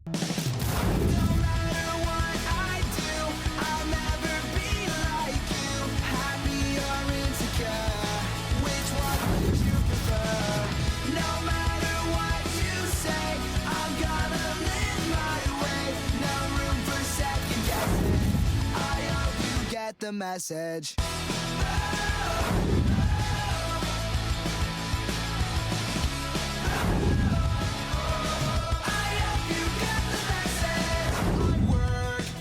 No matter what I do, I'll never be like you. Happy or insecure, which one would you prefer? No matter what you say, I'm gonna live my way. No room for second guessing. I hope you get the message.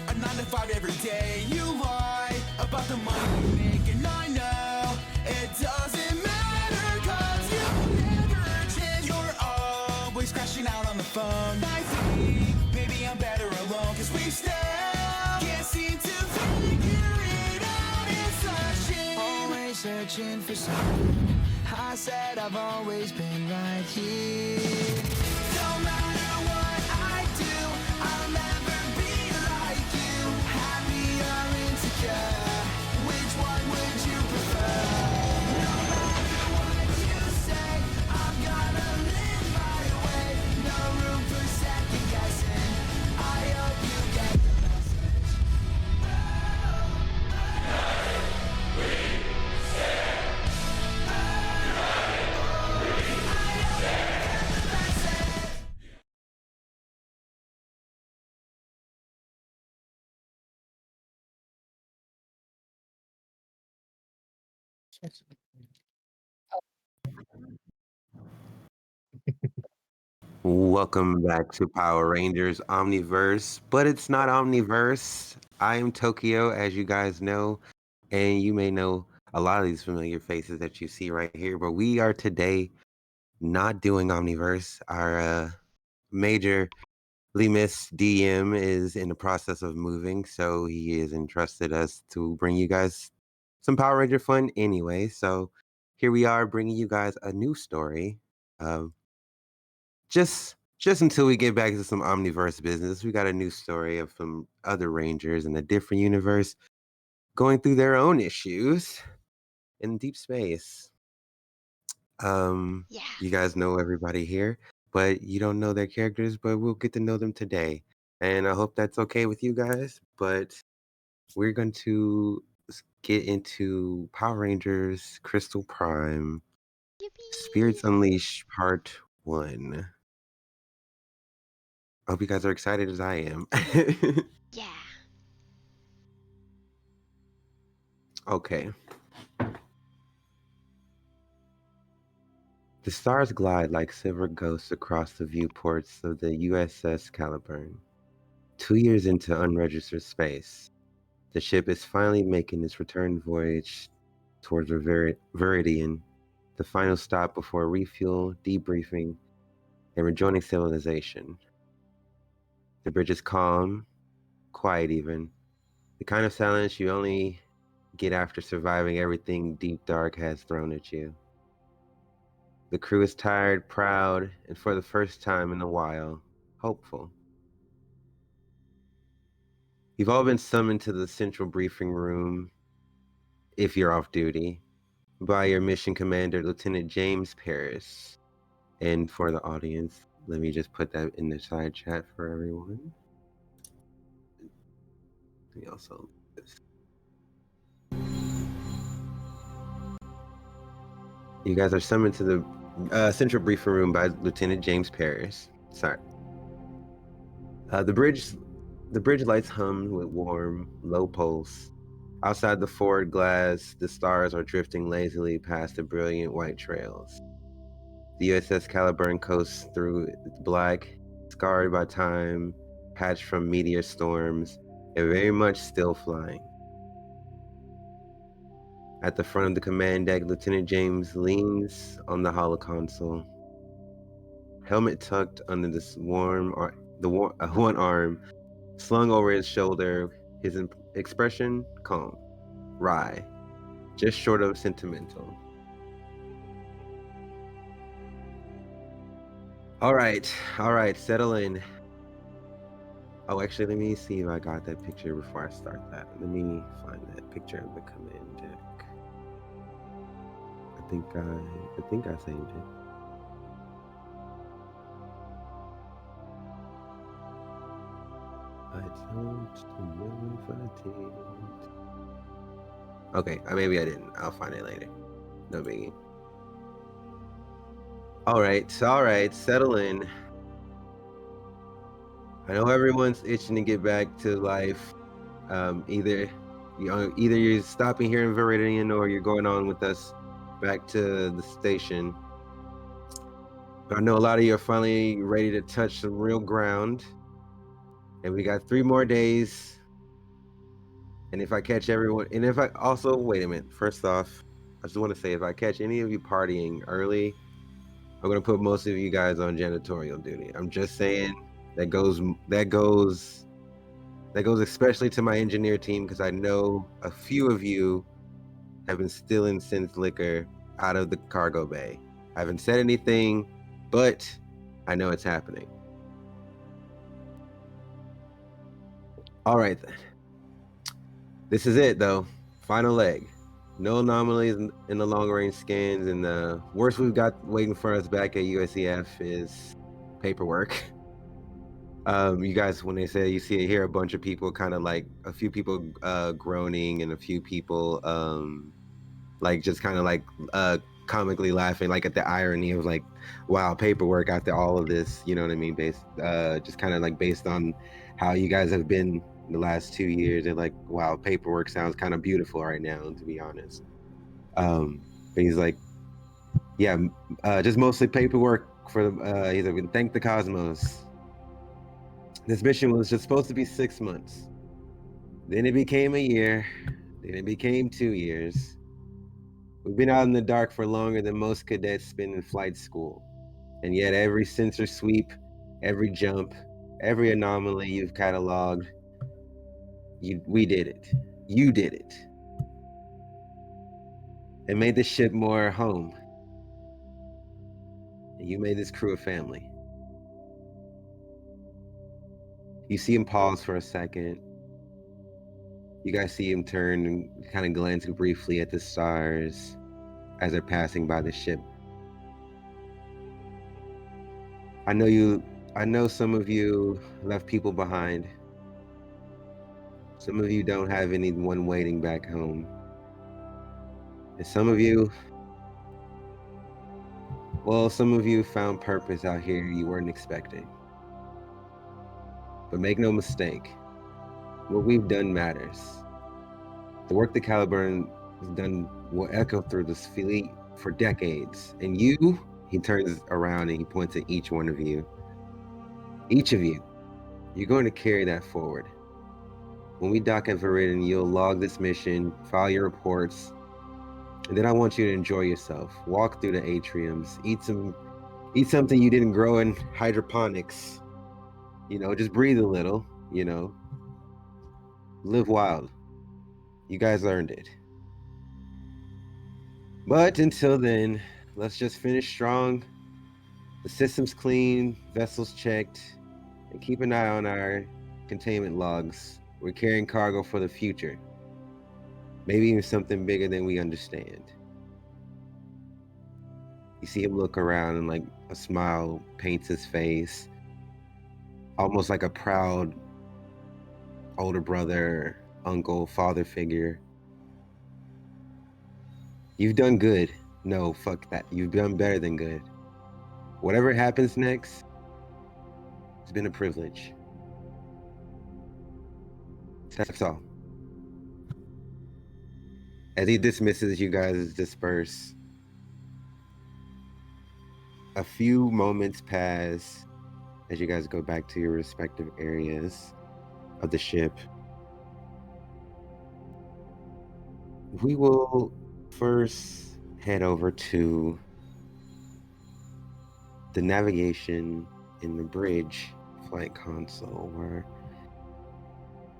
A 9 to 5 every day, you lie about the money you make, and I know it doesn't matter, cause you never change. You're always crashing out on the phone. I think maybe I'm better alone, cause we still can't seem to figure it out. It's a shame. Always searching for something. I said I've always been right here. No matter what I do, I'll never be like you. Happy or insecure, which one would you prefer? No matter what you say, I'm gonna live my way. No room for second guessing. I hope you get the message. Welcome back to Power Rangers Omniverse, but it's not Omniverse. I am Tokyo, as you guys know, and you may know a lot of these familiar faces that you see right here, but we are today not doing Omniverse. Our majorly missed DM is in the process of moving, so he has entrusted us to bring you guys some Power Ranger fun anyway. So here we are bringing you guys a new story. Just until we get back to some omniverse business, we got a new story of some other Rangers in a different universe going through their own issues in deep space. Yeah. You guys know everybody here, but you don't know their characters, but we'll get to know them today. And I hope that's okay with you guys, but we're going to get into Power Rangers Crystal Prime Spirits Yippee! Unleashed Part 1. I hope you guys are excited as I am. Yeah. Okay. The stars glide like silver ghosts across the viewports of the USS Caliburn. 2 years into unregistered space, the ship is finally making its return voyage towards Viridian, the final stop before refuel, debriefing, and rejoining civilization. The bridge is calm, quiet even, the kind of silence you only get after surviving everything Deep Dark has thrown at you. The crew is tired, proud, and for the first time in a while, hopeful. You've all been summoned to the central briefing room, if you're off duty, by your mission commander, Lieutenant James Paris. And for the audience, let me just put that in the side chat for everyone. Let me also You guys are summoned to the central briefing room by Lieutenant James Paris. Sorry. The bridge lights hum with warm, low pulse. Outside the forward glass, the stars are drifting lazily past the brilliant white trails. The USS Caliburn coasts through its black, scarred by time, patched from meteor storms, and very much still flying. At the front of the command deck, Lieutenant James leans on the holoconsole, helmet tucked under one arm slung over his shoulder, his expression calm, wry, just short of sentimental. All right, settle in. Oh, actually, let me see if I got that picture before I start that. Let me find that picture of the command deck. I think I saved it. I don't know if I did. Okay, maybe I didn't. I'll find it later. No biggie. All right, settle in. I know everyone's itching to get back to life. Either you're stopping here in Viridian or you're going on with us back to the station. But I know a lot of you are finally ready to touch some real ground. And we got 3 more days. And if I catch everyone, and if I also, wait a minute, first off, I just want to say if I catch any of you partying early, I'm going to put most of you guys on janitorial duty. I'm just saying that goes especially to my engineer team, because I know a few of you have been stealing synth liquor out of the cargo bay. I haven't said anything, but I know it's happening. All right then. This is it though. Final leg. No anomalies in the long range scans, and the worst we've got waiting for us back at USEF is paperwork. You guys, when they say you see it here, a bunch of people kind of like a few people groaning and a few people like just kind of like comically laughing, like at the irony of like, wow, paperwork after all of this, you know what I mean? Based just kind of like based on how you guys have been the last 2 years. They're like, wow, paperwork sounds kind of beautiful right now, to be honest. But he's like, yeah, just mostly paperwork for he's like, thank the cosmos. This mission was just supposed to be 6 months. Then it became a year. Then it became 2 years. We've been out in the dark for longer than most cadets spend in flight school. And yet every sensor sweep, every jump, every anomaly you've cataloged, we did it. You did it. And made this ship more home. And you made this crew a family. You see him pause for a second. You guys see him turn and kind of glance briefly at the stars as they're passing by the ship. I know some of you left people behind. Some of you don't have anyone waiting back home. And some of you found purpose out here you weren't expecting. But make no mistake, what we've done matters. The work that Caliburn has done will echo through this fleet for decades. And you, he turns around and he points at each one of you. Each of you, you're going to carry that forward. When we dock at Viridian, you'll log this mission, file your reports, and then I want you to enjoy yourself. Walk through the atriums, eat something you didn't grow in hydroponics. You know, just breathe a little, you know. Live wild. You guys earned it. But until then, let's just finish strong. The system's clean, vessels checked, and keep an eye on our containment logs. We're carrying cargo for the future. Maybe even something bigger than we understand. You see him look around and like a smile paints his face. Almost like a proud older brother, uncle, father figure. You've done good. No, fuck that. You've done better than good. Whatever happens next, it's been a privilege. That's all. As he dismisses you guys disperse, a few moments pass as you guys go back to your respective areas of the ship. We will first head over to the navigation in the bridge flight console, where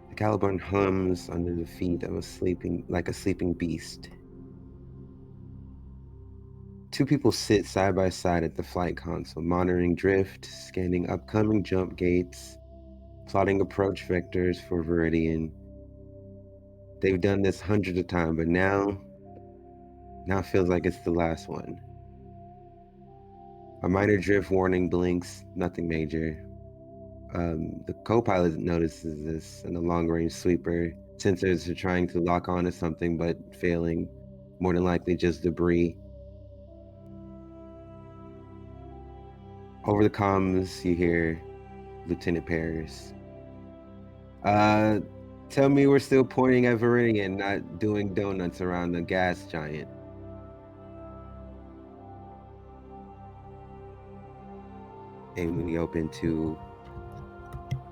the Caliburn hums under the feet of a sleeping beast. 2 people sit side by side at the flight console, monitoring drift, scanning upcoming jump gates, plotting approach vectors for Viridian. They've done this hundreds of times, but now feels like it's the last one. A minor drift warning blinks, nothing major. The co-pilot notices this, and the long-range sweeper sensors are trying to lock onto something but failing. More than likely, just debris. Over the comms, you hear Lieutenant Paris. Tell me we're still pointing at Viridian, not doing donuts around the gas giant. And we open to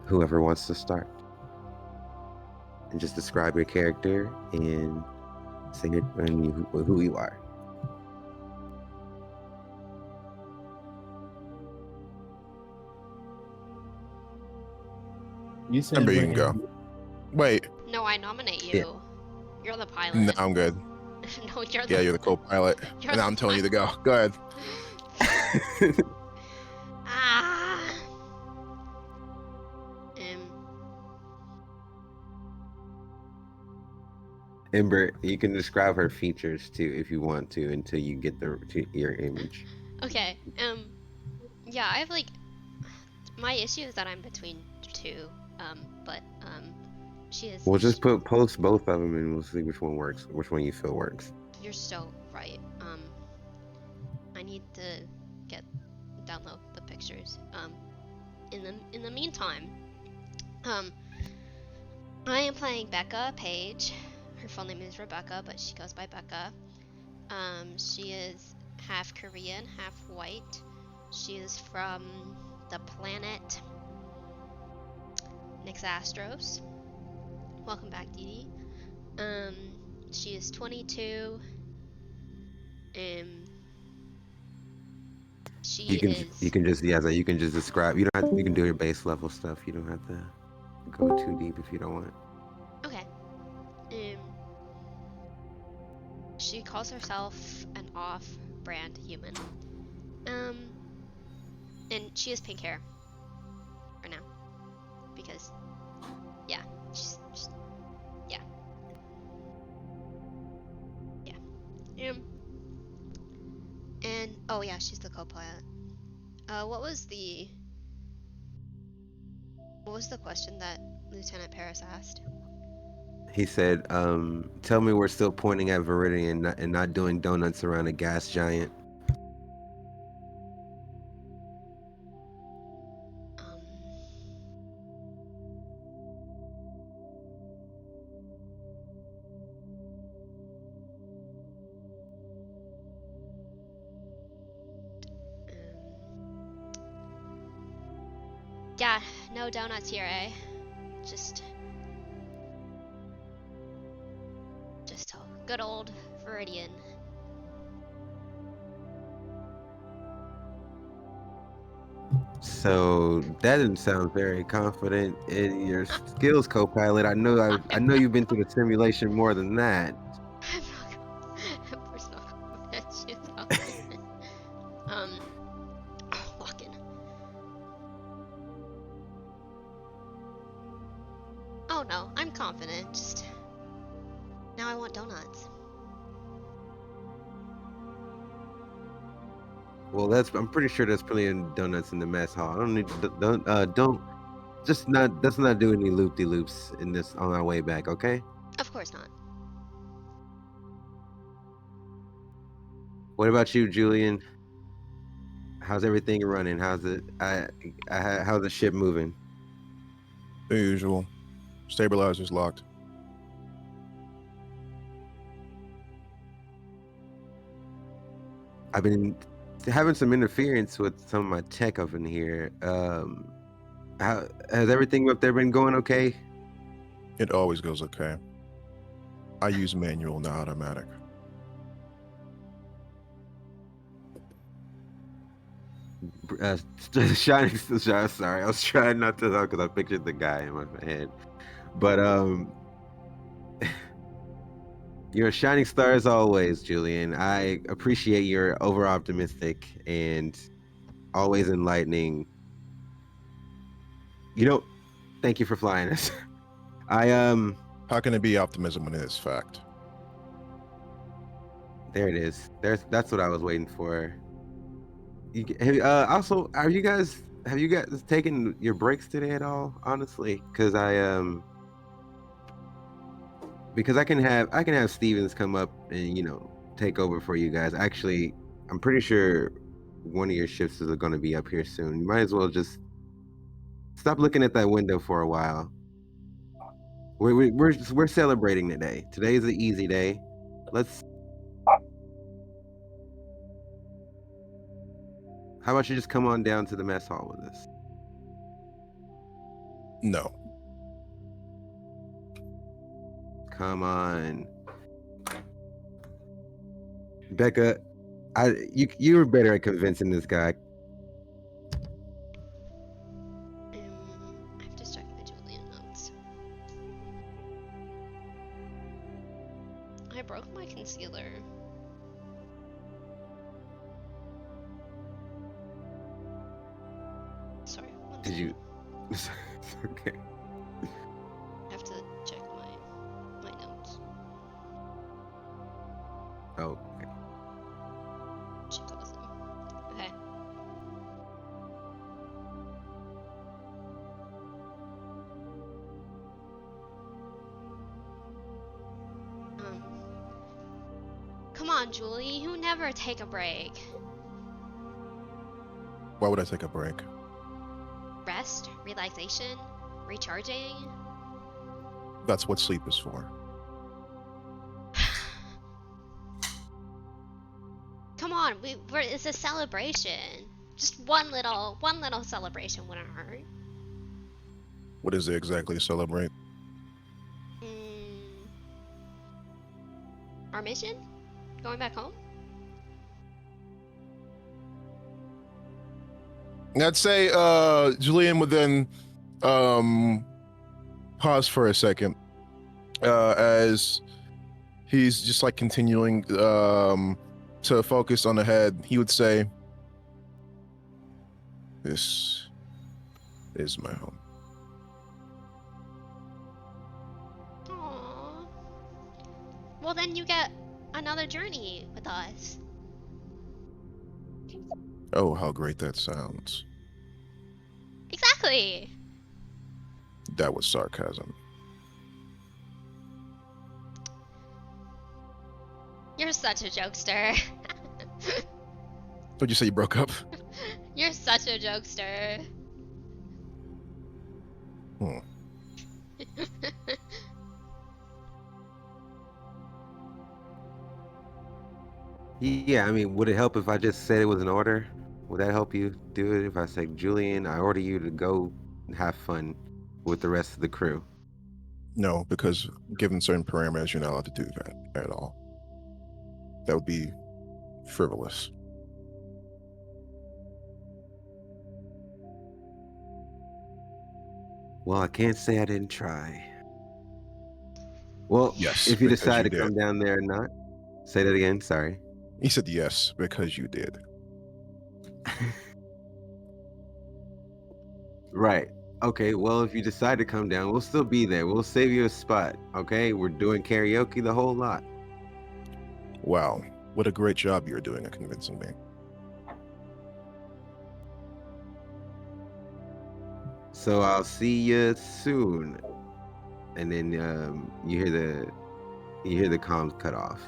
whoever wants to start. And just describe your character and say it and who you are. You said Remember, you can go. Wait, No, I nominate you. Yeah. You're the pilot. no, I'm good. No, you're the. Yeah, you're the co-pilot, You're and the I'm telling you to go. pilot. Go ahead. Ah. Ember, you can describe her features too if you want to until you get to your image. Okay. Yeah, I have like. My issue is that I'm between two. But she is. We'll just post both of them and we'll see which one works, which one you feel works. You're so right. I need to download the pictures. In the meantime, I am playing Becca Page. Her full name is Rebecca, but she goes by Becca. She is half Korean, half white. She is from the planet Nixastros. Welcome back, Dee Dee. She is 22. You can just describe. You don't have to, you can do your base level stuff. You don't have to go too deep if you don't want. Okay. She calls herself an off-brand human. And she has pink hair for now because yeah, she's yeah. And oh yeah, she's the co-pilot. What was the question that Lieutenant Paris asked? He said, "Tell me we're still pointing at Viridian and not doing donuts around a gas giant." Yeah, no donuts here, eh? Just good old Viridian. So that didn't sound very confident in your skills, co-pilot. I know you've been through the simulation more than that. I'm personal confidence. Walking. Oh no, I'm confident. Just now I want donuts. Well, I'm pretty sure there's plenty of donuts in the mess hall. I don't need let's not do any loop-de-loops in this on our way back, okay? Of course not. What about you, Julian? How's everything running? How's the ship moving? The usual. Stabilizer's locked. I've been having some interference with some of my tech up in here. How has everything up there been going okay? It always goes okay. I use manual, not automatic. Shining. Sorry, I was trying not to talk because I pictured the guy in my head. But you're a shining star as always, Julian. I appreciate your over-optimistic and always enlightening. Thank you for flying us. How can it be optimism when it is fact? There it is. That's what I was waiting for. Also, have you guys have you guys taken your breaks today at all? Honestly, because I can have Stevens come up and take over for you guys. Actually, I'm pretty sure one of your shifts is going to be up here soon. You might as well just stop looking at that window for a while. We're celebrating today. Today is an easy day. Let's. How about you just come on down to the mess hall with us? No. Come on, Becca. You were better at convincing this guy. I have to check my Julian notes. I broke my concealer. Sorry. Did you? Okay. I have to check my notes. Oh. Okay. She calls him. Okay. Come on, Julie. You never take a break. Why would I take a break? Rest, relaxation, recharging. That's what sleep is for. Come on, it's a celebration. Just one little celebration wouldn't hurt. What is it exactly to celebrate? Our mission? Going back home? I'd say Julian would then pause for a second as he's just like continuing to focus on the head. He would say, "This is my home." Aww. Well, then you get another journey with us. Oh, how great that sounds. Exactly. That was sarcasm. You're such a jokester. What'd you say, you broke up? You're such a jokester. Hmm. Yeah, I mean, would it help if I just said it was an order? Would that help you do it if I say, Julian, I order you to go have fun with the rest of the crew? No, because given certain parameters, you're not allowed to do that at all. That would be frivolous. Well, I can't say I didn't try. Well, Yes, if you because decide you to come did. down there or not, say that again. Sorry. He said yes, because you did. Right. Okay, well, if you decide to come down, we'll still be there. We'll save you a spot. Okay, we're doing karaoke, the whole lot. Wow, what a great job you're doing at convincing me. So I'll see you soon. And then you hear the comms cut off.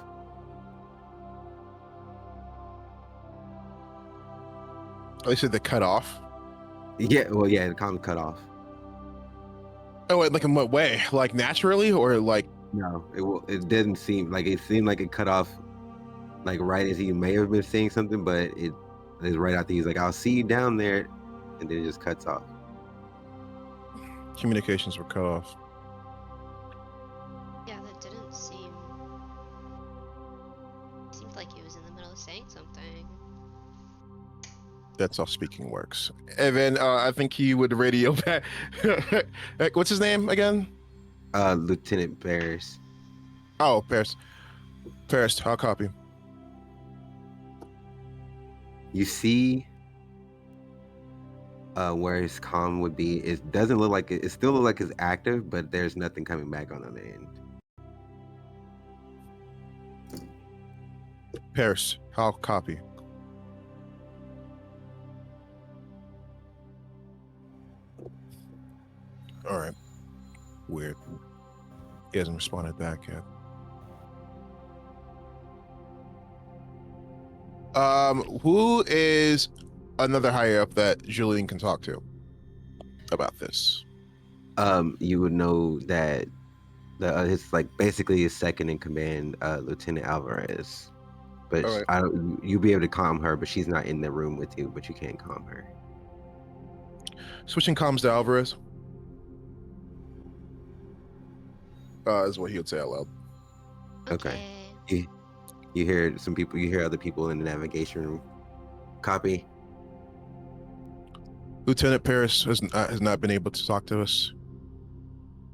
They said they cut off. Yeah, well, yeah, the comms cut off. Oh, wait, like in what way? Like naturally, or like? No, it didn't seem like it seemed like it cut off, like right as he may have been saying something, but it is right after he's like, "I'll see you down there," and then it just cuts off. Communications were cut off. Yeah, that didn't seem... Seemed like he was in the middle of saying something. That's how speaking works. And then I think he would radio back. What's his name again? Lieutenant Bears. Oh, Paris. Paris, I'll copy. You see where his comm would be. It doesn't look like it still looks like it's active, but there's nothing coming back on the other end. Paris, I'll copy. All right. Weird. He hasn't responded back yet. Who is another higher up that Julian can talk to about this? You would know that his like basically his second in command, Lieutenant Alvarez. But All right. I don't. You'll be able to calm her, but she's not in the room with you. But you can't calm her. Switching comms to Alvarez. Is what he would say out loud. Okay. You hear some people. You hear other people in the navigation room. Copy. Lieutenant Paris has not been able to talk to us.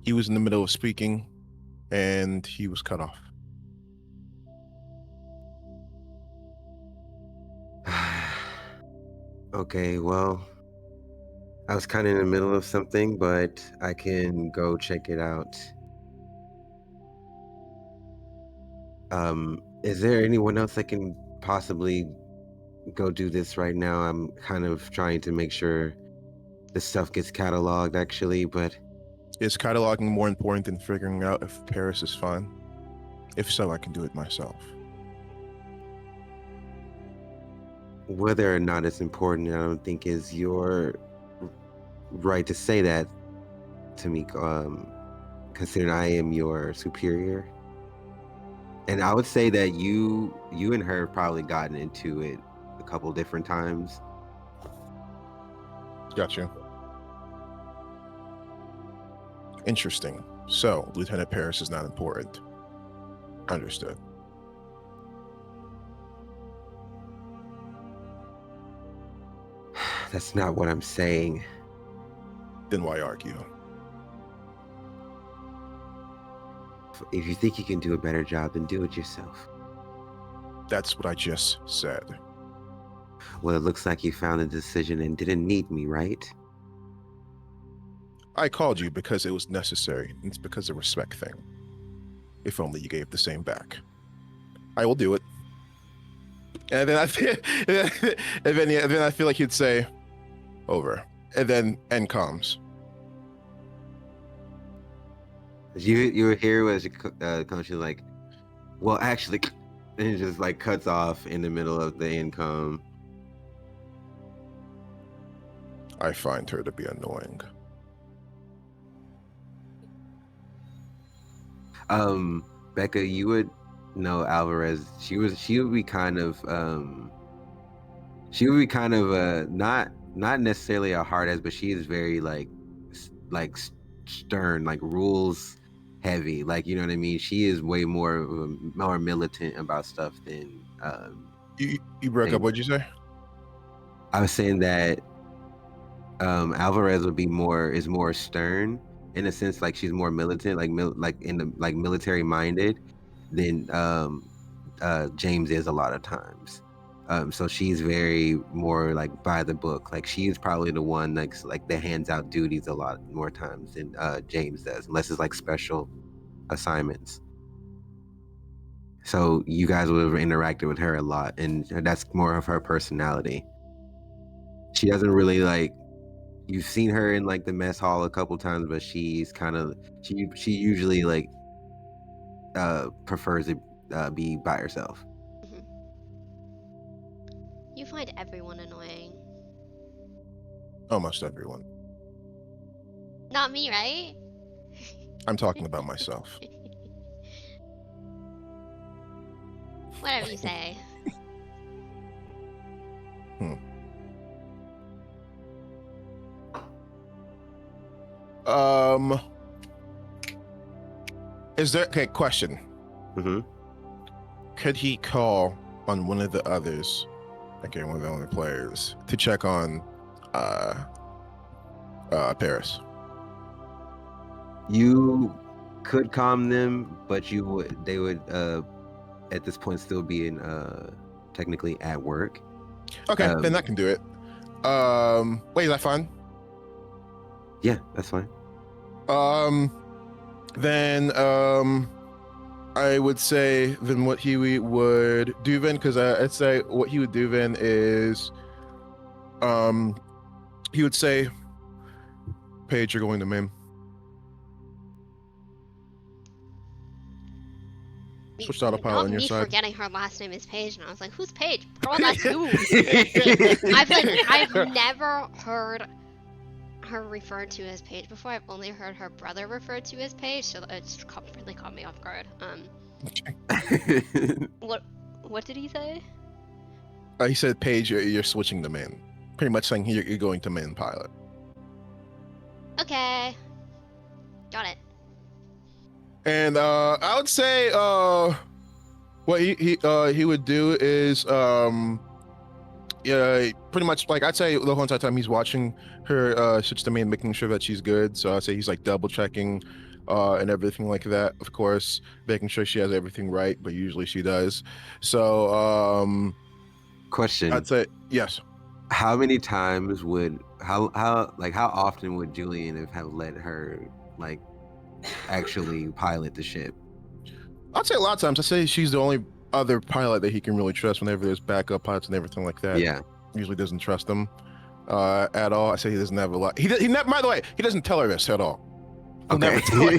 He was in the middle of speaking, and he was cut off. Okay. Well, I was kind of in the middle of something, but I can go check it out. Is there anyone else that can possibly go do this right now? I'm kind of trying to make sure the stuff gets cataloged, actually, but Is cataloging more important than figuring out if Paris is fine? If so, I can do it myself. whether or not it's important, I don't think is your right to say that to me, considering I am your superior. And I would say that you and her have probably gotten into it a couple different times. Got you. Interesting. So, Lieutenant Paris is not important. Understood. That's not what I'm saying. Then why argue? If you think you can do a better job, then do it yourself. That's what I just said. Well, it looks like you found a decision and didn't need me, right? I called you because it was necessary. It's because of respect thing. If only you gave the same back. I will do it. And then I feel, and then I feel like he'd say, over. And then end comms. You hear as coach is like, well, actually, and it just like cuts off in the middle of the income. I find her to be annoying. Becca, you would know Alvarez. She would be kind of not necessarily a hard ass, but she is very like stern, like rules heavy, like, you know what I mean. She is way more militant about stuff than You broke up. What'd you say? I was saying that Alvarez would be more stern in a sense, like she's more militant, like in the like military minded than James is a lot of times. So she's very more like by the book. Like she's probably the one that's like that hands out duties a lot more times than James does, unless it's like special assignments. So you guys would have interacted with her a lot, and that's more of her personality. She doesn't really like. You've seen her in like the mess hall a couple times, but she's kind of she usually like prefers to be by herself. Mhm. You find everyone annoying. Almost everyone. Not me, right? I'm talking about myself. Whatever you say. Is there okay? Question. Mm-hmm. Could he call on one of the others, okay, one of the other players, to check on Paris? You could calm them, but they would at this point still be in technically at work. Okay, then that can do it. Wait, is that fine? Yeah, that's fine. Then I would say then what he would do then, because I'd say what he would do then is he would say, Paige, you're going to main. switched to autopilot not on your me side. forgetting her last name is Paige, and I was like, who's Paige? Girl, that's you. I've never heard her referred to as Paige before. I've only heard her brother referred to as Paige, so it just really caught me off guard. What did he say? He said, Paige, you're switching to man. Pretty much saying you're going to man pilot. Okay. Got it. And I would say what he would do is yeah, pretty much like I'd say the whole entire time he's watching her switch to main, making sure that she's good. So I'd say he's like double checking and everything like that, of course, making sure she has everything right, but usually she does. So Question. I'd say yes. How many times would how often would Julian have let her like actually pilot the ship? I'd say a lot of times. I'd say she's the only other pilot that he can really trust whenever there's backup pilots and everything like that. Yeah. Usually doesn't trust them at all. I say he doesn't have a lot. He never, by the way, he doesn't tell her this at all. He'll Okay. never tell her.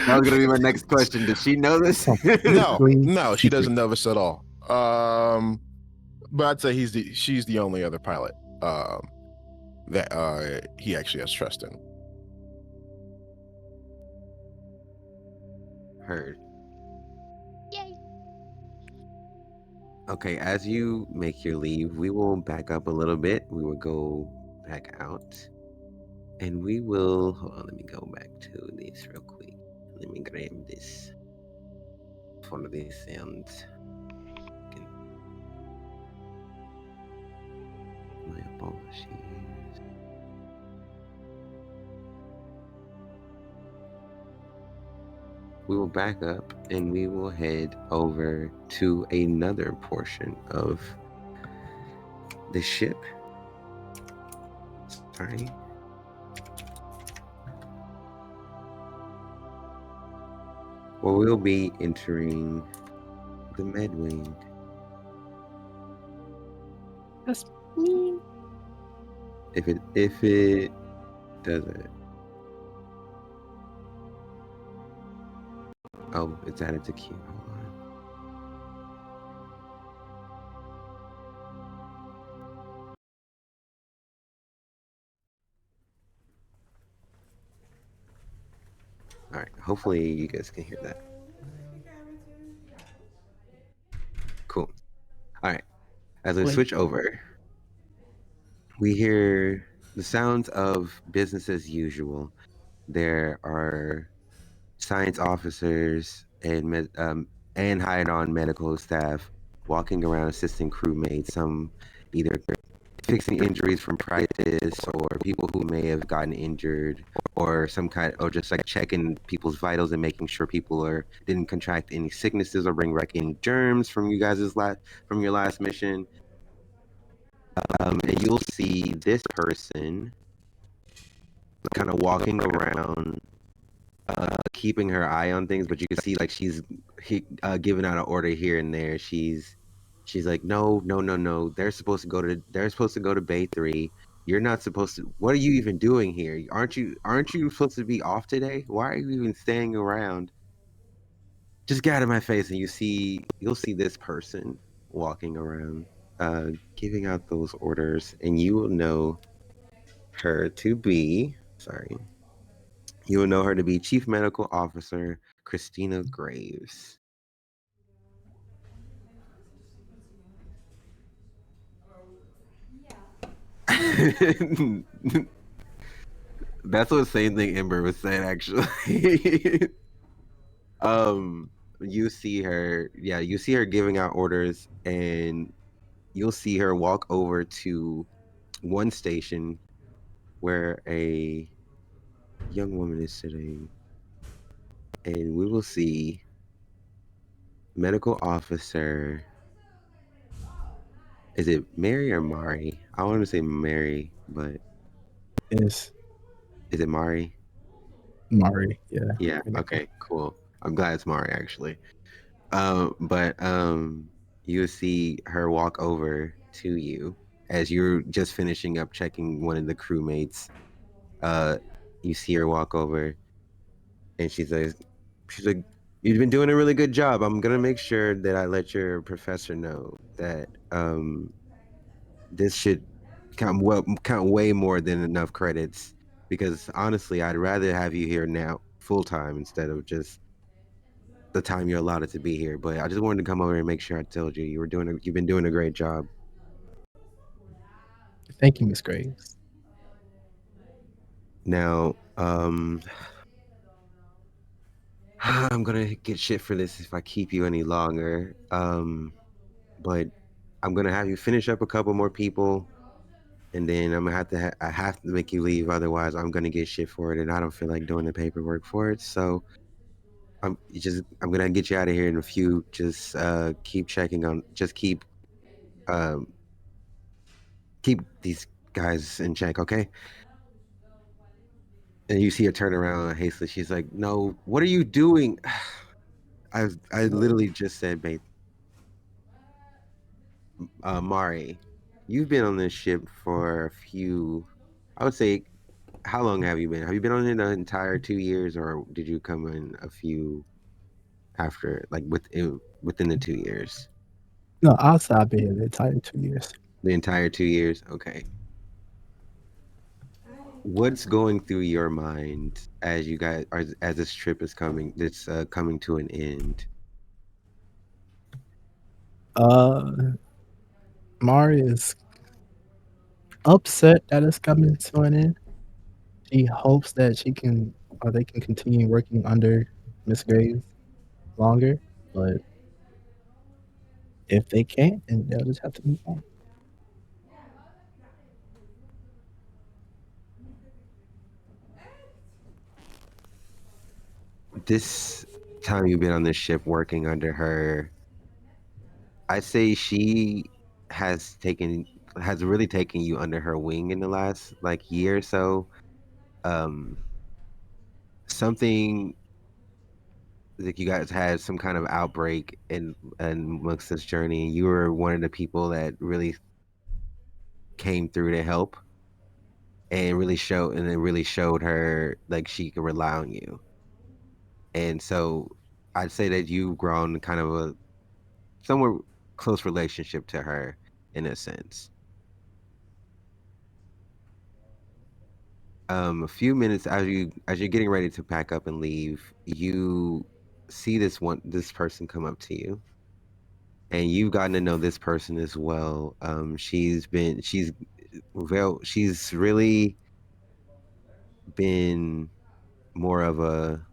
That was gonna be my next question. Does she know this? No, she doesn't know this at all. But I'd say she's the only other pilot that he actually has trust in. Heard. Yay. Okay, as you make your leave, we will back up a little bit. We will go back out. And we will hold on, let me go back to this real quick. Let me grab this. One of these sounds. My apologies. We will back up and we will head over to another portion of the ship. Sorry. Well, we'll be entering the med wing. That's me. If it doesn't. Oh, it's added to queue. Hold on. All right. Hopefully you guys can hear that. Cool. All right. As we switch over, we hear the sounds of business as usual. There are science officers and hired-on medical staff walking around assisting crewmates, some either fixing injuries from practice or people who may have gotten injured or just like checking people's vitals and making sure people didn't contract any sicknesses or bring back any germs from you guys' from your last mission. And you'll see this person kind of walking around, keeping her eye on things, but you can see like she's giving out an order here and there. She's like, no. They're supposed to go to Bay 3. You're not supposed to. What are you even doing here? Aren't you supposed to be off today? Why are you even staying around? Just get out of my face, and you'll see this person walking around, giving out those orders, and you will know her to be. Sorry. You will know her to be Chief Medical Officer Christina Graves. That's the same thing Ember was saying, actually. You see her giving out orders, and you'll see her walk over to one station where a young woman is sitting, and we will see Medical Officer. Is it Mary or Mari? I want to say Mary, but Is it Mari? Mari? Yeah. Yeah. Okay. Cool. I'm glad it's Mari, actually. But you see her walk over to you as you're just finishing up checking one of the crewmates. You see her walk over, and she's like, You've been doing a really good job. I'm gonna make sure that I let your professor know that this should count way more than enough credits. Because honestly, I'd rather have you here now full time instead of just the time you're allotted to be here. But I just wanted to come over and make sure I told you you've been doing a great job. Thank you, Miss Graves. Now, I'm gonna get shit for this if I keep you any longer. But I'm gonna have you finish up a couple more people, and then I'm gonna I have to make you leave. Otherwise, I'm gonna get shit for it, and I don't feel like doing the paperwork for it. So I'm gonna get you out of here in a few. Just keep checking on. Just um keep these guys in check, okay? And you see her turn around hastily. She's like, "No, what are you doing?" I literally just said, babe, Mari, you've been on this ship for a few. I would say, how long have you been? Have you been on it the entire 2 years, or did you come in a few after, like within the 2 years? No, outside I've been here the entire 2 years. The entire 2 years? Okay. What's going through your mind as you guys as this trip is coming? It's coming to an end. Uh, Mari is upset that it's coming to an end. She hopes that she can or they can continue working under Miss Graves longer, but if they can't, then they'll just have to move on. This time you've been on this ship working under her, I say she has taken has really taken you under her wing in the last like year or so. Um, something like you guys had some kind of outbreak in amongst this journey, and you were one of the people that really came through to help and it really showed her like she could rely on you. And so I'd say that you've grown kind of a somewhat close relationship to her in a sense. A few minutes as you're getting ready to pack up and leave, you see this person come up to you, and you've gotten to know this person as well. She's really been more of a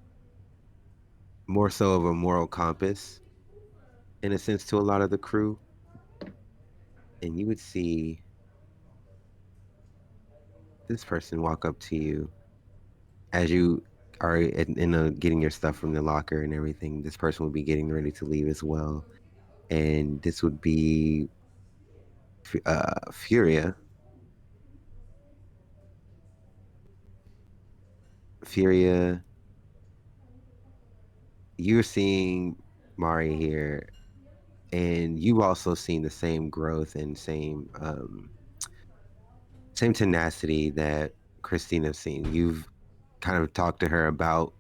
more so of a moral compass in a sense to a lot of the crew, and you would see this person walk up to you as you are getting your stuff from the locker and everything. This person would be getting ready to leave as well, and this would be Furia. Furia, you're seeing Mari here, and you've also seen the same growth and same tenacity that Christina's seen. You've kind of talked to her about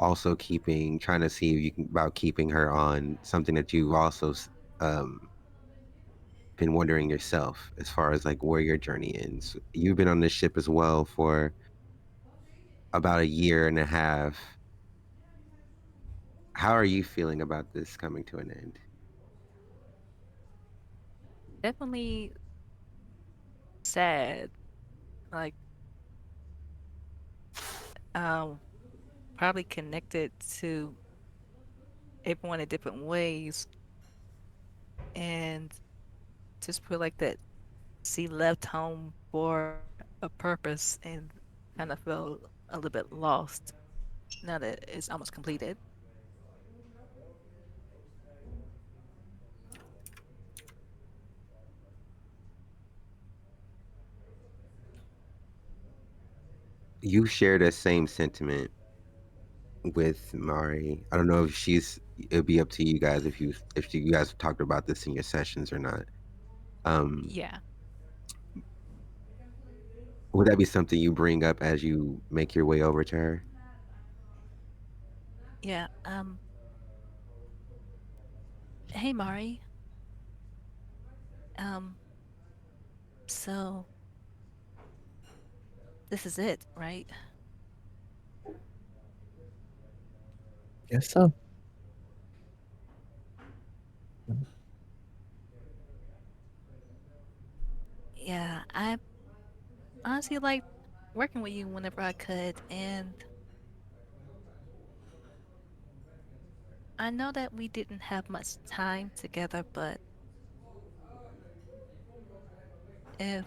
also trying to see if you can about keeping her on something that you've also um, been wondering yourself as far as like where your journey ends. You've been on this ship as well for about a year and a half. How are you feeling about this coming to an end? Definitely sad. Like, um, probably connected to everyone in different ways, and just feel like that she left home for a purpose and kind of felt a little bit lost now that it's almost completed. You share the same sentiment with Mari. I don't know if it'll be up to you guys if you guys have talked about this in your sessions or not. Um, Yeah, would that be something you bring up as you make your way over to her? yeah. Hey, Mari. Um, so this is it, right? Guess so. Yeah, I honestly liked working with you whenever I could, and I know that we didn't have much time together, but if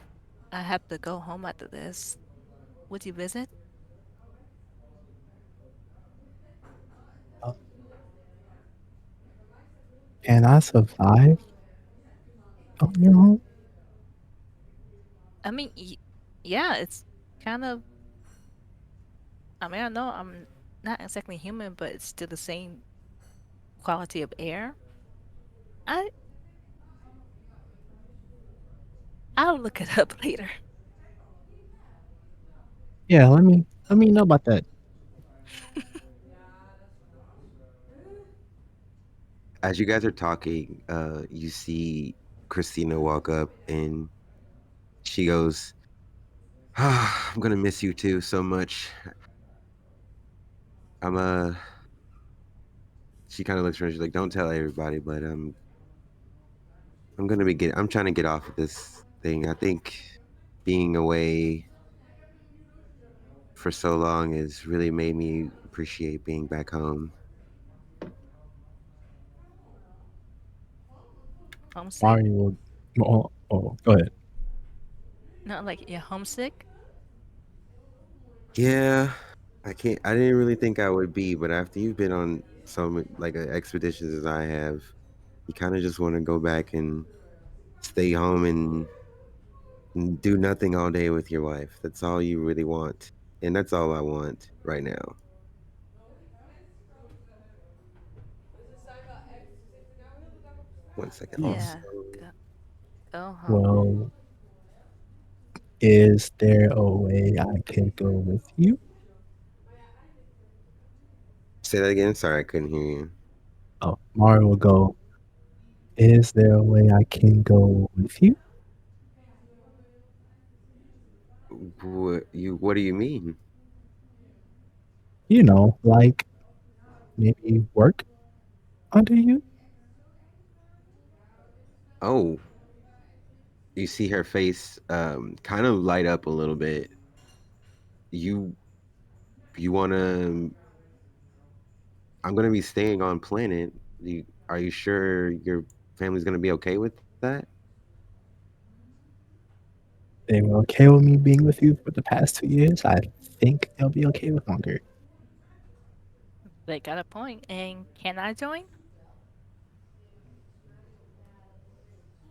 I have to go home after this, would you visit? Uh, Can I survive on your own? I mean, yeah, it's kind of. I mean, I know I'm not exactly human, but it's still the same quality of air. I I'll look it up later. Yeah, let me know about that. As you guys are talking, you see Christina walk up and she goes, I'm gonna miss you too so much. I'm she kind of looks around, she's like, don't tell everybody, but I'm trying to get off of this thing. I think being away for so long has really made me appreciate being back home. Homesick? Mario will. Go ahead. Not like you're homesick? Yeah, I didn't really think I would be, but after you've been on some like expeditions as I have, you kind of just want to go back and stay home and do nothing all day with your wife. That's all you really want. And that's all I want right now. One second. Also, Yeah. Go, go home. Well, is there a way I can go with you? say that again. Sorry, I couldn't hear you. Oh, Mario will go. Is there a way I can go with you? What do you mean? You know, like maybe work under you? Oh, you see her face kind of light up a little bit. You you want to I'm going to be staying on planet. Are you sure your family's going to be okay with that? They were okay with me being with you for the past 2 years. I think they'll be okay with longer. They got a point. And can I join?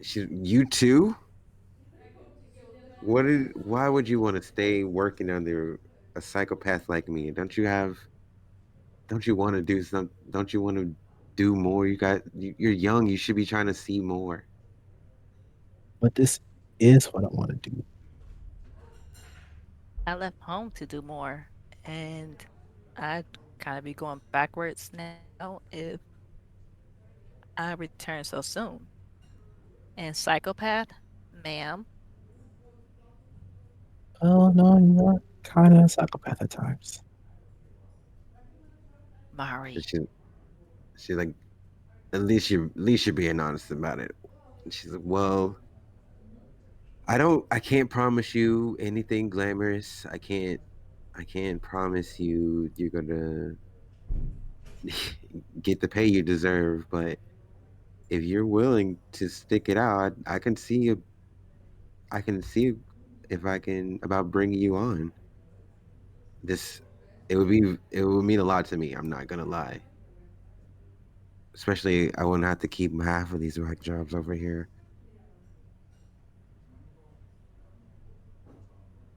You too? Why would you want to stay working under a psychopath like me? Don't you want to do some don't you want to do more? You're young, you should be trying to see more. But this is what I want to do. I left home to do more, and I'd kind of be going backwards now if I return so soon. And psychopath, ma'am, Oh no, you are kind of a psychopath at times. And Mari. she's like, at least you're being honest about it. And she's like, well, I can't promise you anything glamorous. I can't promise you you're gonna get the pay you deserve, but if you're willing to stick it out, I can see if I can about bringing you on. This it would mean a lot to me. I'm not gonna lie. Especially I wouldn't have to keep half of these rack jobs over here.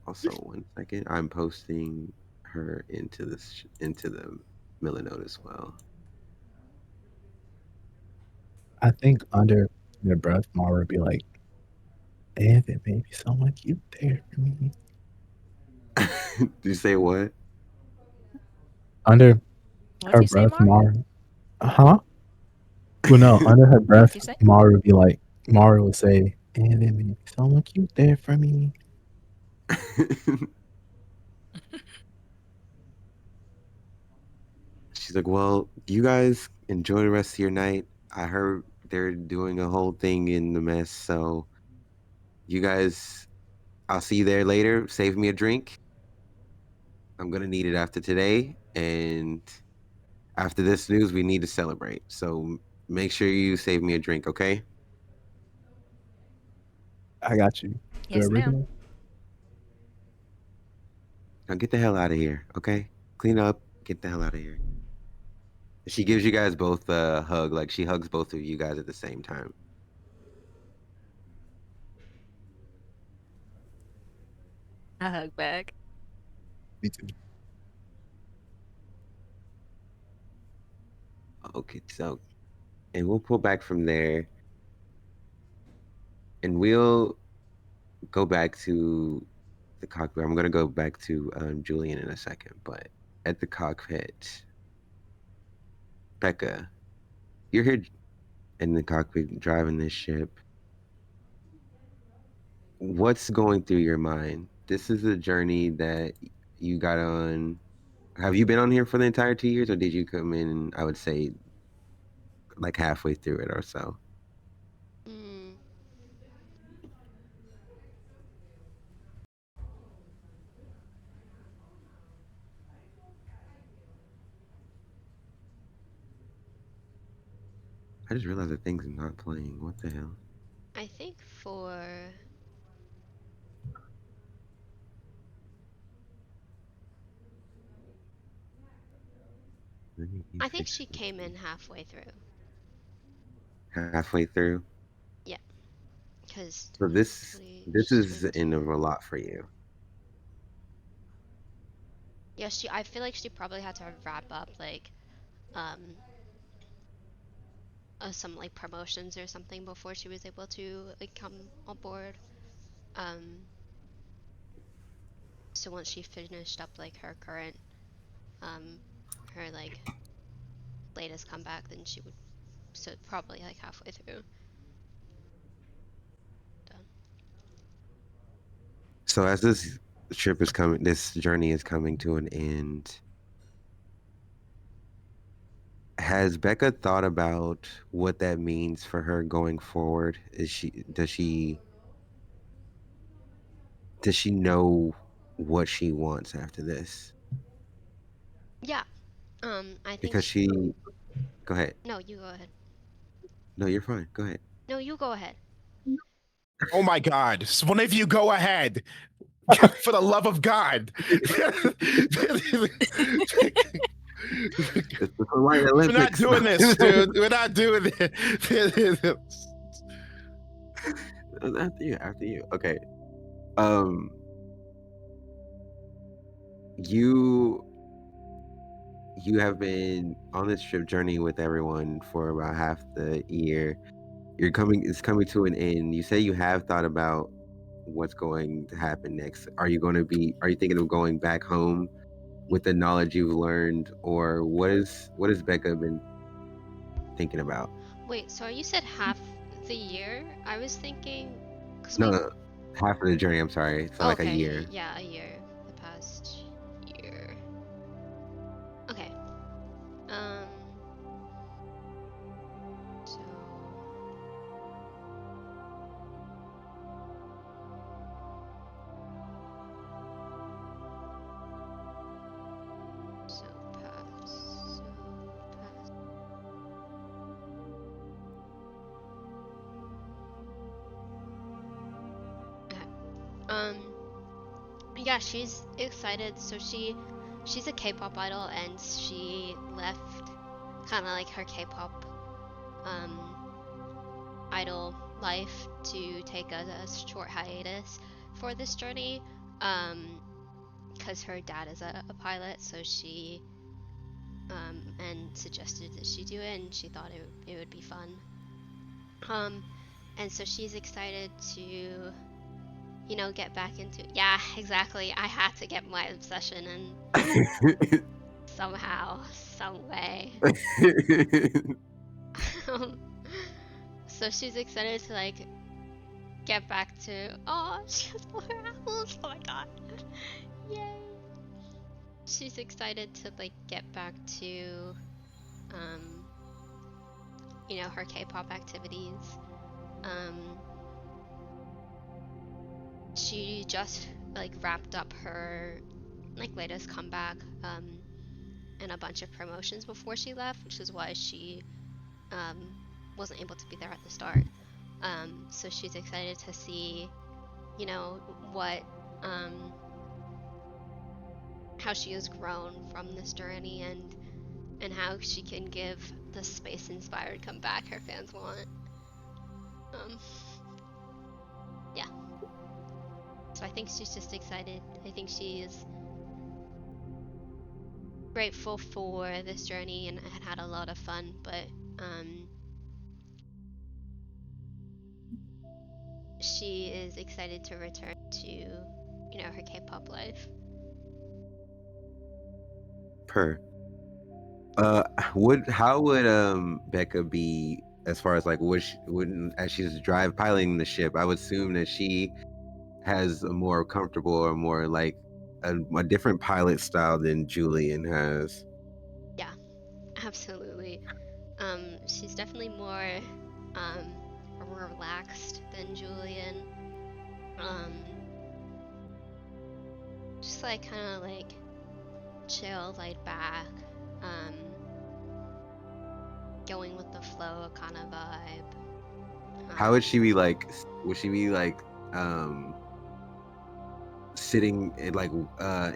Also, one second, I'm posting her into the Millinode as well. I think under their breath, Mara would be like, "If it may be someone cute there for me." Do you say what? Under What'd her you say, breath, Mari? Mara, huh? Well, no, under her breath, you say? Mara would say, and then maybe someone cute there for me. She's like, well, you guys enjoy the rest of your night. I heard they're doing a whole thing in the mess, so you guys, I'll see you there later. Save me a drink. I'm gonna need it after today, and after this news, we need to celebrate. So make sure you save me a drink, okay? I got you. The Yes, ma'am. original. Now get the hell out of here, okay? Clean up, get the hell out of here. She gives you guys both a hug, like she hugs both of you guys at the same time. I hug back. Me too. Okay, so, and we'll pull back from there, and we'll go back to the cockpit. I'm gonna go back to Julian in a second, but at the cockpit, Becca, you're here in the cockpit driving this ship. What's going through your mind? This is a journey that you got on. Have you been on here for the entire 2 years, or did you come in, I would say, like halfway through it or so? Mm, I just realized that things are not playing. What the hell? I think for Let me I think fix she it. came in halfway through. Halfway through. Because So this is in a lot for you. yeah, I feel like she probably had to wrap up like um some like promotions or something before she was able to like come on board. Um, so once she finished up like her current her like latest comeback, then she would probably like halfway through. Done. So as this trip is coming, this journey is coming to an end. Has Becca thought about what that means for her going forward? Does she know what she wants after this? Yeah. I think Because she go ahead. no, you go ahead. No, you're fine. Go ahead. No, you go ahead. Oh my God! So one of you go ahead, for the love of God. This is the Hawaii We're not Olympics. doing this, dude. We're not doing this. After you. Okay. Um, you have been on this trip journey with everyone for about half the year. It's coming to an end. You say you have thought about what's going to happen next. Are you thinking of going back home with the knowledge you've learned, or what has Becca been thinking about? Wait, so you said half the year? I was thinking. Cause No, no, half of the journey. I'm sorry. So like a okay, year. yeah, a year. The past year. Okay. Um. So. So past. Okay. Yeah, she's excited. So she's a K-pop idol, and she left kind of like her K-pop idol life to take a short hiatus for this journey. Because her dad is a pilot, so she and suggested that she do it, and she thought it would be fun. And so she's excited to, get back into. Yeah, exactly. I had to get my obsession in somehow, some way. So she's excited to like get back to. Oh, she has 4 apples! Oh my god! Yay! She's excited to like get back to, you know, her K-pop activities. She just like wrapped up her like latest comeback, and a bunch of promotions before she left, which is why she wasn't able to be there at the start. So she's excited to see, you know, what how she has grown from this journey, and how she can give the space inspired comeback her fans want. Yeah. So I think she's just excited. I think she is grateful for this journey and had a lot of fun, but she is excited to return to, you know, her K-pop life. Per. How would Becca be as far as like wouldn't as she's piloting the ship? I would assume that she has a more comfortable or more like a different pilot style than Julian has. Yeah, absolutely. She's definitely more relaxed than Julian. Just like kind of like chill, laid back, going with the flow kind of vibe. How would she be like? Would she be like sitting in like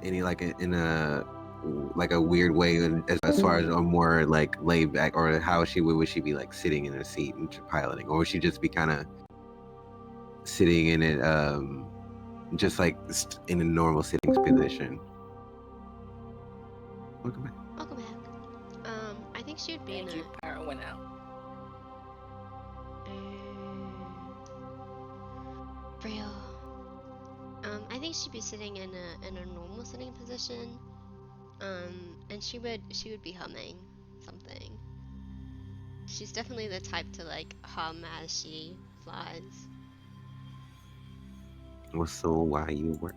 any like in a like a weird way, and as far as a more like laid back, or how would she be like sitting in her seat and piloting, or would she just be kind of sitting in it just like in a normal sitting position? Welcome back. Welcome back. I think she would be in And your a. power went out. Real. I think she'd be sitting in a normal sitting position. And she would be humming something. She's definitely the type to like hum as she flies. Well, so while you were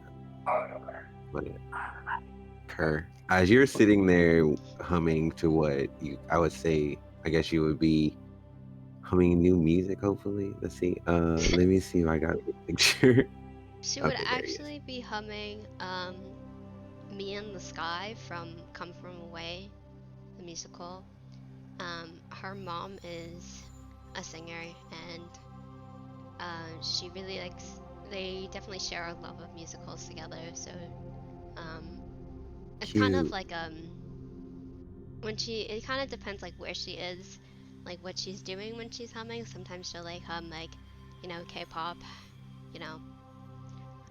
her as you're sitting there humming to what I would say, I guess you would be humming new music, hopefully. Let's see. Let me see if I got the picture. She would Okay, there he is. actually be humming Me in the Sky from Come From Away, the musical. Her mom is a singer, and she really likes, they definitely share a love of musicals together, so it's kind of Cute. like when it kind of depends like where she is, like what she's doing when she's humming. Sometimes she'll like hum like, you know, K-pop, you know,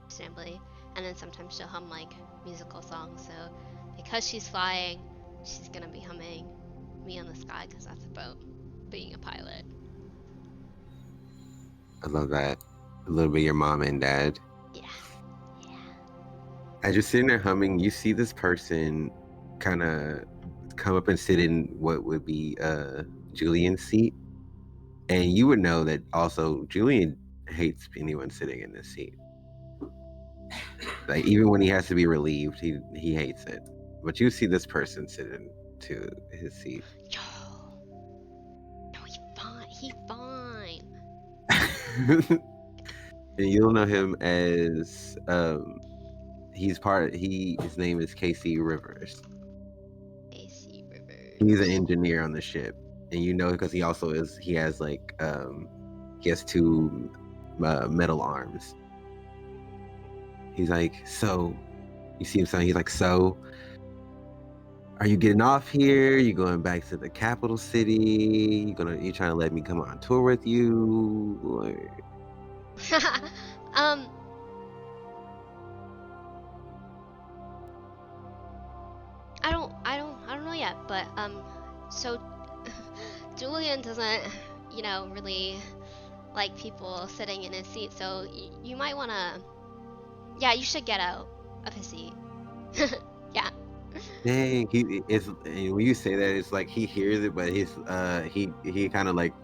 understandably, and then sometimes she'll hum like musical songs. So because she's flying, she's gonna be humming Me in the Sky, because that's about being a pilot. I love that. A little bit of your mom and dad. Yeah. As you're sitting there humming, you see this person kind of come up and sit in what would be Julian's seat, and you would know that also Julian hates anyone sitting in this seat. Like even when he has to be relieved, he hates it. But you see this person sitting to his seat. Yo. No, he's fine. He's fine. And you'll know him as his name is Casey Rivers. AC Rivers. He's an engineer on the ship, and you know because he has 2 metal arms. He's like, so you see him saying, he's like, so are you getting off here? You going back to the capital city? You trying to let me come on tour with you? Or... I don't know yet, but so Julian doesn't, you know, really like people sitting in his seat, so you might want to, yeah, you should get out of his seat. Yeah. Dang, he is. When you say that, it's like he hears it, but he kind of like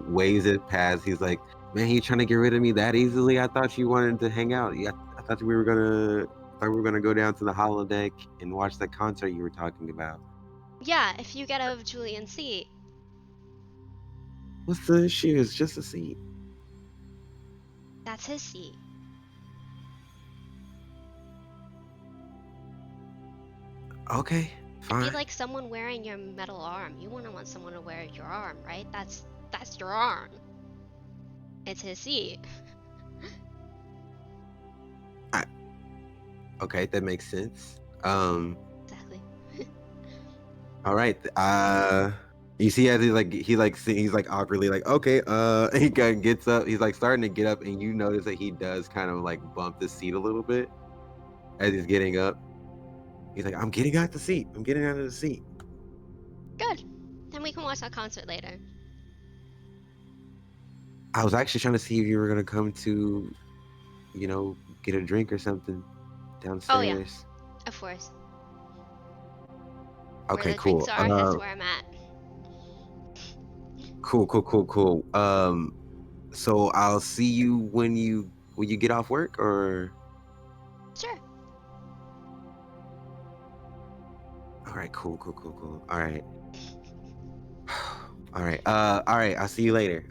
waves it past. He's like, man, you trying to get rid of me that easily? I thought you wanted to hang out. Yeah, I thought we were gonna go down to the holodeck and watch that concert you were talking about. Yeah, if you get out of Julian's seat. What's the issue? It's just a seat. That's his seat. Okay, fine. It'd be like someone wearing your metal arm. You wouldn't want someone to wear your arm, right? That's your arm. It's his seat. Okay, that makes sense. Exactly. All right. You see, as he's like awkwardly like, okay. He kind of gets up. He's like starting to get up, and you notice that he does kind of like bump the seat a little bit as he's getting up. He's like, I'm getting out the seat. I'm getting out of the seat. Good. Then we can watch that concert later. I was actually trying to see if you were gonna come to, get a drink or something downstairs. Oh, yeah. Of course. Okay, Where the cool. drinks are, that's where I'm at. Cool. So I'll see you when you get off work, or? Sure. All right, cool. All right. All right. I'll see you later.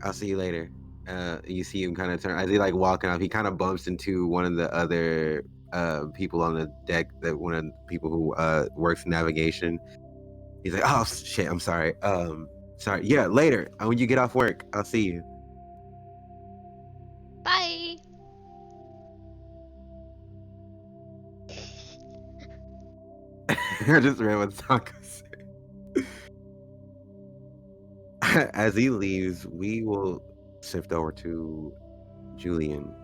You see him kind of turn as he like walking off. He kind of bumps into one of the other people on the deck, that one of the people who works navigation. He's like, oh shit, I'm sorry. Sorry. Yeah, later. When you get off work, I'll see you. Bye. I just read what Sokka said. As he leaves, we will shift over to Julian.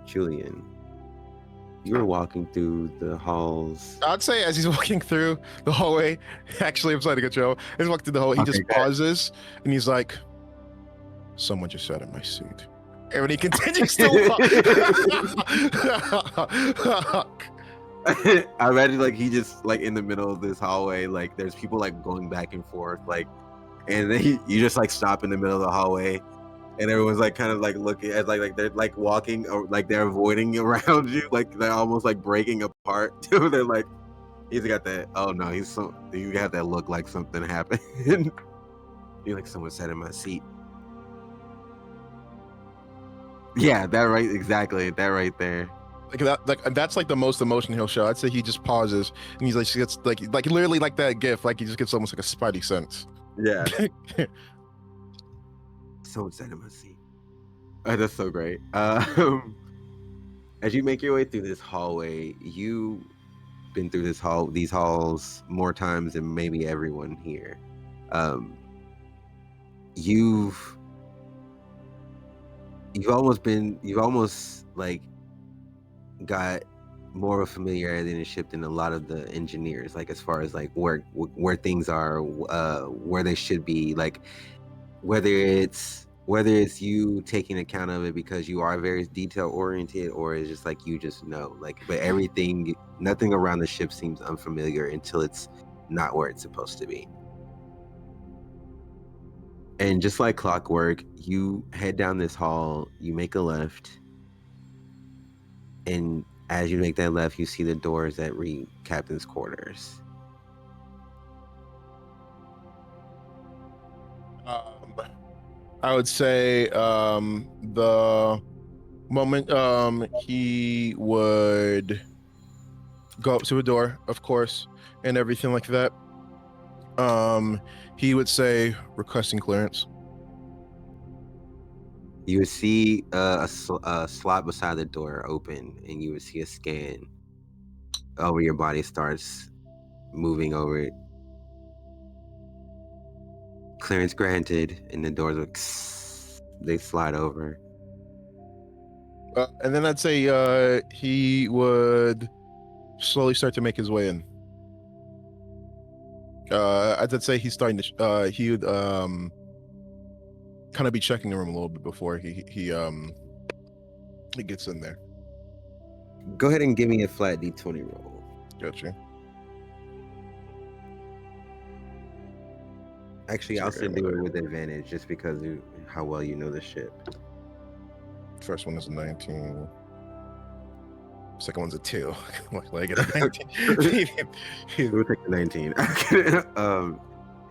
You're walking through the halls. I'd say as he's walking through the hallway, actually, I'm sorry to cut you off. As he's walking through the hallway, he Okay, just go ahead. pauses and he's like, someone just sat in my seat. And when he continues to walk. I imagine like he just like in the middle of this hallway, like there's people like going back and forth, like, and then you just like stop in the middle of the hallway, and everyone's like kind of like looking at like they're like walking or like they're avoiding around you, like they're almost like breaking apart. Too. They're like, he's got that. Oh no, you have that look like something happened. You're like, someone sat in my seat. Yeah, that right, exactly, that right there. That's like the most emotion he'll show. I'd say he just pauses and he's like, she gets like literally like that gif, like he just gets almost like a spidey sense. Yeah. Someone sat in my seat. That's so great. As you make your way through this hallway, you've been through these halls more times than maybe everyone here. You've almost like got more of a familiarity in the ship than a lot of the engineers, like as far as like where things are, where they should be, like whether it's you taking account of it because you are very detail oriented, or it's just like you just know, like, but nothing around the ship seems unfamiliar until it's not where it's supposed to be. And just like clockwork, you head down this hall, you make a left, and as you make that left, you see the doors that read Captain's Quarters. I would say the moment he would go up to a door, of course, and everything like that, he would say, requesting clearance. You would see a slot beside the door open, and you would see a scan over your body starts moving over it. Clearance granted, and the doors would they slide over. And then I'd say he would slowly start to make his way in. I'd say he's starting to. He would kind of be checking the room a little bit before he gets in there. Go ahead and give me a flat D20 roll. Gotcha. Actually, I'll Let's still figure do it it with advantage just because of how well you know the ship. out. First one is a 19. Second one's a 2. Like I get a 19. We'll take the 19.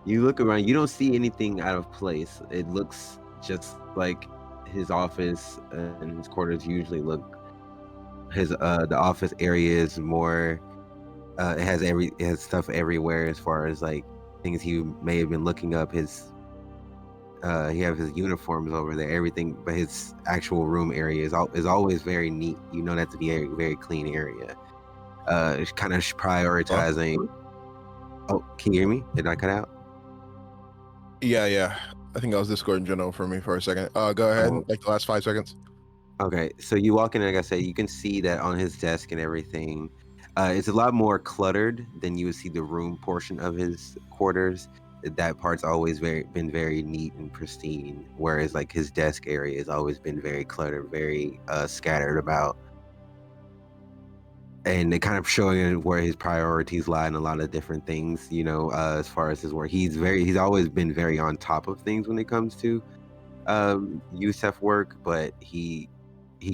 You look around, you don't see anything out of place. It looks just like his office and his quarters usually look. His the office area is more it has stuff everywhere as far as like things he may have been looking up. His he have his uniforms over there, everything, but his actual room area is always very neat. You know that to be a very clean area. It's kind of prioritizing. Oh, can you hear me? Did I cut out? Yeah. I think that was Discord in general for me for a second. Go ahead. Oh. Like the last 5 seconds. Okay, so you walk in, like I said, you can see that on his desk and everything. It's a lot more cluttered than you would see the room portion of his quarters. That part's always been very neat and pristine, whereas like his desk area has always been very cluttered, very scattered about. And it kind of showing where his priorities lie in a lot of different things, you know, as far as his work. He's always been very on top of things when it comes to Yusef work, but he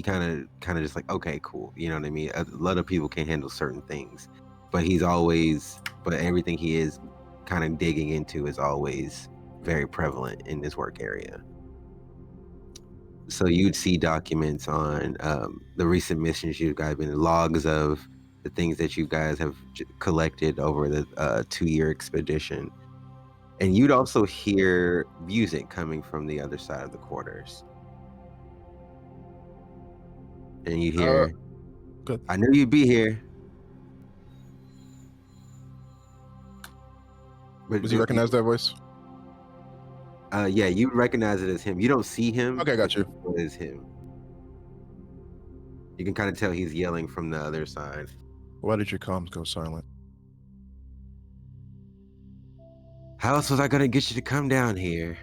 kind of just like, okay, cool, you know what I mean? A lot of people can't handle certain things, but everything he is kind of digging into is always very prevalent in this work area. So you'd see documents on the recent missions you guys been, logs of the things that you guys have collected over the 2-year expedition. And you'd also hear music coming from the other side of the quarters. And you hear, Good. I knew you'd be here. But Does he recognize that voice? Yeah, you recognize it as him. You don't see him. Okay, got you. But it is him. You can kind of tell he's yelling from the other side. Why did your comms go silent? How else was I gonna get you to come down here?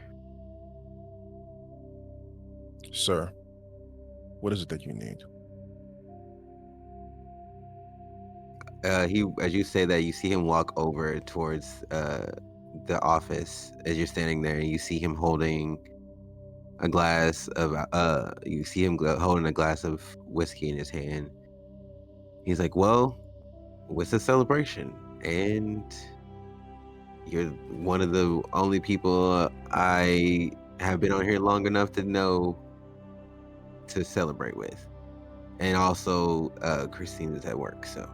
Sir, what is it that you need? As you say that, you see him walk over towards the office as you're standing there, and you see him holding a glass of holding a glass of whiskey in his hand. He's like, well, it's a celebration, and you're one of the only people I have been on here long enough to know to celebrate with. And also Christine is at work, so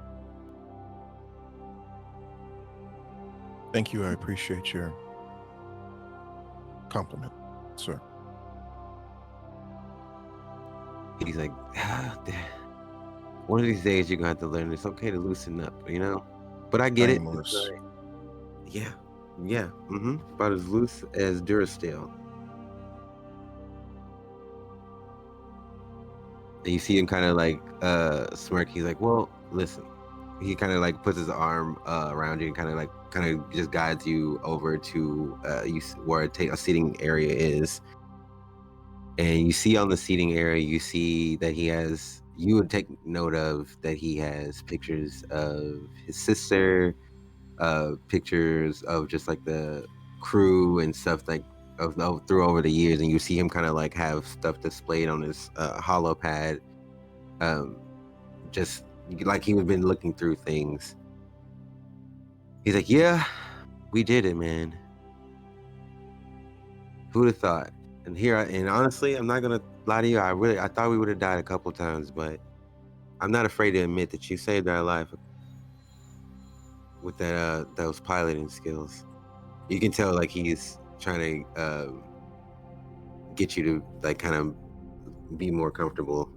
Thank you. I appreciate your compliment, sir. he's like, one of these days you're gonna have to learn it's okay to loosen up, you know? But I get I it. am loose. It's all right. Yeah. About as loose as Durasteel. And you see him kind of like smirk. He's like, well, listen. He kind of like puts his arm around you and kind of just guides you over to where a seating area is. And you see on the seating area, you see that you would take note of that he has pictures of his sister, pictures of just like the crew and stuff like through over the years. And you see him kind of like have stuff displayed on his holo pad, just like he would been looking through things. He's like, yeah, we did it, man. Who'd have thought? And honestly, I'm not gonna lie to you. I thought we would have died a couple times, but I'm not afraid to admit that you saved our life with those piloting skills. You can tell like he's trying to get you to like kind of be more comfortable.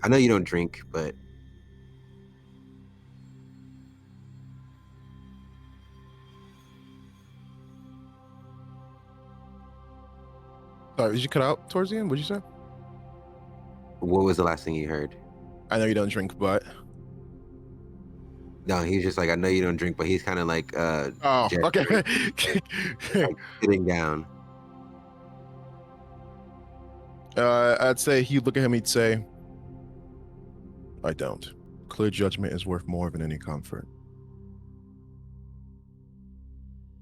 I know you don't drink, but Sorry, did you cut out towards the end? What'd you say? what was the last thing you heard? I know you don't drink, but No, he's just like, I know you don't drink, but he's kind of like oh, gesturing, okay. like sitting down. I'd say he'd look at him. He'd say, "I don't. Clear judgment is worth more than any comfort."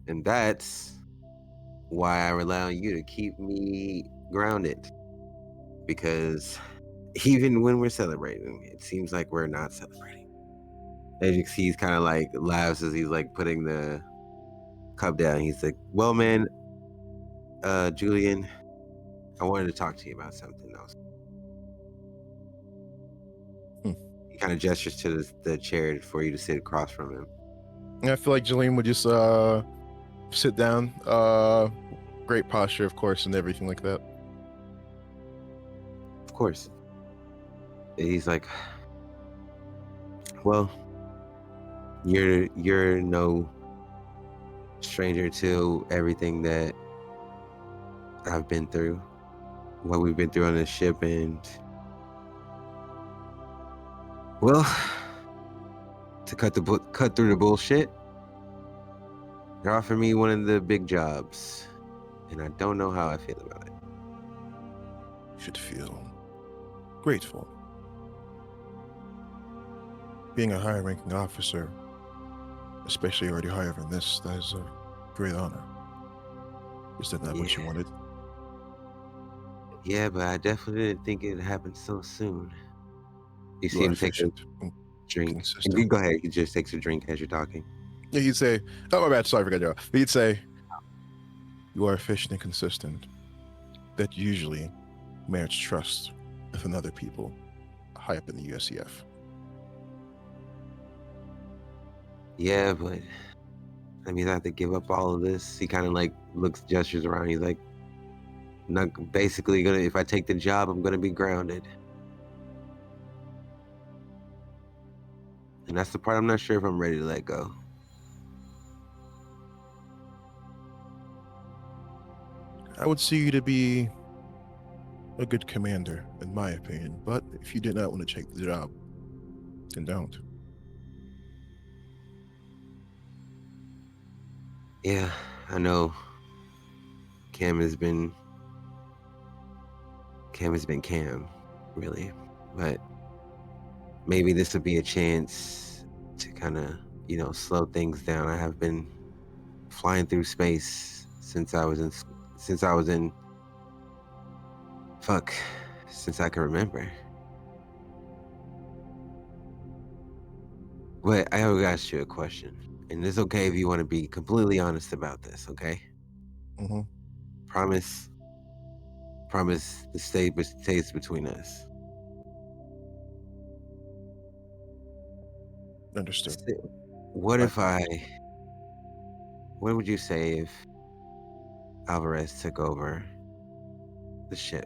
And that's why I rely on you to keep me grounded. Because even when we're celebrating, it seems like we're not celebrating. As you can see, he's kind of like laughs as he's like putting the cup down. He's like, well, man, Julian, I wanted to talk to you about something else. He kind of gestures to the chair for you to sit across from him. And I feel like Jillian would just sit down. Great posture, of course, and everything like that. Of course. He's like, well, you're no stranger to everything that I've been through, what we've been through on this ship, and well, to cut through the bullshit, they're offering me one of the big jobs, and I don't know how I feel about it. You should feel grateful. Being a higher ranking officer, especially already higher than this, that is a great honor. Is that not what you wanted? Yeah, but I definitely didn't think it'd happen so soon. You see You are him take a efficient and drink. consistent. You go ahead. He just takes a drink as you're talking. Yeah, he'd say, oh, my bad, sorry, I forgot you. He'd say, you are efficient and consistent. That usually merits trust within other people high up in the USEF. Yeah, but that means I have to give up all of this. He kind of like gestures around. He's like, not basically gonna. If I take the job, I'm gonna be grounded. And that's the part I'm not sure if I'm ready to let go. I would see you to be a good commander, in my opinion. But if you did not want to take the job, then don't. Yeah, I know. Cam has been Cam, really. But maybe this would be a chance to kind of, slow things down. I have been flying through space since I was in since I can remember. But I have asked you a question, and it's okay if you want to be completely honest about this, okay? Mm-hmm. Promise the stays between us. Understood. What would you say if Alvarez took over the ship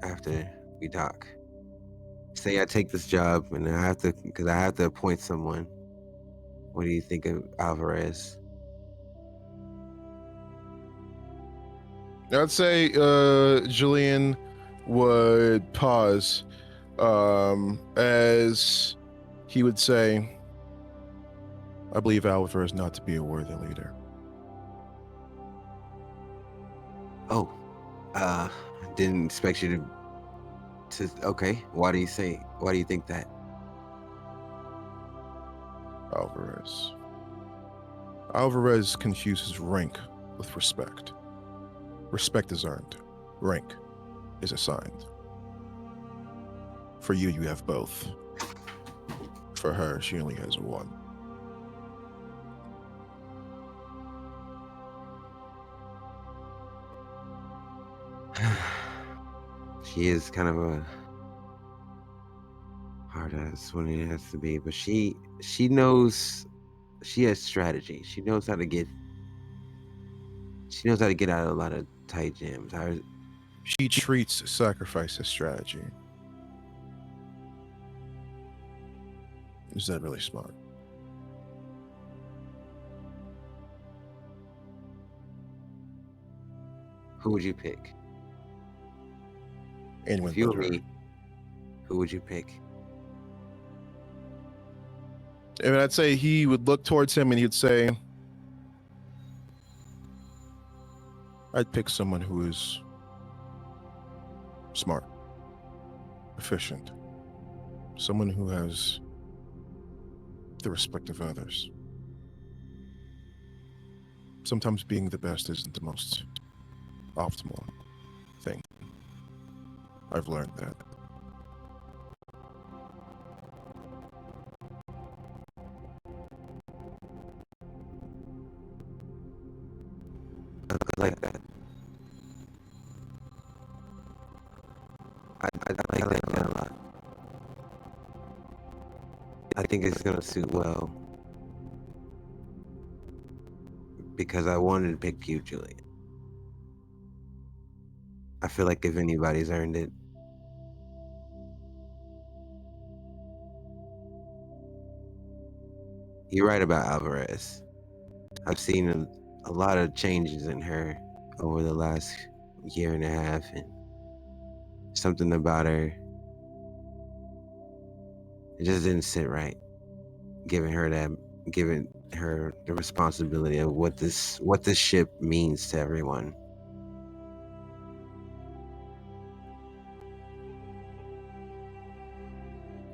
after we dock? Say I take this job and I have to appoint someone. What do you think of Alvarez? I'd say Julian would pause as he would say, I believe Alvarez not to be a worthy leader. Oh, I didn't expect you to. Okay, why do you think that? Alvarez confuses rank with respect. Respect is earned. Rank is assigned. For you, you have both. For her, she only has one. She is kind of a hard ass when it has to be, but she knows. She has strategy. She knows how to get out of a lot of tight jams. She treats sacrifice as strategy. Is that really smart? Who would you pick? Anyone If you but were her. me, who would you pick? And I'd say he would look towards him and he'd say, I'd pick someone who is smart, efficient, someone who has the respect of others, sometimes being the best isn't the most optimal thing. I've learned that. I like that. I like that a lot. I think it's gonna suit well because I wanted to pick you, Julian. I feel like if anybody's earned it, you're right about Alvarez. I've seen a lot of changes in her over the last year and a half, and something about her, it just didn't sit right. Giving her the responsibility of what this ship means to everyone.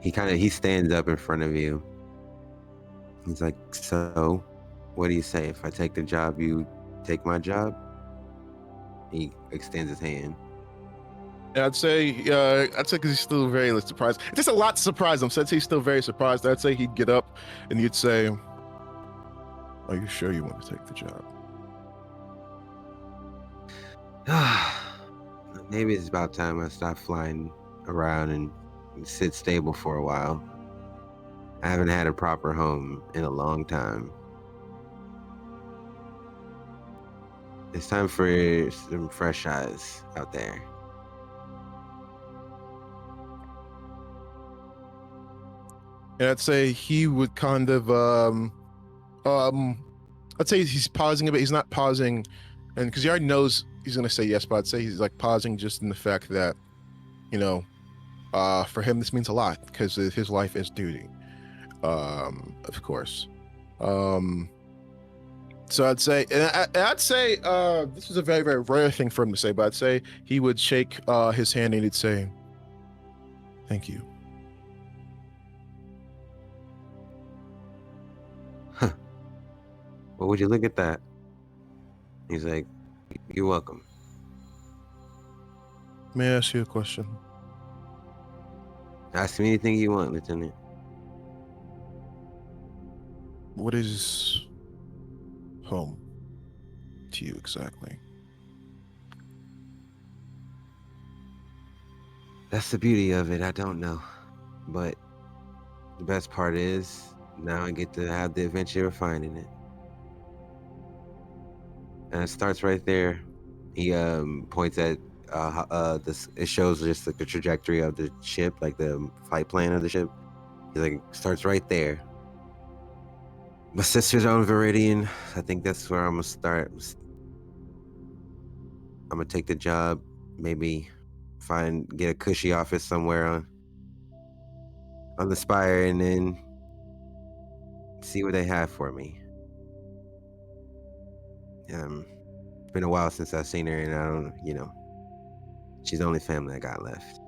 He stands up in front of you. He's like, so what do you say? If I take the job, you take my job? He extends his hand. Yeah, I'd say because he's still very surprised. There's a lot to surprise him. So I'd say he's still very surprised. I'd say he'd get up and you'd say, "Are you sure you want to take the job?" Maybe it's about time I stop flying around and sit stable for a while. I haven't had a proper home in a long time. It's time for some fresh eyes out there. And I'd say he would kind of I'd say he's pausing a bit. He's not pausing, and because he already knows he's gonna say yes, but I'd say he's like pausing just in the fact that, for him this means a lot because his life is duty, of course. So I'd say, I'd say this is a very, very rare thing for him to say, but I'd say he would shake his hand and he'd say, "Thank you." Well, would you look at that? He's like, you're welcome. May I ask you a question? Ask me anything you want, Lieutenant. What is home to you exactly? That's the beauty of it. I don't know. But the best part is now I get to have the adventure of finding it. And it starts right there. He points at this. It shows just like the trajectory of the ship, like the flight plan of the ship. He's like, starts right there. My sister's on Viridian. I think that's where I'm gonna start. I'm gonna take the job. Maybe get a cushy office somewhere on the Spire, and then see what they have for me. It's been a while since I've seen her, and I don't, she's the only family I got left.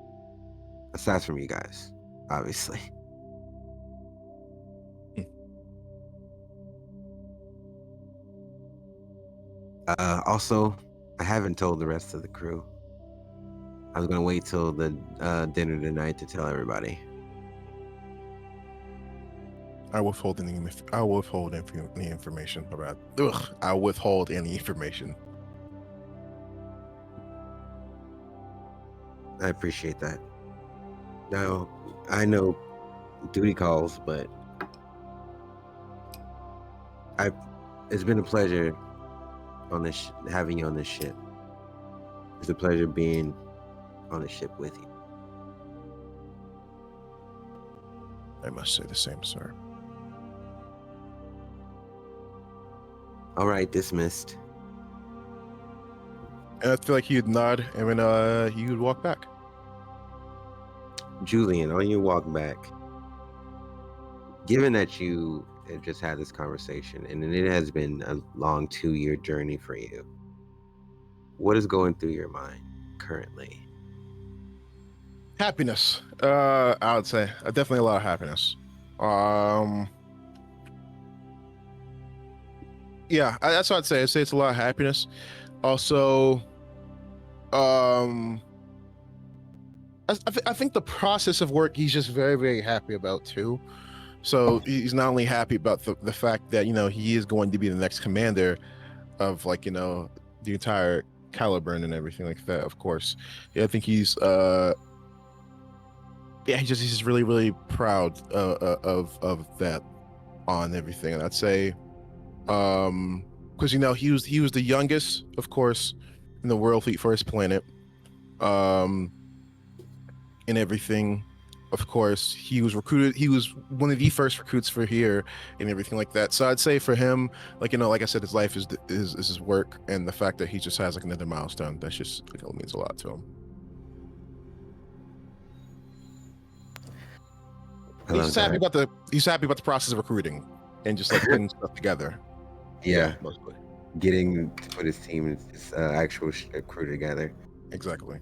Aside from you guys, obviously. Also, I haven't told the rest of the crew. I was gonna wait till the dinner tonight to tell everybody. I withhold any information about. I withhold any information. I appreciate that. Now, I know duty calls, but it's been a pleasure on this having you on this ship. It's a pleasure being on the ship with you. I must say the same, sir. All right, dismissed. And I feel like he'd nod, and then he would walk back. Julian, on your walk back, given that you have just had this conversation, and it has been a long 2-year journey for you, what is going through your mind currently? Happiness. I would say definitely a lot of happiness. Yeah, that's what I'd say. I'd say it's a lot of happiness. Also, I think the process of work he's just very, very happy about too. So he's not only happy about the fact that he is going to be the next commander of the entire Caliburn and everything like that. Of course, yeah, I think he's he's just really, really proud of that on everything. And I'd say because he was the youngest, of course, in the World Fleet for his planet, and everything. Of course, he was recruited. He was one of the first recruits for here, and everything like that. So I'd say for him, like I said, his life is his work, and the fact that he just has another milestone, that's just means a lot to him. He's happy about the process of recruiting, and just putting stuff together. Yeah, mostly. Getting to put his team, his actual crew together. Exactly.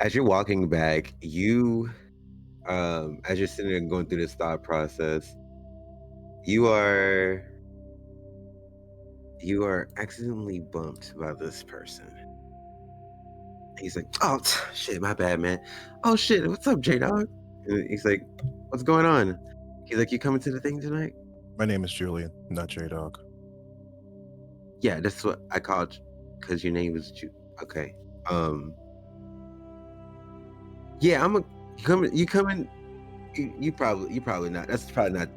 As you're walking back, as you're sitting there going through this thought process, you are accidentally bumped by this person. He's like, "Oh shit, my bad, man. Oh shit, what's up, J-Dog?" And he's like, "What's going on?" He's like, "You coming to the thing tonight?" My name is Julian, not J-Dog. Yeah, that's what I called, because your name was Okay. Yeah, you coming? You probably not. That's probably not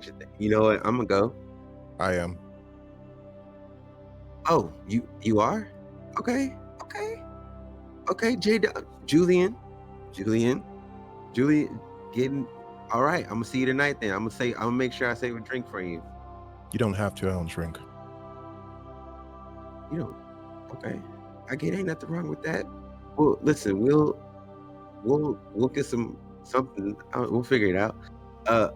your thing. You know what? I'm gonna go. I am. Oh, you are? Okay. Julian, getting all right. I'm gonna see you tonight. Then I'm gonna make sure I save a drink for you. You don't have to. I don't drink. You know, okay. I get ain't nothing wrong with that. Well, listen, we'll get something. We'll figure it out. I'll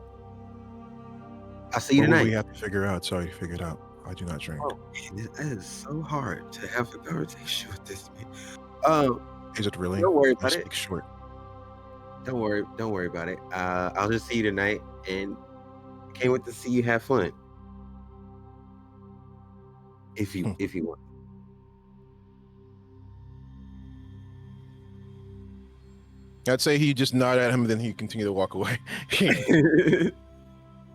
see you What tonight. we have to figure out. Sorry, you figured out. I do not drink. Oh, man, that is so hard to have a conversation with this man. Is it really? Don't worry I about it. speak short. Don't worry about it. I'll just see you tonight, and can't wait to see you have fun. If you want. I'd say he just nodded at him, and then he continued to walk away.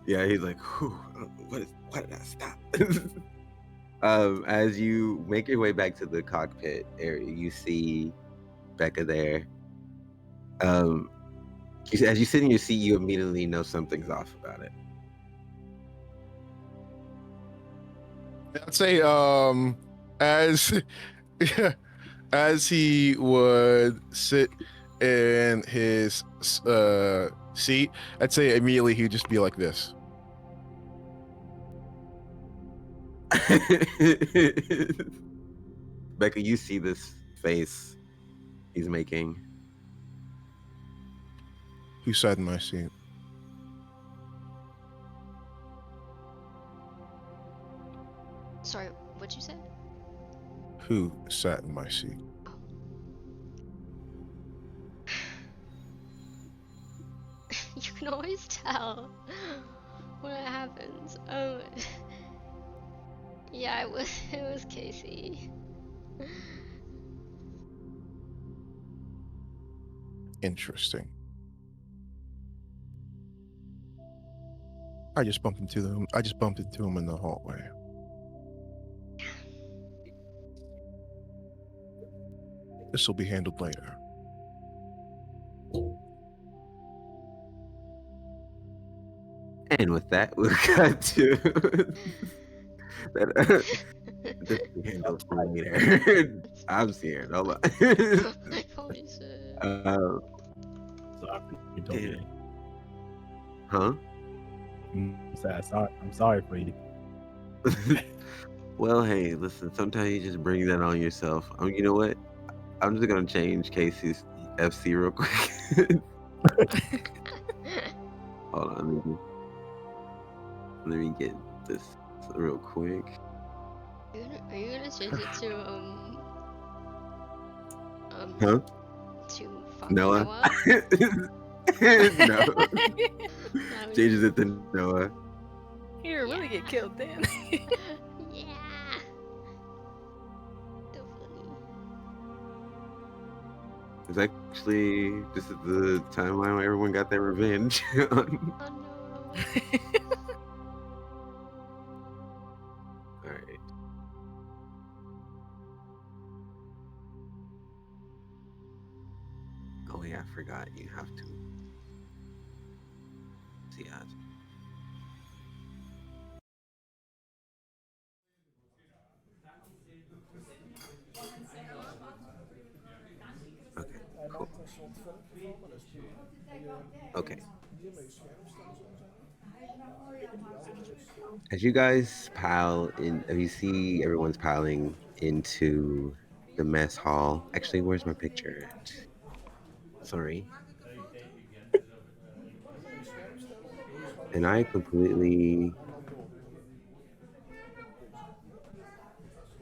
Yeah, he's like, why did I stop? As you make your way back to the cockpit area, you see Becca there. As you sit in your seat, you immediately know something's off about it. I'd say as he would sit in his seat, I'd say immediately he'd just be like this. Becca, you see this face he's making. Who sat in my seat? Sorry, what'd you say? Who sat in my seat? You can always tell when it happens. Yeah, it was Casey. Interesting. I just bumped into him in the hallway. This will be handled later. And with that, we'll cut to that. This will be handled later. I'm scared. Hold on. Holy shit. Sorry, Huh? I'm sorry for you. Well, hey, listen, sometimes you just bring that on yourself. You know what? I'm just going to change Casey's FC real quick. Hold on. Let me get this real quick. Are you gonna change it to Huh? to fuck Noah? No. Changes it to Noah. You really get killed then. Yeah. So funny. It's actually this is the timeline where everyone got their revenge. on- Oh no. All right. Oh yeah, I forgot. You have to see us. Okay, cool. Okay. As you guys pile in, if you see everyone's piling into the mess hall. Actually, where's my picture at? Sorry. And I completely.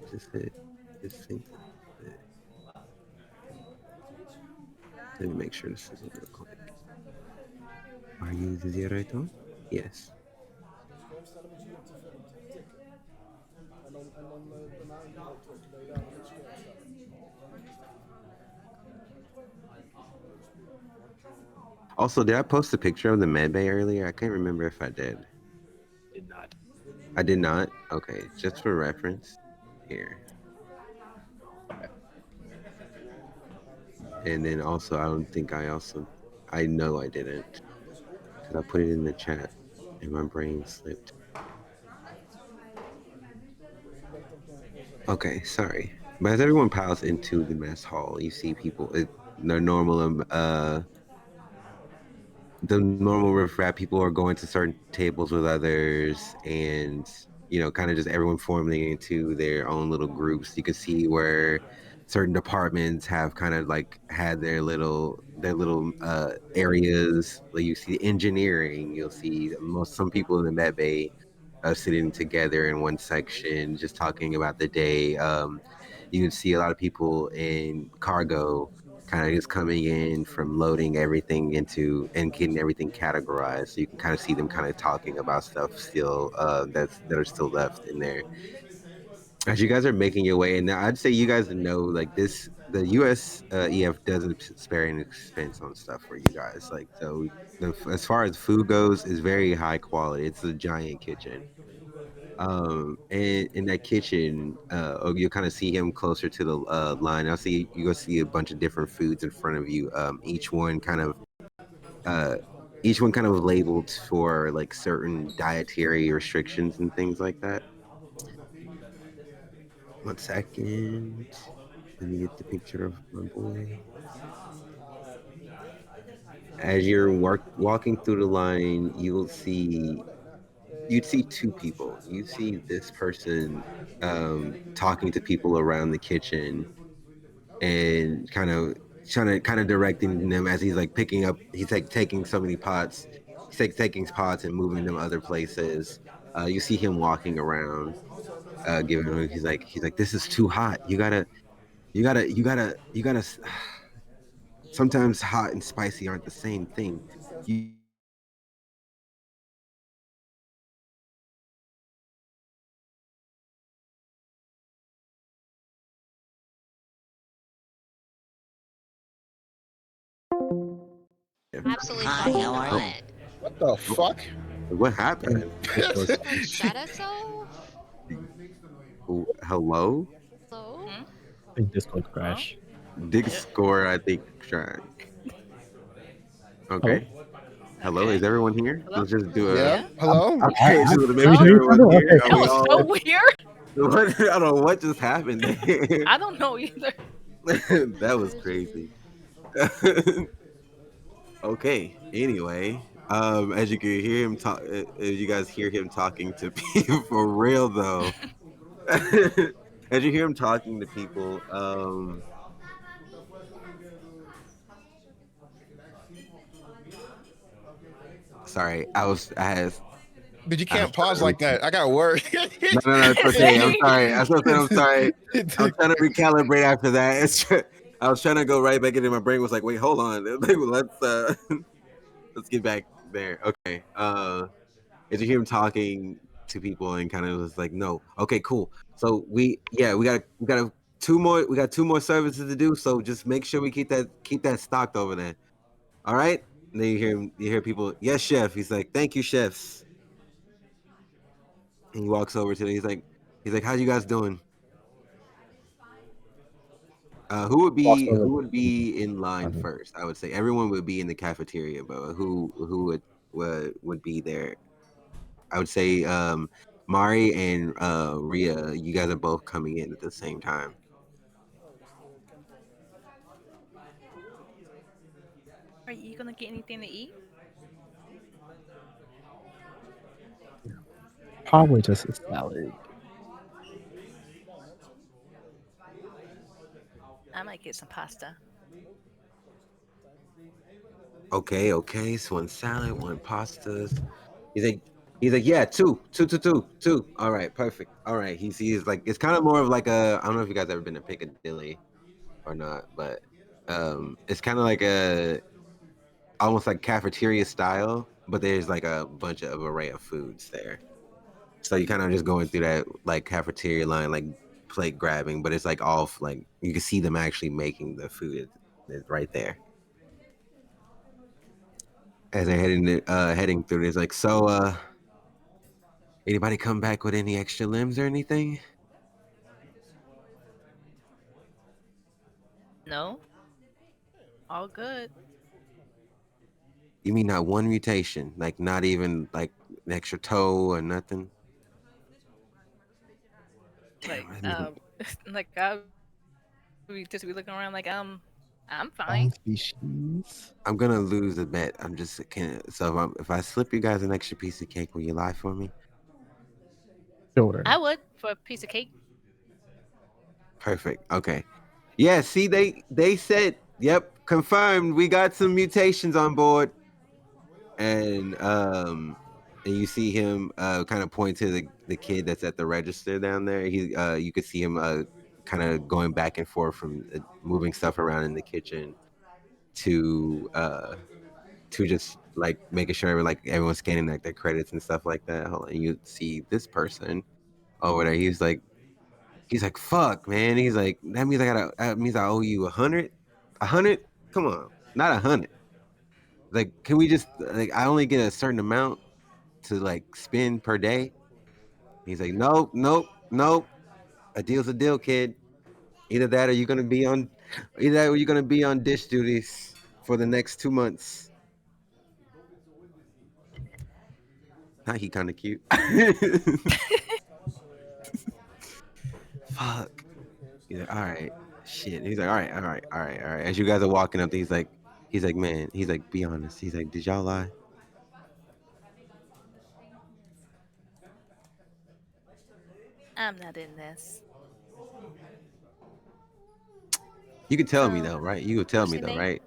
Is this it? This thing. Let me make sure this is it real quick. Are you the Zeraito? Yes. Also, did I post a picture of the med bay earlier? I can't remember if I did. Did not. I did not? Okay, just for reference. Here. And then also, I don't think I know I didn't. Because I put it in the chat and my brain slipped. Okay, sorry. But as everyone piles into the mess hall, you see people, the normal riffraff people are going to certain tables with others, and kind of just everyone forming into their own little groups. You can see where certain departments have kind of like had their little areas. Like you see engineering, you'll see some people in the med bay sitting together in one section, just talking about the day. You can see a lot of people in cargo kind of just coming in from loading everything into and getting everything categorized. So you can kind of see them kind of talking about stuff still that are still left in there. As you guys are making your way, and I'd say you guys know like this, the U.S. EF doesn't spare any expense on stuff for you guys. Like so, as far as food goes, is very high quality. It's a giant kitchen. And in that kitchen, you'll kind of see him closer to the line. I'll see you go see a bunch of different foods in front of you. Uh, each one kind of labeled for like certain dietary restrictions and things like that. 1 second. Let me get the picture of my boy. As you're walking through the line, you'd see two people. You see this person talking to people around the kitchen and kind of directing them as he's like picking up. He's like taking so many pots. He's like taking pots and moving them other places. You see him walking around, giving them. He's like, this is too hot. You gotta. Sometimes hot and spicy aren't the same thing. You Absolutely Hi, fucking how are not. you? What the fuck? What happened? Shut itself? Hello? Hello? Hmm? I think Discord crash. Dig Yeah. score, I think. Track. Okay. Hello? Hello, Okay. is everyone here? Hello? Let's just do a. Yeah. Yeah. Hello. Okay, just to Can make we sure hear each everyone's other? here. Okay, Are That we was cool. all? so weird. What? I don't know what just happened there. I don't know either. That was crazy. Okay. Anyway, as you can hear him talk, as you guys hear him talking to people for real though, as you hear him talking to people, sorry, Dude, you I can't was trying pause to like that. I got work. no, it's okay. I'm sorry. I'm sorry. I'm Dude, trying to recalibrate after that. I was trying to go right back into my brain. Was like, wait, hold on. Let's let's get back there. Okay. As you hear him talking to people and kind of was like, no, okay, cool. So we got two more services to do. So just make sure we keep that stocked over there. All right. And then you hear people, yes, chef. He's like, thank you, chefs. And he walks over to them. He's like, how you guys doing? Who Walks over. would be in line Okay. first? I would say everyone would be in the cafeteria, but who would be there? I would say Mari and Ria. You guys are both coming in at the same time. Are you gonna get anything to eat? Probably just a salad. I might get some pasta. Okay. So one salad, one pastas. He's like, yeah, two. All right, perfect. All right. He's like, it's kind of more of like I don't know if you guys ever been to Piccadilly or not, but it's kind of like almost like cafeteria style, but there's like a bunch of array of foods there. So you kind of just going through that like cafeteria line, like plate grabbing, but it's like off, like you can see them actually making the food. It's right there. As they're heading through, it's like, so anybody come back with any extra limbs or anything? No. All good. You mean not one mutation? Like not even like an extra toe or nothing? Like, Damn, I mean, like I just be looking around like I'm Own fine. species. I'm gonna lose a bet. I'm just can't. So if I slip you guys an extra piece of cake, will you lie for me? Sure. I would for a piece of cake. Perfect. Okay. Yeah. See, they said, yep, confirmed. We got some mutations on board, and you see him kind of point to the kid that's at the register down there. You could see him kind of going back and forth from moving stuff around in the kitchen to just like making sure like everyone's scanning like their credits and stuff like that. Hold on, you see this person over there. He's like, fuck, man. He's like, that means I owe you 100, 100. Come on, not 100. Like, can we just like I only get a certain amount to like spend per day? He's like, nope. A deal's a deal, kid. Either that or either that or you're gonna be on dish duties for the next 2 months. Now he kind of cute. Fuck. He's like, all right, shit. He's like, all right. As you guys are walking up, he's like, man. He's like, be honest. He's like, did y'all lie? I'm not in this. You can tell me So, though, right? You could tell what's me your though, name? right?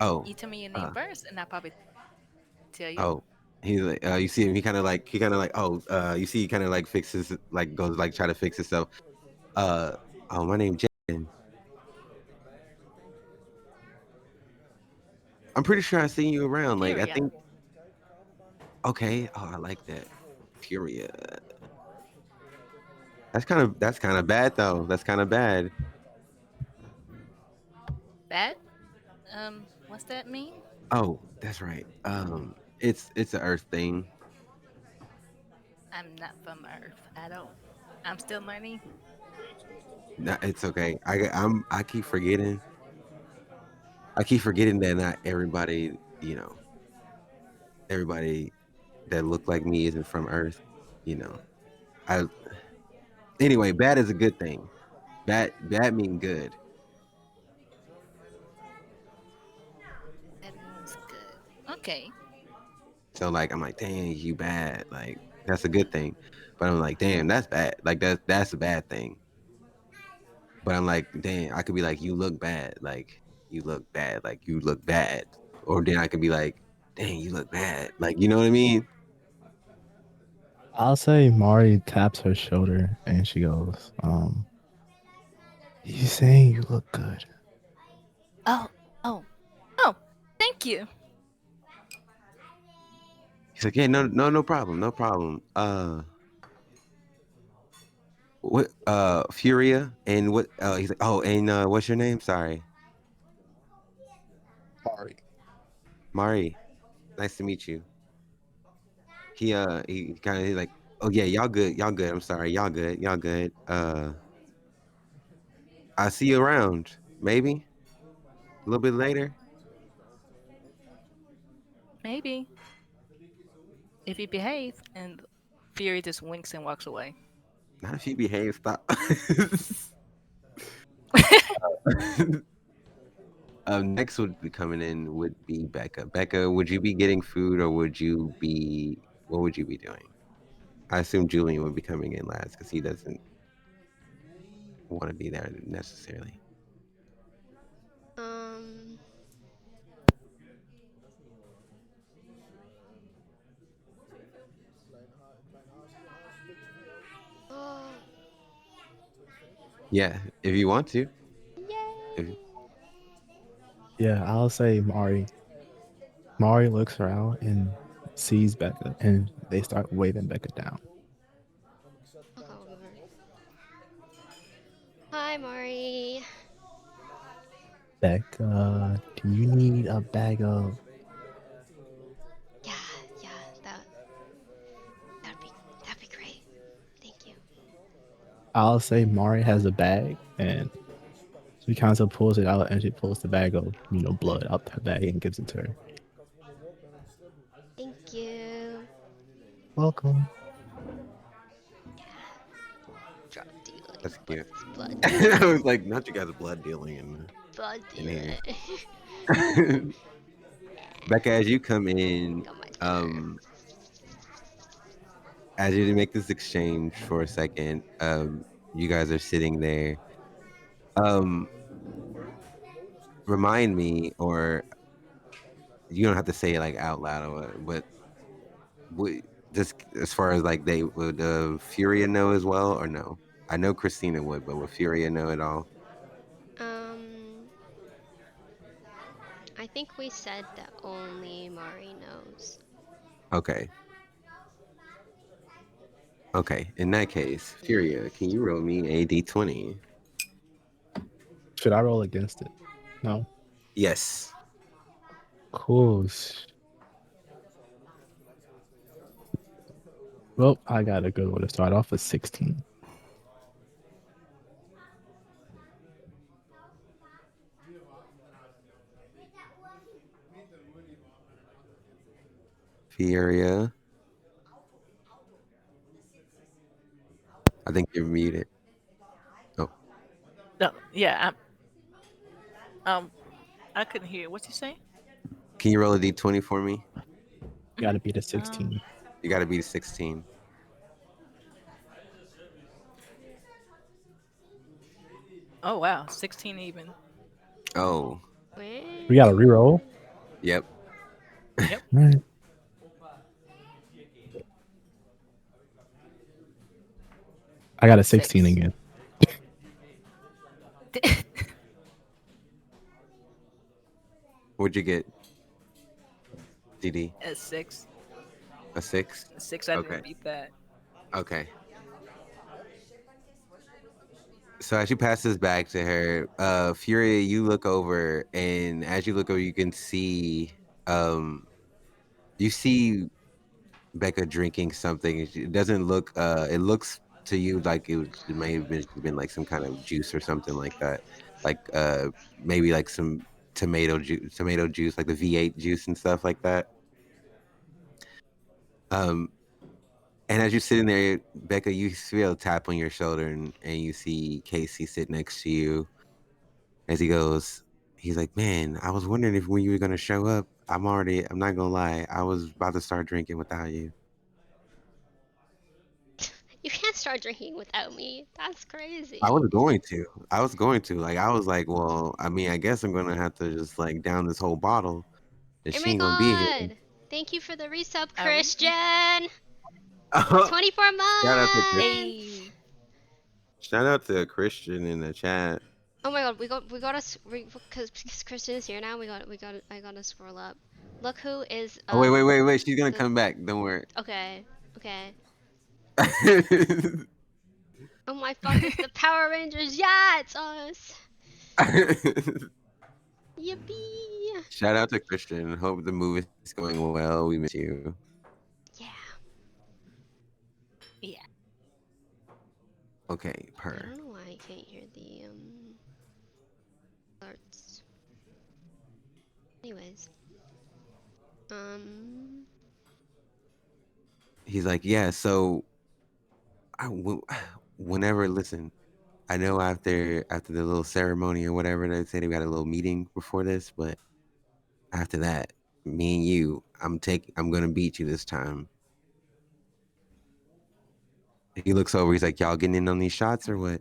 Oh, You tell me your name uh, first, and I'll probably tell you. oh. He's like, you see him. He kind of like, oh, you see, he kind of like fixes, like goes like try to fix himself. Uh, oh, my name's Jen. I'm pretty sure I seen you around. Like, I Furia. think. Okay. Oh, I like that. Furia. That's kind of bad though. That's kind of bad. Bad? What's that mean? Oh, that's right. It's an Earth thing. I'm not from Earth. I'm still learning. No, it's okay. I keep forgetting. I keep forgetting that not everybody, everybody that look like me isn't from Earth. You know. I Anyway, bad is a good thing. Bad mean good. That means good. Okay. So like I'm like, dang, you bad. Like that's a good thing. But I'm like, damn, that's bad. Like that's a bad thing. But I'm like, damn, I could be like, you look bad. Like you look bad. Like you look bad. Or then I could be like, dang, you look bad. Like you know what I mean? I'll say Mari taps her shoulder and she goes, you saying you look good. Oh. Thank you. He's like, yeah, no problem, no problem. What? Furia, and what? He's like, oh, and what's your name? Sorry, Sorry. Mari. Nice to meet you. He kind of he's like, oh yeah, y'all good, y'all good. I'm sorry, y'all good, y'all good. I'll see you around, maybe a little bit later. Maybe if you behave. And Fury just winks and walks away. Not if you behave. Stop. Next would be coming in would be Becca. Becca, would you be getting food or would you be? What would you be doing? I assume Julian would be coming in last because he doesn't want to be there necessarily. Um. Oh, Yeah, if you want to. yay! If, Yeah, I'll say Mari. Mari looks around and sees Becca, and they start waving Becca down. Okay, we'll give her. Hi, Mari. Becca, do you need a bag of? Yeah, yeah, that'd be great. Thank you. I'll say Mari has a bag, and she kind of pulls it out, and she pulls the bag of blood out her bag and gives it to her. Thank you. Welcome. Drug dealing. that's cute. Blood I was like, not you guys blood dealing blood in here. dealing. Becca, as you come in, Got my dinner. as you make this exchange for a second, you guys are sitting there. Remind me, or you don't have to say it like out loud, or but just as far as like they would Furia know as well, or no? I know Christina would, but would Furia know at all? I think we said that only Mari knows. Okay. Okay. In that case, Furia, can you roll me a d20? Should I roll against it? No. Yes. Cool. Well, I got a good one to start off with 16. Furia. I think you're muted. Oh, No, yeah, I couldn't hear. What's he saying? can you roll a d20 for me? Got to beat a 16. You got to beat a 16. Oh wow, 16 even. Oh, We got to reroll. yep. Right. I got a 16 Six. again. What'd you get, DD? At 6. A 6? 6, I Okay. didn't beat that. Okay. So as you pass this back to her, Furia, you look over, and as you look over, you can see, you see Becca drinking something. It doesn't look, it looks to you like it may have been like some kind of juice or something like that, like maybe like some tomato juice, like the V8 juice and stuff like that. And as you're sitting there, Becca, you feel a tap on your shoulder, and you see Casey sit next to you. As he's like, man, I was wondering if when you were gonna show up. I'm not gonna lie, I was about to start drinking without you. You can't start drinking without me. That's crazy. I was going to. Like, I was like, well, I mean, I guess I'm gonna have to just like down this whole bottle. And Oh she my ain't gonna be here. god! Thank you for the resub, Are we- Christian. 24 months. Shout out to Christian. Hey. Shout out to Christian in the chat. Oh my god, we got because Christian is here now. I gotta scroll up. Look who is. Oh wait! She's gonna come back. Don't worry. Okay. Okay. Oh my fuck! It's the Power Rangers. Yeah, it's us. Yippee! Shout out to Christian. Hope the movie is going well. We miss you. Yeah. Yeah. Okay, I per. don't know why I can't hear the alerts. Anyways. He's like, yeah. So, whenever listen, I know after the little ceremony or whatever, they said we got a little meeting before this, but after that, me and you, I'm gonna beat you this time. He looks over. He's like, y'all getting in on these shots or what?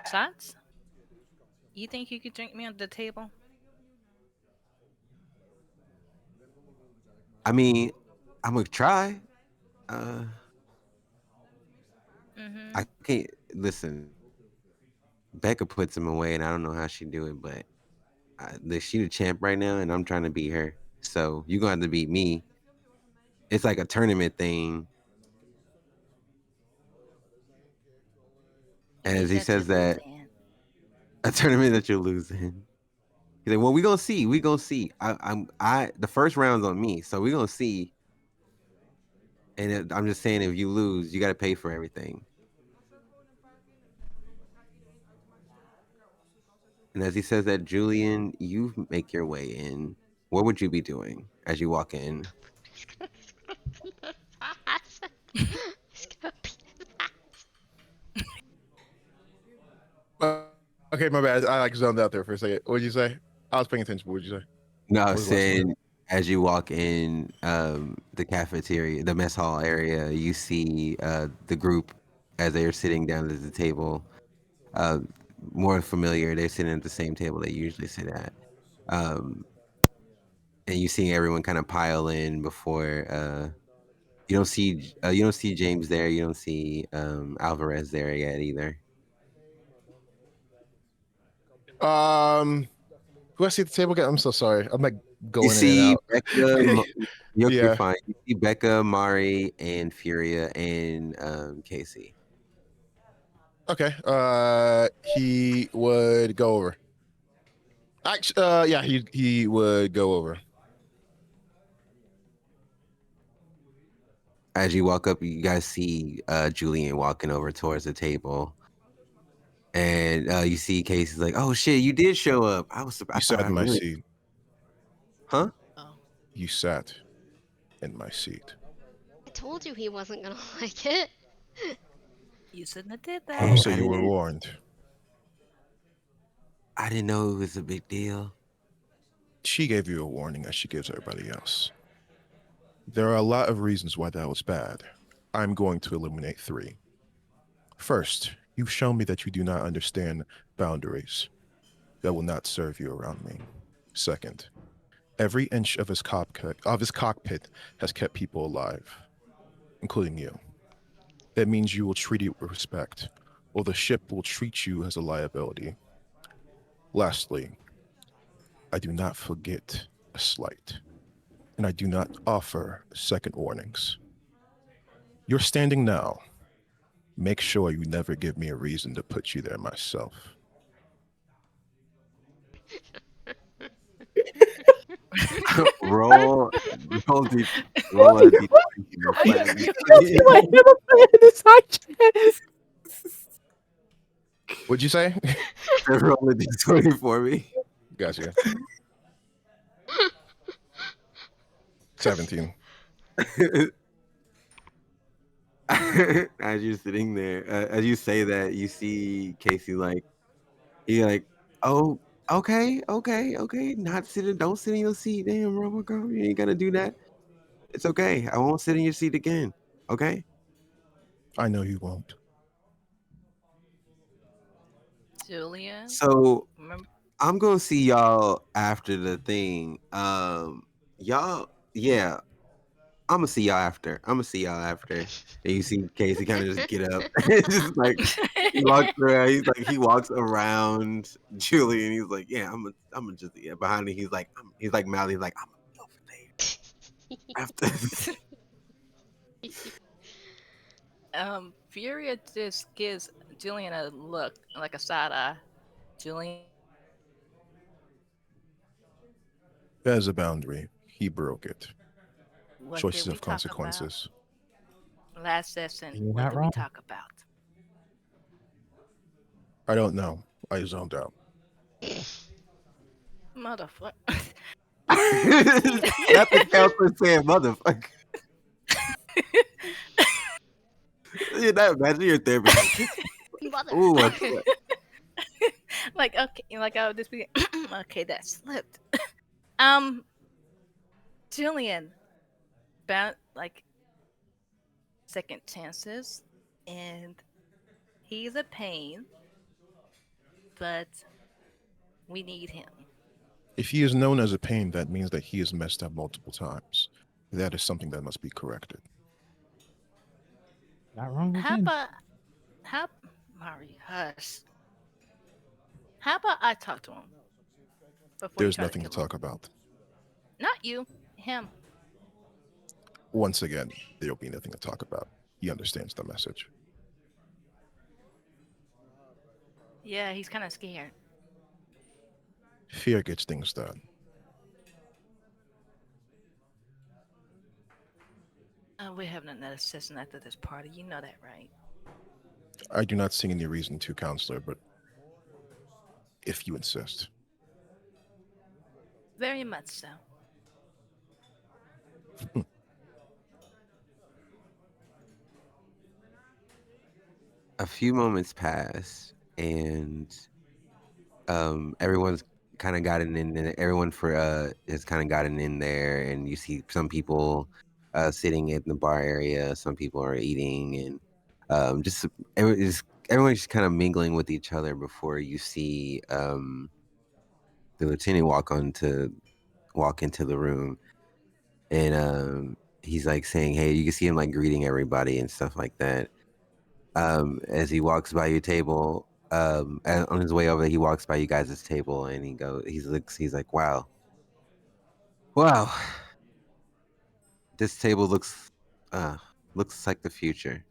Shots? You think you could drink me under the table? I mean, I'm gonna try. Mm-hmm. I can't listen. Becca puts him away, and I don't know how she do it, but she the champ right now, and I'm trying to beat her. So you gonna have to beat me. It's like a tournament thing. And as he says that, a tournament that you're losing. He's like, well, we gonna see. We gonna see. The first round's on me, so we gonna see. And I'm just saying, if you lose, you got to pay for everything. And as he says that, Julian, you make your way in. What would you be doing as you walk in? Okay, my bad. I like zoned out there for a second. What'd you say? I was paying attention. What did you say? No, I What was was the last saying, as you walk in the cafeteria, the mess hall area, you see the group as they are sitting down at the table. More familiar, they're sitting at the same table they usually sit at. And you see everyone kind of pile in before. You don't see James there. You don't see Alvarez there yet either. Who I see at the table again? I'm so sorry. I'm like going You see in and out. Becca. You're Yeah. fine. You see Becca, Mari, and Furia, and Casey. Okay. He would go over. Actually, yeah, he would go over. As you walk up, you guys see Julian walking over towards the table. And you see Casey's like, "Oh shit, you did show up." I sat in my seat. Huh? Oh. You sat in my seat. I told you he wasn't gonna like it. You shouldn't have did that. Hey, So you were warned. I didn't know it was a big deal. She gave you a warning as she gives everybody else. There are a lot of reasons why that was bad. I'm going to eliminate 3. First, you've shown me that you do not understand boundaries. That will not serve you around me. Second, every inch of his cockpit has kept people alive, including you. That means you will treat it with respect, or the ship will treat you as a liability. Lastly, I do not forget a slight, and I do not offer second warnings. You're standing now. Make sure you never give me a reason to put you there myself. roll deep. Roll a deep. What'd you say? Roll a d20 for me. Gotcha. 17. As you're sitting there, as you say that, you see Casey oh, okay. Not sitting, don't sit in your seat. Damn, Robocop, you ain't gotta do that. It's okay. I won't sit in your seat again. Okay? I know you won't. Julian. So Remember? I'm gonna see y'all after the thing. Y'all, yeah. I'm gonna see y'all after. And you see Casey kind of just get up. It's just like He walks around. He walks around Julian. He's like, yeah, I'm gonna just behind him. He's like Mally. He's like, I'm gonna go for after. Furia just gives Julian a look, like a side eye. Julian, There's a boundary. He broke it. what Choices did we of talk consequences. about? Last session, You're what not did wrong. we talk about? I don't know. I zoned out. Motherfucker. That's the counselor saying, motherfucker. Imagine your therapist. Ooh, what's Motherfucker. that? Like, okay, like I would just be okay, that slipped. Julian, like second chances, and he's a pain, but we need him. If he is known as a pain, that means that he has messed up multiple times. That is something that must be corrected. Not wrong How again. about Mari, hush. How about I talk to him before you There's try nothing to kill him? talk about. Not you, him. Once again, there'll be nothing to talk about. He understands the message. Yeah, he's kind of scared. Fear gets things done. We're having another session after this party. You know that, right? I do not see any reason to, counselor, but if you insist. Very much so. A few moments pass, and everyone's kind of gotten in there. Everyone has kind of gotten in there, and you see some people sitting in the bar area. Some people are eating, and everyone's just kind of mingling with each other before you see the lieutenant walk into the room, and he's like saying, "Hey," you can see him like greeting everybody and stuff like that. As he walks by your table, and on his way over, he walks by you guys' table, and he's like, wow, this table looks like the future.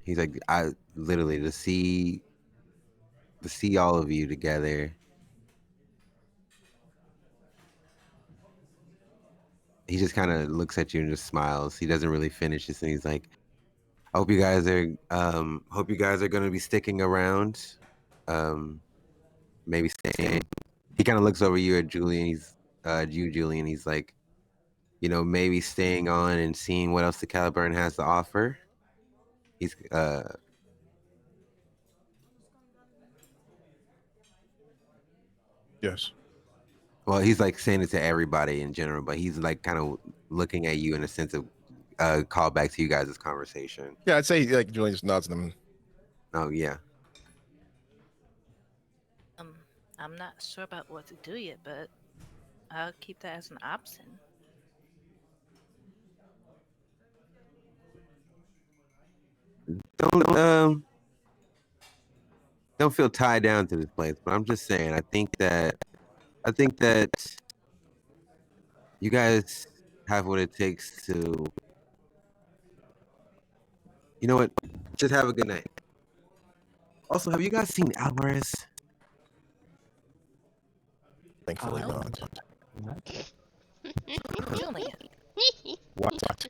He's like, I literally to see all of you together. He just kind of looks at you and just smiles. He doesn't really finish this, and he's like, I hope you guys are gonna be sticking around. Maybe staying. He kind of looks over you at Julian. Julian. He's like, maybe staying on and seeing what else the Caliburn has to offer. He's Yes. well, he's like saying it to everybody in general, but he's like kind of looking at you in a sense of call back to you guys' conversation. Yeah, I'd say like Julian just nods to them. Oh yeah. I'm not sure about what to do yet, but I'll keep that as an option. Don't feel tied down to this place, but I'm just saying. I think that you guys have what it takes to. You know what? Just have a good night. Also, have you guys seen Alvarez? Thankfully Oh. not. Julian. What?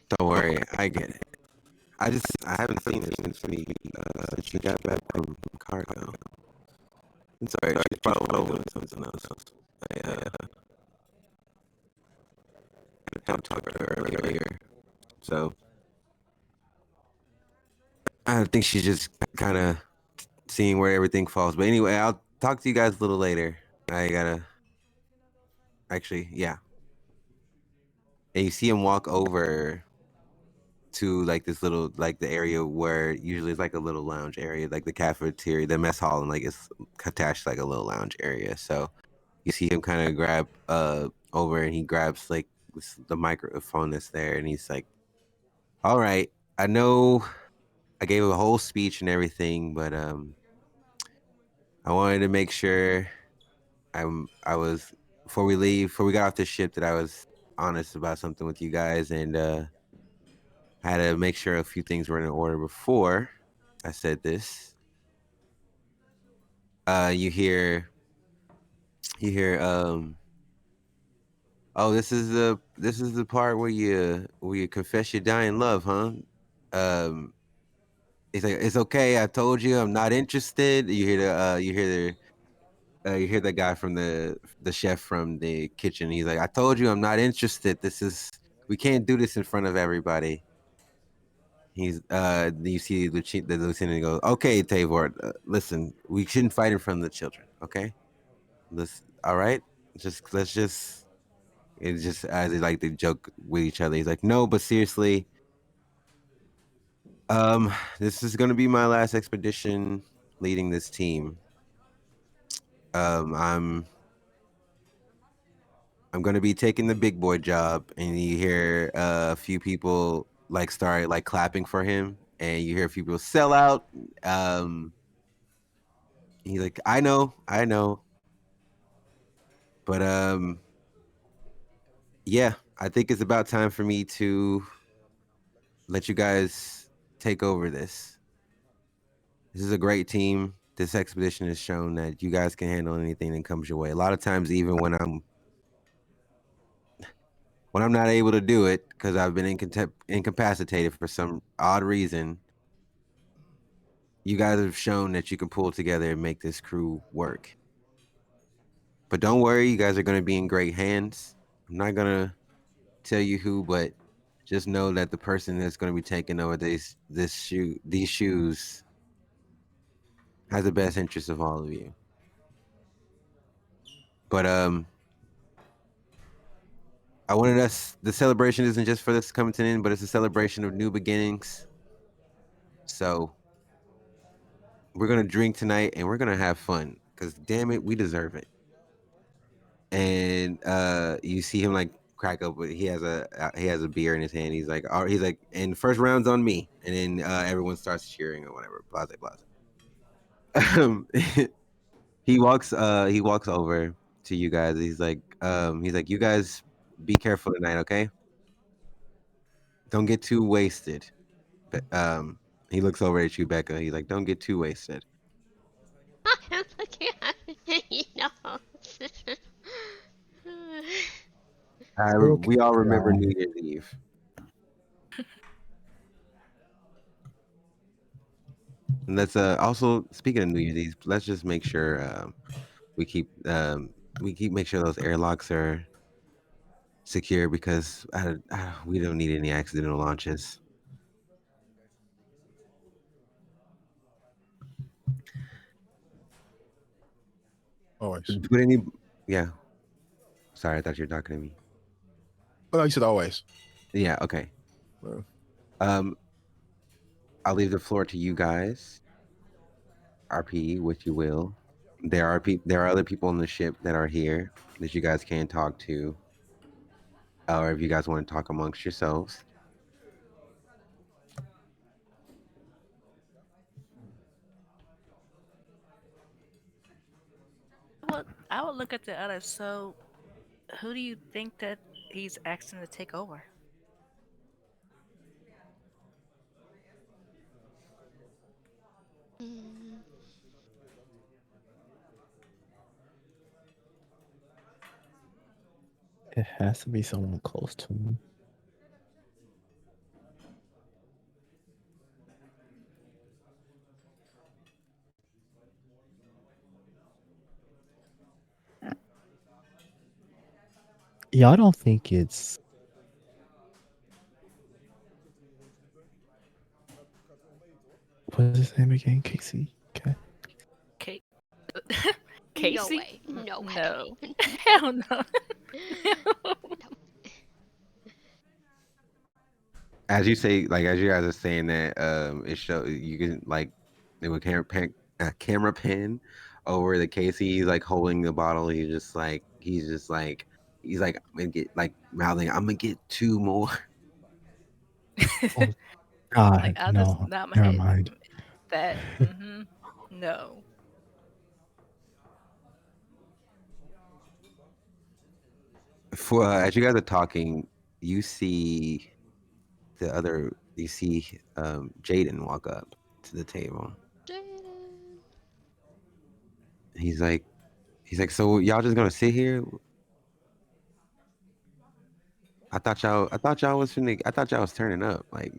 Don't worry, I get it. I haven't seen it since she got back from cargo. I'm sorry, she's probably doing something else. I talked to her earlier, so I think she's just kind of seeing where everything falls. But anyway, I'll talk to you guys a little later. I gotta actually, yeah. And you see him walk over to like this little like the area where usually it's like a little lounge area, like the cafeteria, the mess hall, and like it's attached to like a little lounge area. So you see him kind of grab over and he grabs like the microphone that's there, and he's like, "All right, I know I gave a whole speech and everything, but I wanted to make sure I was before we got off the ship that I was honest about something with you guys, and I had to make sure a few things were in order before I said this." You hear oh, this is the part where you confess your dying love, huh? Um, it's like, it's okay. I told you I'm not interested. You hear the guy from the chef from the kitchen. He's like, I told you I'm not interested. We can't do this in front of everybody. You see the lieutenant goes, okay, Tavor, listen, we shouldn't fight in front of the children, okay? All right, let's just. It's just as they like to joke with each other. He's like, no, but seriously, this is gonna be my last expedition leading this team. I'm gonna be taking the big boy job, and you hear a few people like start like clapping for him, and you hear a few people sell out. He's like, I know, but yeah, I think it's about time for me to let you guys take over this. This is a great team. This expedition has shown that you guys can handle anything that comes your way. A lot of times, even when I'm not able to do it because I've been incapacitated for some odd reason, you guys have shown that you can pull together and make this crew work. But don't worry, you guys are going to be in great hands. I'm not going to tell you who, but just know that the person that's going to be taking over these shoes has the best interest of all of you. But I wanted the celebration isn't just for this coming to an end, but it's a celebration of new beginnings. So we're going to drink tonight and we're going to have fun because damn it, we deserve it. And you see him like crack up with, he has a beer in his hand. He's like, and first round's on me. And then everyone starts cheering or whatever, blah, blah, blah. He walks over to you guys. He's like, you guys be careful tonight, okay? Don't get too wasted. He looks over at you, Becca. He's like, don't get too wasted. I'm looking at you know. We all remember New Year's Eve. And let's also, speaking of New Year's Eve, let's just make sure we keep make sure those airlocks are secure because we don't need any accidental launches. Always. Yeah. Sorry, I thought you were talking to me. Oh, no, you said always. Yeah. Okay. Well. I'll leave the floor to you guys. RP, what you will. There are other people on the ship that are here that you guys can talk to, or if you guys want to talk amongst yourselves. I would look at the others. So, who do you think that he's asking to take over? It has to be someone close to him. Yeah, I don't think it's. What is his name again? Casey? Okay. Casey? No way. No. Hell no. As you say, like as you guys are saying that, it show you can like they would camera pan over the Casey. He's like holding the bottle. He's just like He's like, I'm gonna get like mouthing, I'm gonna get 2 more. God, Like I'll just no. nod my Never head. mind. That no. For as you guys are talking, you see Jaden walk up to the table. Jaden. He's like, so y'all just gonna sit here? I thought y'all was turning up. Like,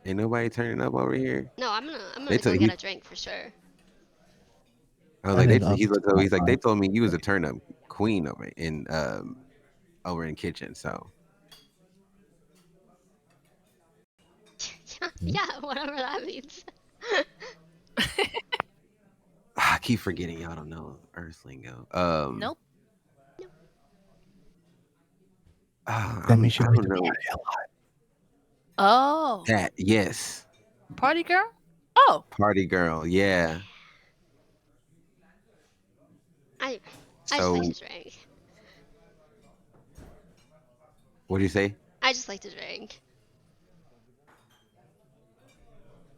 ain't nobody turning up over here. No, I'm They gonna told go get he. a drink for sure. I was like, Turning up he's like, to my he's like, they mind. told me you was a turn up queen over in kitchen. So Yeah, whatever that means. I keep forgetting y'all don't know Earth lingo. Nope. That means I you like don't to know party a lot. Oh, that. Yes, party girl. Oh, party girl. Yeah. I just like So to drink. what do you say? I just like to drink.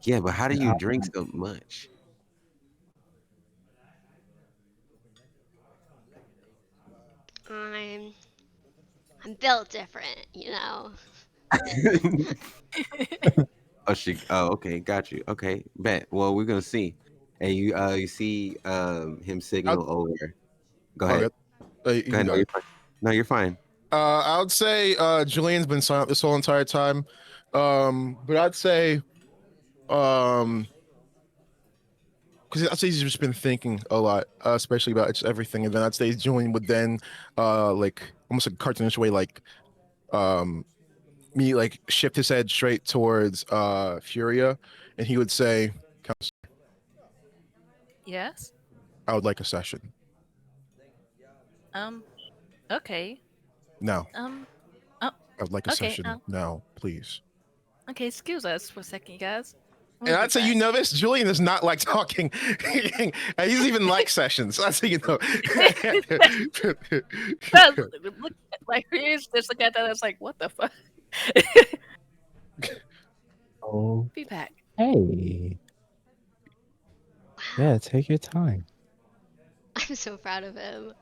Yeah, but how do Yeah, you drink so much? I'm I'm built different, you know. Oh, okay, got you. Okay, bet. Well, we're gonna see. And you see him signal over. Go Oh, ahead. good. You Go can ahead. No, go. you're fine. No, you're fine. I would say Julian's been silent this whole entire time. But I'd say because I'd say he's just been thinking a lot, especially about just everything. And then I'd say Julian would then like almost like a cartoonish way, like um me like shift his head straight towards Furia, and he would say, "Counselor, yes. I would like a session Um. Okay. now. Um. Oh. I would like a Okay. session now, please." Okay. Excuse us for a second, guys. And We'll be I'd say, back. you know this, Julian does not like talking. And he's even like sessions. I'd say, you know. That's, look, like he's just look at that. It's like, what the fuck? Oh, Be back. hey. Wow. Yeah, take your time. I'm so proud of him.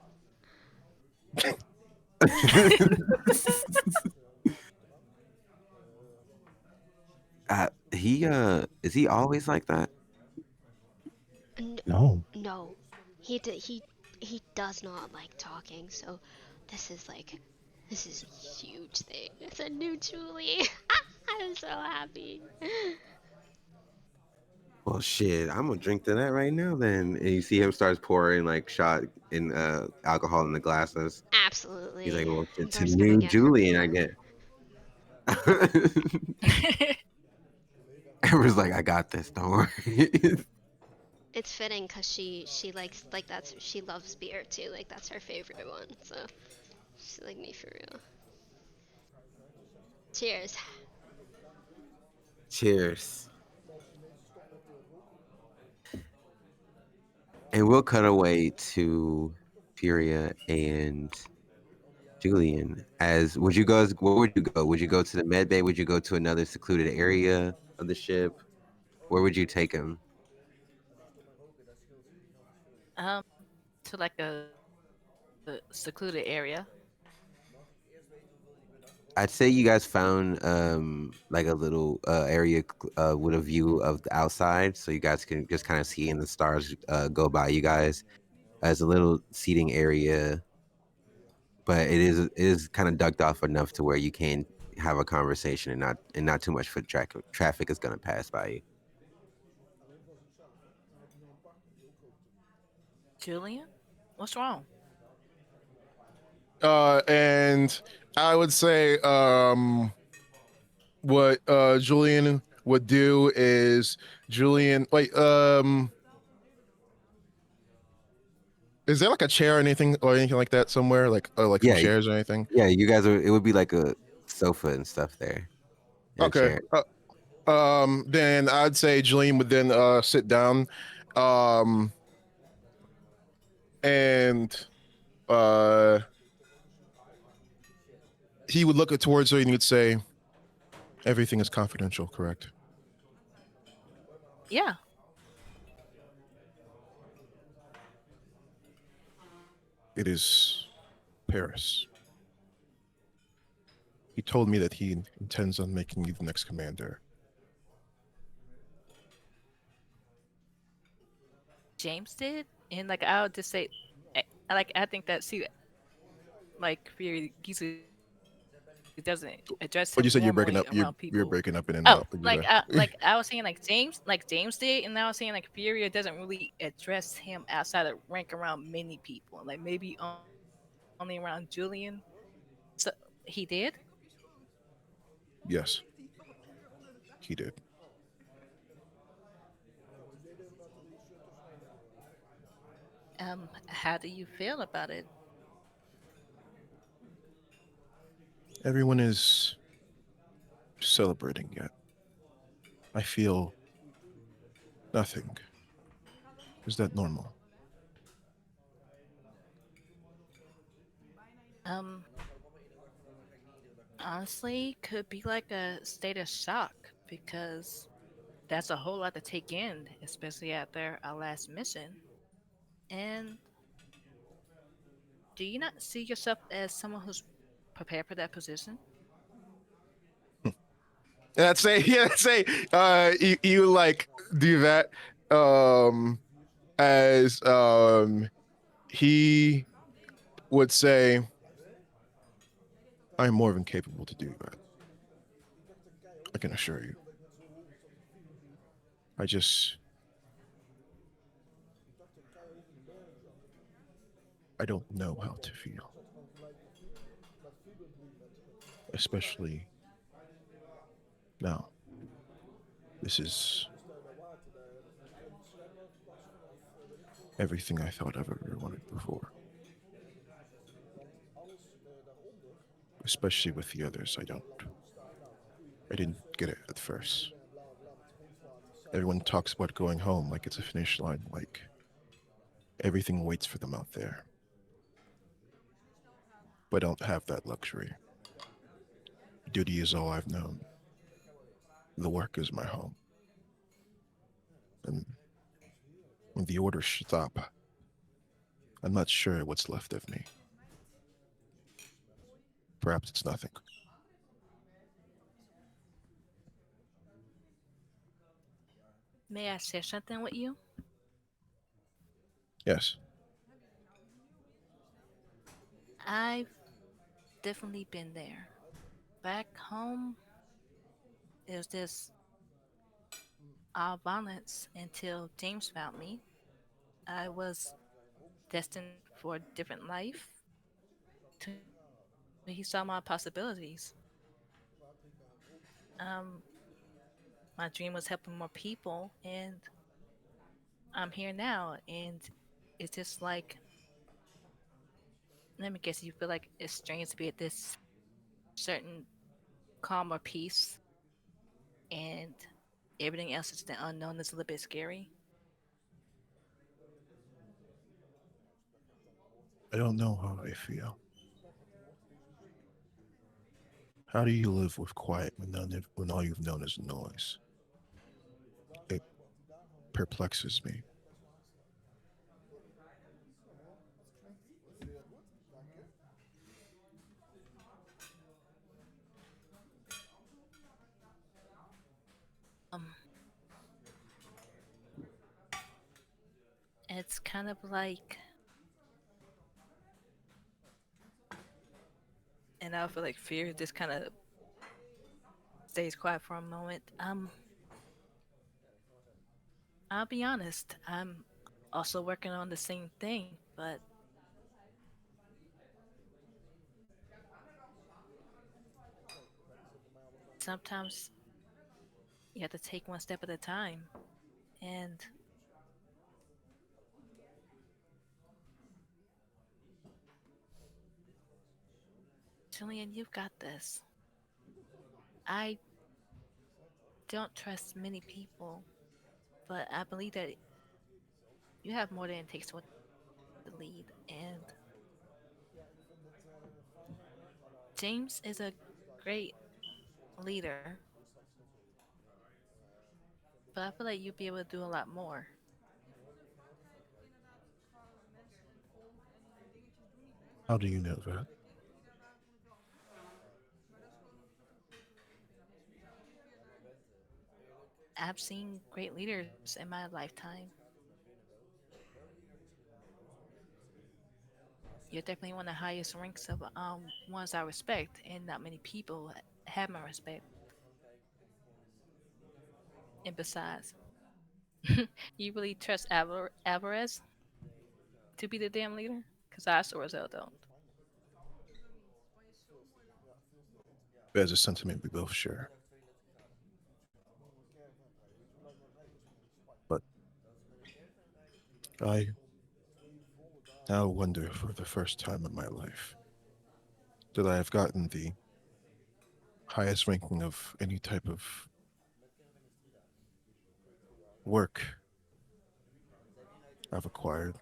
He is he always like that? N- No. no, he does not like talking. So this is a huge thing. It's a new Julie. I'm so happy. Well, shit, I'm gonna drink to that right now. Then, and you see him starts pouring like shot in alcohol in the glasses. He's like, Absolutely. well, shit, to We're just gonna new get Julian, I Korea. get. Amber's like, I got this. Don't worry. It's fitting because she likes like she loves beer too. Like that's her favorite one. So she's like me for real. Cheers. Cheers. And we'll cut away to Furia and Julian. As would you guys? Where would you go? Would you go to the med bay? Would you go to another secluded area of the ship? Where would you take him? um. To like a secluded area. I'd say you guys found like a little area with a view of the outside, so you guys can just kind of see and the stars go by you guys as a little seating area, but it is kind of ducked off enough to where you can have a conversation and not too much foot traffic is gonna pass by you. Julian, what's wrong? And I would say what Julian would do is Julian wait is there like a chair or anything like that somewhere like some Yeah, chairs or anything? yeah, you guys are. It would be like a sofa and stuff there, and a Okay. chair. Then I'd say Julian would then sit down, um, and uh, he would look towards her and he would say, "Everything is confidential, correct?" Yeah. It is Paris. He told me that he intends on making you the next commander. James did, and like I would just say, I think that like Fury usually doesn't address But him you said you're breaking normally up. You're around you're people. breaking up in and Oh, out. I was saying like James did, and I was saying like Fury doesn't really address him outside of rank around many people, like maybe only around Julian. So he did. Yes, he did. How do you feel about it? Everyone is celebrating yet. I feel nothing. Is that normal? Um, Honestly, could be like a state of shock because that's a whole lot to take in, especially after our last mission. And do you not see yourself as someone who's prepared for that position? And I'd say, yeah, I'd say, you like do that, as he would say, I'm more than capable to do that. I can assure you. I just, I don't know how to feel, especially now. This is everything I thought I've ever wanted before. Especially with the others, I didn't get it at first. Everyone talks about going home like it's a finish line, like everything waits for them out there. But I don't have that luxury. Duty is all I've known. The work is my home. And when the orders stop, I'm not sure what's left of me. Perhaps it's nothing. May I share something with you? Yes. I've definitely been there. Back home, it was just all violence until James found me. I was destined for a different life. To he saw my possibilities. Um, my dream was helping more people, and I'm here now. And it's just like, let me guess, you feel like it's strange to be at this certain calm or peace, and everything else is the unknown is a little bit scary. I don't know how I feel. How do you live with quiet when all you've known is noise? It perplexes me. Um, it's kind of like, and I feel like fear just kind of stays quiet for a moment. I'll be honest, I'm also working on the same thing, but sometimes you have to take one step at a time. And Julian, you've got this. I don't trust many people, but I believe that you have more than it takes to lead. And James is a great leader, but I feel like you'd be able to do a lot more. How do you know that? I've seen great leaders in my lifetime. You're definitely one of the highest ranks of ones I respect, and not many people have my respect. And besides, you really trust Alvarez to be the damn leader? Because I sure as hell don't. There's a sentiment we both share. But I now wonder for the first time in my life that I have gotten the highest ranking of any type of work I've acquired.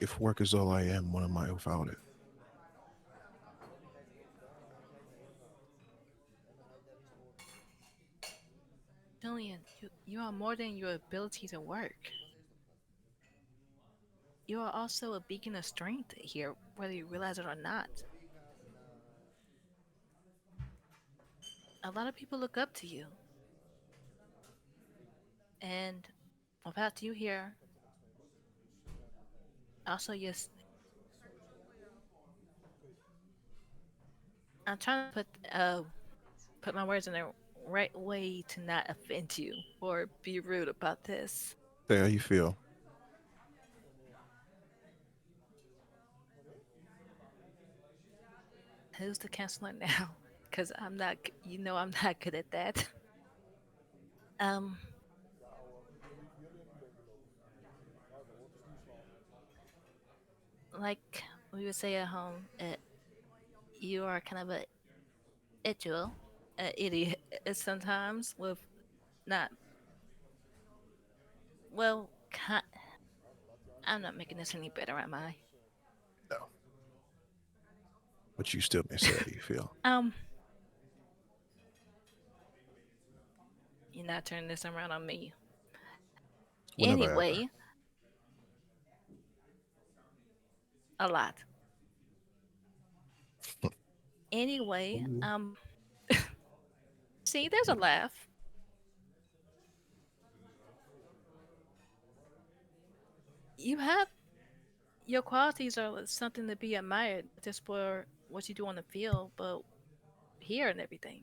If work is all I am, what am I without it? Julian, you are more than your ability to work. You are also a beacon of strength here, whether you realize it or not. A lot of people look up to you. And without you here, also yes, I'm trying to put my words in the right way to not offend you or be rude about this. Say how you feel. Who's the counselor now? Because I'm not, I'm not good at that. Um, like we would say at home, you are kind of a idiot sometimes with not well. I'm not making this any better, am I? No. But you still may say how you feel. You're not turning this around on me. Whenever Anyway, a lot. Anyway, see, there's a laugh. You have your qualities are something to be admired just for what you do on the field, but here and everything.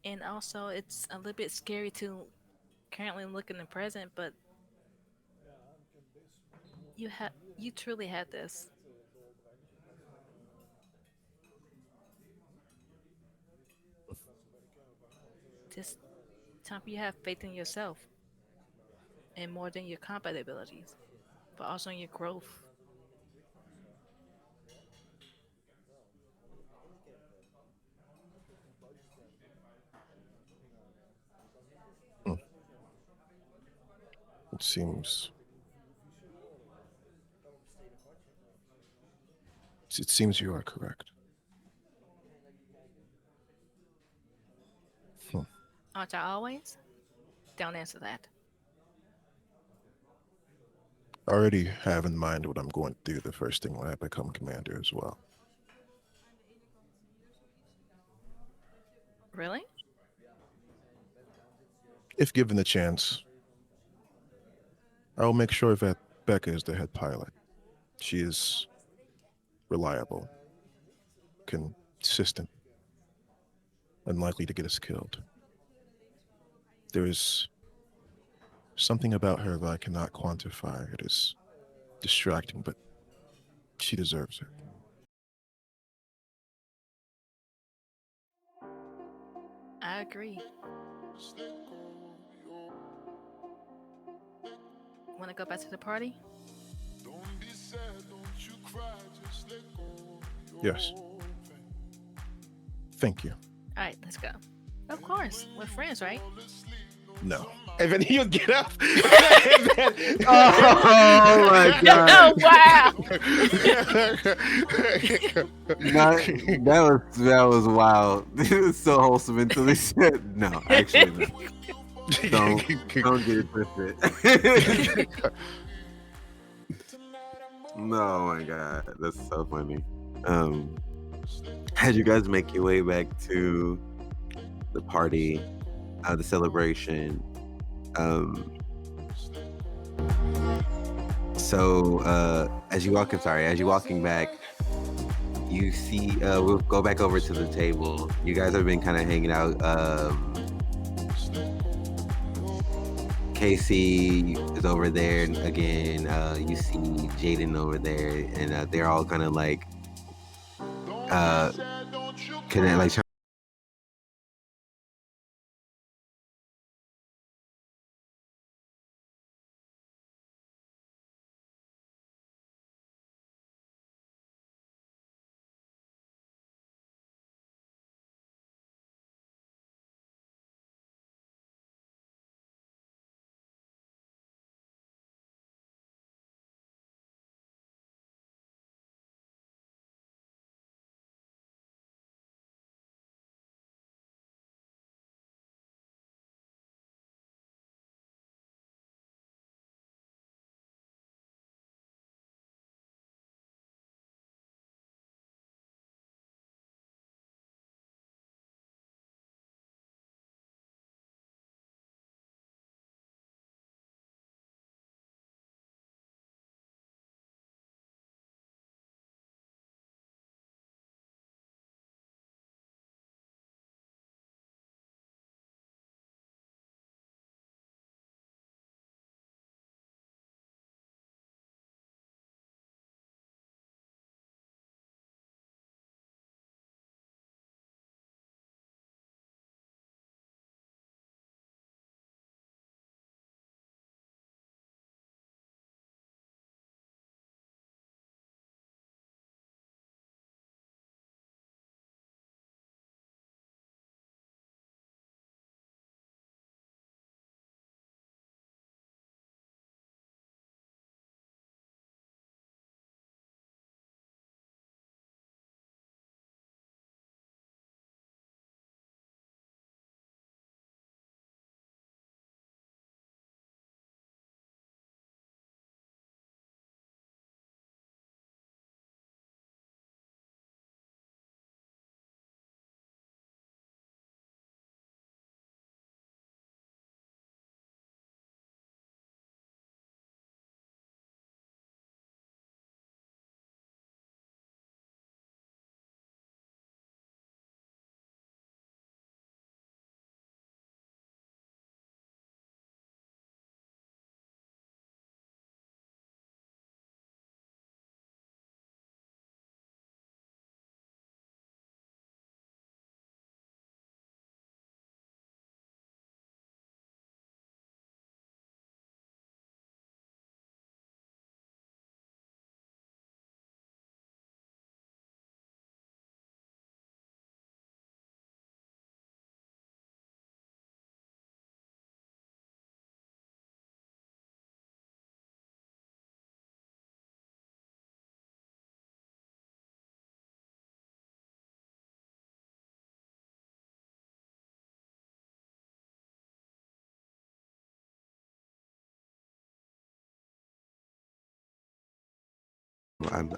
And also, it's a little bit scary to currently look in the present, but you truly had this. Just time for you to have faith in yourself and more than your combat abilities, but also in your growth. Hmm. It seems. It seems you are correct. Aren't I always? Don't answer that. I already have in mind what I'm going to do the first thing when I become commander as well. Really? If given the chance, I will make sure that Becca is the head pilot. She is reliable, consistent, unlikely to get us killed. There is something about her that I cannot quantify. It is distracting, but she deserves it. I agree. Want to go back to the party? Yes. Thank you. All right, let's go. Of course, we're friends, right? No. And then he would get up. Oh my god! Oh wow! That was wild. It was so wholesome until he said no. Actually, no. Don't get it twisted. No, oh my god, that's so funny. As you guys make your way back to the party, the celebration, as you're walking back, you see, we'll go back over to the table. You guys have been kind of hanging out. Casey is over there again. You see Jaden over there, and they're all kind of like, connect, like.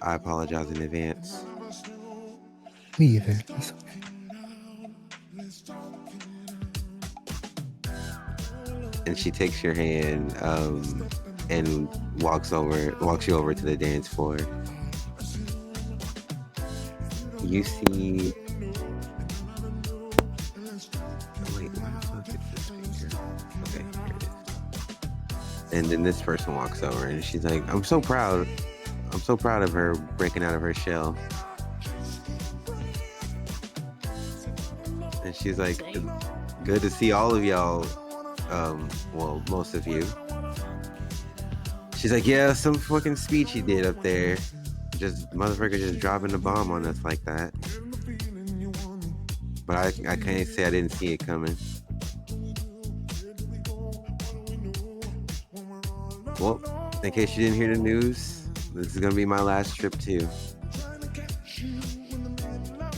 I apologize in advance. Me either. It's okay. And she takes your hand and walks you over to the dance floor. You see. Wait, where the fuck is this picture? Okay, here it is. And then this person walks over and she's like, I'm so proud of her breaking out of her shell. And she's like, good to see all of y'all. Well, most of you. She's like, yeah, some fucking speech he did up there. Just motherfucker just dropping the bomb on us like that. But I can't say I didn't see it coming. Well, in case you didn't hear the news, this is gonna be my last trip too.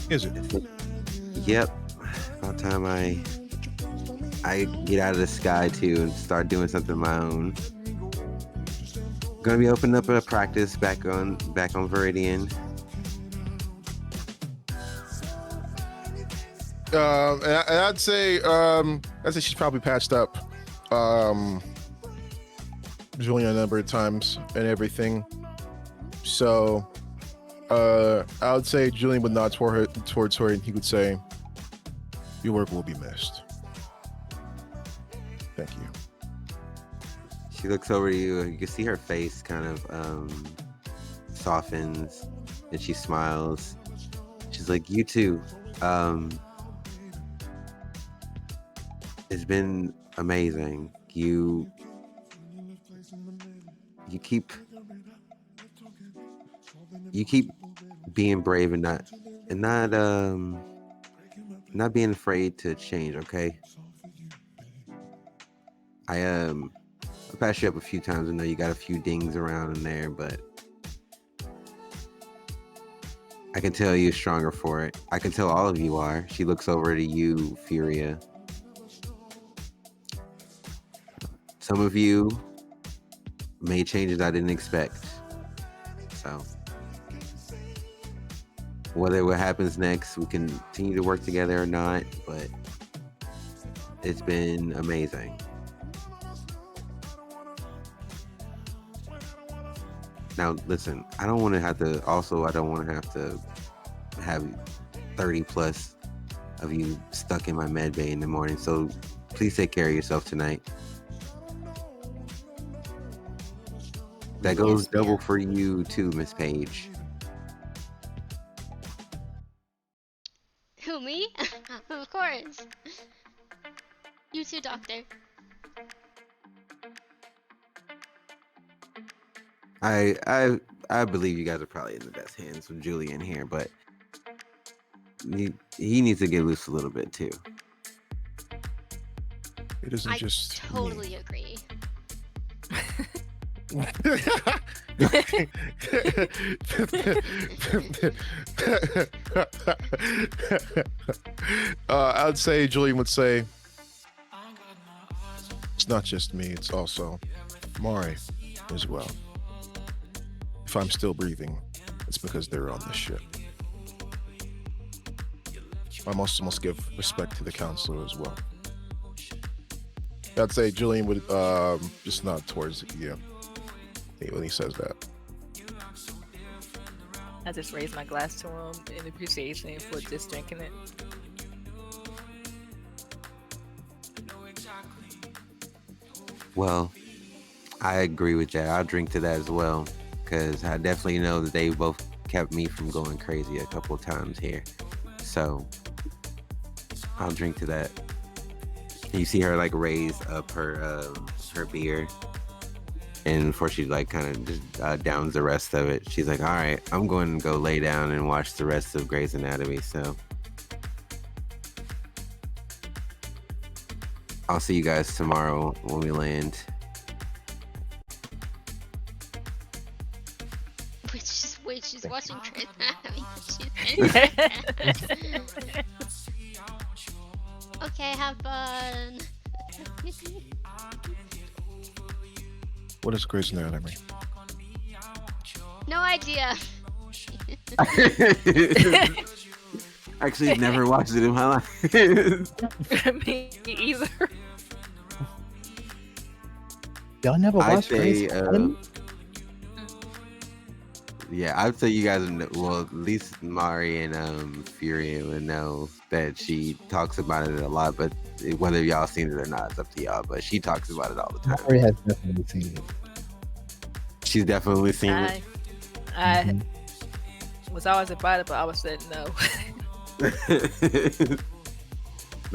Is it? Yep. About time I get out of the sky too and start doing something of my own. Gonna be opening up a practice back on Viridian. And I'd say she's probably patched up Julian a number of times and everything. So I would say Julian would nod towards her and he would say, "Your work will be missed. Thank you." She looks over to you. You can see her face kind of softens, and she smiles. She's like, "You too. It's been amazing. You keep being brave and not being afraid to change. Okay. I passed you up a few times. I know you got a few dings around in there, but I can tell you're stronger for it. I can tell all of you are." She looks over to you, Furia. Some of you made changes I didn't expect. So whether what happens next, we continue to work together or not, but it's been amazing. Now, listen, I don't want to have to have 30 plus of you stuck in my med bay in the morning. So please take care of yourself tonight. That goes double for you too, Miss Page. Who, me? Of course. You too, Doctor. I believe you guys are probably in the best hands with Julian here, but he needs to get loose a little bit too. It isn't I just totally agree. I would say Julian would say, "It's not just me, it's also Mari as well. If I'm still breathing, it's because they're on the ship. I also must give respect to the counselor as well." I'd say Julian would just nod towards you when he says that. I just raised my glass to him in appreciation for just drinking it. Well, I agree with that. I'll drink to that as well, because I definitely know that they both kept me from going crazy a couple of times here. So I'll drink to that. You see her like raise up her beer, and before she like kind of just downs the rest of it, she's like, "All right, I'm going to go lay down and watch the rest of Grey's Anatomy. So I'll see you guys tomorrow when we land." Wait, she's watching Grey's Anatomy. Okay, have fun. What is Grey's Anatomy? No idea. Actually, never watched it in my life. Me either. Y'all never I'd watched say, Grey's Anatomy? yeah, I'd say you guys would know, well, at least Mari and Furia would know that she talks about it a lot, but whether y'all seen it or not, it's up to y'all, but she talks about it all the time. Mari has definitely seen it. She's definitely seen it. I was always invited, but I always said no.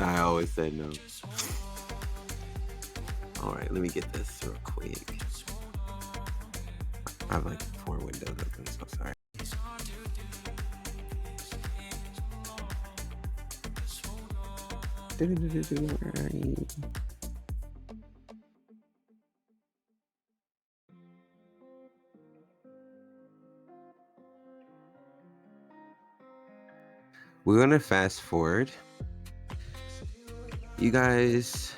I always said no. All right, let me get this real quick. I have like 4 windows open, so sorry. Where are you? We're gonna fast forward. You guys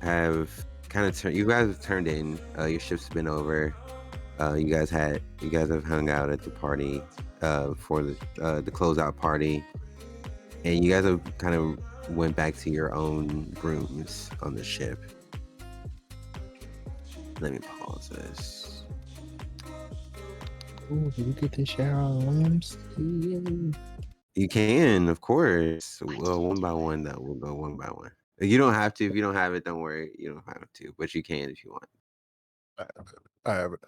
have you guys have turned in. Your shift's been over. You guys have hung out at the party for the closeout party, and you guys have kind of went back to your own rooms on the ship. Let me pause this. Ooh, do we get to share our rooms? Yeah. You can, of course. Why Well, one by one, though. We'll go one by one. You don't have to. If you don't have it, don't worry. You don't have to, but you can if you want. I have it.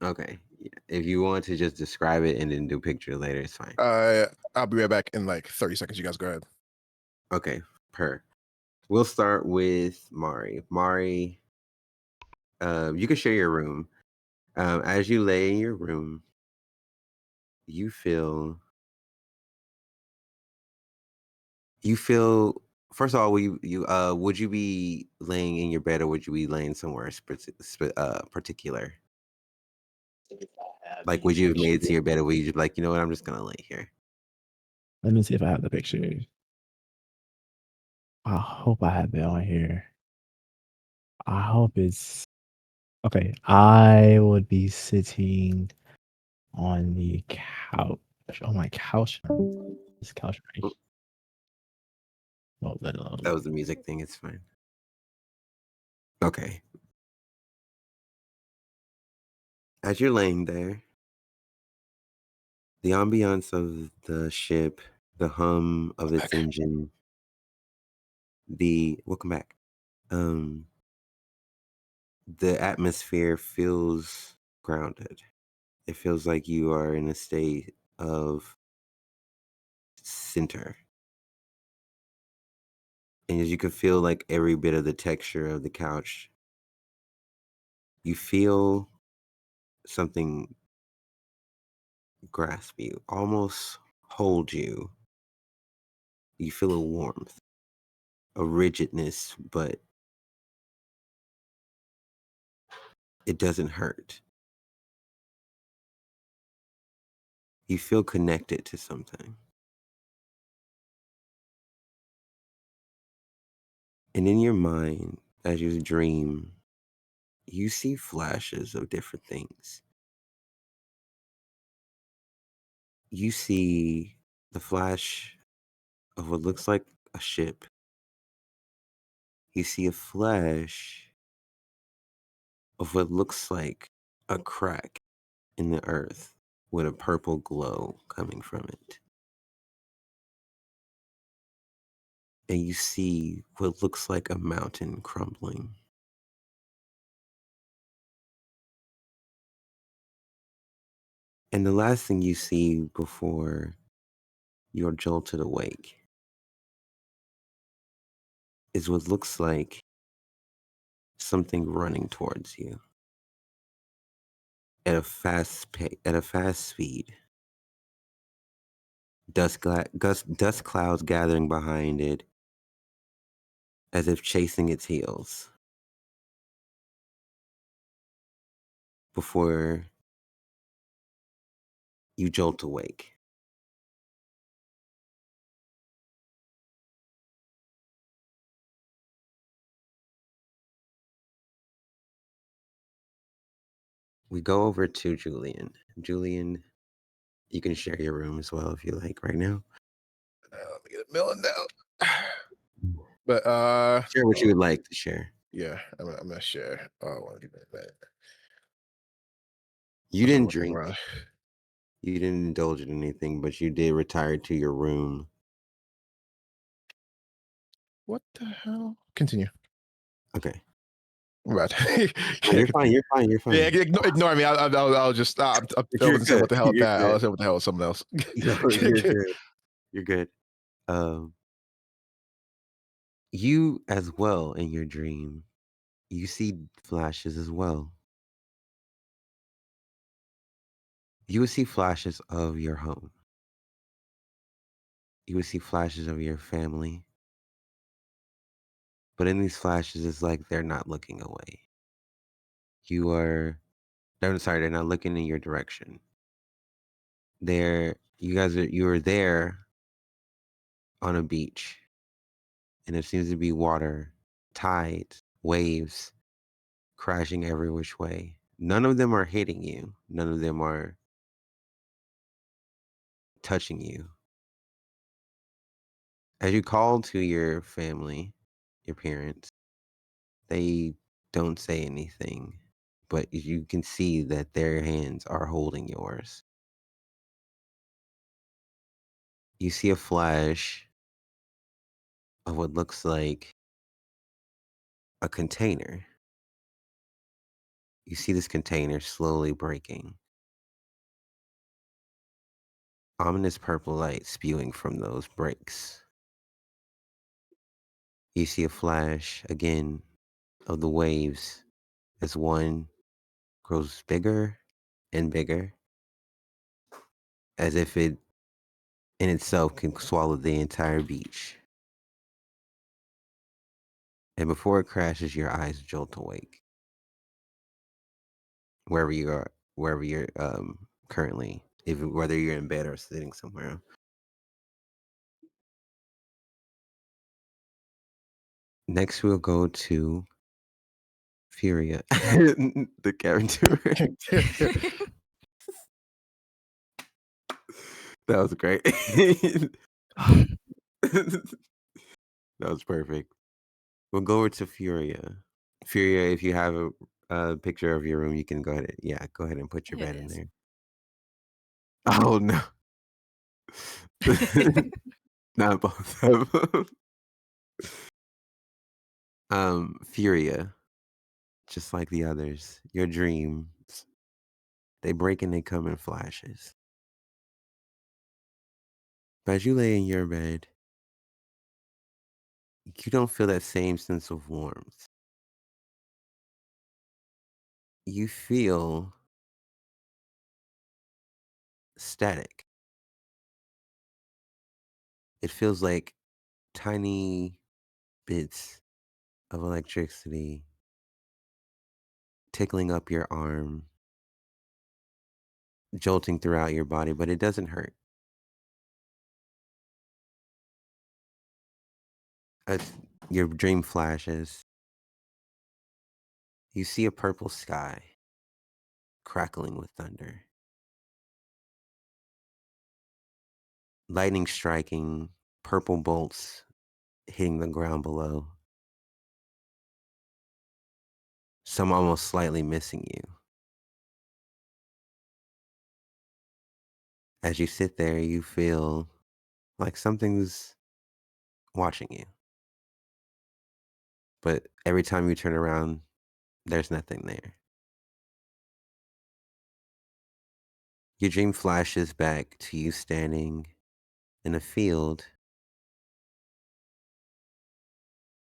Okay. Yeah. If you want to just describe it and then do picture later, it's fine. I'll be right back in like 30 seconds. You guys go ahead. Okay. We'll start with Mari. Mari, you can share your room. As you lay in your room, you feel. First of all, would you be laying in your bed or would you be laying somewhere particular? Like, would you have made it to your bed or would you just be like, you know what, I'm just gonna lay here? Let me see if I have the picture. I hope I have it on here. I hope it's okay. I would be sitting on the couch. On my couch. This couch right here. Oh, let it load. That was the music thing. It's fine. Okay. As you're laying there, the ambiance of the ship, the hum of its engine, welcome back. The atmosphere feels grounded. It feels like you are in a state of center. And as you can feel like every bit of the texture of the couch, you feel something grasp you, almost hold you. You feel a warmth, a rigidness, but it doesn't hurt. You feel connected to something. And in your mind, as you dream, you see flashes of different things. You see the flash of what looks like a ship. You see a flash of what looks like a crack in the earth with a purple glow coming from it. And you see what looks like a mountain crumbling. And the last thing you see before you're jolted awake is what looks like something running towards you at a fast speed. Dust clouds gathering behind it as if chasing its heels. Before you jolt awake. We go over to Julian. Julian, you can share your room as well if you like right now. Let me get a million down. But Share what you would like to share. yeah, I'm gonna share. Oh, I want to give that. You didn't drink. You didn't indulge in anything, but you did retire to your room. What the hell? Continue. Okay. Right. You're fine. You're fine. You're fine. Yeah, ignore me. I'll just stop. I was saying what the hell with that. I was saying what the hell with someone else. No, you're good. You're good. You as well in your dream, you see flashes as well. You would see flashes of your home. You would see flashes of your family. But in these flashes, it's like they're not looking away. They're not looking in your direction. You are there, on a beach, and there seems to be water, tides, waves crashing every which way. None of them are hitting you. None of them are touching you. As you call to your family, your parents, they don't say anything, but you can see that their hands are holding yours. You see a flash of what looks like a container. You see this container slowly breaking. Ominous purple light spewing from those breaks. You see a flash again of the waves as one grows bigger and bigger, as if it in itself can swallow the entire beach. And before it crashes, your eyes jolt awake. Wherever you are, wherever you're currently, whether you're in bed or sitting somewhere. Next, we'll go to Furia, the character. That was great. That was perfect. We'll go over to Furia. Furia, if you have a picture of your room, you can go ahead. Yeah, go ahead and put your Here it bed in is. there. Oh no, not both of them. Furia, just like the others, your dreams, they break and they come in flashes. But as you lay in your bed, you don't feel that same sense of warmth. You feel static. It feels like tiny bits of electricity tickling up your arm, jolting throughout your body, but it doesn't hurt. As your dream flashes, you see a purple sky crackling with thunder, lightning striking, purple bolts hitting the ground below, some almost slightly missing you. As you sit there, you feel like something's watching you. But every time you turn around, there's nothing there. Your dream flashes back to you standing in a field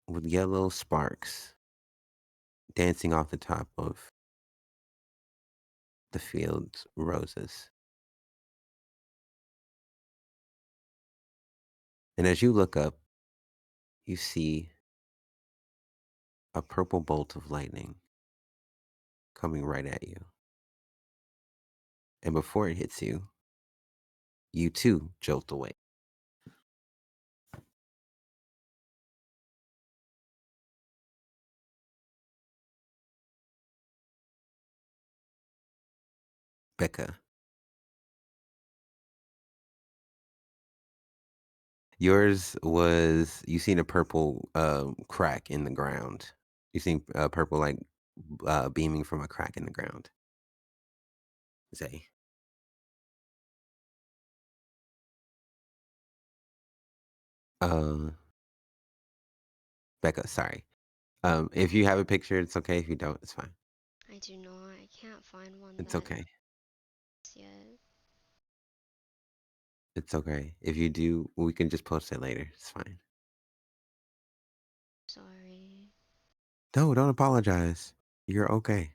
with yellow sparks dancing off the top of the field's roses. And as you look up, you see a purple bolt of lightning coming right at you. And before it hits you, you too jolt away. Becca. Yours was you seen a purple crack in the ground. You seen purple like beaming from a crack in the ground. Zay. Uh, Becca, sorry. If you have a picture, it's okay. If you don't, it's fine. I do not. I can't find one. It's that okay. Yet. It's okay. If you do, we can just post it later. It's fine. Sorry. No, don't apologize. You're okay.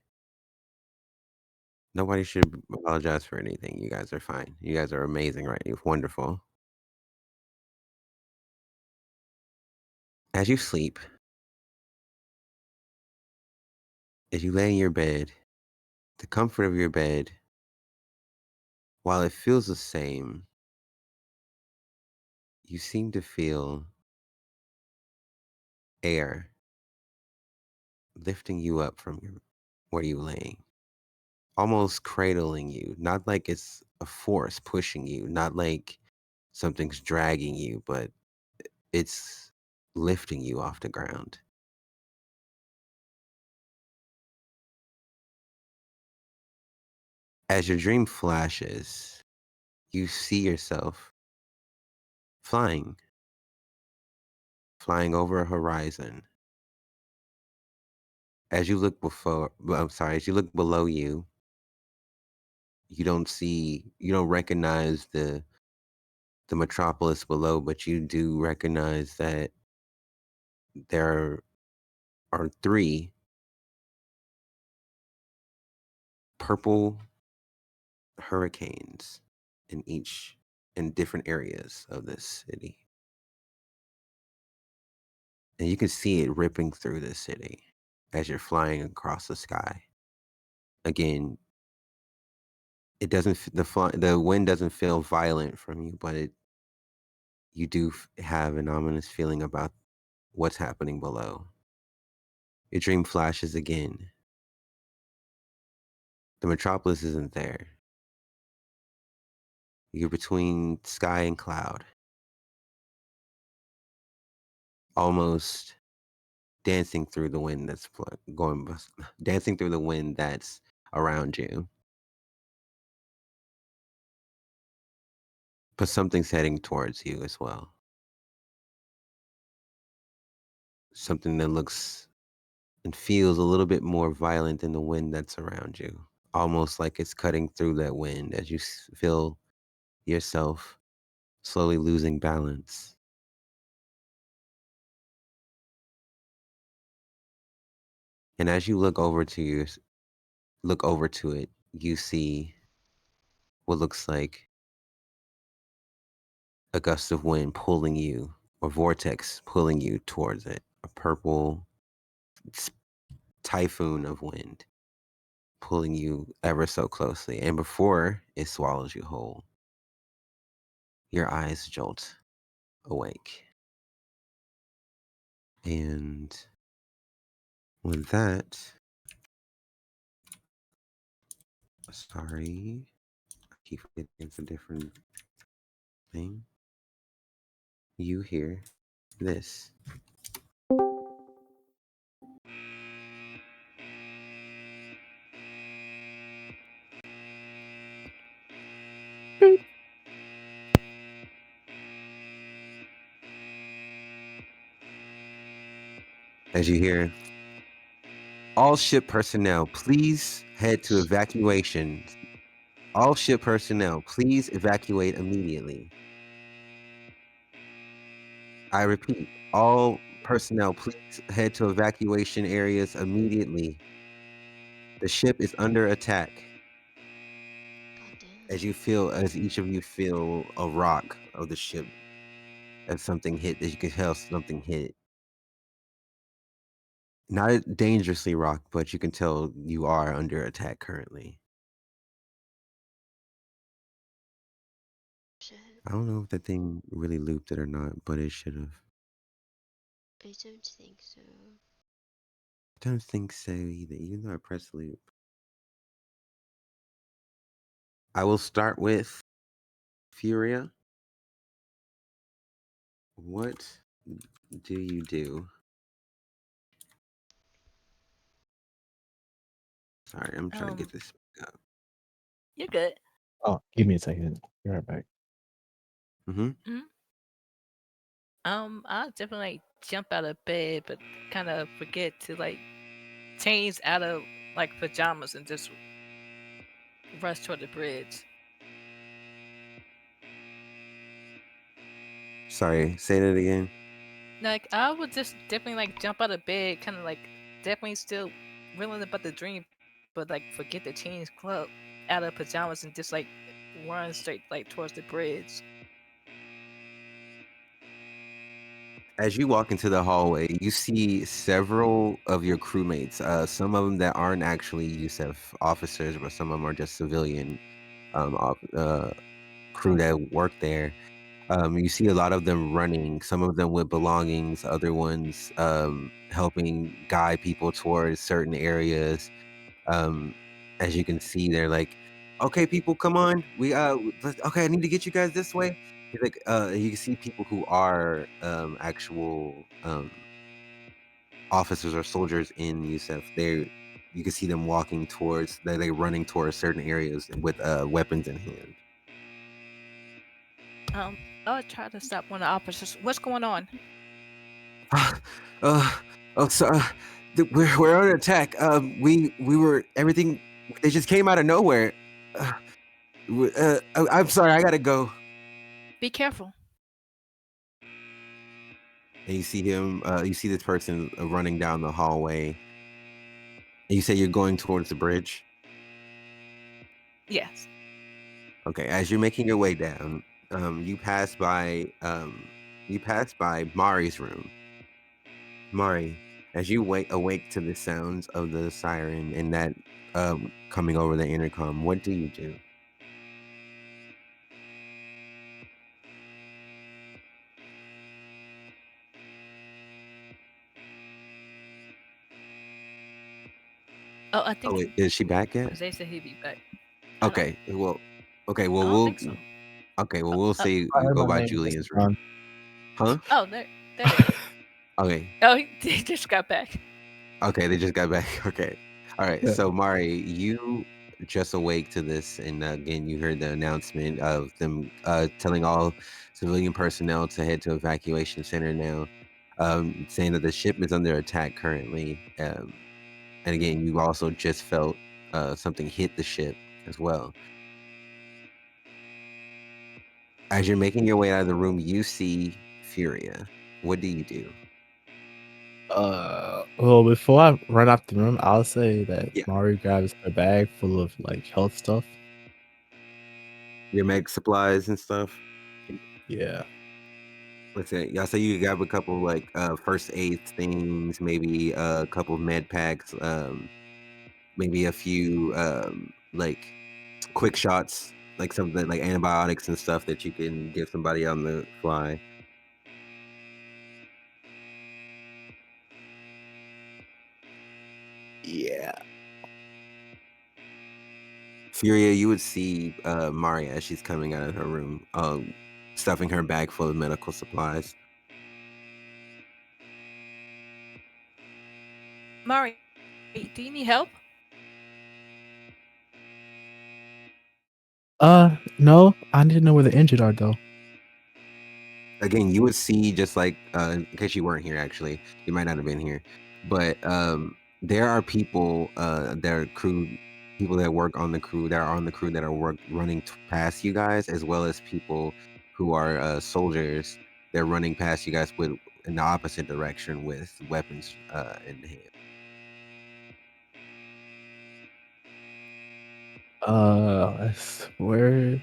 Nobody should apologize for anything. You guys are fine. You guys are amazing, right? You're wonderful. As you sleep, as you lay in your bed, the comfort of your bed, while it feels the same, you seem to feel air lifting you up from where you're laying, almost cradling you. Not like it's a force pushing you, not like something's dragging you, but it's lifting you off the ground. As your dream flashes, you see yourself flying over a horizon. As you look as you look below you, you don't recognize the metropolis below, but you do recognize that there are 3 purple hurricanes in different areas of this city. And you can see it ripping through the city as you're flying across the sky. Again, it doesn't the wind doesn't feel violent from you, but you do have an ominous feeling about what's happening below. Your dream flashes again. The metropolis isn't there. You're between sky and cloud, almost dancing through the wind dancing through the wind that's around you. But something's heading towards you as well. Something that looks and feels a little bit more violent than the wind that's around you. Almost like it's cutting through that wind as you feel yourself slowly losing balance. And as you look over to it, you see what looks like a gust of wind pulling you, or vortex pulling you towards it. A purple typhoon of wind pulling you ever so closely. And before it swallows you whole, your eyes jolt awake. And with that, sorry, I keep forgetting it's a different thing. You hear this. As you hear, all ship personnel, please head to evacuation. All ship personnel, please evacuate immediately. I repeat, all personnel, please head to evacuation areas immediately. The ship is under attack. God damn. As each of you feel a rock of the ship, as something hit, as you can tell something hit. Not dangerously rocked, but you can tell you are under attack currently. Shit. I don't know if that thing really looped it or not, but it should have. I don't think so. I don't think so either, even though I pressed loop. I will start with Furia. What do you do? Sorry, I'm trying to get this up. You're good. Oh, give me a second. Be right back. Mm-hmm. I'll definitely like jump out of bed, but kind of forget to like change out of like pajamas and just rush toward the bridge. Sorry, say that again. Like I would just definitely like jump out of bed, kind of like definitely still reeling about the dream, but like forget to change club out of pajamas and just like run straight like towards the bridge. As you walk into the hallway, you see several of your crewmates. Some of them that aren't actually Yusef officers, but some of them are just civilian crew that work there. You see a lot of them running, some of them with belongings, other ones helping guide people towards certain areas. As you can see, they're like, "Okay, people, come on. Okay, I need to get you guys this way." He's like, you can see people who are actual officers or soldiers in Yusef. You can see them walking towards, they're running towards certain areas with weapons in hand. I'll try to stop one of the officers. What's going on? We're under attack. We were everything. They just came out of nowhere. I'm sorry. I gotta go. Be careful. And you see him. You see this person running down the hallway. And you say you're going towards the bridge. Yes. Okay. As you're making your way down, you pass by Mari's room. Mari, as you awake to the sounds of the siren and that coming over the intercom, what do you do? Oh, I think. Oh, wait, is she back yet? They said he'd be back. Okay. Well, okay. Well, I don't think so. Okay. Well, we'll say you I heard go my by name Julian's this room. Huh? Oh, there it is. Okay. Oh, he just got back. Okay. They just got back. Okay. All right. Yeah. So, Mari, you just awake to this, and again, you heard the announcement of them telling all civilian personnel to head to evacuation center now, saying that the ship is under attack currently. And again, you also just felt something hit the ship as well. As you're making your way out of the room, you see Furia. What do you do? Well, before I run out the room, I'll say that Yeah. Mari grabs a bag full of like health stuff. Your med supplies and stuff. Yeah. Let's say, y'all say you grab a couple like first aid things, maybe a couple of med packs, maybe a few like quick shots, like something like antibiotics and stuff that you can give somebody on the fly. Yeah. Furia, you would see Maria as she's coming out of her room, stuffing her bag full of medical supplies. Mari, do you need help? No, I need to know where the injured are though. Again, you would see, just like in case you weren't here, actually, you might not have been here, but there are people that are people that work on the crew, that are on the crew, that are running past you guys, as well as people who are soldiers. They're running past you guys in the opposite direction with weapons in hand. I swear.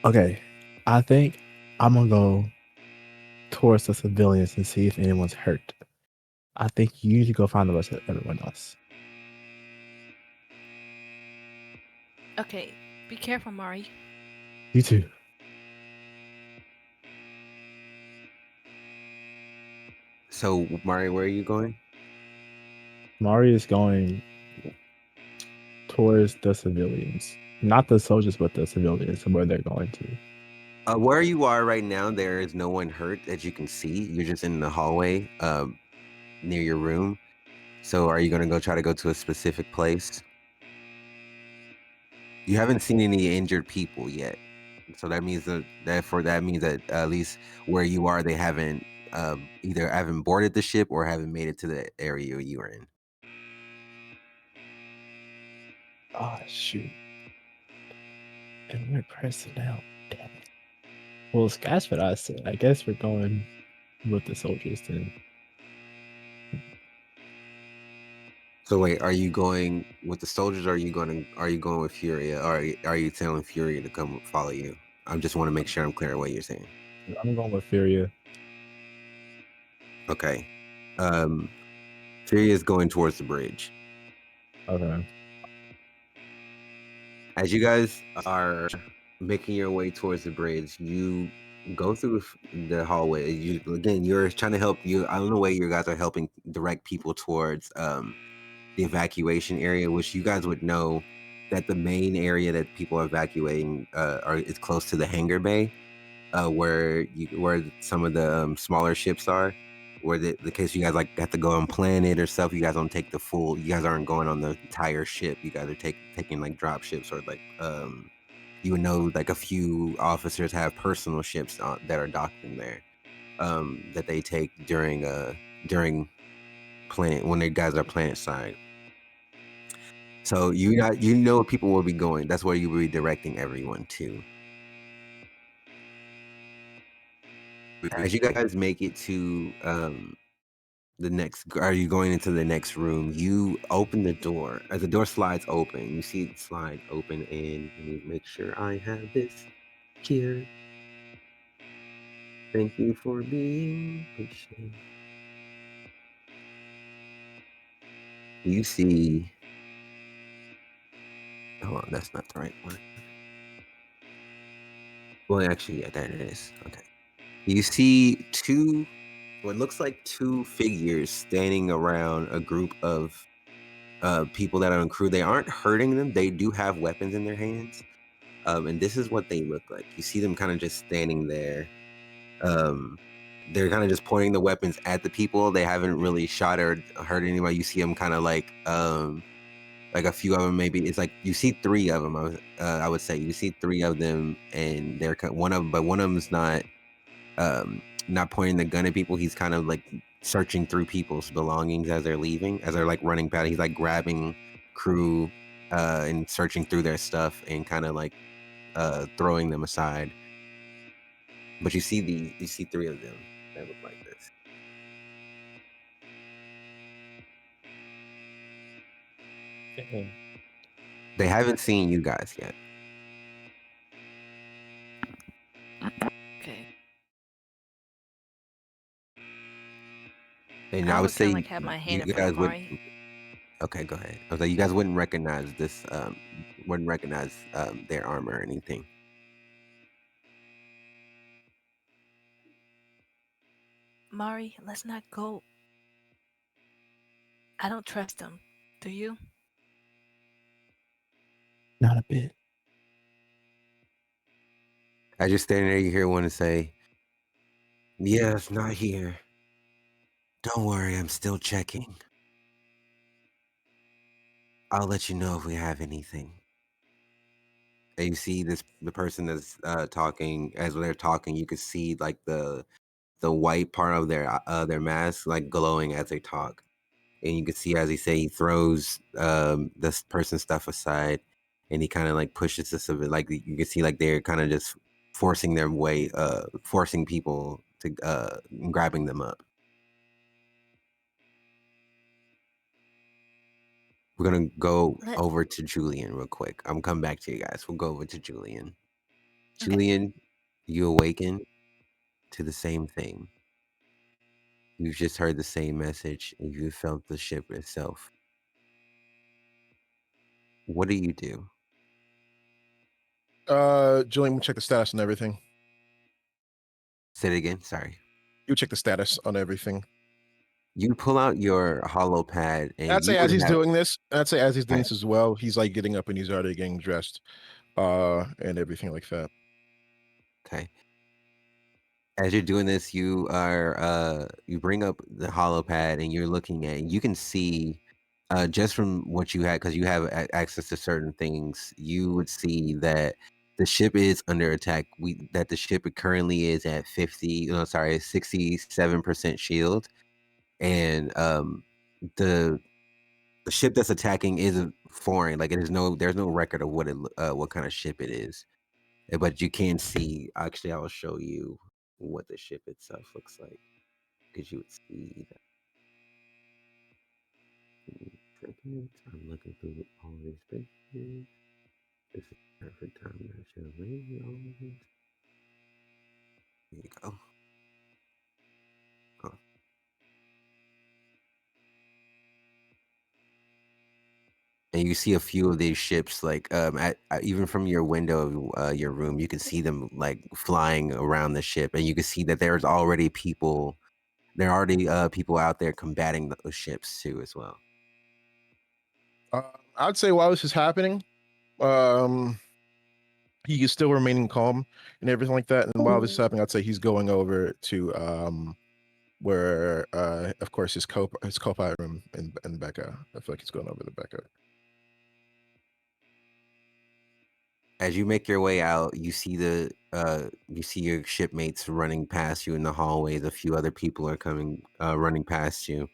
Okay, I think I'm gonna go towards the civilians and see if anyone's hurt. I think you need to go find the rest of everyone else. Okay, be careful, Mari. You too. So, Mari, where are you going? Mari is going towards the civilians. Not the soldiers, but the civilians, where they're going to. Where you are right now, there is no one hurt that you can see. You're just in the hallway near your room. So are you going to try to go to a specific place? You haven't seen any injured people yet. So that means that at least where you are, they haven't either haven't boarded the ship or haven't made it to the area you were in. Oh shoot. And we're personnel. Damn it. Well, that's what I said. I guess we're going with the soldiers then. So wait, are you going with the soldiers, or are you going with Furia, or are you telling Furia to come follow you? I just want to make sure I'm clear on what you're saying. I'm going with Furia. Okay. Furia is going towards the bridge. Okay. As you guys are making your way towards the bridge, you go through the hallway. You're trying to help you. I don't know way you guys are helping direct people towards the evacuation area, which you guys would know that the main area that people are evacuating is close to the hangar bay, where some of the smaller ships are. Where the case you guys like have to go on planet or stuff, you guys don't take the full. You guys aren't going on the entire ship. You guys are taking like drop ships or like you would know like a few officers have personal ships that are docked in there that they take during planet when the guys are planet side. So you know people will be going. That's where you will be directing everyone to. As you guys make it to the next, are you going into the next room? You open the door. As the door slides open, you see it slide open, and let me make sure I have this here. Thank you for being patient. You see. Hold on, that's not the right one. Well, actually, yeah, there it is. Okay. You see what looks like two figures standing around a group of people that are on crew. They aren't hurting them. They do have weapons in their hands. And this is what they look like. You see them kind of just standing there. They're kind of just pointing the weapons at the people. They haven't really shot or hurt anybody. You see them kind of like a few of them. Maybe it's like you see three of them. I would say you see three of them, and they're one of them's not pointing the gun at people. He's kind of like searching through people's belongings as they're leaving, as they're like running past. He's like grabbing crew and searching through their stuff and kind of like throwing them aside. But you see three of them that look like this. They haven't seen you guys yet. Okay. And I would would say kinda like have my hand in front of would. Mari. Okay, go ahead. I was like, you guys wouldn't recognize this. Wouldn't recognize their armor or anything. Mari, let's not go. I don't trust him. Do you? Not a bit. As you're standing there, you hear one say, "Yeah, it's not here. Don't worry, I'm still checking. I'll let you know if we have anything." And you see the person that's talking. As they're talking, you can see like the white part of their mask like glowing as they talk. And you can see as he throws this person's stuff aside, and he kind of like pushes this a bit. Like you can see like they're kind of just forcing their way, forcing people to grabbing them up. We're gonna go Let over to Julian real quick. I'm coming back to you guys. We'll go over to Julian. Okay. Julian, you awaken to the same thing. You've just heard the same message, and you felt the ship itself. What do you do? Julian, check the status on everything. Say it again. Sorry. You check the status on everything. You pull out your hollow pad, and I'd say you as would he's have. doing this, Right. as well, he's like getting up and he's already getting dressed, and everything like that. Okay. As you're doing this, you bring up the hollow pad and you're looking at. You can see, just from what you had, because you have access to certain things. You would see that the ship is under attack. That the ship currently is at 67% shield, and the ship that's attacking is foreign. Like there's no record of what kind of ship it is. But you can see. Actually, I will show you what the ship itself looks like, because you would see that. Give me a second. I'm looking through all these pictures. This is the perfect time to show you all of this. There you go. Oh. and you see a few of these ships, like even from your window of your room, you can see them like flying around the ship, and you can see that there's already people. There are already people out there combating those ships too, as well. I'd say while this is happening, he is still remaining calm and everything like that. And while this is happening, I'd say he's going over to where of course his co-pilot room in Becca. I feel like he's going over to Becca. As you make your way out, you see your shipmates running past you in the hallways. A few other people are coming running past you.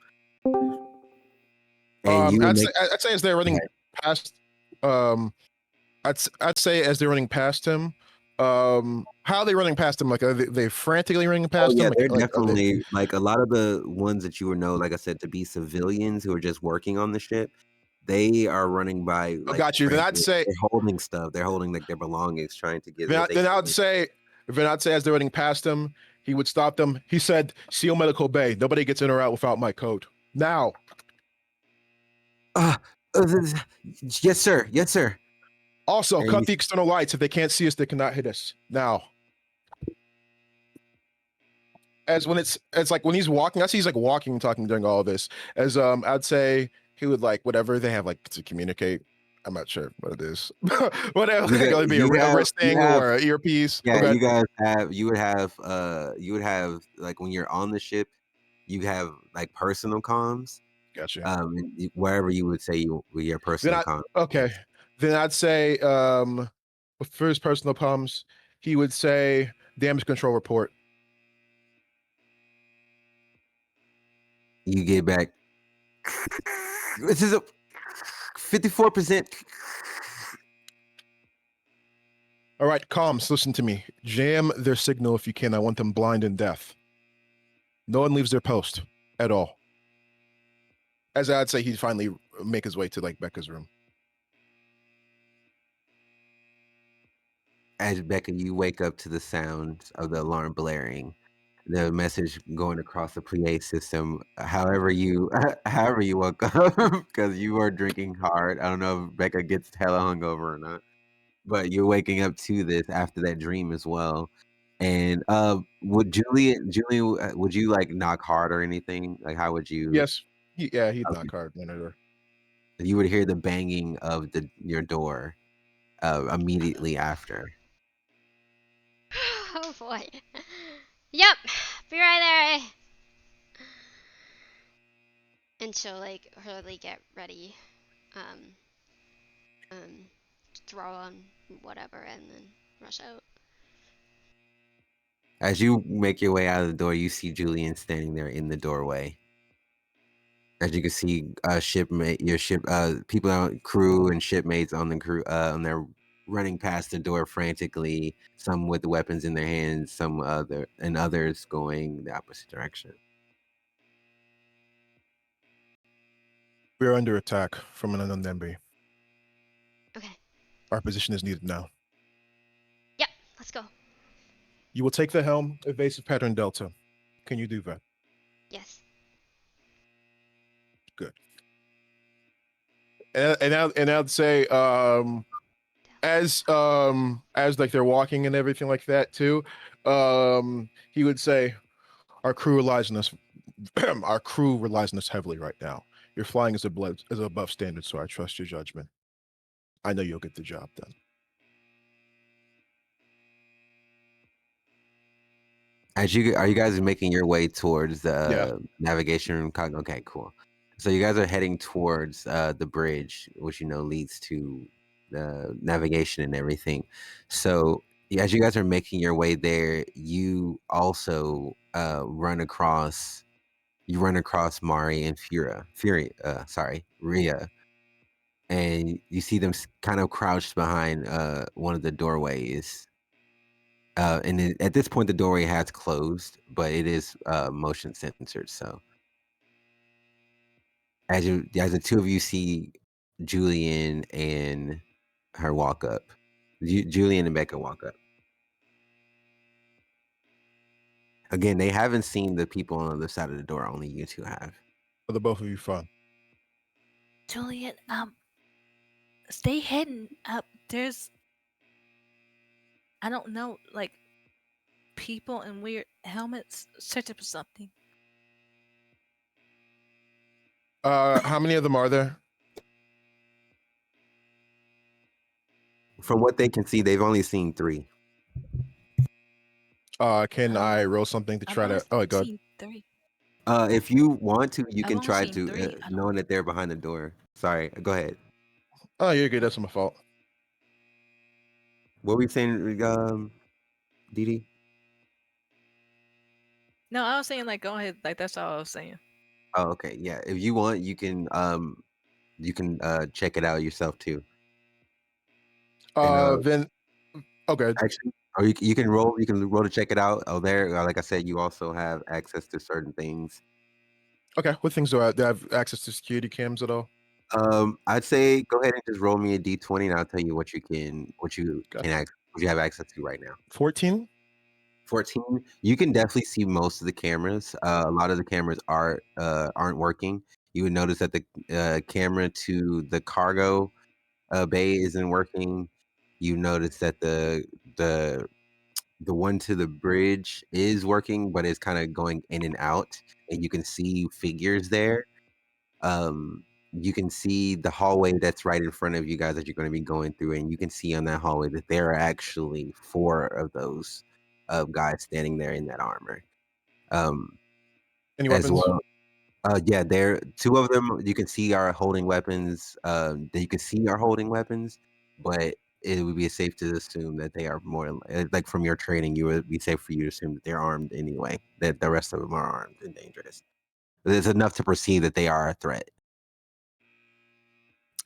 And I'd say as they're running past, I'd say as they're running past him, how are they running past him? Like, are they frantically running past him? They're definitely like a lot of the ones that you would know, like I said, to be civilians who are just working on the ship. They are running by. Like, got you. Then I'd say they're holding stuff. They're holding like their belongings, trying to get. Then I'd say as they're running past him, he would stop them. He said, "Seal medical bay. Nobody gets in or out without my code." Now. Yes, sir. Yes, sir. Also, cut the external lights. If they can't see us, they cannot hit us. Now. As when it's like when he's walking, I see he's like walking and talking during all of this. As I'd say he would like whatever they have like to communicate. I'm not sure what it is. Whatever, it could be a wrist thing or an earpiece. Yeah, okay. You would have like when you're on the ship, you have like personal comms. Gotcha. Wherever you would say your personal comms. Okay, then I'd say for his personal comms, he would say damage control report. You get back. This is a 54%. All right, comms, listen to me. Jam their signal if you can. I want them blind and deaf. No one leaves their post at all. As I'd say, he'd finally make his way to like Becca's room. As Becca, you wake up to the sound of the alarm blaring, the message going across the PA system. However you woke up, because you are drinking hard. I don't know if Becca gets hella hungover or not, but you're waking up to this after that dream as well. And would Julian, would you like knock hard or anything? Like, how would you? Yes. He'd knock hard whenever. You would hear the banging of your door immediately after. Oh boy. Yep, be right there. And she'll like hurriedly get ready, throw on whatever, and then rush out. As you make your way out of the door, you see Julian standing there in the doorway. As you can see, people on crew and shipmates on the crew, and they're running past the door frantically. Some with weapons in their hands, others going the opposite direction. We're under attack from an unknown enemy. Okay. Our position is needed now. Yep, let's go. You will take the helm, evasive pattern Delta. Can you do that? Yes. Good. And I'd say as like they're walking and everything like that too, he would say, our crew relies on us. Our crew relies on us heavily right now. Your flying is above standard, so I trust your judgment. I know you'll get the job done. Are you guys making your way towards the navigation room? Okay, cool. So you guys are heading towards the bridge, which leads to the navigation and everything. So as you guys are making your way there, you also run across Mari and Rhea, and you see them kind of crouched behind one of the doorways. And at this point, the doorway has closed, but it is motion censored. So as the two of you see Julian and her walk up, Julian and Becca walk up. Again, they haven't seen the people on the other side of the door. Only you two have. Are the both of you fun? Julian, Stay hidden. There's, I don't know, like people in weird helmets searching for something. How many of them are there? From what they can see, they've only seen 3. Can I roll something to I've try only to? Oh, God. seen 3. If you want to, you I've can only try seen to, 3. I don't. knowing that they're behind the door. Sorry, go ahead. Oh, you're good. That's my fault. What were you saying, Didi? No, I was saying like go ahead. Like that's all I was saying. Oh, okay, yeah. If you want, you can check it out yourself too. And Then okay. actually, or you can roll. You can roll to check it out. Oh, there. Like I said, you also have access to certain things. Okay. What things do I have access to security cams at all? I'd say go ahead and just roll me a d20, and I'll tell you what you can Okay. what you have access to right now. 14. 14. You can definitely see most of the cameras. A lot of the cameras aren't working. You would notice that the camera to the cargo bay isn't working. You notice that the one to the bridge is working, but it's kind of going in and out, and you can see figures there. You can see the hallway that's right in front of you guys that you're going to be going through, and you can see on that hallway that there are actually 4 of those guys standing there in that armor. Any As weapons? well, yeah, there 2 of them you can see are holding weapons. That you can see are holding weapons, but it would be safe to assume that they are more like from your training. You would be safe for you to assume that they're armed anyway. That the rest of them are armed and dangerous. There's enough to perceive that they are a threat.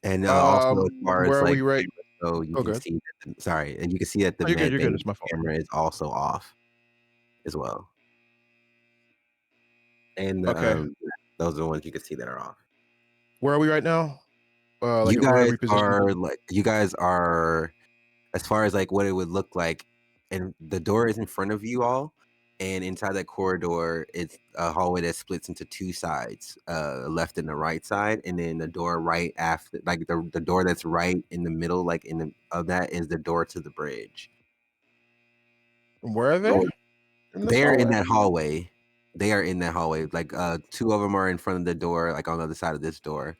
And also, as far Where as are like we right? cameras go, you Oh, can good. see that sorry, and you can see that the Oh, you're good. med You're good. bay It's my fault. camera is also off as well. And Okay. those are the ones you can see that are off. Where are we right now? Like You where are guys we positioned? are as far as like what it would look like, and the door is in front of you all, and inside that corridor it's a hallway that splits into 2 sides, left and the right side, and then the door right after, like the door that's right in the middle, like in the of that is the door to the bridge. Where are they? So In this they're in hallway? that hallway. They are in that hallway. Like 2 of them are in front of the door, like on the other side of this door,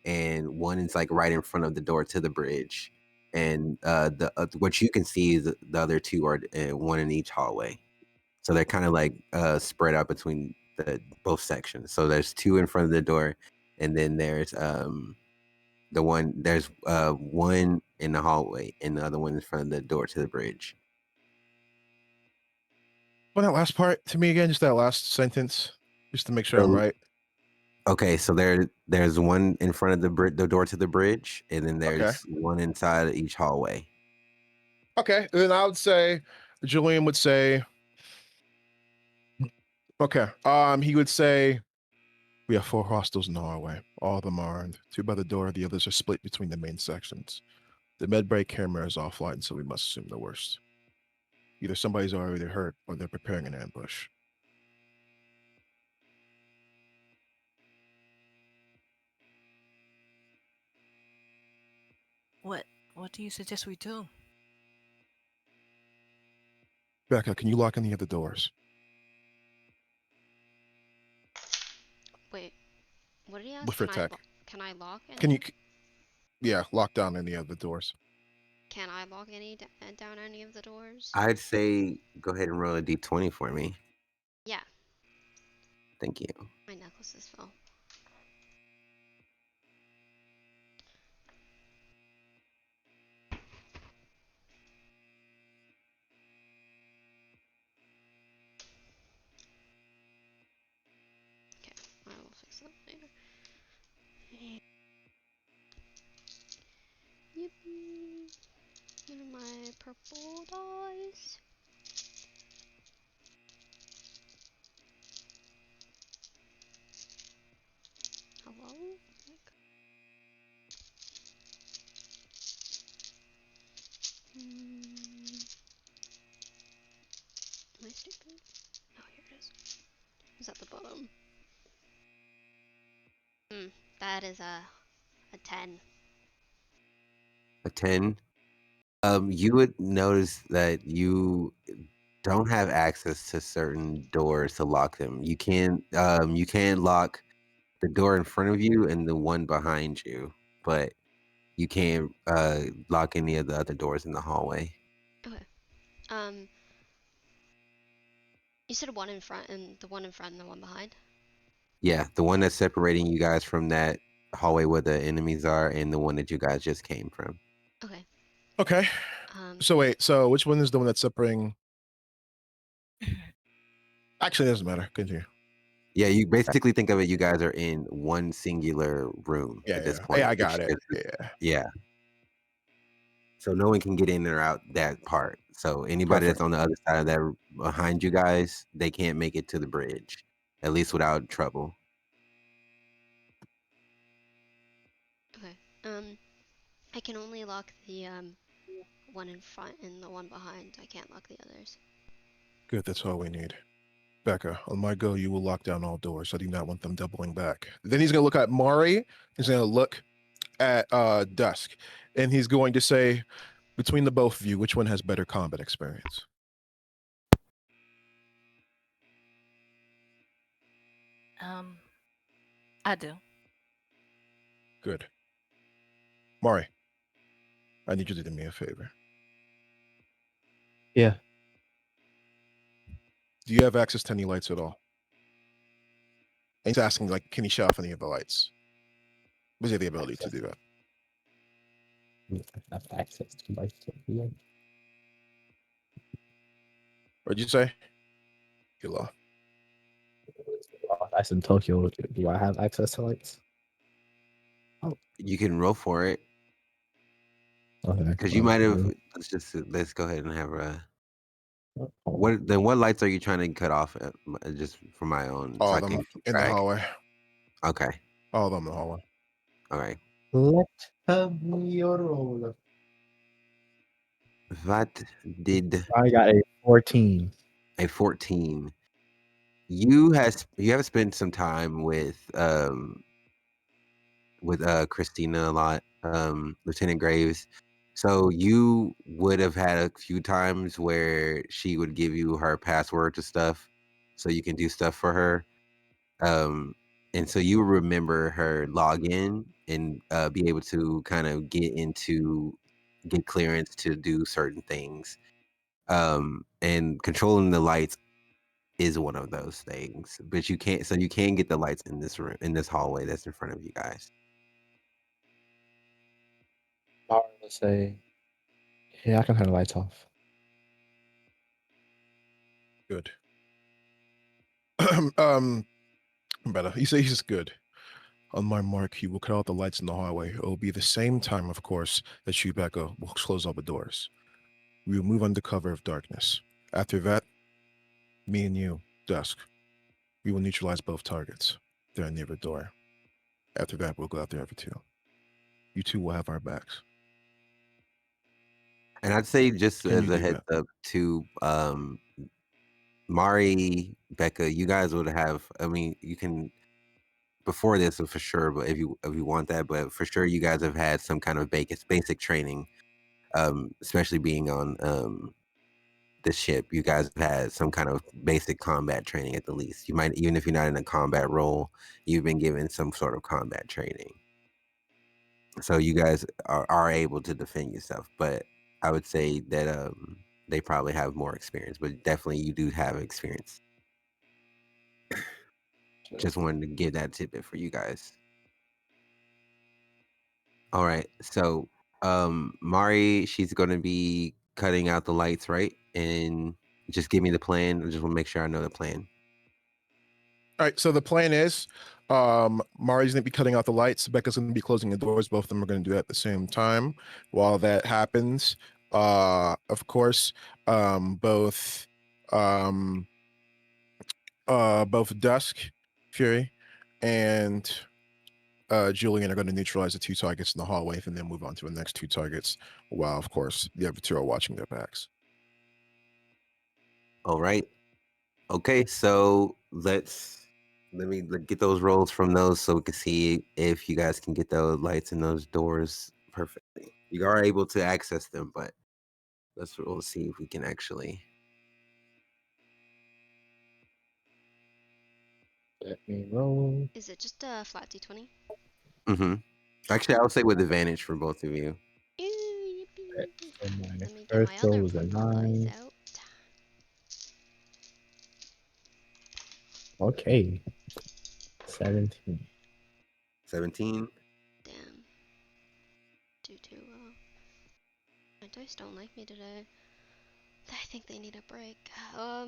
and one is like right in front of the door to the bridge. And the what you can see is the other 2 are one in each hallway. So they're kind of like spread out between the both sections. So there's 2 in front of the door, and then there's one in the hallway, and the other one in front of the door to the bridge. Well, that last part to me again, just that last sentence, just to make sure I'm So right. okay, so there's one in front of the door to the bridge, and then Okay. there's one inside each hallway. Okay. Then I would say Julian would say okay. He would say we have 4 hostiles in the hallway. All of them are armed. 2 by the door, the others are split between the main sections. The medbay camera is offline, so we must assume the worst. Either somebody's already hurt or they're preparing an ambush. What do you suggest we do? Becca, can you lock any of the doors? Wait, what did he ask? Look for tech. Can I lock any? Can you? Yeah, lock down any of the doors. Can I lock down any of the doors? I'd say go ahead and roll a d20 for me. Yeah, Thank you. my necklaces fell. Okay, I will fix that later. Yippee! Where are my purple dice? Hello? Am I stupid? Oh, here it is. It's at the bottom. That is a 10. A 10. You would notice that you don't have access to certain doors to lock them. You can lock the door in front of you and the one behind you, but you can't lock any of the other doors in the hallway. Okay. You said one in front and the one in front and the one behind? Yeah, the one that's separating you guys from that hallway where the enemies are, and the one that you guys just came from. Okay. Okay. So wait, so which one is the one that's separating? Actually, it doesn't matter. Continue. Yeah, you basically think of it. You guys are in one singular room Yeah, at this yeah. point. Yeah, I got which it. is- Yeah. Yeah. So no one can get in or out that part. So anybody Perfect. that's on the other side of that behind you guys, they can't make it to the bridge, at least without trouble. Okay. I can only lock the one in front and the one behind. I can't lock the others. Good, that's all we need. Becca, on my go, you will lock down all doors. I do not want them doubling back. Then he's going to look at Mari. He's going to look at Dusk. And he's going to say, between the both of you, which one has better combat experience? I do. Good. Mari, I need you to do me a favor. Yeah. Do you have access to any lights at all? And he's asking, like, can he shut off any of the lights? Was he have the ability to do that? I have access to my stuff. What'd you say? Hila. That's in Tokyo. Do I have access to lights? You can roll for it Okay. because you might have. Let's go ahead and have a. What lights are you trying to cut off? Just for my own. All so of I them can keep in the track. hallway. Okay. All of them in the hallway. All right. Let me roll. What did I got a 14. a 14? You have spent some time with Christina a lot, Lieutenant Graves. So you would have had a few times where she would give you her password to stuff, so you can do stuff for her. And so you remember her login and be able to kind of get clearance to do certain things. And controlling the lights is one of those things, but you can't. So you can get the lights in this room, in this hallway that's in front of you guys. Let's say, yeah, I can turn the lights off. Good. Better. He says he's good. On my mark, he will cut out the lights in the hallway. It will be the same time, of course, that you, Becca, will close all the doors. We will move under cover of darkness. After that, me and you, Dusk, we will neutralize both targets. They're near the door. After that, we'll go out there every two. You two will have our backs. And I'd say just Can as you a do heads that? up to Mari, Becca, you guys would have. I mean, you can before this for sure, but if you want that, but for sure, you guys have had some kind of basic training, especially being on the ship. You guys have had some kind of basic combat training at the least. You might, even if you're not in a combat role, you've been given some sort of combat training. So you guys are able to defend yourself, but I would say that they probably have more experience, but definitely you do have experience. Just wanted to give that tidbit for you guys. All right, so Mari, she's going to be cutting out the lights, right? And just give me the plan. I just want to make sure I know the plan. All right, so the plan is Mari's going to be cutting out the lights. Becca's going to be closing the doors. Both of them are going to do that at the same time. While that happens, of course, both Dusk, Fury, and Julian are going to neutralize the two targets in the hallway and then move on to the next two targets, while, of course, the other two are watching their backs. All right. Okay, so let me get those rolls from those so we can see if you guys can get those lights in those doors perfectly. You are able to access them, but we'll see if we can actually. Let me roll. Is it just a flat d20? Mm-hmm. Actually, I would say with advantage for both of you. Ooh, yippee, Okay, yippee. so my Let me get first my roll other was a purple dice 9. out. Okay. 17. 17. Damn. Do too well. My dice don't like me today. I think they need a break. 12.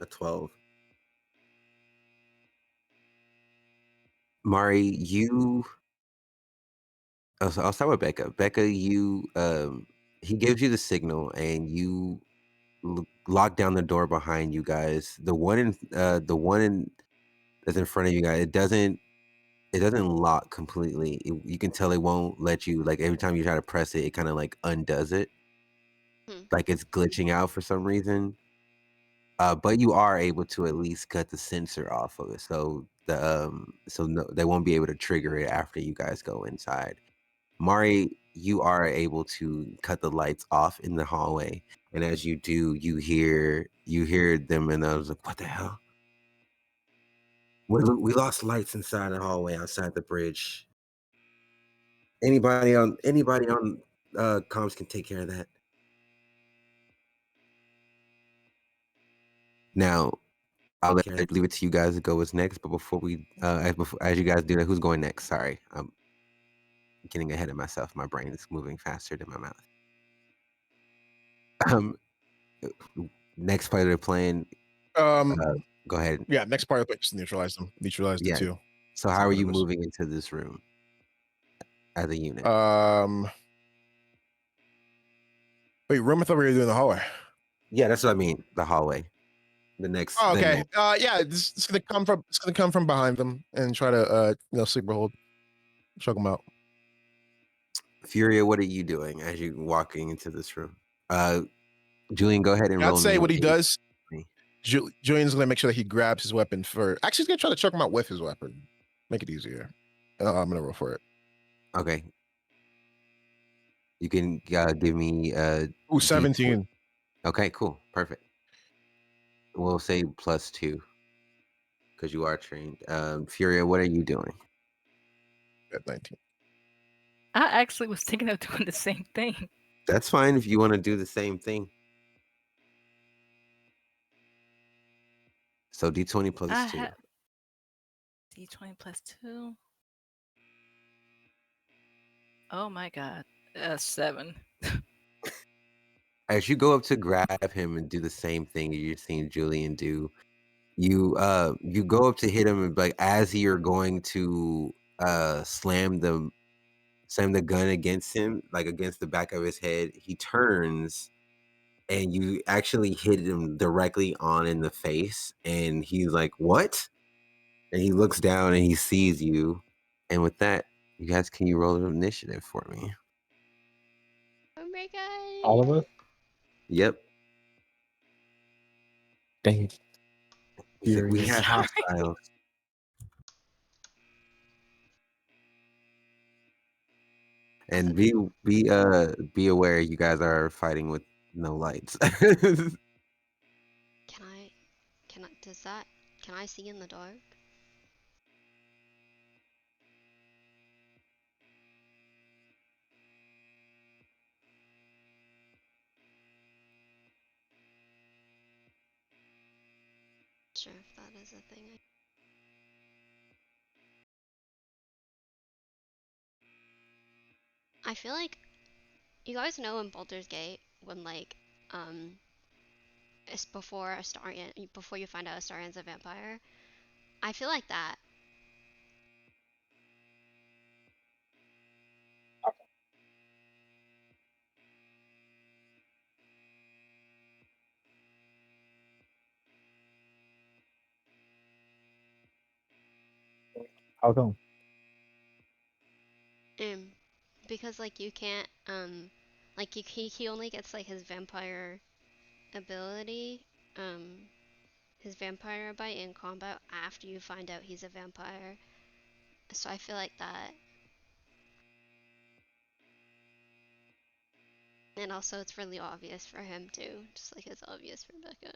A 12. Mari, you. I'll start with Becca. Becca, you. He gives you the signal, and you lock down the door behind you guys. The one that's in front of you guys. It doesn't lock completely. You can tell it won't let you. Like every time you try to press it, it kind of like undoes it. Like it's glitching out for some reason. But you are able to at least cut the sensor off of it, so they won't be able to trigger it after you guys go inside. Mari, you are able to cut the lights off in the hallway, and as you do, you hear them, and I was like, "What the hell? We lost lights inside the hallway outside the bridge. Anybody on comms can take care of that." Now, I'll leave it to you guys to go what's next. But before we, as you guys do that, who's going next? Sorry, I'm getting ahead of myself. My brain is moving faster than my mouth. Next player they're playing. Go ahead. Yeah, next part of it, just neutralize them. Neutralize the two. So how are you moving into this room as a unit? Wait, room? I thought we were doing the hallway. Yeah, that's what I mean. The hallway. The next. Oh, okay. Next. Yeah, it's gonna come from behind them and try to sleeper hold, choke them out. Furia, what are you doing as you walking into this room? Julian, go ahead and roll. I'd say what he does. Julian's gonna make sure that he grabs his weapon first. Actually, he's gonna try to choke him out with his weapon. Make it easier. I'm gonna roll for it. Okay. You can give me 17. Okay, cool. Perfect. We'll say +2 because you are trained. Furia, what are you doing? At 19. I actually was thinking of doing the same thing. That's fine if you want to do the same thing. So D20 plus 2. D20 plus 2. Oh my god. 7. As you go up to grab him and do the same thing you're seeing Julian do, you go up to hit him, and like as you're going to slam the gun against him, like against the back of his head, he turns and you actually hit him directly on in the face, and he's like, "What?" And he looks down and he sees you. And with that, you guys, can you roll an initiative for me? Oh my god. All of us? Yep. Dang it. We have hostiles. And be aware you guys are fighting with no lights. Can I see in the dark? Sure, if that is a thing. I feel like you guys know in Baldur's Gate when it's before before you find out Astarian's a vampire. I feel like that. How come? Because like you can't like he only gets like his vampire ability, his vampire bite in combat after you find out he's a vampire. So I feel like that And also, it's really obvious for him too, just like it's obvious for Becca.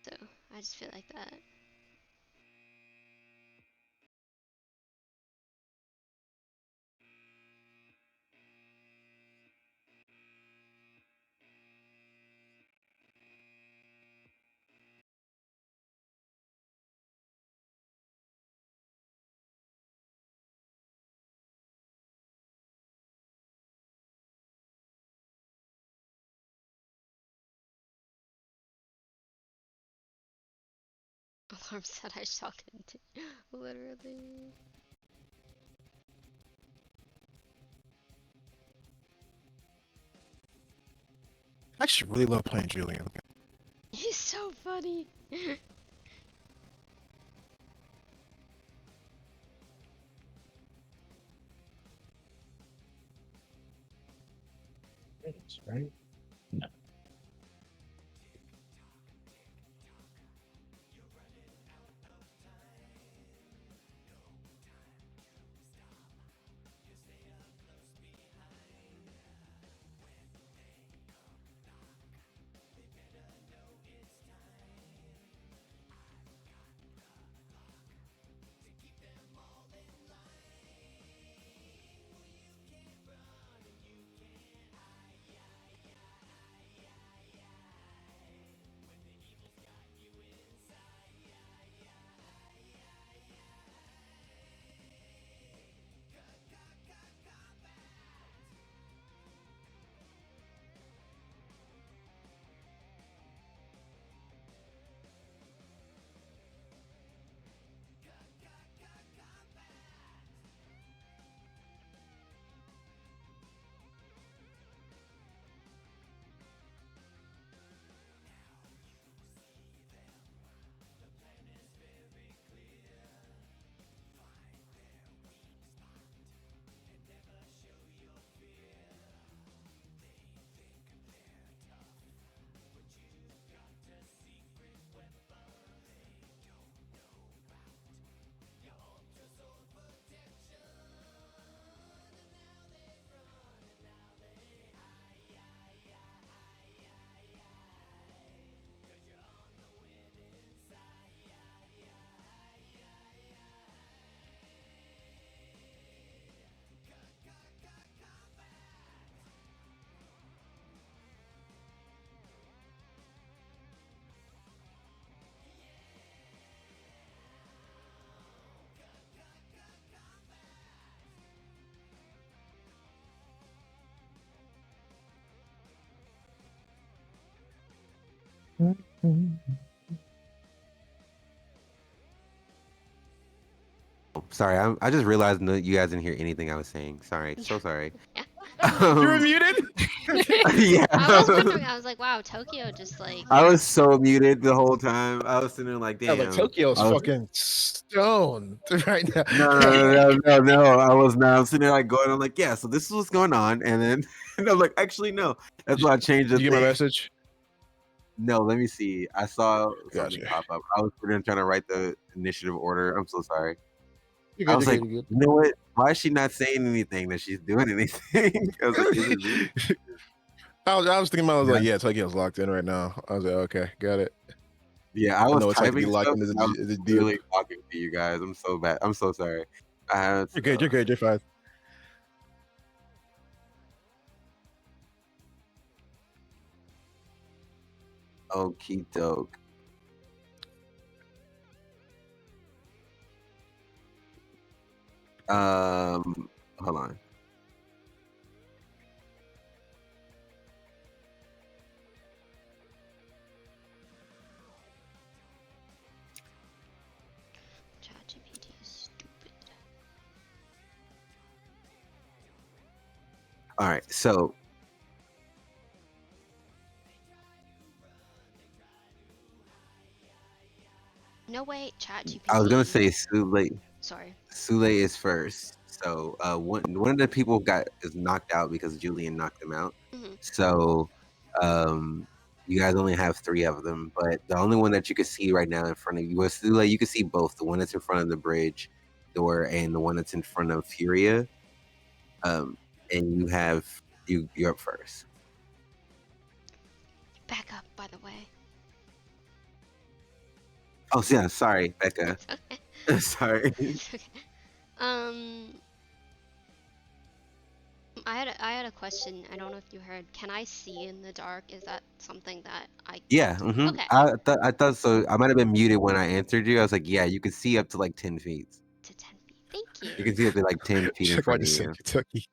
So I just feel like that. Alarm said I shocked him too. Literally. I actually really love playing Julian. He's so funny. Right? No. Sorry, I just realized that you guys didn't hear anything I was saying. Sorry, so sorry. Yeah. You were Um, muted? yeah. I was wondering. I was like, wow, Tokyo just like. I was so muted the whole time. I was sitting there like, I was like, damn. Tokyo's I was, fucking stoned right now. no. I was not. I'm sitting there like going. I'm like, yeah. So this is what's going on, and then and I'm like, actually, no. That's why I changed the Did you get my thing. message? No, let me see. I saw something Gotcha. pop up. I was sitting there trying to write the initiative order. I'm so sorry. You're I good, was you're like, good, you're you know what? Why is she not saying anything that she's doing anything? I was like, is it me? good. I was thinking about, I was Yeah. like, yeah, Tokyo's locked in right now. I was like, okay, got it. Yeah, I I was know it's like to be typing locked stuff. into And I was the really deep. talking to you guys. I'm so bad. I'm so sorry. I had You're good, you're good, you're fine. okie doke. Hold on. ChatGPT is stupid. All right, so No wait, ChatGPT. I was gonna say Sule. Sorry. Sule is first. So one of the people is knocked out because Julian knocked him out. Mm-hmm. So you guys only have 3 of them, but the only one that you can see right now in front of you was Sule. You can see both the one that's in front of the bridge door and the one that's in front of Furia. And you're up first. back up, by the way. Oh, yeah. Sorry, Becca. It's okay. Sorry. It's okay. I had a question. I don't know if you heard. Can I see in the dark? Is that something that I Yeah. can do? Mm-hmm. Okay. I thought so. I might have been muted when I answered you. I was like, yeah, you can see up to like 10 feet. To 10 feet. Thank you. You can see up to like 10 feet in Check why front of just said you. Kentucky.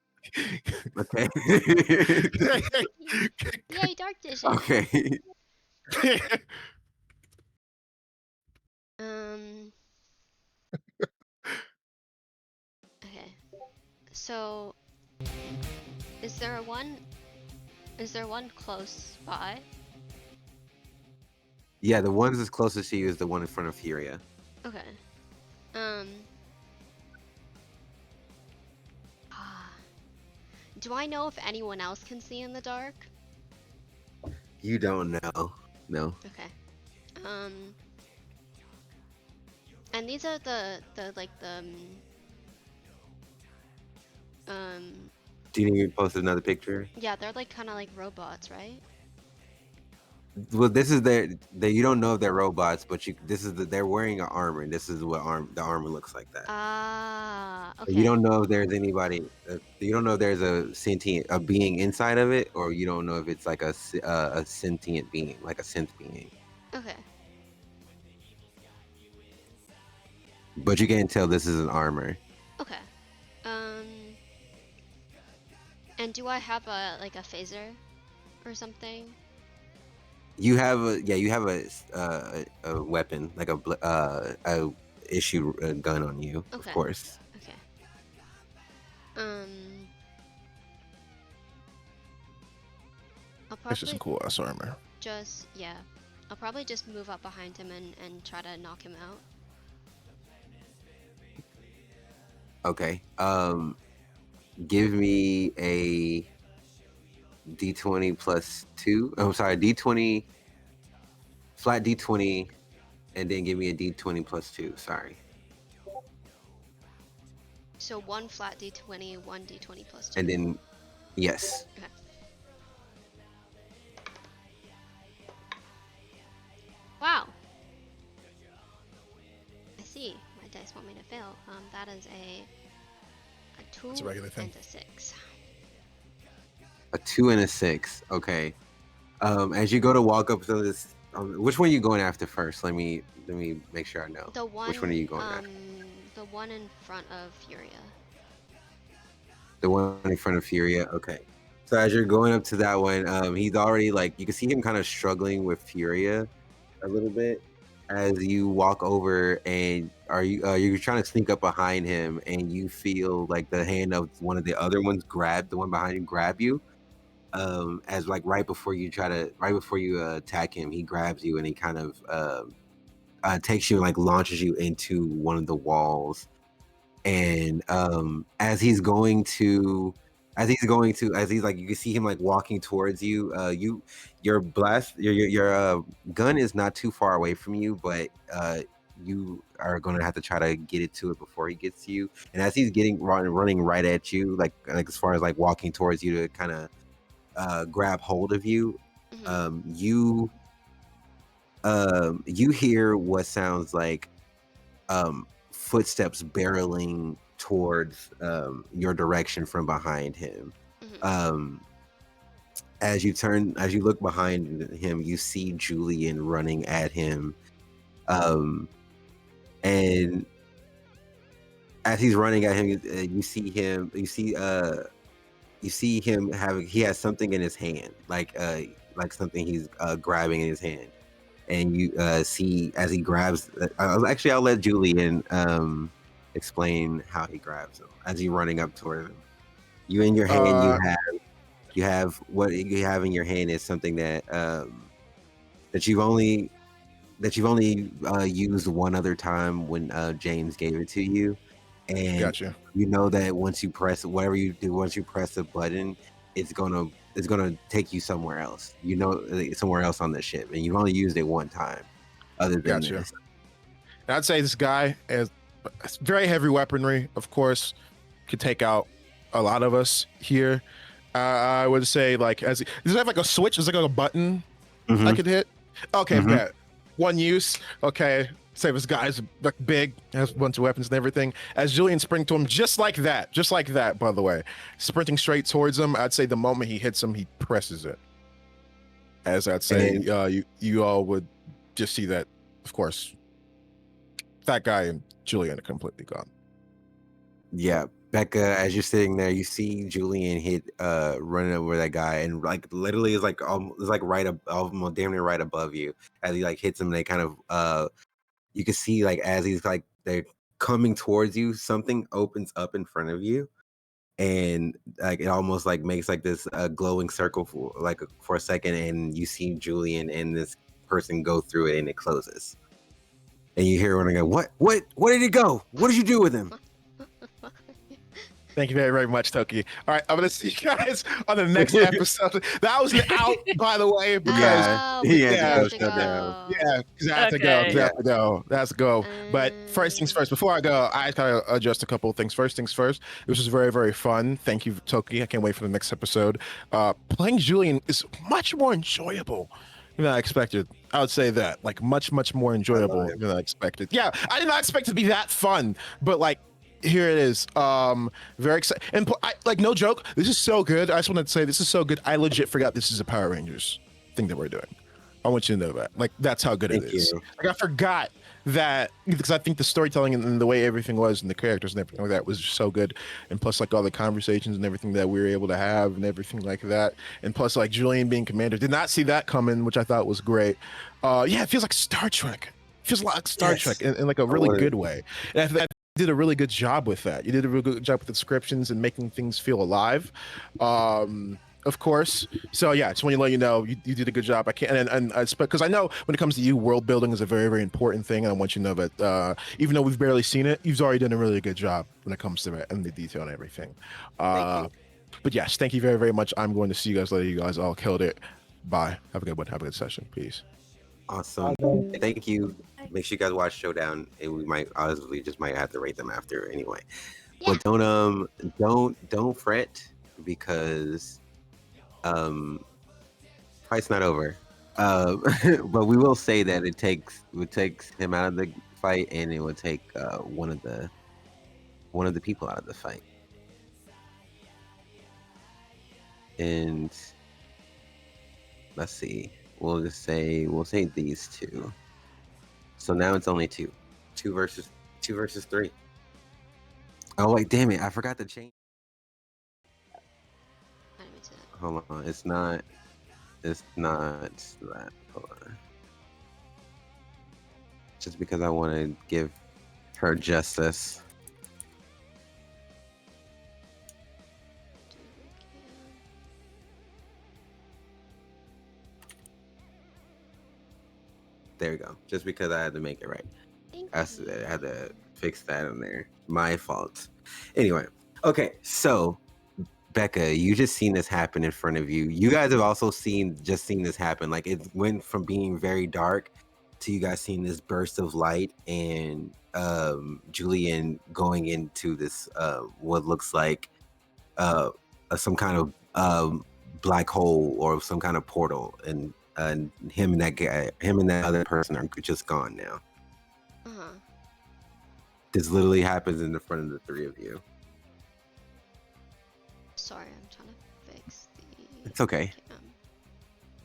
Okay. Yay, dark vision. Okay. Okay. So, is there one close by? Yeah, the ones that's closest to you is the one in front of Furia. Okay. Do I know if anyone else can see in the dark? You don't know. No. Okay. And these are the like the Do you need me to post another picture? yeah, they're like kind of like robots, right? Well, this is you don't know if they're robots, but they're wearing an armor, and this is what the armor looks like that. Ah, okay. You don't know if there's anybody. You don't know if there's a being inside of it, or you don't know if it's like a sentient being, like a synth being. Okay. But you can't tell this is an armor. Okay. And do I have a phaser or something? You have a weapon, like a issue gun on you, Okay. of course. Okay. I'll This is some probably cool ass armor. I'll probably just move up behind him and try to knock him out. Okay. Give me a D20 plus 2. I'm sorry, D20, flat D20, and then give me a D20 plus 2. Sorry. So one flat D20, one D20 plus 2. And then, yes. Okay. Wow. I see. My dice want me to fail. That is a 2 It's a regular thing. and a 6. A 2 and a 6. Okay. As you go to walk up to this, which one are you going after first? Let me make sure I know. The one. Which one are you going after? The one in front of Furia. The one in front of Furia. Okay. So as you're going up to that one, he's already you can see him kind of struggling with Furia a little bit as you walk over, and you're trying to sneak up behind him, and you feel like the hand of one of the other ones grab the one behind you, grab you. As right before you attack him, he grabs you and he kind of takes you and launches you into one of the walls. And as he's you can see him walking towards you. Your gun is not too far away from you, but you are going to have to try to get it to it before he gets to you. And as he's running right at you, as far as walking towards you to kind of grab hold of you, Mm-hmm. you hear what sounds like footsteps barreling towards your direction from behind him. Mm-hmm. As you look behind him, you see Julian running at him, and as he's running at him, you see him he has something in his hand, like something he's grabbing in his hand, and you see as he grabs. Actually, I'll let Julian explain how he grabs him as he's running up toward him. You in your hand, you have what you have in your hand is something that you've only used one other time when James gave it to you. And Gotcha. you know that once you press whatever you do, once you press a button, it's gonna take you somewhere else. Somewhere else on the ship, and you've only used it one time. Other than Gotcha. this, And I'd say this guy has very heavy weaponry. Of course, could take out a lot of us here. I would say does it have a switch? Is it like a button I could hit. Okay, Mhm. bet. One use. Okay. Say this guy's like big, has a bunch of weapons and everything. As Julian sprint to him, just like that, by the way, sprinting straight towards him. I'd say the moment he hits him, he presses it. As I'd say, And- you all would just see that, of course, that guy and Julian are completely gone. Yeah, Becca, as you're sitting there, you see Julian hit running over that guy, and like literally is like it's like right almost damn near right above you. As he like hits him, they kind of you can see like as he's like they're coming towards you, something opens up in front of you, and like it almost like makes like this glowing circle for a second, and you see Julian and this person go through it, and it closes. And you hear one go, what did it go? What did you do with him? Thank you very, very much, Toki. All right, I'm gonna see you guys on the next episode. That was an out, by the way, because Yeah, Oh, he because had you to have go to shut down. go. yeah, because I have to go. Okay. 'Cause I have to go. That's go. But first things first. Before I go, I gotta adjust a couple of things. First things first. This was very, very fun. Thank you, Toki. I can't wait for the next episode. Playing Julian is much more enjoyable than I expected. I would say that, like, much, much more enjoyable it. than I expected. Yeah, I did not expect it to be that fun, but like. Here it is. Very excited. And like, no joke, this is so good. I just wanted to say this is so good. I legit forgot this is a Power Rangers thing that we're doing. I want you to know that. Like, that's how good Thank it is. you. Like, I forgot that because I think the storytelling and the way everything was and the characters and everything like that was just so good. And plus, like, all the conversations and everything that we were able to have and everything like that. And plus, like, Julian being commander, did not see that coming, which I thought was great. Yeah, it feels like Star Trek. It feels like Star Yes. Trek in like a really wanted- good way. And I think you did a really good job with that. You did a really good job with the descriptions and making things feel alive. Of course. So yeah, just want to let you know you did a good job. I can't and I expect because I know when it comes to you, world building is a very, very important thing, and I want you to know that even though we've barely seen it, you've already done a really good job when it comes to it and the detail and everything. But yes, thank you very, very much. I'm going to see you guys later. You guys all killed it. Bye. Have a good one. Have a good session. Peace. Awesome. Thank you. Make sure you guys watch Showdown, and we might honestly just might have to rate them after anyway. Yeah. But don't fret because fight's not over. But we will say that it takes him out of the fight, and it would take one of the people out of the fight. And let's see. We'll say these two. So now it's only two versus 3. Oh wait, damn it! I forgot to change. How do we do that? Hold on, it's not that. Hold on. Just because I want to give her justice. There we go. Just because I had to make it right. Thank I you. had to fix that in there. My fault. Anyway, okay. So, Becca, you just seen this happen in front of you. You guys have also seen this happen. Like it went from being very dark to you guys seeing this burst of light and Julian going into this what looks like some kind of black hole or some kind of portal, and him and that other person are just gone now. Uh-huh. This literally happens in the front of the three of you. Sorry, I'm trying to fix the It's okay. cam.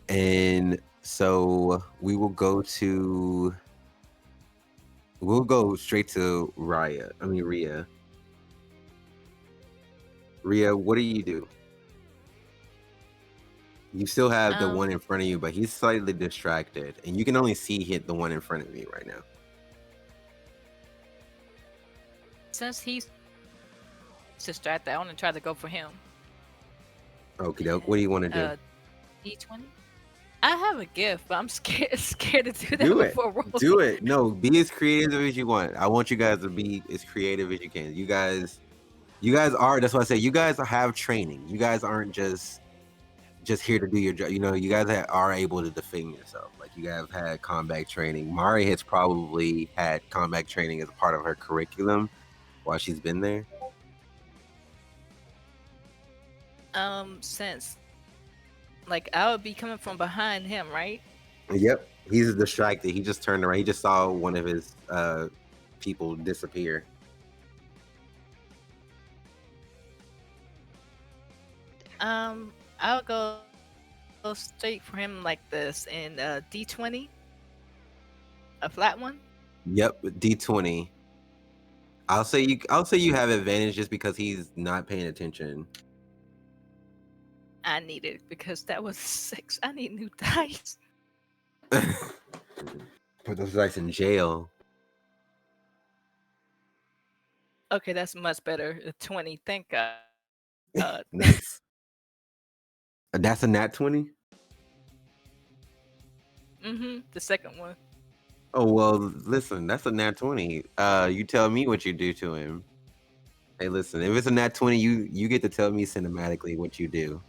And so we'll go straight to Rhea. Rhea, what do you do? You still have the one in front of you, but he's slightly distracted, and you can only see the one in front of you right now. Since he's distracted, I want to try to go for him. Okie doke. What do you want to do? D20. I have a gift, but I'm scared to do that Do it. before rolling. Do it. No, be as creative as you want. I want you guys to be as creative as you can. You guys are. That's why I say you guys have training. You guys aren't just here to do your job. You know, you guys are able to defend yourself. Like you guys have had combat training. Mari has probably had combat training as a part of her curriculum while she's been there. Since like I would be coming from behind him, right? Yep, he's distracted. He just turned around. He just saw one of his people disappear. I'll go straight for him like this and D20, a flat one. Yep, D20. I'll say you have advantage just because he's not paying attention. I need it because that was 6. I need new dice. Put those dice in jail. Okay, that's much better. A 20. Thank God. Nice. That's a nat 20? The second one. Oh well, listen, that's a nat 20. You tell me what you do to him. Hey, listen, if it's a nat 20, you get to tell me cinematically what you do.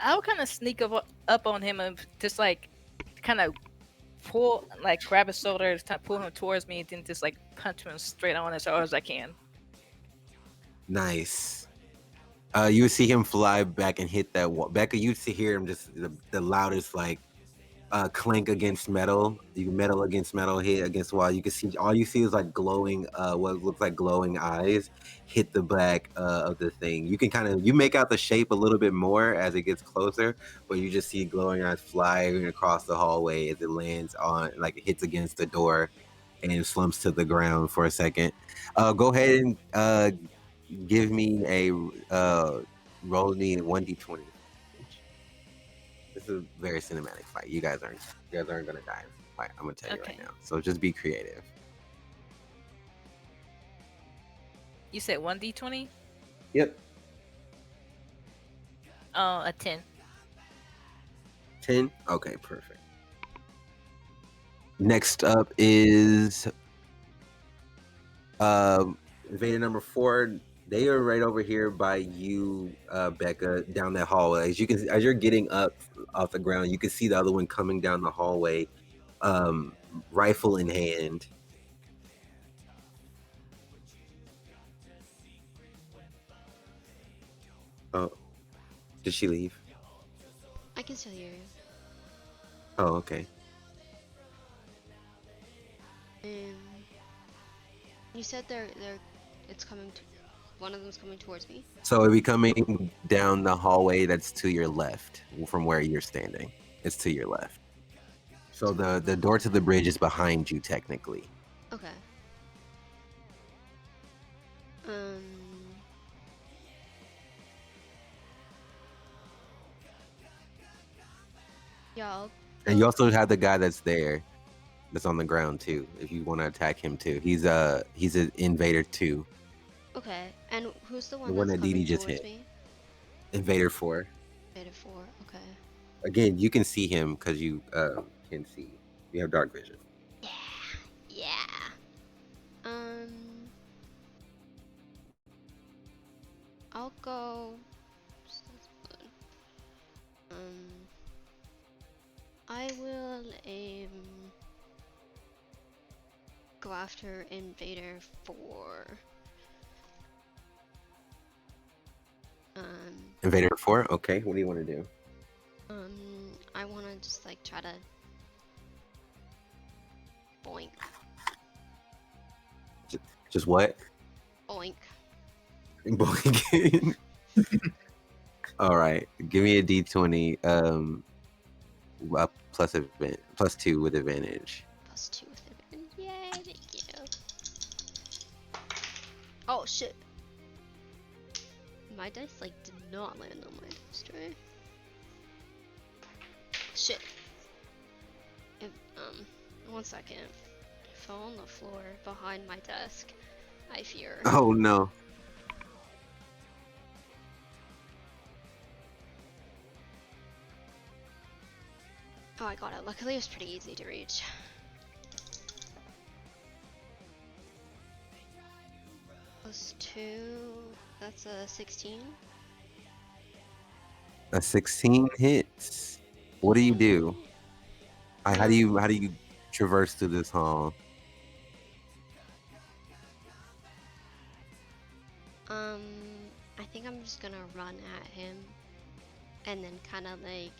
I'll kind of sneak up on him and just like kind of pull, like grab his shoulders, pull him towards me, and then just like punch him straight on as hard as I can. Nice. You would see him fly back and hit that wall. Becca, you'd see hear him just the loudest like clank against metal. You metal against metal, hit against wall. You can see all you see is like glowing, what looks like glowing eyes hit the back of the thing. You can you make out the shape a little bit more as it gets closer, but you just see glowing eyes flying across the hallway as it lands on, like it hits against the door and it slumps to the ground for a second. Go ahead and give me a roll me 1d20. This is a very cinematic fight. You guys aren't gonna die in this fight. I'm gonna tell you right Okay. now. So just be creative. You said 1d20? Yep. Oh, a 10. 10? Okay, perfect. Next up is Vader number 4. They are right over here by you, Becca, down that hallway. As you're getting up off the ground, you can see the other one coming down the hallway, rifle in hand. Oh, did she leave? I can still hear you. Oh, okay. You said it's coming to, one of them's coming towards me. So it'll be coming down the hallway that's to your left from where you're standing. It's to your left. So the door to the bridge is behind you technically. Okay. Yeah. And you also have the guy that's there, that's on the ground too. If you want to attack him too, he's an invader 2. Okay. And who's the one The one that's that Didi coming just towards hit. me? Invader 4. Invader 4. Okay. Again, you can see him because you can see. You have dark vision. Yeah. I'll go. I will go after Invader 4. Invader 4. Okay, what do you want to do? I want to just like try to boink. Just what? Boink. Boink. All right, give me a d20. Plus 2 with advantage. Plus 2 with advantage. Yay! Thank you. Oh shit! My dice like did not land on my dice tray. Shit. If, 1 second. I fell on the floor behind my desk. I fear. Oh no. Oh, I got it. Luckily, it was pretty easy to reach. Plus 2. That's a 16. A 16 hits. What do you do? How do you traverse through this hall? I think I'm just gonna run at him, and then kind of like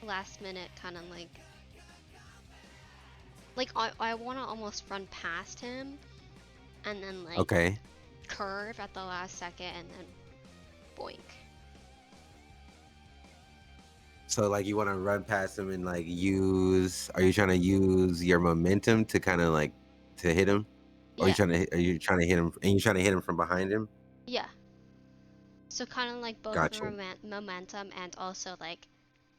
last minute kind of like I want to almost run past him and then like Okay. curve at the last second and then boink. So like you want to run past him and like use? Are you trying to use your momentum to kind of like to hit him? Or Yeah. are you trying to hit him? And you trying to hit him from behind him? Yeah. So kind of like both Gotcha. momentum and also like,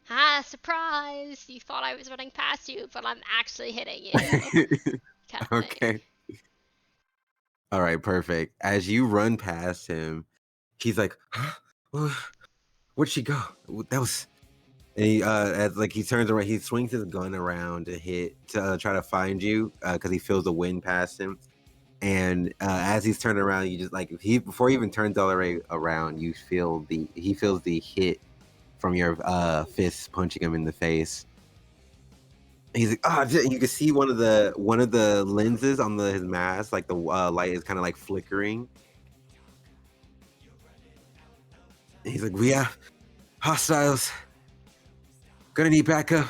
ha, surprise! You thought I was running past you, but I'm actually hitting you. Kind of thing. Okay. All right, perfect. As you run past him, he's like, huh? Where'd she go? That was. And he, as like he turns around, he swings his gun around to hit to try to find you because he feels the wind past him. And as he's turning around, you just like before he even turns all the way around, he feels the hit from your fist punching him in the face. He's like, oh, you can see one of the lenses on his mask, like the light is kind of like flickering. He's like, we have hostiles. Gonna need backup.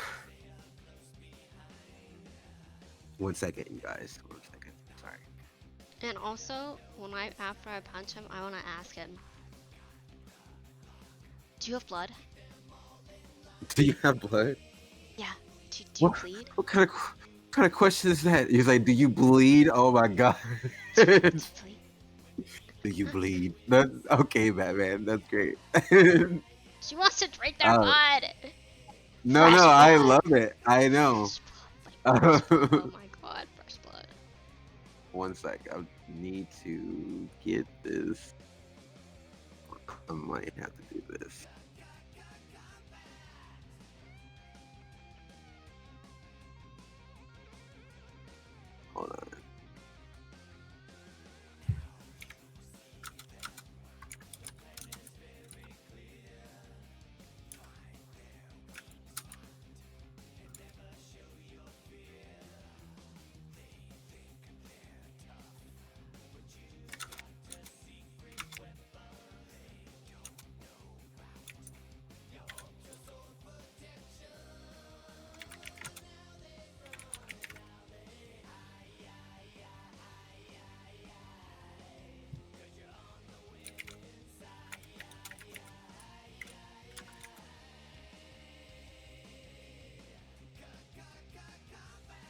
1 second, you guys. 1 second. Sorry. And also, after I punch him, I want to ask him, do you have blood? Do you have blood? Yeah. Do you What? bleed? What kind of question is that? He's like, do you bleed? Oh my god. Do you bleed? Do you bleed? That's okay, Batman. That's great. She wants to drink their blood. No, Fresh I blood. love it. I know. Fresh blood. Like, fresh blood. Oh my god, fresh blood. 1 sec. I need to get this. I might have to do this. Hold on.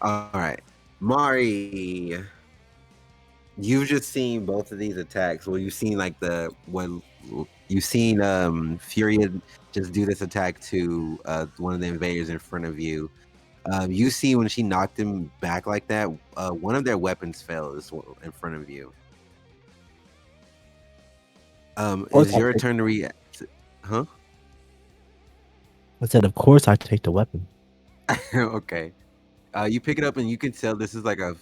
All right, Mari, you've just seen both of these attacks. Well, you've seen like you've seen Furia just do this attack to one of the invaders in front of you. You see when she knocked him back like that, one of their weapons fell in front of you. Is your turn to react? Huh? I said, of course I take the weapon. Okay. You pick it up and you can tell this is like a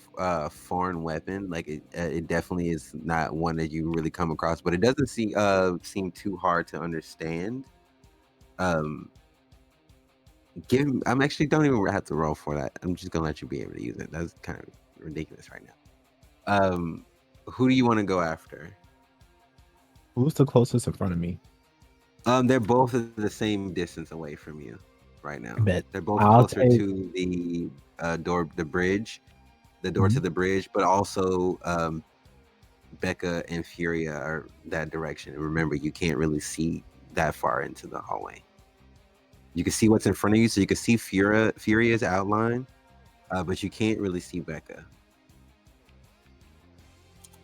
foreign weapon. Like it definitely is not one that you really come across, but it doesn't seem too hard to understand. I'm actually don't even have to roll for that. I'm just gonna let you be able to use it. That's kind of ridiculous right now. Who do you want to go after? Who's the closest in front of me? They're both at the same distance away from you right now. I bet. They're both I'll closer take- to the door to the bridge, but also Becca and Furia are that direction. And remember, you can't really see that far into the hallway. You can see what's in front of you, so you can see Furia's outline, but you can't really see Becca.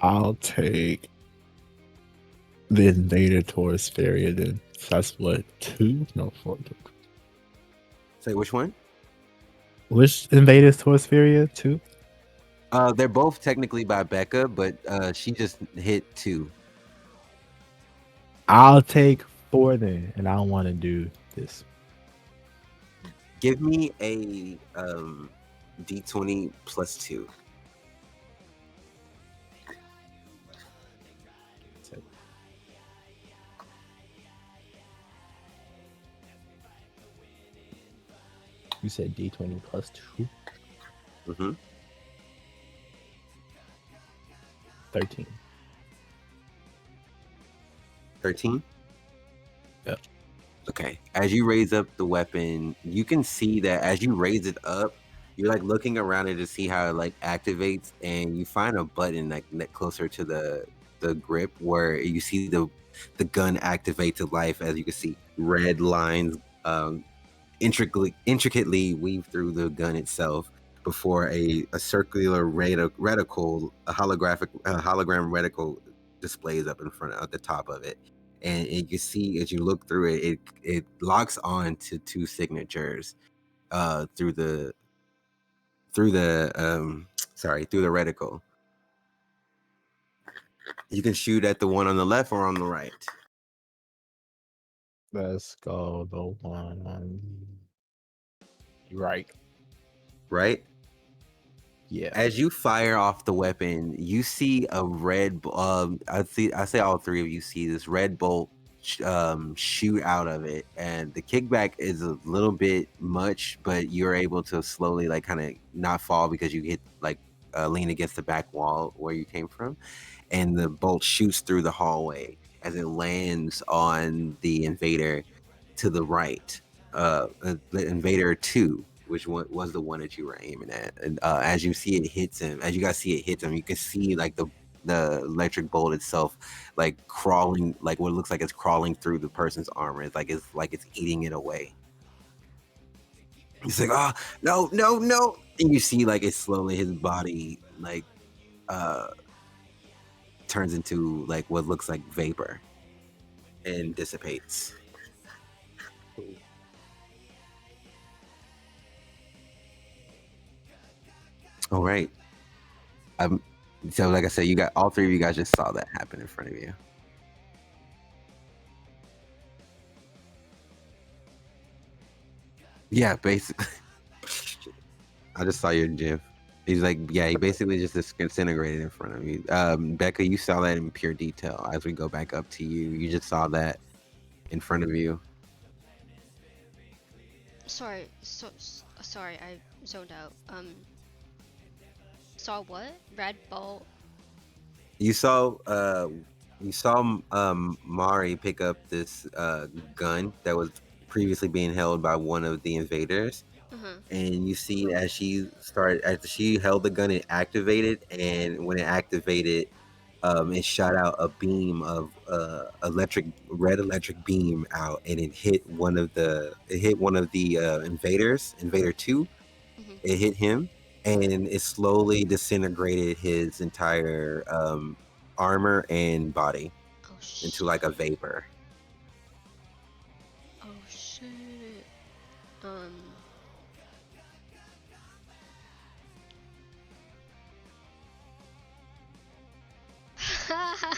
I'll take the invader towards Furia then. So that's what, 2? No, 4. Say which one? Which invaders towards Furia? 2? They're both technically by Becca, but she just hit 2. I'll take 4 then, and I don't want to do this. Give me a D20 plus 2. You said D20 plus 2? Mm-hmm. 13. 13? Yep. Okay. As you raise up the weapon, you can see that as you raise it up, you're like looking around it to see how it like activates, and you find a button like closer to the grip where you see the gun activate to life. As you can see, red lines intricately weave through the gun itself before a circular reticle, a hologram reticle displays up in front at the top of it. And you can see as you look through it, it locks on to two signatures through the through the through the reticle. You can shoot at the one on the left or on the right. Let's go the one on the right. Right? Yeah. As you fire off the weapon, you see a red. I say all three of you see this red bolt shoot out of it, and the kickback is a little bit much, but you're able to slowly like kind of not fall because you hit like lean against the back wall where you came from, and the bolt shoots through the hallway as it lands on the invader to the right. The invader 2, which one was the one that you were aiming at. And as you see it hits him, as you guys see it hits him, you can see like the electric bolt itself like crawling, like what looks like it's crawling through the person's armor. It's like it's eating it away. He's like, oh no. And you see like it's slowly his body like turns into like what looks like vapor and dissipates. All right. So like I said, you got all three of you guys just saw that happen in front of you. Yeah, basically. I just saw your GIF. He's like, yeah, he basically just disintegrated in front of you. Becca, you saw that in pure detail. As we go back up to you, you just saw that in front of you. Sorry, sorry, I zoned out. Saw what? Red bolt. You saw Mari pick up this gun that was previously being held by one of the invaders. And you see as she held the gun, it activated, and when it activated, it shot out a beam of red electric beam out, and it hit one of the invaders, Invader 2. It hit him, and it slowly disintegrated his entire armor and body into like a vapor. Oh shit.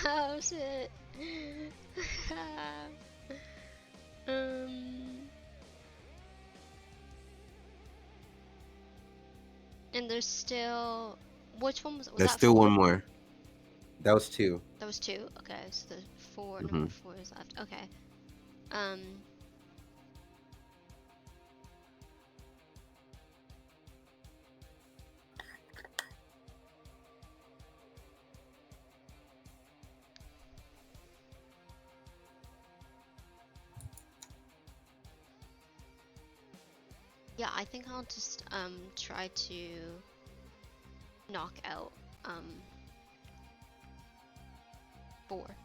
Oh shit. And there's still, which one was There's that? still 4? one more. That was 2. That was 2. Okay, so there's 4. Mhm. Number 4 is left. Okay. Yeah, I think I'll just try to knock out 4.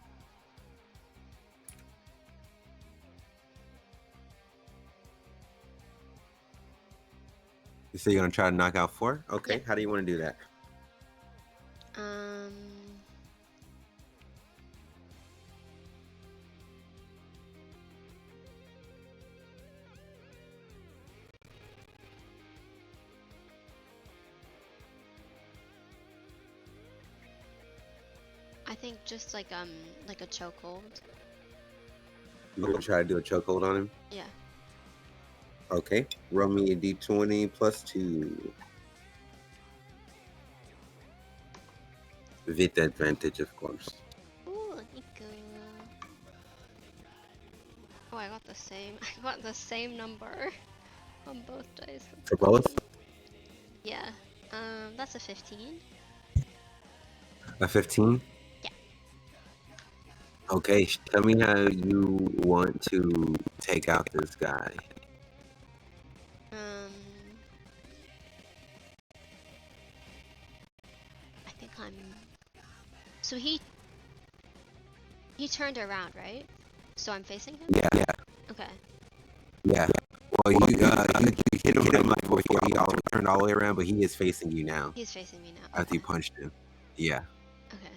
You say you're gonna try to knock out 4? Okay. Yeah. How do you want to do that? I think just like a chokehold. You're gonna try to do a chokehold on him? Yeah. Okay. Roll me a d20 plus 2. With advantage, of course. Ooh, Nico. Oh, I got the same. I got the same number on both dice. For both? Yeah. That's a 15. A 15? Yeah. Okay, tell me how you want to take out this guy. I think I'm. So he turned around, right? So I'm facing him. Yeah, Okay. yeah. Well, you hit him like before he turned all the way around, but he is facing you now He's facing me now. after you punched him. Yeah. Okay.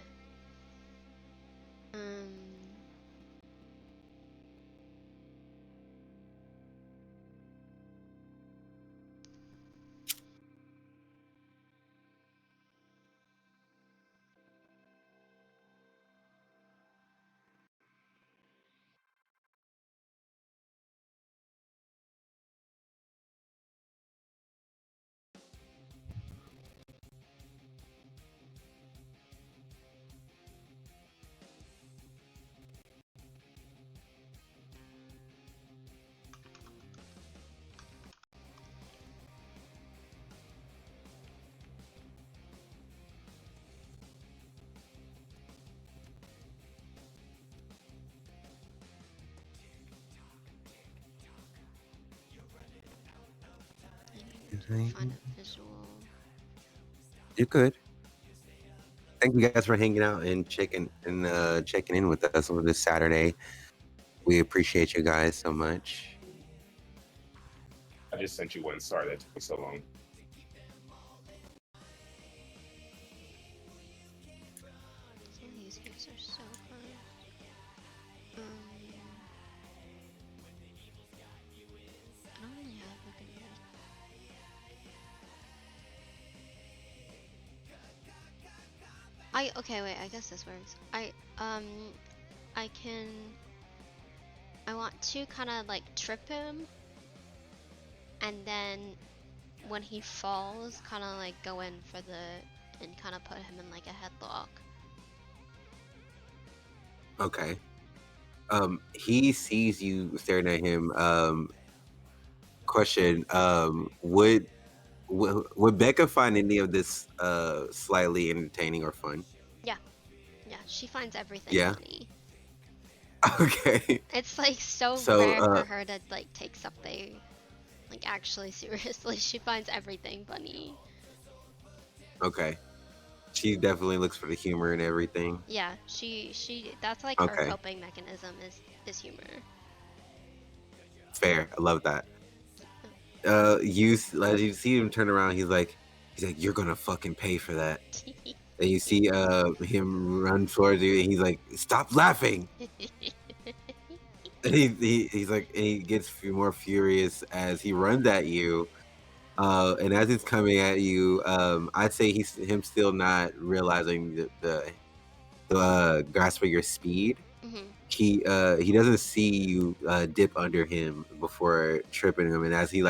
Find a visual. You could. Thank you guys for hanging out and checking in with us on this Saturday. We appreciate you guys so much. I just sent you one. Sorry that took me so long. Some of these games are so fun. I don't really have a good one. Okay, wait, I guess this works. I want to kind of like trip him, and then when he falls, kind of like go in for and kind of put him in like a headlock. Okay. He sees you staring at him. Question. Would Becca find any of this slightly entertaining or fun? Yeah, she finds everything Yeah. funny. Okay. It's like so So, rare for her to like take something like actually seriously. She finds everything funny. Okay. She definitely looks for the humor and everything. Yeah, she that's like her Okay. coping mechanism is humor. Fair. I love that. As you see him turn around, he's like, you're gonna fucking pay for that. And you see him run towards you, and he's like, stop laughing. And he's like, and he gets more furious as he runs at you. And as he's coming at you, I'd say him still not realizing the grasp of your speed. Mhm. He doesn't see you dip under him before tripping him, and as he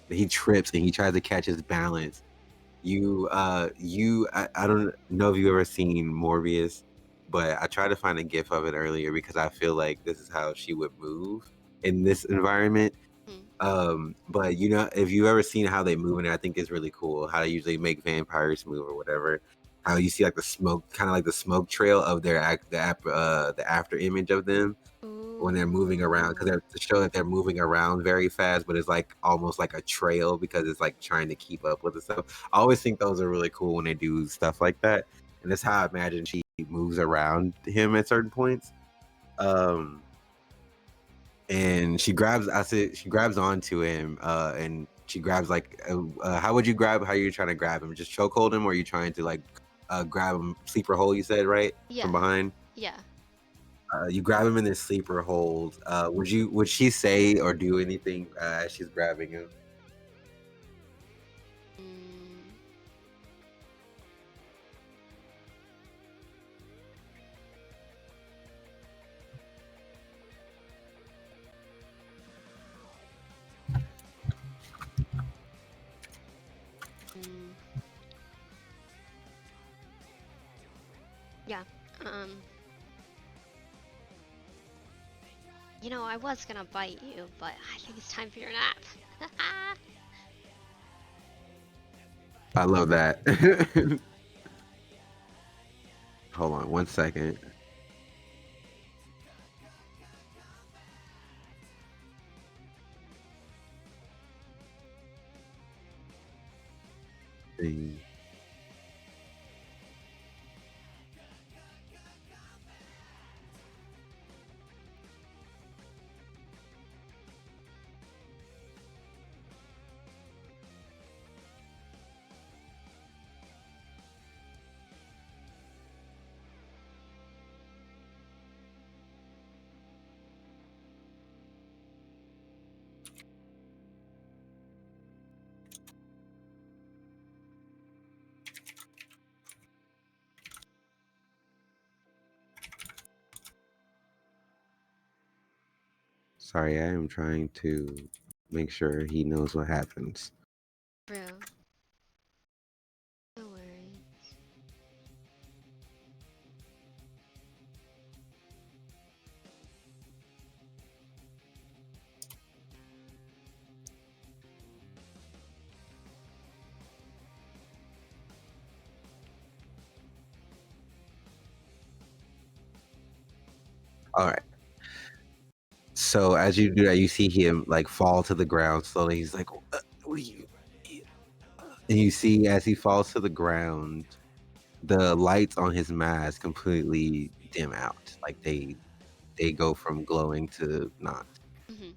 he trips and he tries to catch his balance. I don't know if you've ever seen Morbius, but I tried to find a gif of it earlier because I feel like this is how she would move in this environment. But if you've ever seen how they move, and I think it's really cool how they usually make vampires move or whatever. How you see like the smoke, kind of like the smoke trail of the after image of them when they're moving around, because they're to show that they're moving around very fast, but it's like almost like a trail because it's like trying to keep up with itself. I always think those are really cool when they do stuff like that, and that's how I imagine she moves around him at certain points. And she grabs onto him, and she grabs like how would you grab? How are you trying to grab him? Just chokehold him, or are you trying to like grab him sleeper hold? You said right from behind. Yeah. You grab him in this sleeper hold. Would she say or do anything as she's grabbing him? Yeah. I was gonna bite you, but I think it's time for your nap. I love that. Hold on 1 second. thing. Sorry, I am trying to make sure he knows what happens. Bro. No worries. All right. So as you do that, you see him like fall to the ground slowly. He's like, what are you? And you see as he falls to the ground, the lights on his mask completely dim out. Like they go from glowing to not. Mm-hmm.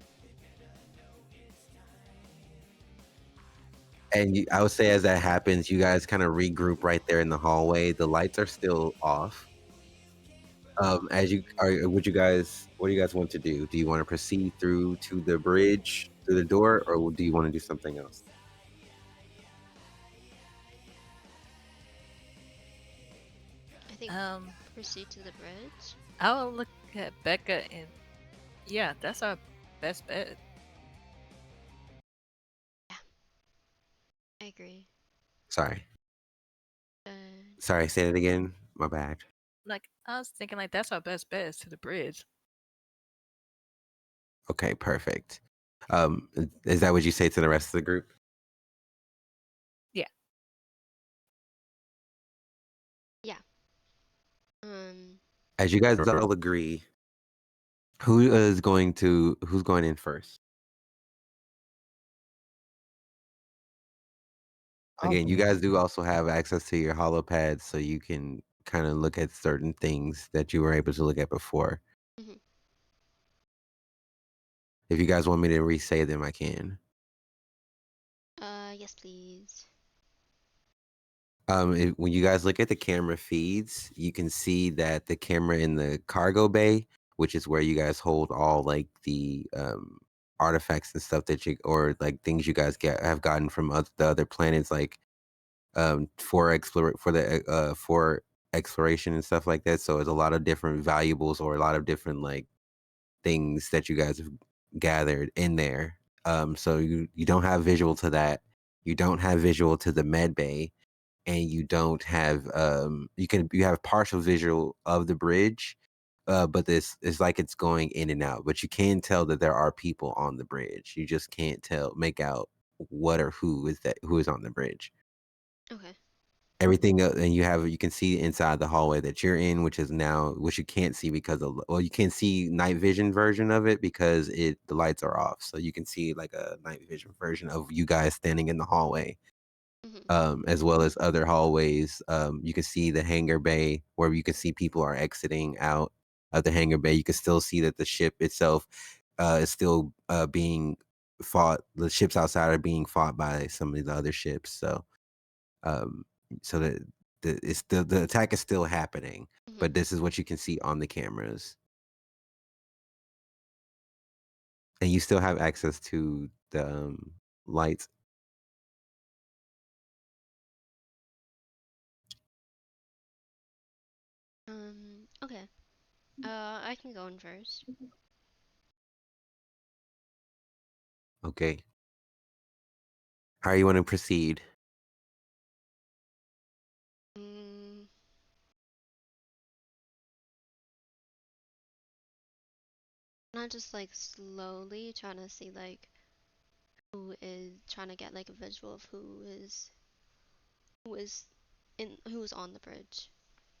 And I would say as that happens, you guys kind of regroup right there in the hallway. The lights are still off. As you are, what do you guys want to do? Do you want to proceed through to the bridge, through the door, or do you want to do something else? I think proceed to the bridge. I'll look at Becca and yeah, that's our best bet. I agree. Sorry, Uh, say it again. My bad. Like I was thinking, like that's our best bet is to the bridge. Okay, perfect. Is that what you say to the rest of the group? Yeah. yeah. As you guys all agree, who's going in first? Again, you guys do also have access to your holopads, so you can kind of look at certain things that you were able to look at before. Mm-hmm. If you guys want me to re-say them, I can. Yes, please. When you guys look at the camera feeds, you can see that the camera in the cargo bay, which is where you guys hold all like the artifacts and stuff that you or like things you guys have gotten from the other planets, like for exploration and stuff like that. So it's a lot of different valuables or a lot of different like things that you guys have gathered in there. So you don't have visual to that. You don't have visual to the med bay, and you don't have you have partial visual of the bridge, but this is like it's going in and out. But you can tell that there are people on the bridge. You just can't make out what or who is on the bridge. Okay. Everything and you can see inside the hallway that you're in, which you can't see because you can't see night vision version of it because the lights are off, so you can see like a night vision version of you guys standing in the hallway. Mm-hmm. As well as other hallways. You can see the hangar bay where you can see people are exiting out of the hangar bay. You can still see that the ship itself is still being fought. The ships outside are being fought by some of the other ships. So um, so that the attack is still happening, Mm-hmm. but this is what you can see on the cameras, and you still have access to the lights. Okay. I can go in first. Okay, how you want to proceed? Mm, not just like slowly trying to see like who is trying to get like a visual of who is who's on the bridge,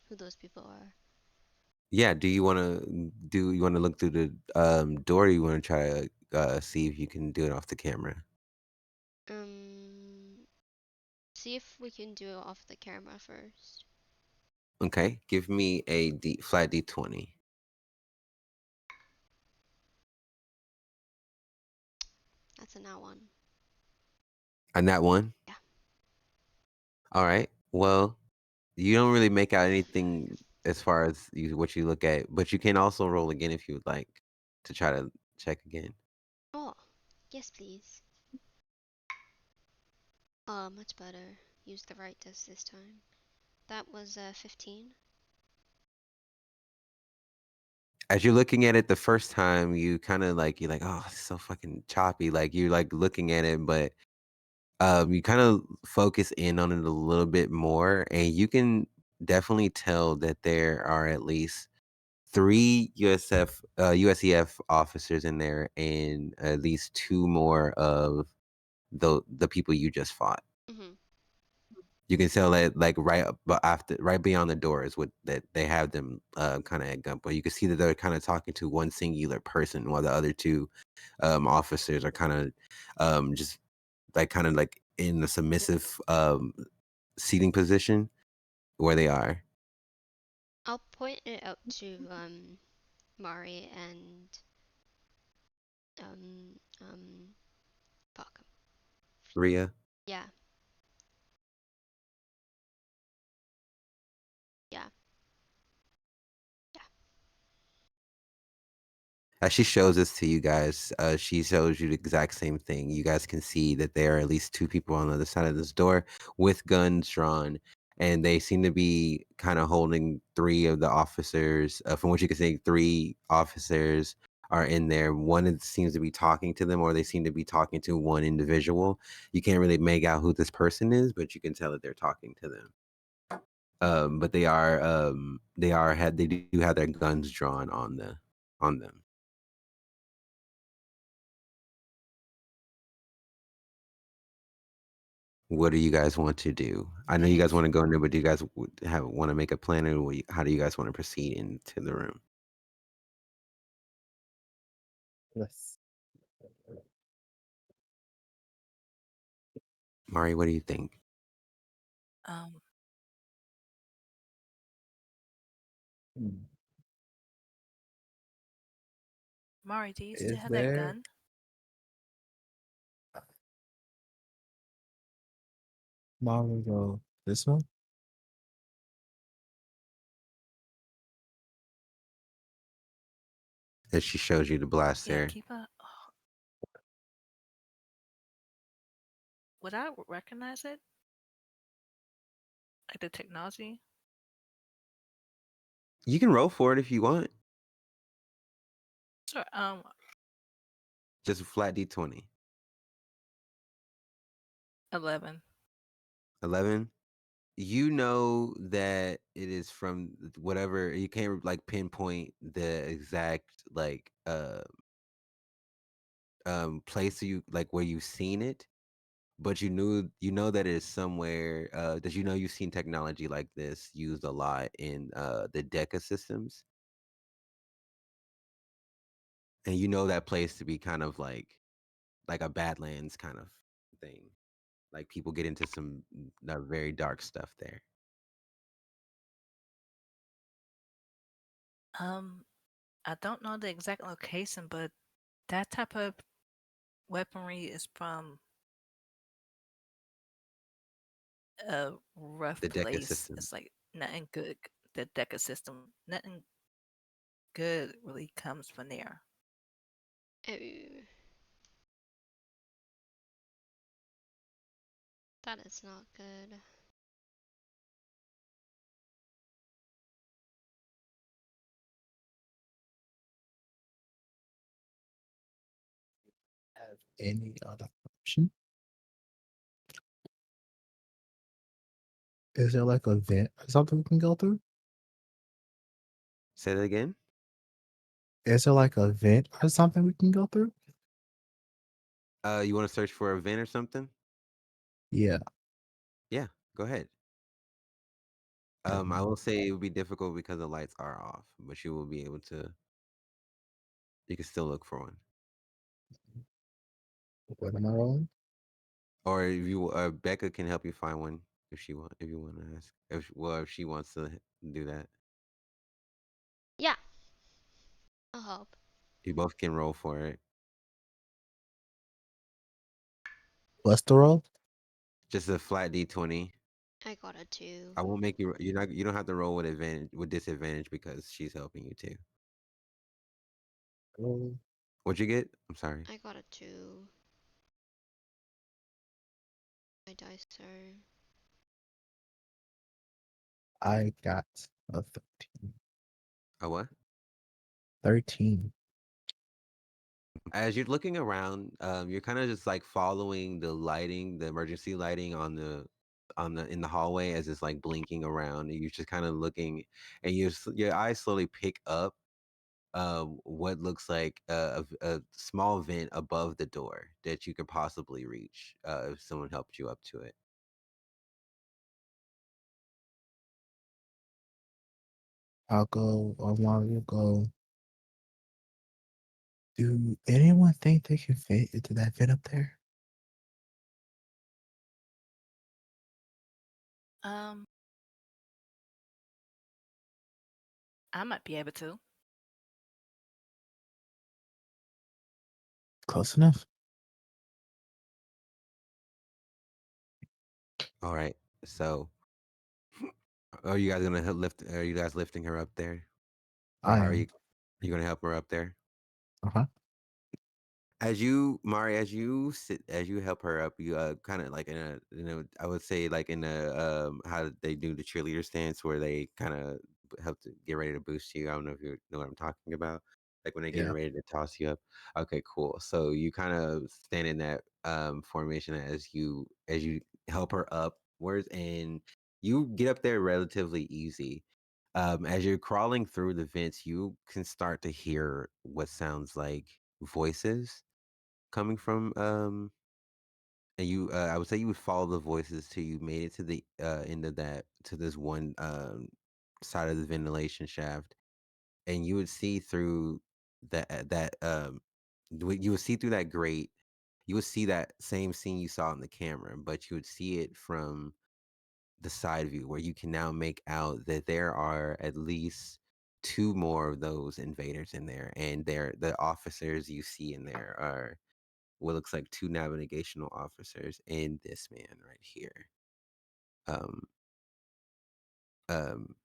who those people are. Yeah, do you want to look through the door, or you want to try to see if you can do it off the camera? Um, See if we can do it off the camera first. Okay, give me a flat D20. That's a nat one. And that one? Yeah. All right. Well, you don't really make out anything as far as what you look at, but you can also roll again if you would like to try to check again. Oh, yes, please. Much better. Use the right dice this time. That was 15. As you're looking at it the first time, you kind of like you're like, oh, it's so fucking choppy. Like you're like looking at it, but you kind of focus in on it a little bit more, and you can definitely tell that there are at least 3 USEF officers in there, and at least 2 more of the people you just fought. Mm-hmm. You can tell that like right beyond the door is what that they have them kind of at gunpoint. You can see that they're kind of talking to one singular person, while the other 2 officers are kind of just like kind of like in a submissive seating position where they are. I'll point it out to Mari and fuck. Rhea. Yeah. Yeah. Yeah. As she shows this to you guys, she shows you the exact same thing. You guys can see that there are at least 2 people on the other side of this door with guns drawn, and they seem to be kind of holding 3 of the officers. From what you can see, 3 officers are in there. Seems to be talking to them, or they seem to be talking to one individual. You can't really make out who this person is, but you can tell that they're talking to them. But they do have their guns drawn on them. What do you guys want to do? I know you guys want to go in there, but do you guys want to make a plan, or how do you guys want to proceed into the room? Yes. Mari, what do you think? Um, Hmm. Mari, do you still Is have that there? gun? Mario, this one? As she shows you the blast Yeah, there. keep a. Would I recognize it? Like the technology? You can roll for it if you want. Sure. Just a flat D20. 11. 11. You know that it is from whatever, you can't like pinpoint the exact like place you like where you've seen it, but you know that it is somewhere that you've seen technology like this used a lot in the DECA systems, and you know that place to be kind of like a Badlands kind of thing. Like people get into some very dark stuff there. I don't know the exact location, but that type of weaponry is from a rough The DECA place. system. It's like nothing good. The Deca system, nothing good really comes from there. Oh. That is not good. Have any other option? Is there like a vent or something we can go through? Say that again. Is there like a vent or something we can go through? You want to search for a vent or something? Yeah. Yeah, go ahead. I will say it would be difficult because the lights are off, but you will be able to. You can still look for one. What am I rolling? Or if you, Becca can help you find one if she want. If you want to ask, if she wants to do that, Yeah, I'll help. you both can roll for it. What's the roll? Just a flat D20. I got a 2. I won't make you. You're not. You don't have to roll with advantage with disadvantage because she's helping you too. Oh, What'd you get? I'm sorry. I got a 2. My dice are. I got a 13. A what? 13. As you're looking around, you're kind of just like following the lighting, the emergency lighting on the in the hallway as it's like blinking around, and you're just kind of looking, and your eyes slowly pick up what looks like a small vent above the door that you could possibly reach if someone helped you up to it. I'll go. Omar will go. Do anyone think they can fit into that vent up there? Um, I might be able to. Close enough. All right, so are you guys gonna lift? Are you guys lifting her up there, or I how are am. you gonna help her up there? Uh-huh. As you, Mari, as you sit, as you help her up, you kind of like in a, I would say like in a, how they do the cheerleader stance where they kind of help to get ready to boost you. I don't know if you know what I'm talking about. Like when they're getting Yeah. ready to toss you up. Okay, cool. So you kind of stand in that formation as you help her upwards, and you get up there relatively easy. As you're crawling through the vents, you can start to hear what sounds like voices coming from and you I would say you would follow the voices till you made it to the end of that to this one side of the ventilation shaft, and you would see through you would see through that grate. You would see that same scene you saw in the camera, but you would see it from the side view where you can now make out that there are at least two more of those invaders in there, and the officers you see in there are what looks like two navigational officers and this man right here. Um, um,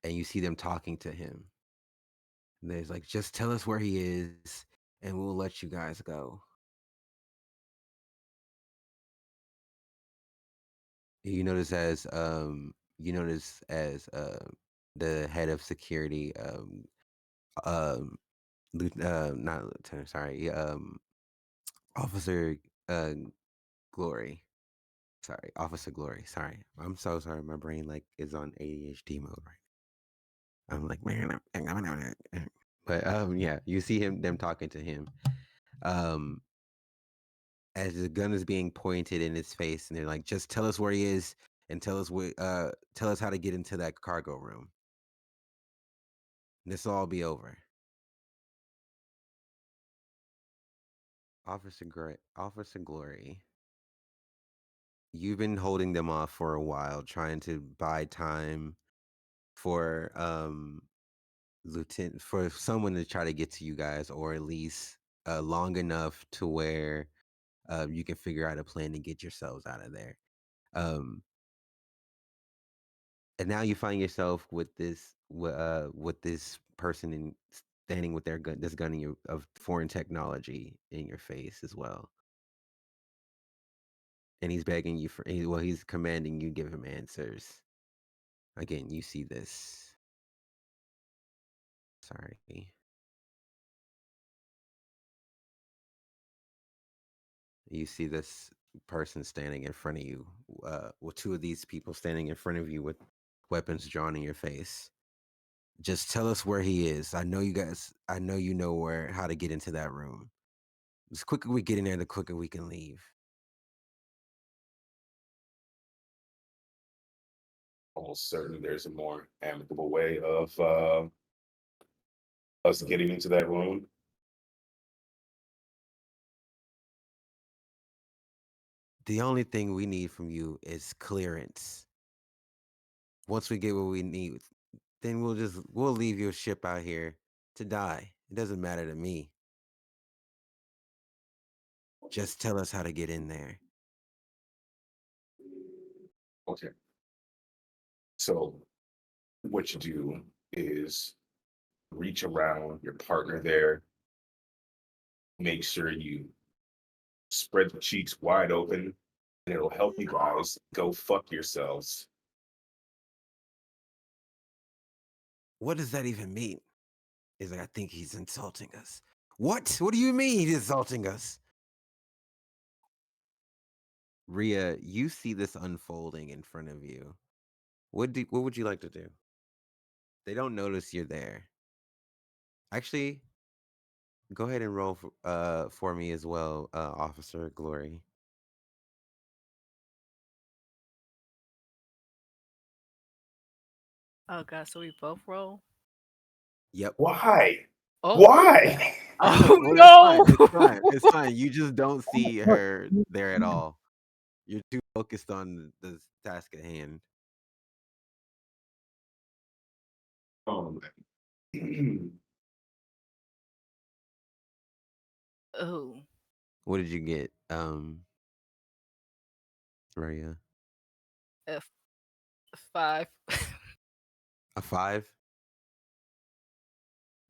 and you see them talking to him. And there's like, just tell us where he is, and we'll let you guys go. You notice as the head of security, um, not lieutenant, sorry, officer Glory. Sorry, Officer Glory. Sorry, I'm so sorry. My brain like is on ADHD mode right. I'm like, man, but yeah, you see them talking to him, um, as the gun is being pointed in his face, and they're like, just tell us where he is, and tell us how to get into that cargo room. This will all be over. Officer Glory, you've been holding them off for a while, trying to buy time for lieutenant for someone to try to get to you guys, or at least long enough to where you can figure out a plan to get yourselves out of there. Um, and now you find yourself with this person standing with their gun, this gun in your of foreign technology in your face as well, and he's begging you he's commanding you give him answers. Again, you see this. Sorry. You see this person standing in front of you, well, two of these people standing in front of you with weapons drawn in your face. Just tell us where he is. I know you know how to get into that room. The quicker we get in there, the quicker we can leave. Almost certain there's a more amicable way of us getting into that room. The only thing we need from you is clearance. Once we get what we need, then we'll leave your ship out here to die. It doesn't matter to me. Just tell us how to get in there. Okay. So what you do is reach around your partner there, make sure you spread the cheeks wide open, and it'll help you guys go fuck yourselves. What does that even mean? He's like, I think he's insulting us. What? What do you mean he's insulting us? Rhea, you see this unfolding in front of you. What would you like to do? They don't notice you're there. Actually, go ahead and roll for me as well, Officer Glory. Oh god, so we both roll. Yep. Why? Oh, Why? oh Well, no! it's fine. It's fine. You just don't see her there at all. You're too focused on the task at hand. Um, Oh, What did you get, Rhea? F 5. A 5?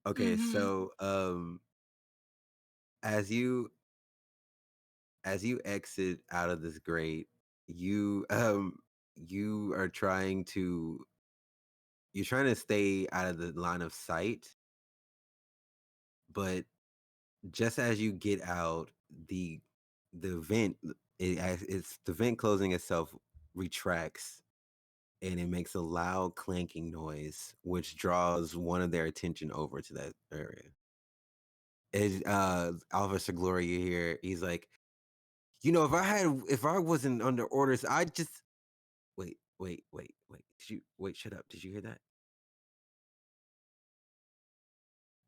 Okay, Mhm. so as you exit out of this grate, you you are you're trying to stay out of the line of sight, but just as you get out, the vent it's the vent closing itself retracts and it makes a loud clanking noise which draws one of their attention over to that area. And Officer Gloria here, he's like, if I wasn't under orders, I'd just wait. Did you wait? Shut up. Did you hear that?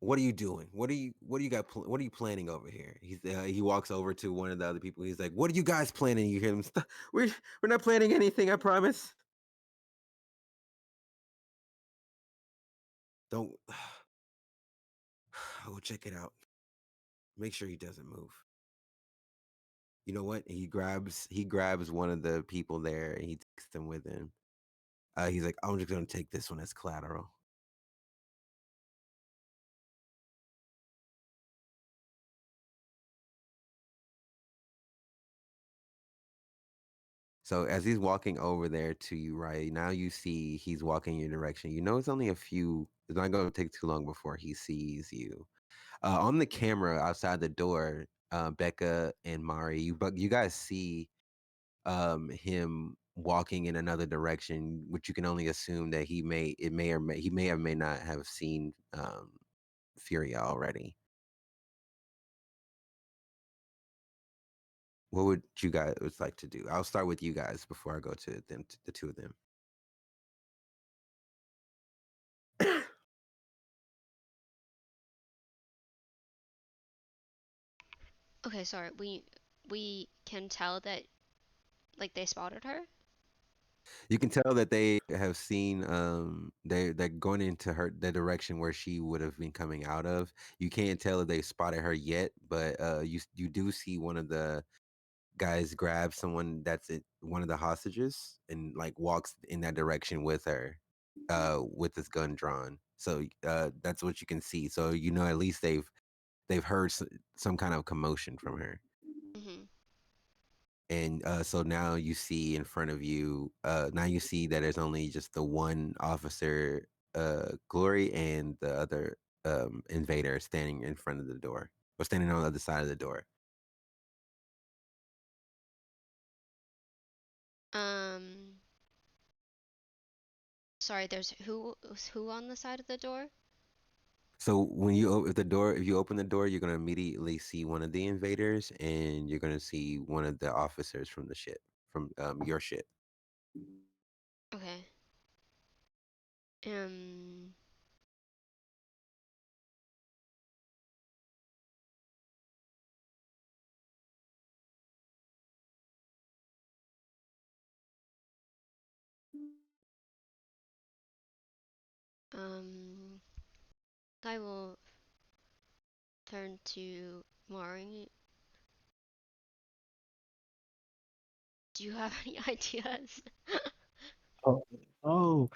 What are you doing? What do you got? What are you planning over here? He walks over to one of the other people. He's like, "What are you guys planning?" You hear him. We're not planning anything. I promise. Don't. I'll check it out. Make sure he doesn't move. You know what? He grabs one of the people there and he takes them with him. He's like, I'm just gonna take this one as collateral. So as he's walking over there to you, right now, you see he's walking your direction. You know, it's only a few. It's not going to take too long before he sees you. On the camera outside the door, Becca and Mari, you guys see him walking in another direction, which you can only assume that he may or may not have seen Furia already. What would you guys like to do? I'll start with you guys before I go to them, the two of them. Okay, sorry. We can tell that like they spotted her. You can tell that they have seen they're going into the direction where she would have been coming out of. You can't tell if they spotted her yet, but you do see one of the guys grab someone that's one of the hostages and like walks in that direction with her with his gun drawn. So that's what you can see. So you know at least they've heard some kind of commotion from her. Mhm. And so now you see in front of you now you see that there's only just the one officer Glory and the other invader standing in front of the door or standing on the other side of the door. Um. Sorry. There's who on the side of the door? So when if you open the door, you're gonna immediately see one of the invaders, and you're gonna see one of the officers from the ship, from your ship. Okay. Um. I will turn to Mari. Do you have any ideas? Oh,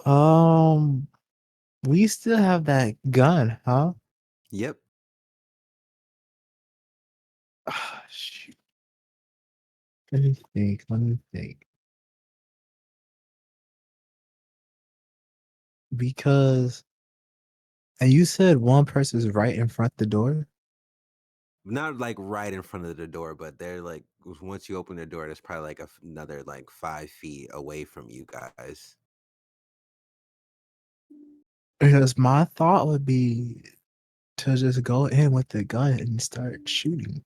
um, we still have that gun, huh? Yep. Ah, shoot. Let me think. Let me think. Because, and you said one person's right in front the door. Not like right in front of the door, but they're like once you open the door, there's probably like another like 5 feet away from you guys. Because my thought would be to just go in with the gun and start shooting,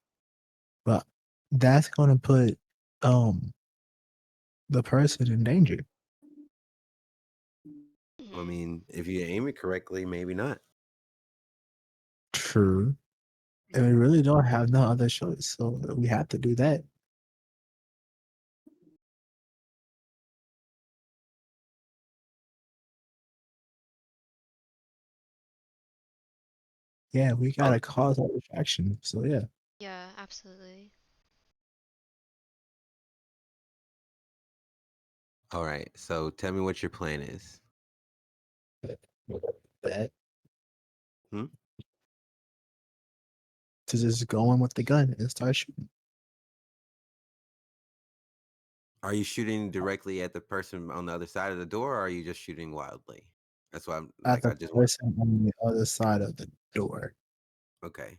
but that's gonna put the person in danger. I Mhm. mean, if you aim it correctly, maybe not. True. And we really don't have no other choice, so we have to do that. Yeah, we gotta cause a distraction. So yeah. Yeah, absolutely. All right. So tell me what your plan is. That Hmm? to just go in with the gun and start shooting Are you shooting directly at the person on the other side of the door, or are you just shooting wildly? That's why I'm at like, the I just want. person on the other side of the door. Okay.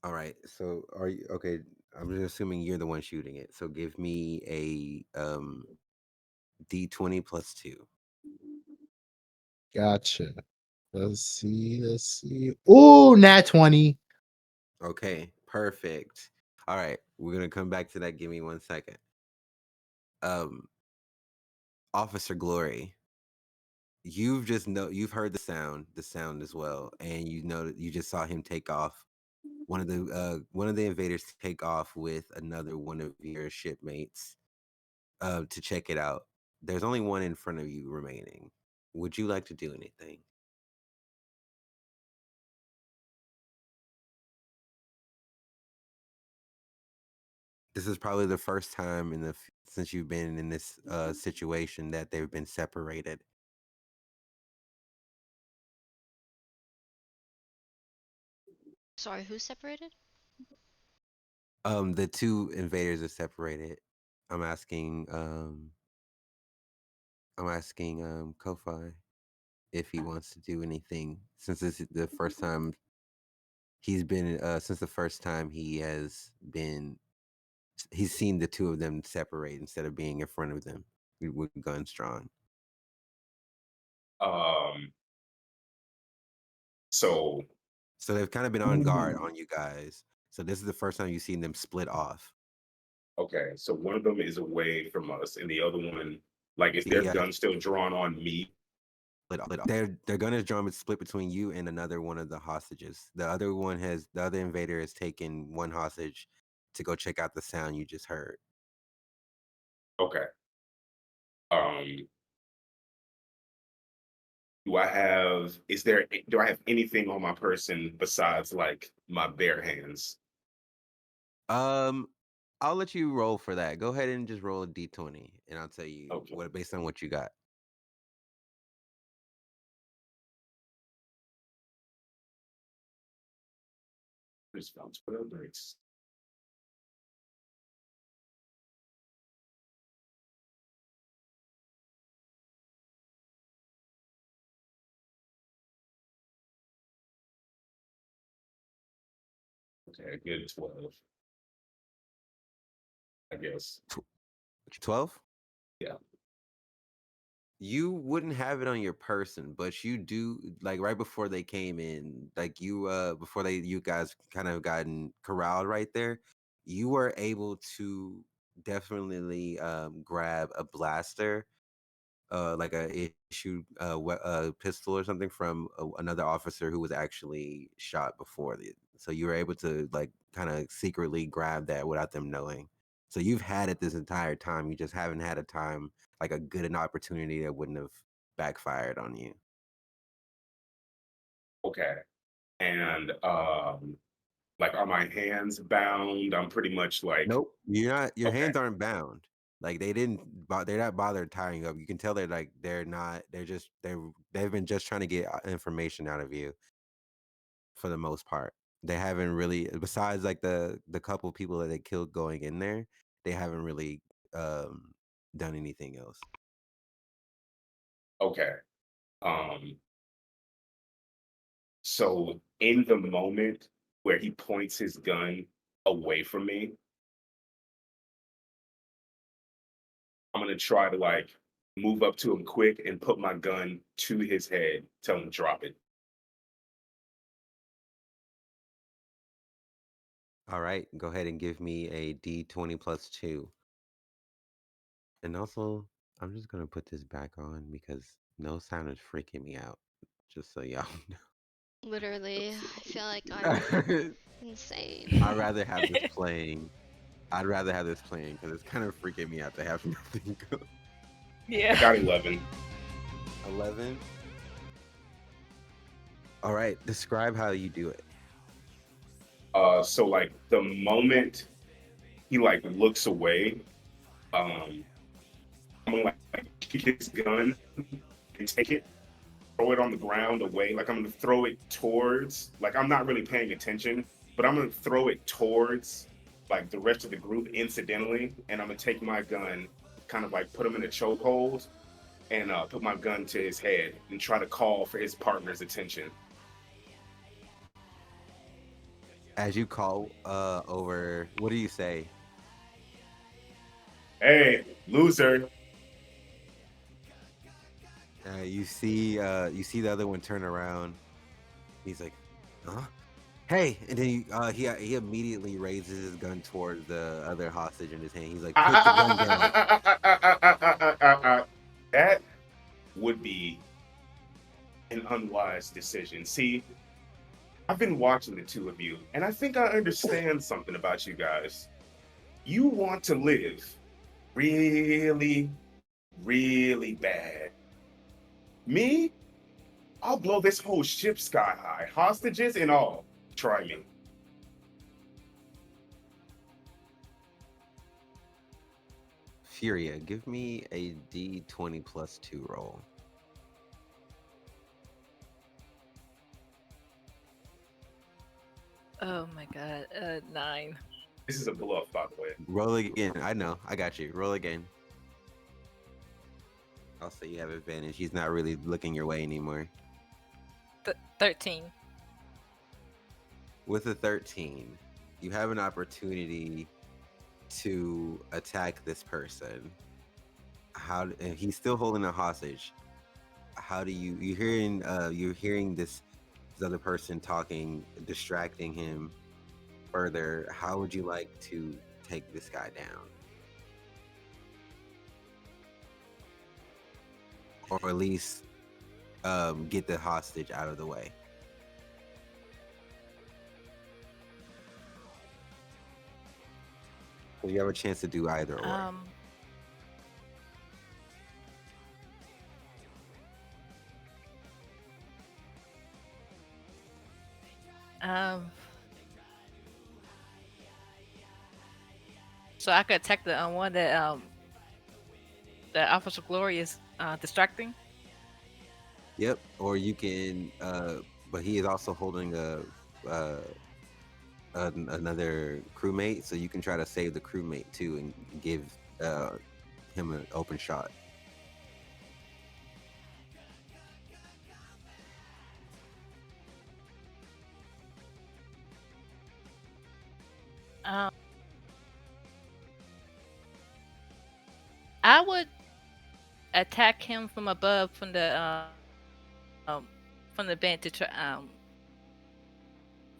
All right. So are you okay? I'm just assuming you're the one shooting it. So give me a D20 plus 2. Gotcha. Let's see. Let's see. Ooh, nat 20. Okay, perfect. All right, we're gonna come back to that. Give me 1 second. Um, Officer Glory, you've heard the sound as well, and you know that you just saw him take off. One of the invaders take off with another one of your shipmates to check it out. There's only one in front of you remaining. Would you like to do anything? This is probably the first time since you've been in this situation that they've been separated. Sorry, who's separated? The two invaders are separated. I'm asking Kofi if he wants to do anything since this is the first time since the first time he's seen the two of them separate instead of being in front of them with guns drawn. Um, so So they've kind of been on guard on you guys. So this is the first time you've seen them split off. okay, so one of them is away from us, and the other one, like, is their Yeah, gun still drawn on me? split off. Their gun is drawn. It's split between you and another one of the hostages. The other invader has taken one hostage to go check out the sound you just heard. Okay. Um, do I have anything on my person besides like my bare hands? Um, I'll let you roll for that. Go ahead and just roll a d20, and I'll tell you Okay. what based on what you got. Response, whatever it's okay, a good 12, I guess. 12. Yeah. You wouldn't have it on your person, but you do like right before they came in, like before you guys kind of gotten corralled right there, you were able to definitely grab a blaster, like a issued pistol or something from another officer who was actually shot before the. So you were able to like kind of secretly grab that without them knowing. So you've had it this entire time. You just haven't had a time like a good an opportunity that wouldn't have backfired on you. Okay. And like are my hands bound? I'm pretty much like Nope, you're not. Your okay. hands aren't bound. Like they didn't. They're not bothered tying you up. You can tell they're like they're not. They're just they've been just trying to get information out of you for the most part. They haven't really, besides like the couple people that they killed going in there. They haven't really um done anything else. Okay. Um so in the moment where he points his gun away from me, I'm gonna try to like move up to him quick and put my gun to his head, tell him to drop it. All right, go ahead and give me a D20 plus 2. And also, I'm just gonna put this back on because no sound is freaking me out. Just so y'all Literally, I feel like I'm know. insane. I'd rather have this playing. I'd rather have this playing because it's kind of freaking me out to have nothing go. I Yeah. got 11. 11. All right, describe how you do it. So like the moment he like looks away, um, I'm gonna like kick his gun and take it, throw it on the ground away. Like I'm gonna throw it towards, like I'm not really paying attention, but I'm gonna throw it towards like the rest of the group incidentally, and I'm gonna take my gun, kind of like put him in a chokehold, and put my gun to his head and try to call for his partner's attention. As you call over, what do you say? Hey, loser! You see the other one turn around. He's like, huh? Hey! And then he immediately raises his gun towards the other hostage in his hand. He's like, put the gun down. That would be an unwise decision. See, I've been watching the two of you, and I think I understand something about you guys. You want to live really, really bad. Me, I'll blow this whole ship sky high, hostages and all. Try me. Furia, give me a D20 plus 2 roll. Oh my god. 9. This is a bluff, by the way. Roll again. I know. I got you. Roll again. I'll say you have advantage. He's not really looking your way anymore. 13. With a 13, you have an opportunity to attack this person. And he's still holding a hostage. How do you're hearing this other person talking, distracting him further. How would you like to take this guy down? Or at least get the hostage out of the way? So you have a chance to do either or. So I could attack the one that Officer Glory is distracting. Yep. Or you can, but he is also holding another crewmate, so you can try to save the crewmate too and give him an open shot. I would attack him from above, from the vent to try,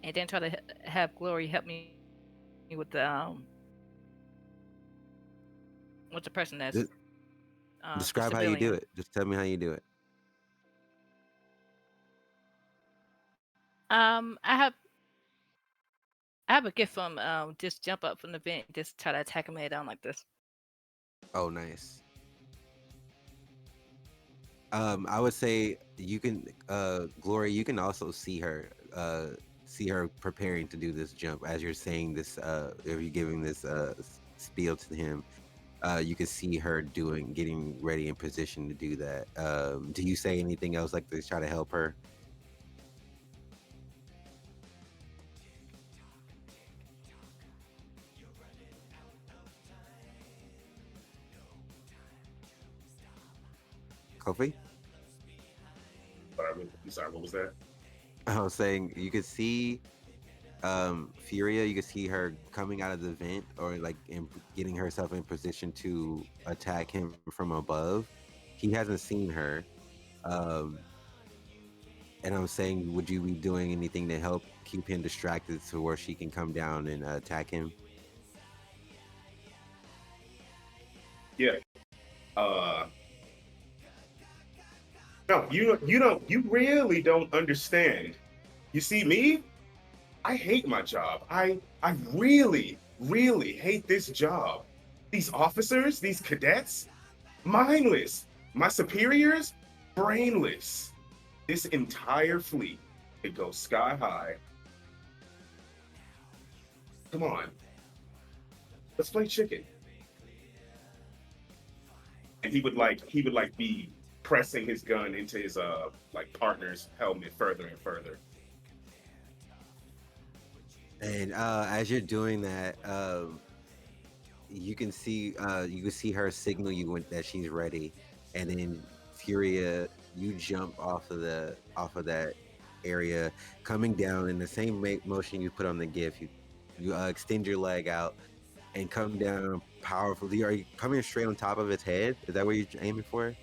and then try to have Glory help me with the person that's Describe how you do it. Just tell me how you do it. I have a gift from just jump up from the vent, just try to attack him head on like this. Oh, nice. I would say you can, Glory. You can also see her preparing to do this jump as you're saying this. If you're giving this spiel to him, you can see her getting ready in position to do that. Do you say anything else like to try to help her? Kofi? But I'm sorry, what was that? I was saying you could see Furia. You could see her coming out of the vent or like getting herself in position to attack him from above. He hasn't seen her. Um, and I'm saying, would you be doing anything to help keep him distracted to where she can come down and attack him? Yeah. Uh, no, you really don't understand. You see me? I hate my job. I really, really hate this job. These officers, these cadets, mindless. My superiors, brainless. This entire fleet, it goes sky high. Come on, let's play chicken. And he would be pressing his gun into his like partner's helmet further and further. And as you're doing that, you can see her signal you that she's ready, and then Furia, you jump off of that area, coming down in the same motion you put on the GIF. You extend your leg out and come down powerfully. Are you coming straight on top of its head? Is that what you're aiming for?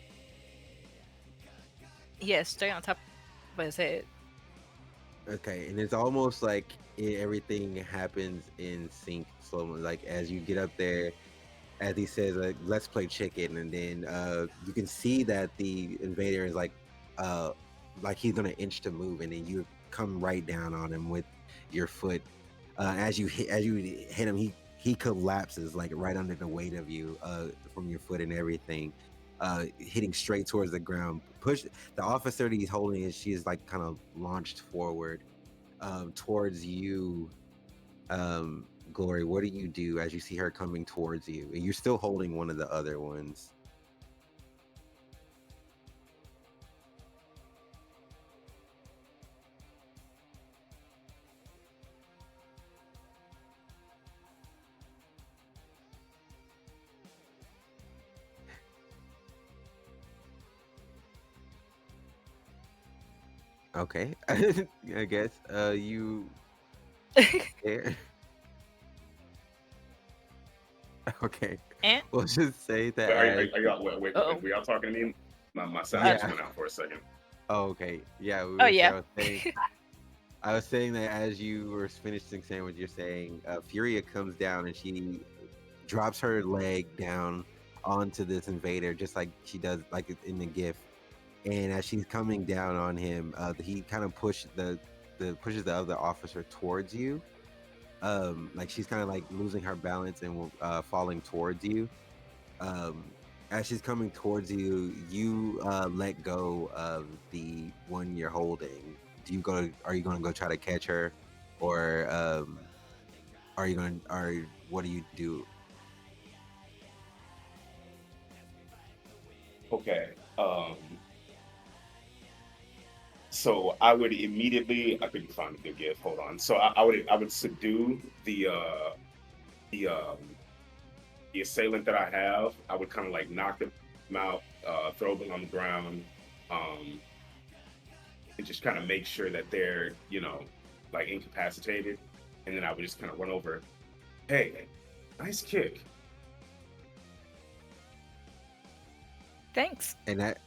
Yeah, straight on top of his head. Okay, and it's almost like everything happens in sync, slow like as you get up there, as he says, "Let's play chicken," and then you can see that the invader is like he's gonna inch to move, and then you come right down on him with your foot. As you hit him, he collapses like right under the weight of you from your foot and everything, hitting straight towards the ground. Push the officer that he's holding, is she is like kind of launched forward towards you, Glory. What do you do as you see her coming towards you? And you're still holding one of the other ones. Okay, I guess you. Yeah. Okay, And we'll just say that Wait, as. are y'all wait, uh-oh. were y'all talking to me? My sound just Yeah. went out for a second. Oh, okay. Yeah, we Oh were. yeah. I was saying that as you were finishing saying what you're saying, Furia comes down and she drops her leg down onto this invader, just like she does, like in the GIF. And as she's coming down on him, he kind of pushes the other officer towards you. Like she's kind of like losing her balance and falling towards you. Um, as she's coming towards you, you let go of the one you're holding. Are you going to go try to catch her, or are you going? Or what do you do? Okay. So I would immediately, I couldn't find a good gift. Hold on. So I would subdue the the assailant that I have. I would kind of like knock them out, throw them on the ground, um, and just kind of make sure that they're like incapacitated. And then I would just kind of run over. Hey, nice kick. Thanks. And that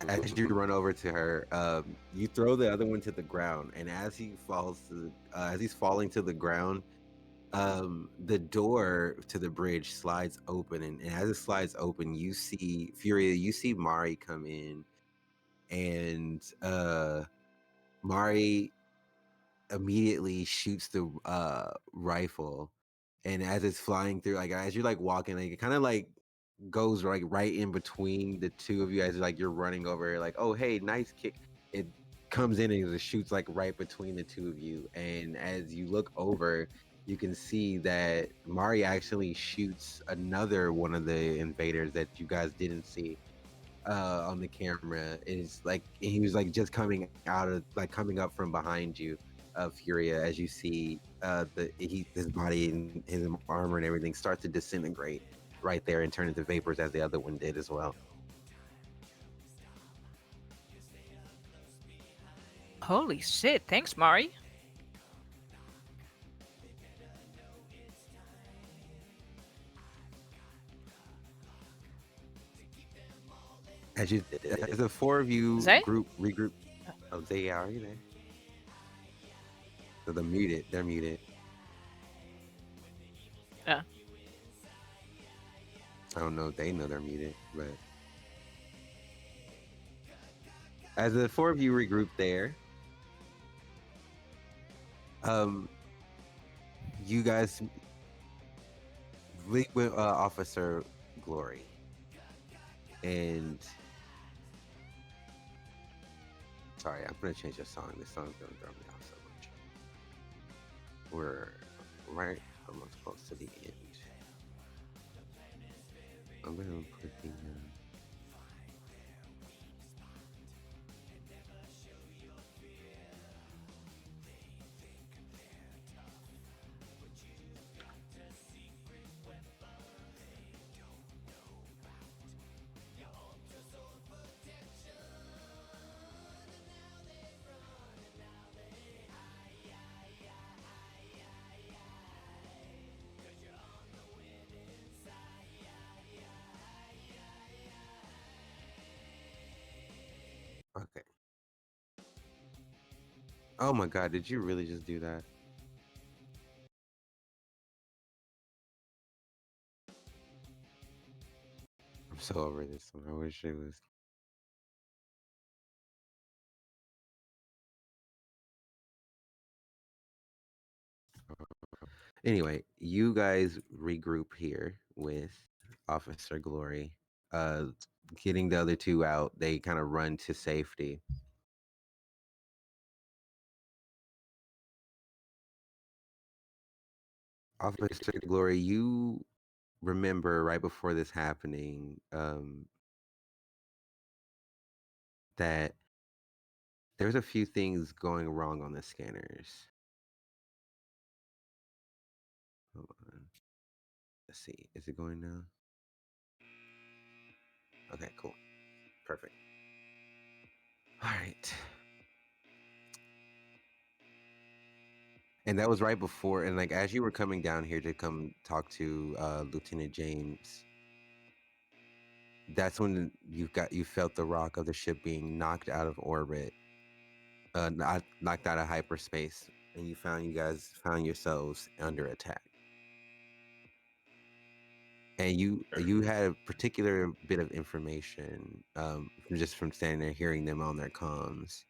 as you run over to her, you throw the other one to the ground, and as he's falling to the ground, the door to the bridge slides open, and as it slides open, you see Furia, you see Mari come in, and Mari immediately shoots the rifle, and as it's flying through, like as you're like walking, like it kind of like goes like right in between the two of you as like you're running over, like, oh hey, nice kick. It comes in and it shoots like right between the two of you. And as you look over, you can see that Mari actually shoots another one of the invaders that you guys didn't see on the camera. Is like he was like just coming out of like coming up from behind you, Furia, as you see his body and his armor and everything start to disintegrate right there and turn into vapors as the other one did as well. Holy shit! Thanks, Mari. As the four of you Zay? regroup. Oh, Zay, are you there? So they're muted. They're muted. Yeah. I don't know if they know they're muted, but as the four of you regroup there, you guys lead with Officer Glory, and sorry, I'm gonna change the song. This song's gonna throw me off so much. We're right almost close to the end. I'm gonna put the okay. Oh my god, did you really just do that? I'm so over this one. I wish it was. Anyway, you guys regroup here with Officer Glory. Getting the other two out, they kind of run to safety. Officer Glory, you remember right before this happening that there's a few things going wrong on the scanners. Hold on. Let's see. Is it going now? Okay, cool. Perfect. All right. And that was right before, and like as you were coming down here to come talk to Lieutenant James, that's when you felt the rock of the ship being knocked out of orbit, knocked out of hyperspace, and you guys found yourselves under attack. And you had a particular bit of information just from standing there hearing them on their comms,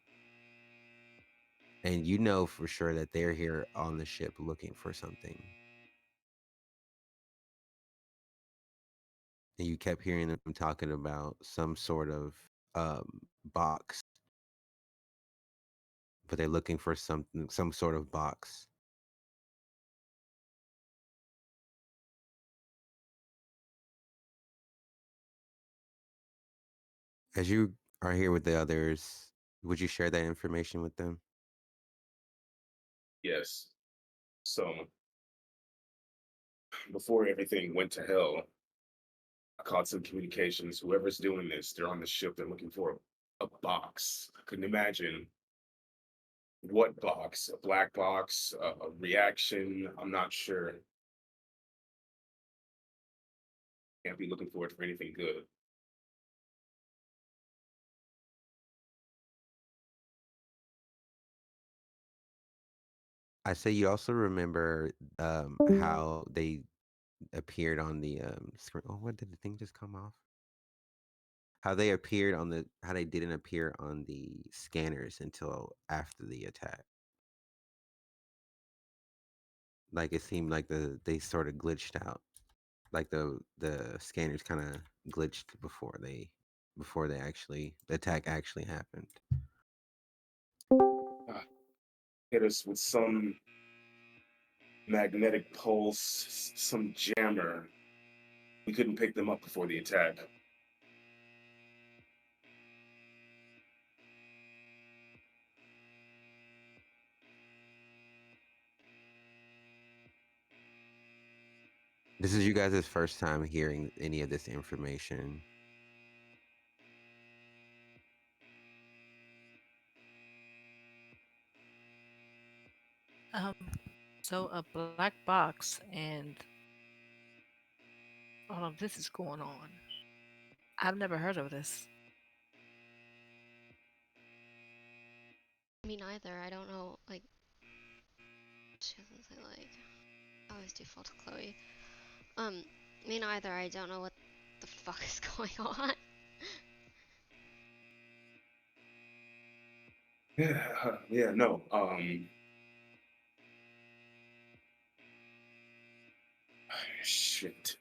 and you know for sure that they're here on the ship looking for something. And you kept hearing them talking about some sort of box, but they're looking for some sort of box. As you are here with the others, would you share that information with them? Yes. So before everything went to hell, I called some communications. Whoever's doing this, they're on the ship. They're looking for a box. I couldn't imagine what box, a black box, a reaction. I'm not sure. Can't be looking forward for anything good. I say you also remember how they appeared on the screen. Oh, what did the thing just come off? How they appeared on how they didn't appear on the scanners until after the attack. Like it seemed like they sort of glitched out. like the scanners kind of glitched before the attack actually happened. Hit us with some magnetic pulse, some jammer. We couldn't pick them up before the attack. This is you guys' first time hearing any of this information. So a black box and all of this is going on. I've never heard of this. Me neither. I don't know. Like, she doesn't say like. I always default to Chloe. Me neither. I don't know what the fuck is going on. Yeah, no. Shit.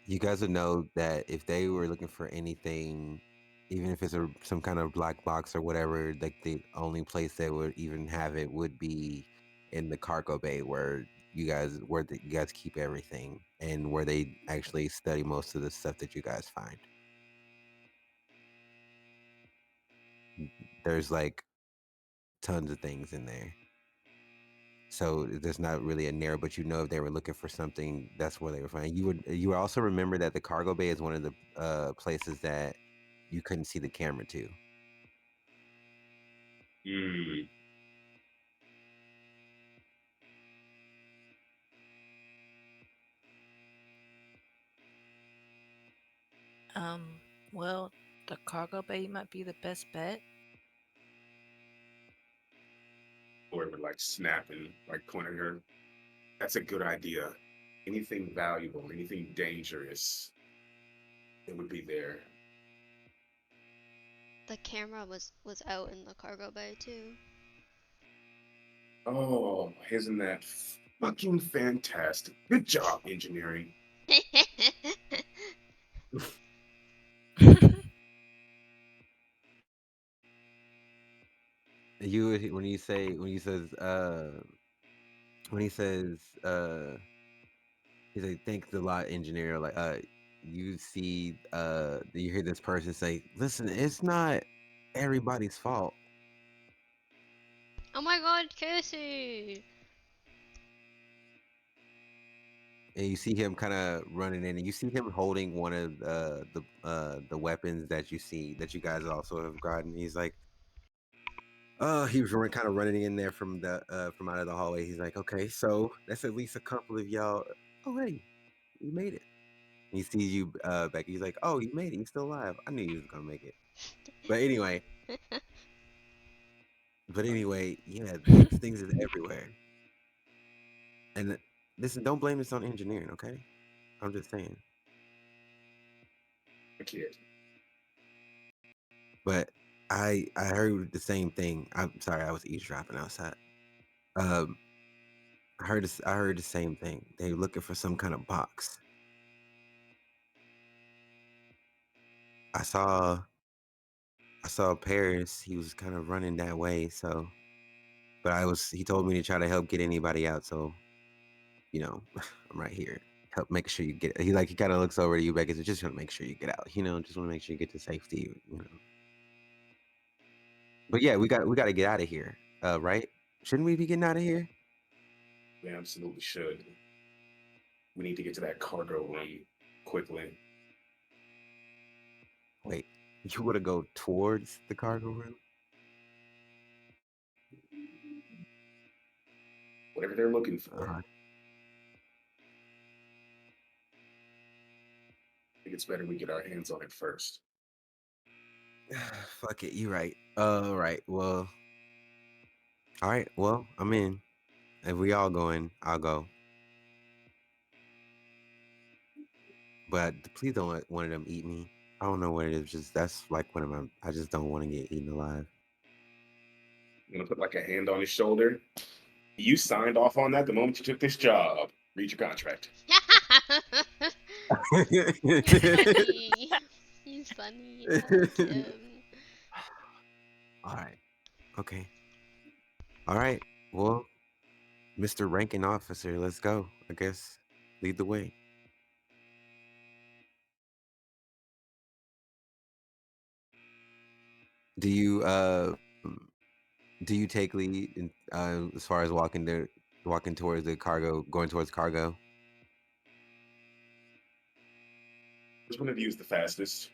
You guys would know that if they were looking for anything, even if it's some kind of black box or whatever, like the only place they would even have it would be in the cargo bay where you guys keep everything and where they actually study most of the stuff that you guys find. There's like tons of things in there. So there's not really a narrow, but you know if they were looking for something, that's where they were finding. You would also remember that the cargo bay is one of the places that you couldn't see the camera to. Hmm. Well, the cargo bay might be the best bet. Or like snapping, like pointing her. That's a good idea. Anything valuable, anything dangerous, it would be there. The camera was out in the cargo bay too. Oh, isn't that fucking fantastic? Good job, engineering. When he says he's like, thanks a lot, engineer. Like you see you hear this person say, listen, it's not everybody's fault. Oh my god, Casey! And you see him kind of running in, and you see him holding one of the weapons that you guys also have gotten. He's like, he was kind of running in there from out of the hallway. He's like, okay, so that's at least a couple of y'all. Oh, hey, you made it. He sees you, Becky. He's like, oh, you made it. You're still alive. I knew you was gonna make it. But anyway, yeah, things is everywhere. And listen, don't blame this on engineering, okay? I'm just saying. A kid. But I heard the same thing. I'm sorry, I was eavesdropping outside. I heard the same thing. They were looking for some kind of box. I saw Paris. He was kind of running that way, so but he told me to try to help get anybody out, so you know, I'm right here. Help make sure you get. He kind of looks over to you, Becky. So just want to make sure you get out. You know, just want to make sure you get to safety. You know. But yeah, we got to get out of here. Right? Shouldn't we be getting out of here? We absolutely should. We need to get to that cargo room quickly. Wait, you want to go towards the cargo room? Whatever they're looking for. Uh-huh. I think it's better we get our hands on it first. Fuck it, you right. Right. Well, all right. Well, I'm in. If we all going, I'll go. But please don't let one of them eat me. I don't know what it is. Just that's like one of my. I just don't want to get eaten alive. I'm gonna put like a hand on his shoulder. You signed off on that the moment you took this job. Read your contract. He's funny. He's funny. I like him. All right. Okay. All right. Well, Mr. Ranking Officer, let's go. I guess lead the way. Do you take lead in, as far as walking towards the cargo, going towards cargo? Which one of you is the fastest?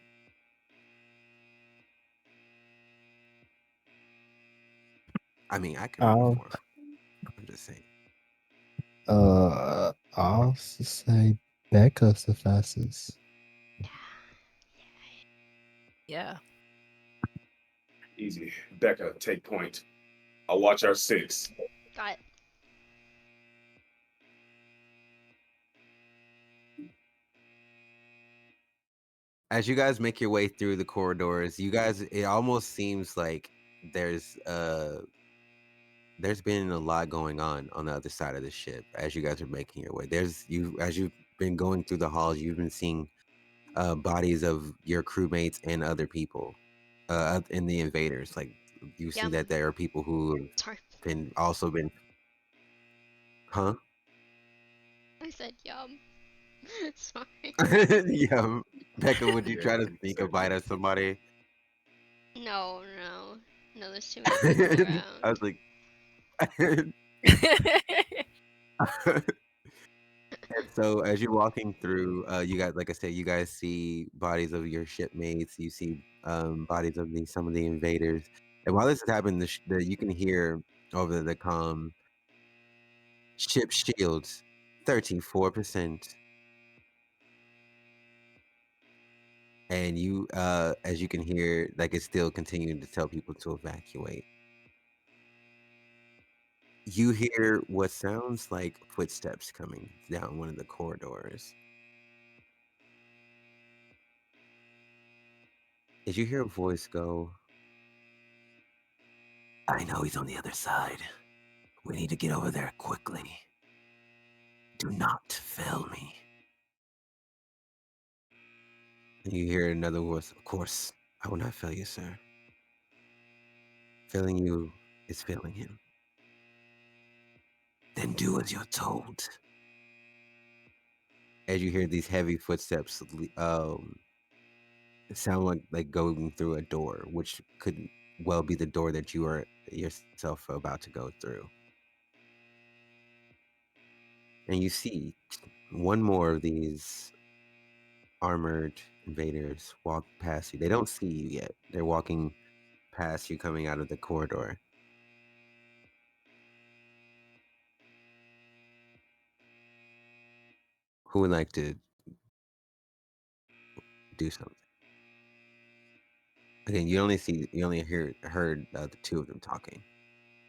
I mean, I can run I'll before. I'm just saying. I'll say Becca's the fastest. Yeah. Easy. Becca, take point. I'll watch our 6. Got it. As you guys make your way through the corridors, it almost seems like there's been a lot going on the other side of the ship as you guys are making your way. As you've been going through the halls, you've been seeing bodies of your crewmates and other people in the invaders. Like you see Yum. that there are people who have Sorry. been, huh? I said yum. Sorry. Yeah, Becca, would you Yeah, try to you sneak a said bite at somebody? No, no. No, there's too many people around. I was like, and so as you're walking through, you guys, like I said, you guys see bodies of your shipmates. You see bodies of some of the invaders. And while this is happening, you can hear over the comm, ship shields, 34%. And you, as you can hear, like it's still continuing to tell people to evacuate. You hear what sounds like footsteps coming down one of the corridors. As you hear a voice go, I know he's on the other side. We need to get over there quickly. Do not fail me. And you hear another voice, of course, I will not fail you, sir. Failing you is failing him. Then do as you're told. As you hear these heavy footsteps sound like going through a door, which could well be the door that you are yourself about to go through. And you see one more of these armored invaders walk past you. They don't see you yet. They're walking past you coming out of the corridor. Who would like to do something? Again, you only heard the two of them talking.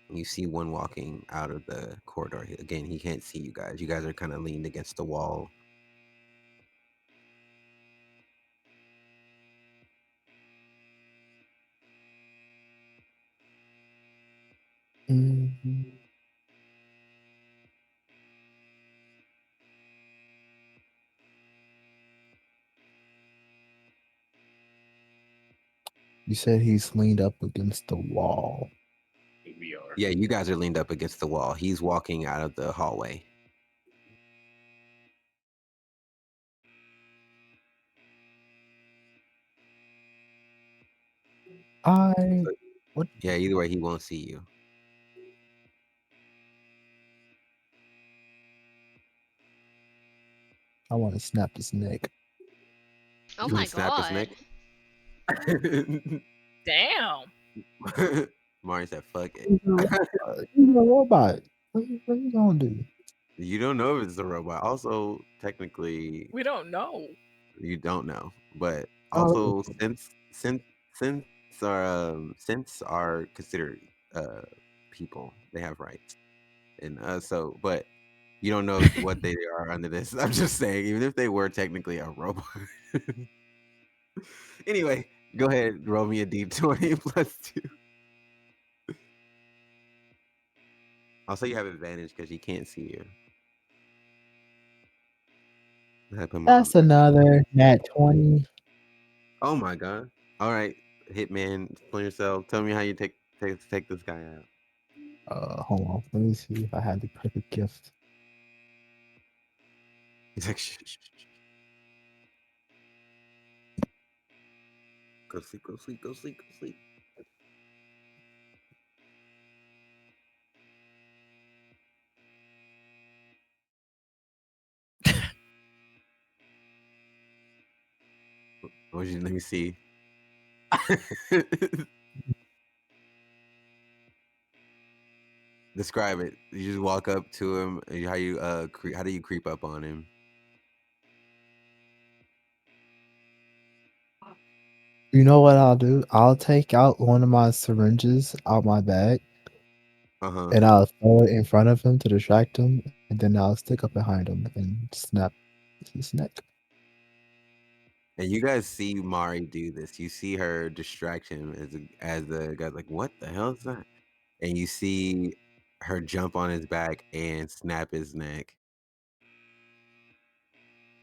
And you see one walking out of the corridor. Again, he can't see you guys. You guys are kind of leaned against the wall. Mhm. You said he's leaned up against the wall. we are. Yeah, you guys are leaned up against the wall. He's walking out of the hallway. What? Yeah, either way, he won't see you. I want to snap his neck. Oh You my wanna snap his god. neck? Damn. Mario said, fuck it. He's a robot. What you gonna do? You don't know if it's a robot. Also, technically, We don't know. you don't know. But Oh, also, since are considered people, they have rights. And but you don't know what they are under this. I'm just saying, even if they were technically a robot. Anyway, go ahead, roll me a d20 plus 2. Also, you have advantage because he can't see you. I put my That's another nat 20. Oh my god! All right, Hitman, explain yourself. Tell me how you take this guy out. Hold on. Let me see if I had the perfect gift. He's like, shh, shh, shh. Go sleep, go sleep, go sleep, go sleep. Let me see. Describe it. You just walk up to him. How you how do you creep up on him? You know what I'll do? I'll take out one of my syringes out my bag Uh-huh. and I'll throw it in front of him to distract him, and then I'll stick up behind him and snap his neck. And you guys see Mari do this. You see her distract him as the guy's like, "What the hell is that?" And you see her jump on his back and snap his neck.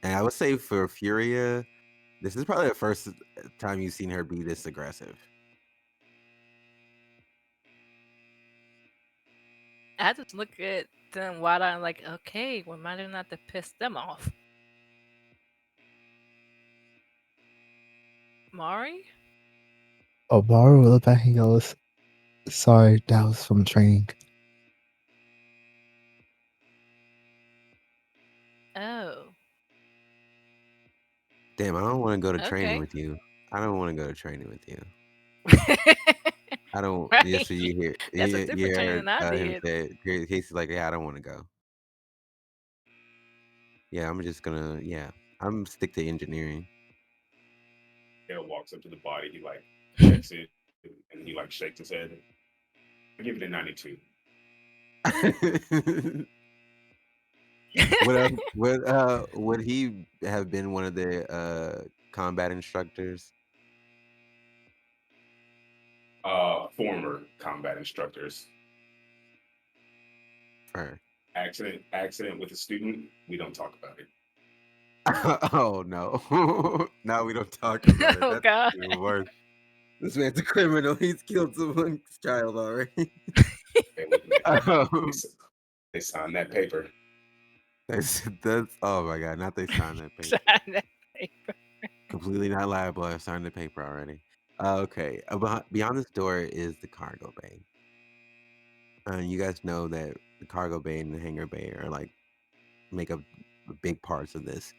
And I would say for Furia, this is probably the first time you've seen her be this aggressive. I just look at them wide eyed like, okay, we might have not to piss them off. Mari? Maru will look back and goes, "Sorry, that was from training." Oh. Damn, I don't want to go to training Okay. with you. I don't want to go to training with you. I don't. Right? Yes, so you hear. That's a You different training heard than I him did. say. Casey's like, "Yeah, I don't want to go." Yeah, I'm just gonna. Yeah, I'm stick to engineering. Dale walks up to the body. He like checks it, and he like shakes his head. I give it a 92. Would he have been one of the combat instructors? Former combat instructors. Or Accident with a student. We don't talk about it. oh no. Now we don't talk about it. Oh, That's God. even worse. This man's a criminal. He's killed someone's child already. They looking at Um, they signed that paper. that's oh my god, not they signed that paper. Sign that paper. Completely not liable. I signed the paper already. Okay. Beyond this door is the cargo bay. You guys know that the cargo bay and the hangar bay are like make up big parts of this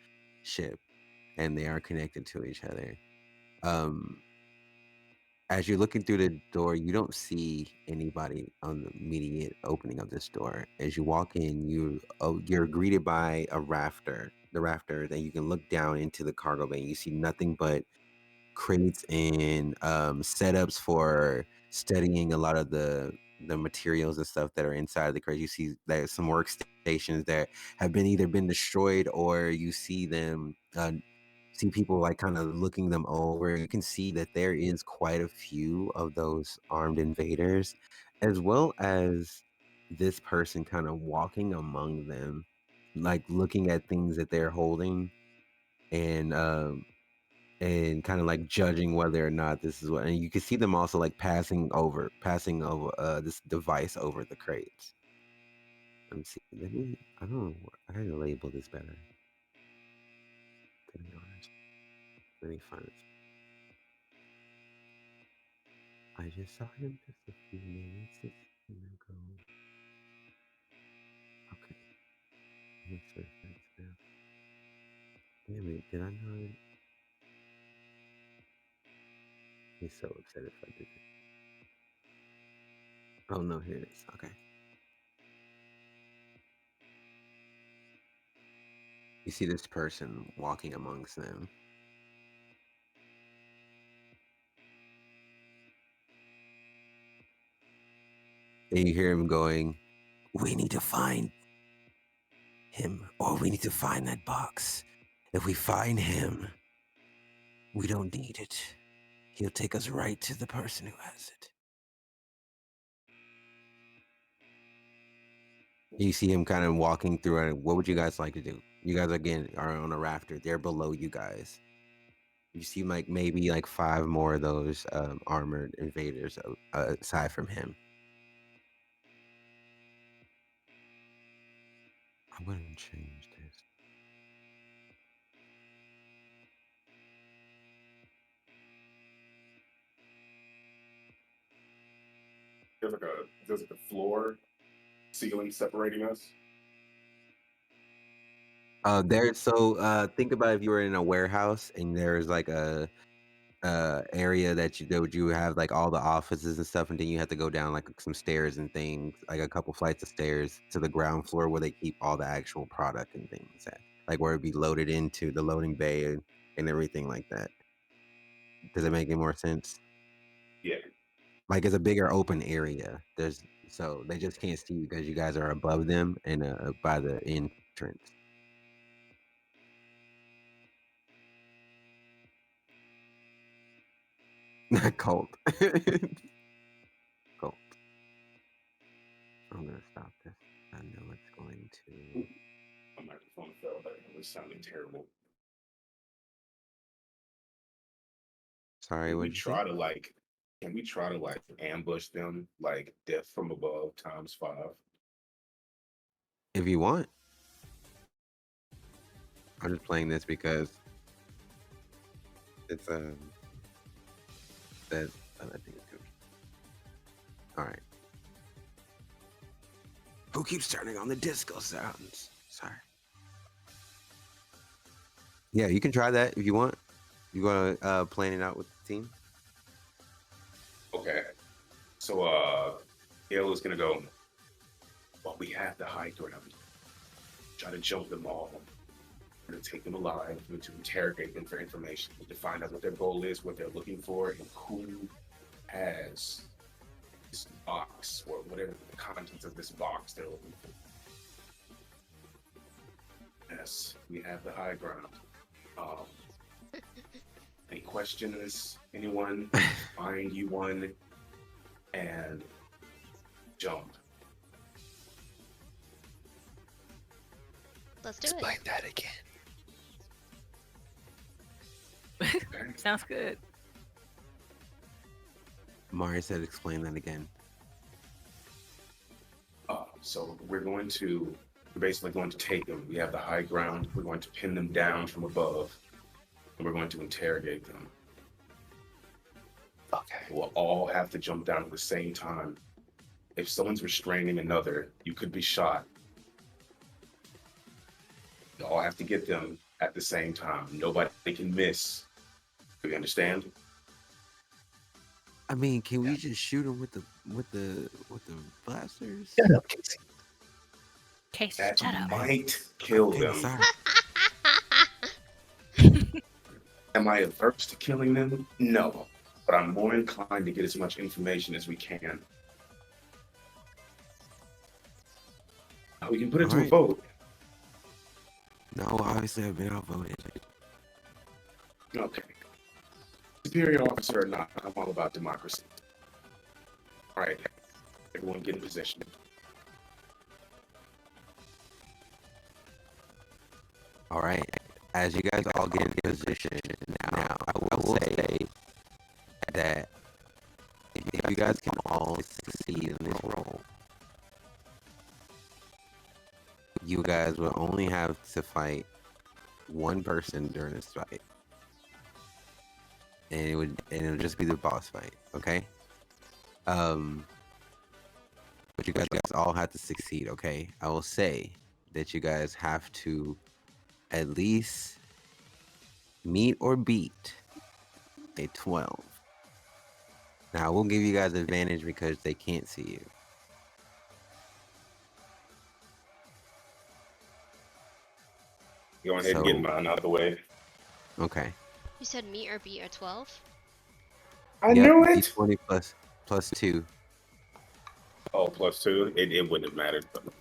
ship, and they are connected to each other. Um, as you're looking through the door, you don't see anybody on the immediate opening of this door. As you walk in, you're greeted by a rafter. The rafter, then you can look down into the cargo bay. You see nothing but crates and setups for studying a lot of the materials and stuff that are inside the crates. You see there's some workstations that have either been destroyed, or you see them see people like kind of looking them over. You can see that there is quite a few of those armed invaders, as well as this person kind of walking among them, like looking at things that they're holding, and kind of like judging whether or not this is what. And you can see them also like passing over this device over the crates. Let me see. I don't know. I had to label this better. To be honest. Let me find this. I just saw him just a few minutes ago. Okay. Let's search that now. Damn it, did I not? He's so upset if I did it. Oh no, here it is. Okay. You see this person walking amongst them. And you hear him going, "We need to find him, or we need to find that box. If we find him, we don't need it. He'll take us right to the person who has it." You see him kind of walking through it. What would you guys like to do? You guys again are on a rafter. They're below you guys. You see like maybe like 5 more of those armored invaders aside from him. I'm gonna change this. There's like a floor ceiling separating us. Think about if you were in a warehouse and there's like a area that you have like all the offices and stuff, and then you have to go down like some stairs and things, like a couple flights of stairs to the ground floor where they keep all the actual product and things at, like where it'd be loaded into the loading bay and everything like that. Does it make any more sense? Yeah. Like it's a bigger open area. So they just can't see you because you guys are above them and by the entrance. Not cold. Cold. I'm gonna stop this. I know it's going to. My microphone fell, but it was sounding terrible. Sorry, Can what we did you say? try to like? Can we try to like ambush them like death from above ×5? If you want. I'm just playing this because it's that I think it's good. All right. Who keeps turning on the disco sounds? Sorry. Yeah, you can try that if you want. You want to plan it out with the team? Okay. So Gale is gonna go. Well, we have the high ground. Try to jump them all. We're gonna take them alive. We're to interrogate them for information. To find out what their goal is, what they're looking for, and who has this box or whatever the contents of this box they're looking for. Yes, we have the high ground. Any questions? Anyone? Find you one and jump. Let's do Explain it. that again. Okay? Sounds good. Mari said, "Explain that again." So we're basically going to take them. We have the high ground. We're going to pin them down from above, and we're going to interrogate them. Okay. We'll all have to jump down at the same time. If someone's restraining another, you could be shot. You all have to get them at the same time. Nobody can miss. Do you understand? I mean, can we just shoot them with the blasters? Shut up, Casey. Casey, That shut up. might kill Okay, them. sorry. Am I averse to killing them? No. But I'm more inclined to get as much information as we can. We can put it to a Alright. vote. No, obviously I've been outvoted. Okay. Superior officer or not, I'm all about democracy. All right. Everyone get in position. All right. As you guys all get in position now, I will say that if you guys can all succeed in this role, you guys will only have to fight one person during this fight, and it'll just be the boss fight. Okay. But you guys all have to succeed. Okay. I will say that you guys have to at least meet or beat a 12. Now, I will give you guys advantage because they can't see you. Go ahead and get So- mine out of the way. Okay. You said meet or beat or 12? I Yep, knew it. D20 plus 2. Oh, +2. It wouldn't have mattered. But go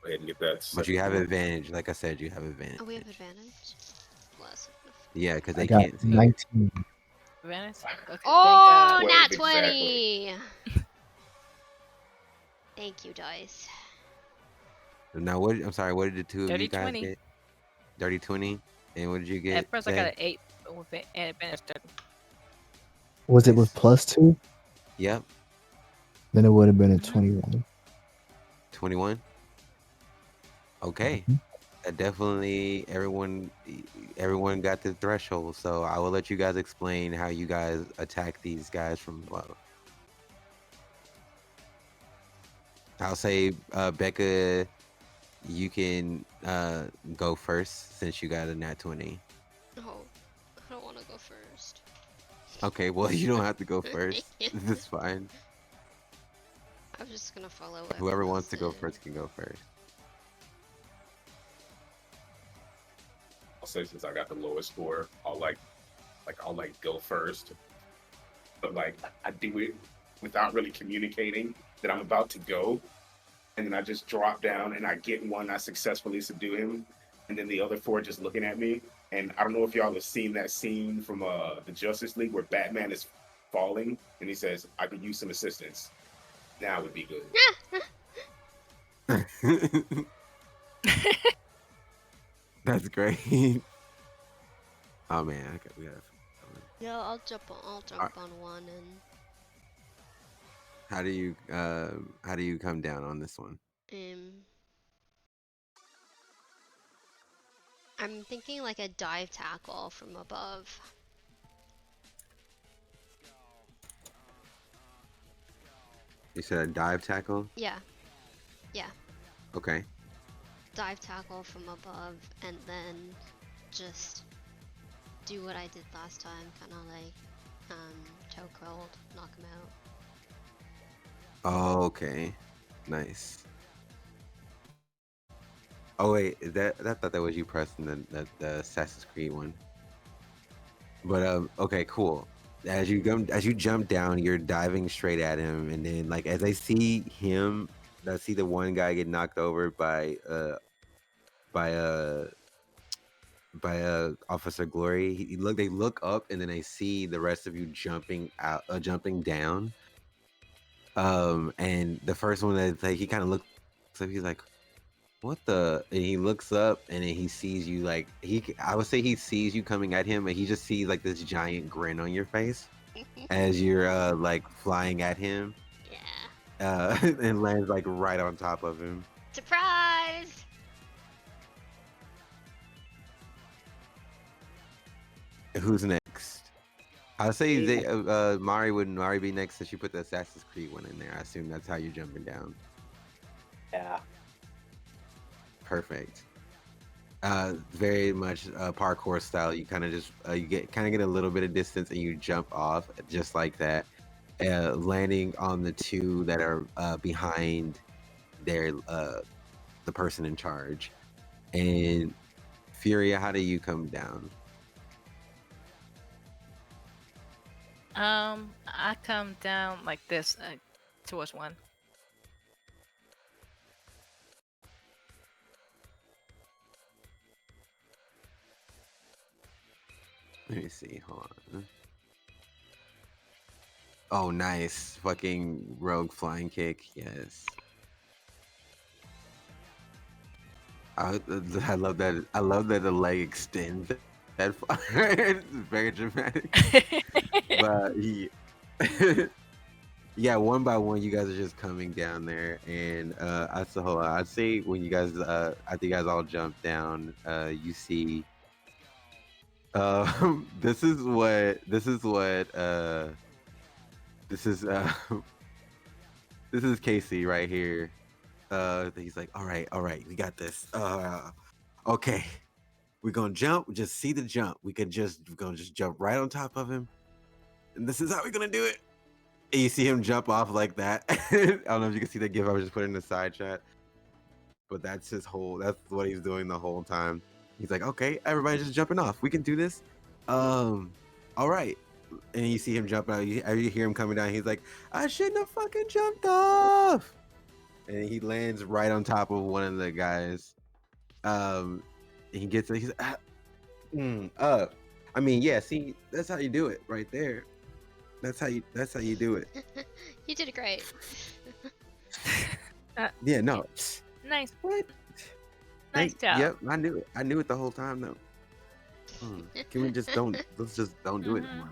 ahead and get that. But you have advantage. Like I said, you have advantage. Oh, we have advantage? Plus. Yeah, because I they got can't see you. 19. Advantage? Okay, Oh, thank God. nat 12, 20! Thank you, dice. Now, I'm sorry, what did the two of you Dirty guys 20. get? Dirty 20. And what did you get? At first, I got Zay? an 8 with it and advantage 30. Was it with Nice. +2? Yep. Then it would have been a Mhm. 21. 21. Okay. Mhm. Definitely everyone got the threshold, so I will let you guys explain how you guys attack these guys from below. I'll say Becca, you can go first since you got a nat 20. Oh, I don't want to go first. Okay, well you don't have to go first. Yeah. That's fine. I'm just gonna follow what Whoever everyone wants to go else did. first can go first. I'll say since I got the lowest score, I'll go first. But like I do it without really communicating that I'm about to go. And then I just drop down and I get one, I successfully subdue him. And then the other four just looking at me. And I don't know if y'all have seen that scene from the Justice League where Batman is falling and he says, I could use some assistance. Now would be good. That's great. Oh man, okay, we gotta. Yeah, I'll jump on one and How do you come down on this one? I'm thinking like a dive tackle from above. You said a dive tackle? Yeah. Okay. Dive tackle from above and then just do what I did last time, kind of like toe curled, knock him out. Oh, okay. Nice. Oh wait, I thought that was you pressing the Assassin's Creed one. But okay, cool. As you jump down, you're diving straight at him, and then like as I see him, I see the one guy get knocked over by Officer Glory. They look up, and then I see the rest of you jumping down. And the first one that like he kind of looks up, he's like, "What the?" And he looks up, and then he sees you. Like I would say he sees you coming at him, and he just sees like this giant grin on your face as you're like flying at him. Yeah. And lands like right on top of him. Surprise! Who's next? I'll say Mari be next since you put the Assassin's Creed one in there. I assume that's how you're jumping down. Yeah. Perfect. Very much parkour style. You kind of just you get a little bit of distance and you jump off just like that, landing on the two that are behind their the person in charge. And Furia, how do you come down? I come down like this towards one. Let me see. Hold on. Oh, nice. Fucking rogue flying kick. Yes. I love that. I love that the leg extends that far. It's very dramatic. But yeah, one by one, you guys are just coming down there, and I'd say when you guys, after you guys all jump down, you see. This is this is Casey right here. He's like, all right, we got this. Okay, we're gonna jump. Just see the jump. We're gonna just jump right on top of him, and this is how we're gonna do it. And you see him jump off like that. I don't know if you can see that gif I was just putting in the side chat, but that's what he's doing the whole time. He's like, okay, everybody's just jumping off. We can do this. All right. And you see him jump out. You hear him coming down. He's like, I shouldn't have fucking jumped off. And he lands right on top of one of the guys. He gets it. He's I mean, yeah. See, that's how you do it, right there. That's how you do it. You did great. Yeah, no. Nice. What? Nice job. Yep, I knew it. I knew it the whole time though. Can we just don't? Let's just don't do it Mhm. anymore.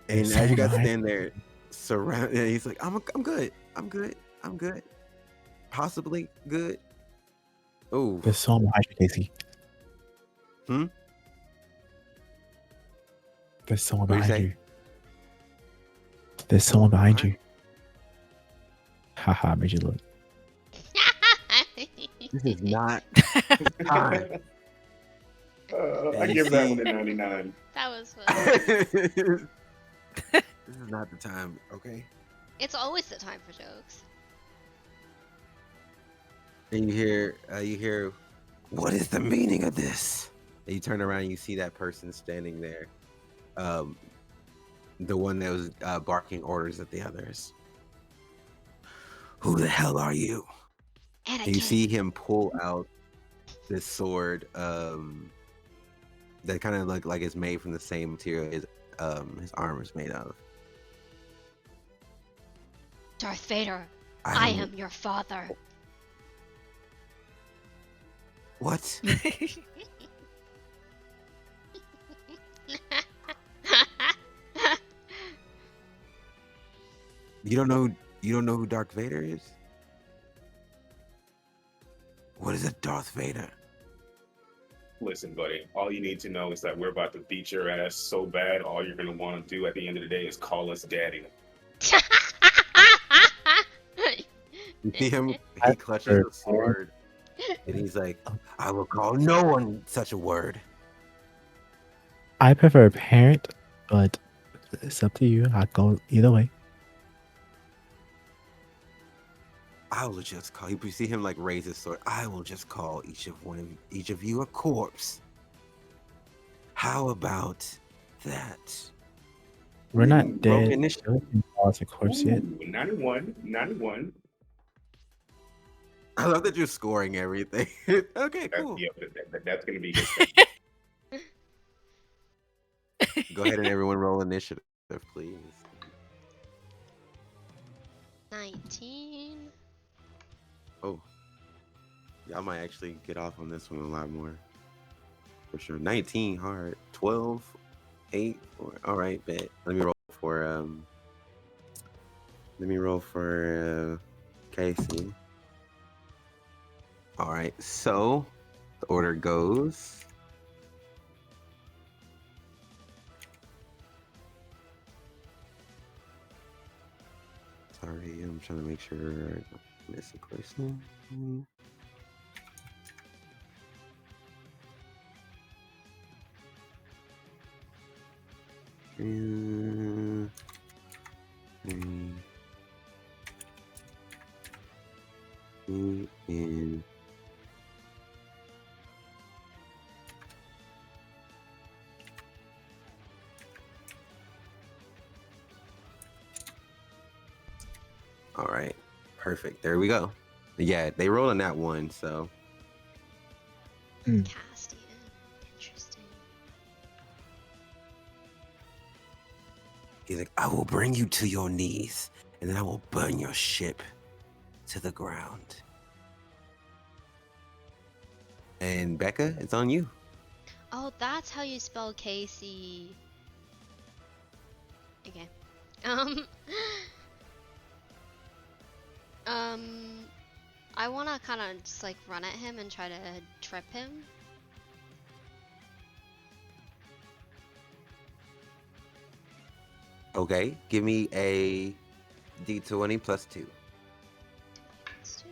There's And as you someone guys behind stand there, surround, and he's like, I'm good. I'm good. I'm good. Possibly good. Oh, There's someone behind you, Casey. Hmm? There's someone What'd you behind say? you. There's someone behind behind? you. Haha, made you look. this is not time. I give that one a 99. That was fun. This is not the time. Okay. It's always the time for jokes. And you hear, what is the meaning of this? And you turn around and you see that person standing there, the one that was barking orders at the others. Who the hell are you? And you Anakin. see him pull out this sword that kind of look like it's made from the same material his armor is made of. Darth Vader, I am your father. What? You don't know who Darth Vader is? What is a Darth Vader? Listen, buddy, all you need to know is that we're about to beat your ass so bad, all you're going to want to do at the end of the day is call us daddy. You see him, he clutches the sword, and he's like, I will call no one such a word. I prefer parent, but it's up to you. I'd go either way. I will just call you. See him like raise his sword. I will just call each of you a corpse. How about that? We're not Ooh, dead. broken initiative. We can call us a corpse yet. Ooh, 91. I love that you're scoring everything. Okay, cool. That's going to be good. Go ahead and everyone roll initiative, please. 19. Oh, y'all might actually get off on this one a lot more. For sure. 19 hard. 12, 8, 4. All right, bet. Let me roll for Casey. All right, so the order goes. Sorry, I'm trying to make sure I don't miss a person. And, all right, perfect. There we go. Yeah, they rolled on that one, so Castian. Interesting. he's like, I will bring you to your knees, and then I will burn your ship to the ground. And Becca, it's on you. Oh, that's how you spell Casey. Okay. I wanna kind of just like run at him and try to trip him. Okay, give me a D20 plus 2. Let's do-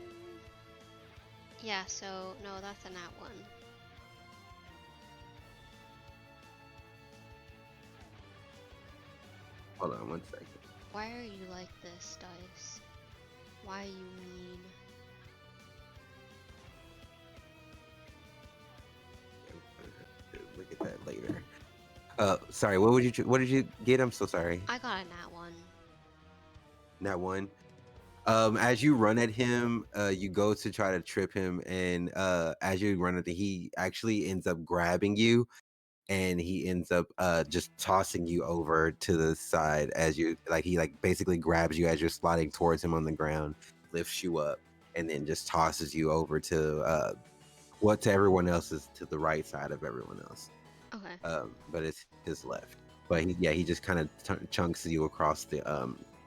Yeah, so no, that's a nat 1. Hold on 1 second. Why are you like this, dice? Why are you mean? Look at that later. Sorry, what did you get? I'm so sorry. I got a nat 1. Nat 1. As you run at him, you go to try to trip him, and as you run at he actually ends up grabbing you, and he ends up just tossing you over to the side as you he basically grabs you as you're sliding towards him on the ground, lifts you up, and then just tosses you over to to everyone else is to the right side of everyone else. Okay. But it's his left. But he just kind of chunks you across the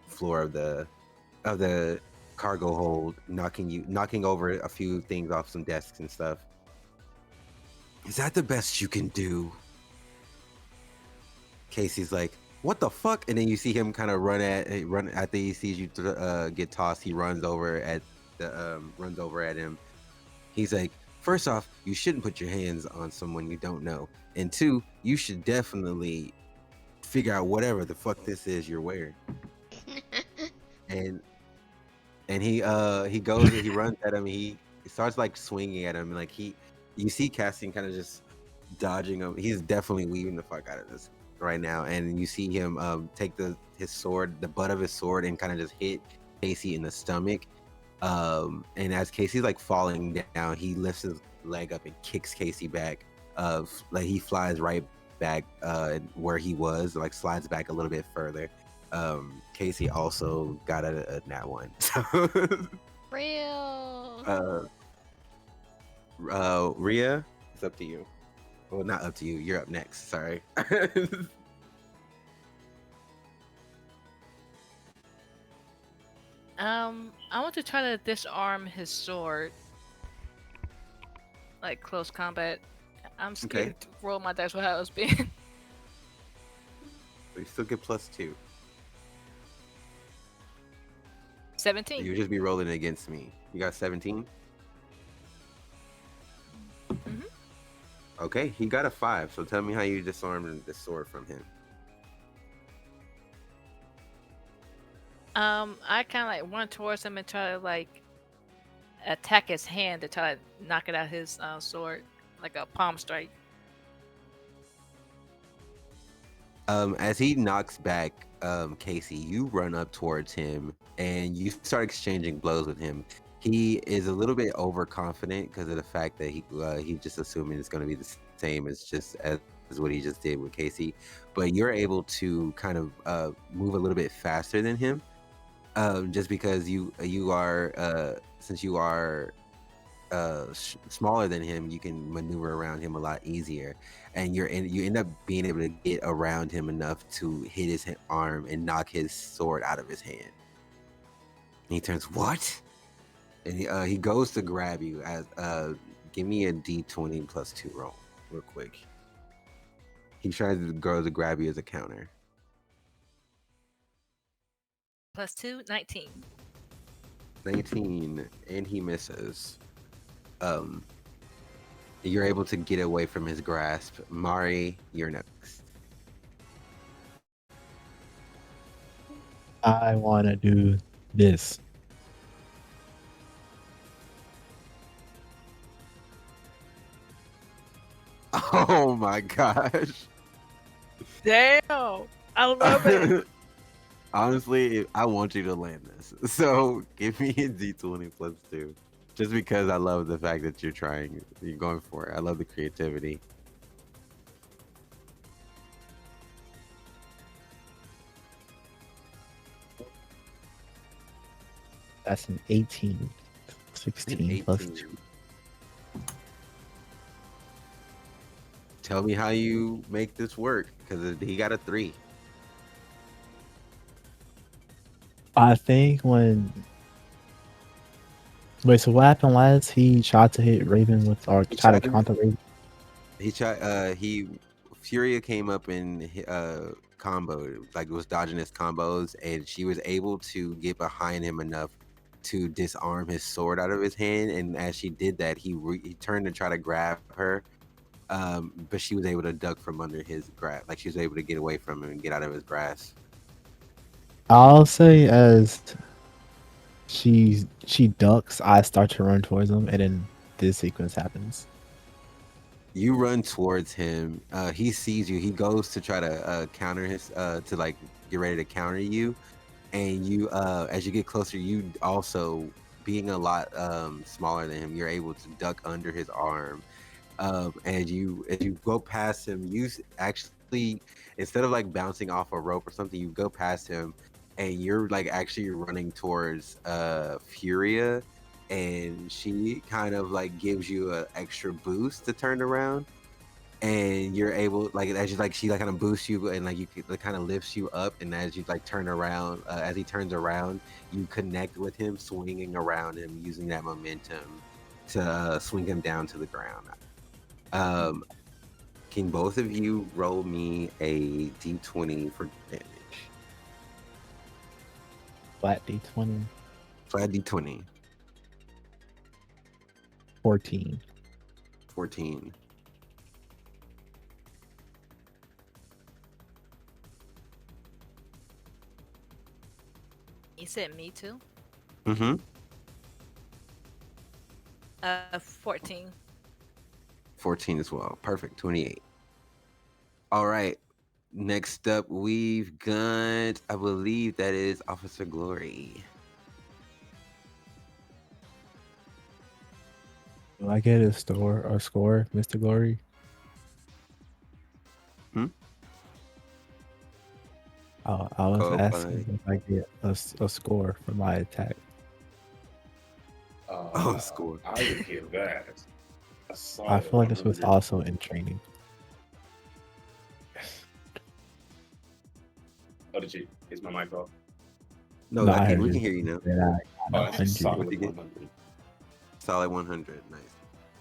floor of the cargo hold, knocking over a few things off some desks and stuff. Is that the best you can do? Casey's like, what the fuck? And then you see him kind of run after he sees you get tossed. He runs over at him. He's like, first off, you shouldn't put your hands on someone you don't know, and two, you should definitely figure out whatever the fuck this is you're wearing. and he runs at him. He starts like swinging at him, like you see Cassian kind of just dodging him. He's definitely weaving the fuck out of this right now, and you see him take the butt of his sword, and kind of just hit Casey in the stomach. And as Casey's like falling down, he lifts his leg up and kicks Casey back. Like he flies right back where he was, like slides back a little bit further. Casey also got a nat one. Real. Rhea, it's up to you. Well, not up to you. You're up next. Sorry. I want to try to disarm his sword. Like close combat. I'm scared to roll my dice with how it's been. But you still get +2. 17. You just be rolling against me. You got 17? Mm-hmm. Okay, he got a 5. So tell me how you disarmed the sword from him. I kind of like run towards him and try to like attack his hand to try to knock it out his sword, like a palm strike. As he knocks back Casey, you run up towards him and you start exchanging blows with him. He is a little bit overconfident because of the fact that he just assuming it's going to be the same as what he just did with Casey, but you're able to kind of move a little bit faster than him, just because you are since you are smaller than him, you can maneuver around him a lot easier, and you end up being able to get around him enough to hit his arm and knock his sword out of his hand. And he turns, what? And he goes to grab you. As give me a d20 +2 roll real quick. He tries to go to grab you as a counter. +2, 19. 19, and he misses. You're able to get away from his grasp. Mari, you're next. I want to do this. Oh my gosh. Damn! I love it. Honestly, I want you to land this. So give me a d20 +2. Just because I love the fact that you're going for it. I love the creativity. That's an 18. 16 +2. Tell me how you make this work, because he got a 3. I think Wait, so what happened last? He tried to hit Raven or try to counter Raven? Furia came up and combo, like was dodging his combos, and she was able to get behind him enough to disarm his sword out of his hand. And as she did that, he turned to try to grab her, but she was able to duck from under his grasp. Like she was able to get away from him and get out of his grasp. I'll say as she ducks, I start to run towards him, and then this sequence happens. You run towards him. He sees you. He goes to try to counter his to like get ready to counter you, and you as you get closer, you also, being a lot smaller than him, you're able to duck under his arm. And as you go past him, you actually, instead of like bouncing off a rope or something, you go past him, and you're like actually running towards Furia, and she kind of like gives you an extra boost to turn around, and you're able like as you like she like kind of boosts you and like you like, kind of lifts you up, and as you like turn around, as he turns around, you connect with him, swinging around him, using that momentum to swing him down to the ground. Um, can both of you roll me a d20 for damage? Flat D20, Flat d20. 14. 14. You said me too? Mm-hmm. 14. 14 as well. Perfect. 28. All right. Next up, we've got, I believe that is Officer Glory. Do I get a score, Mr. Glory? Hmm? I was Go asking by. if I get a score for my attack. Oh, score. I would give that a I solid feel like this was 100. also in training. Oh, did you? Is my mic off? No, No, I heard we you. can hear you now. And I Oh, got that's a 100. solid What'd you get? 100. Solid 100. Nice.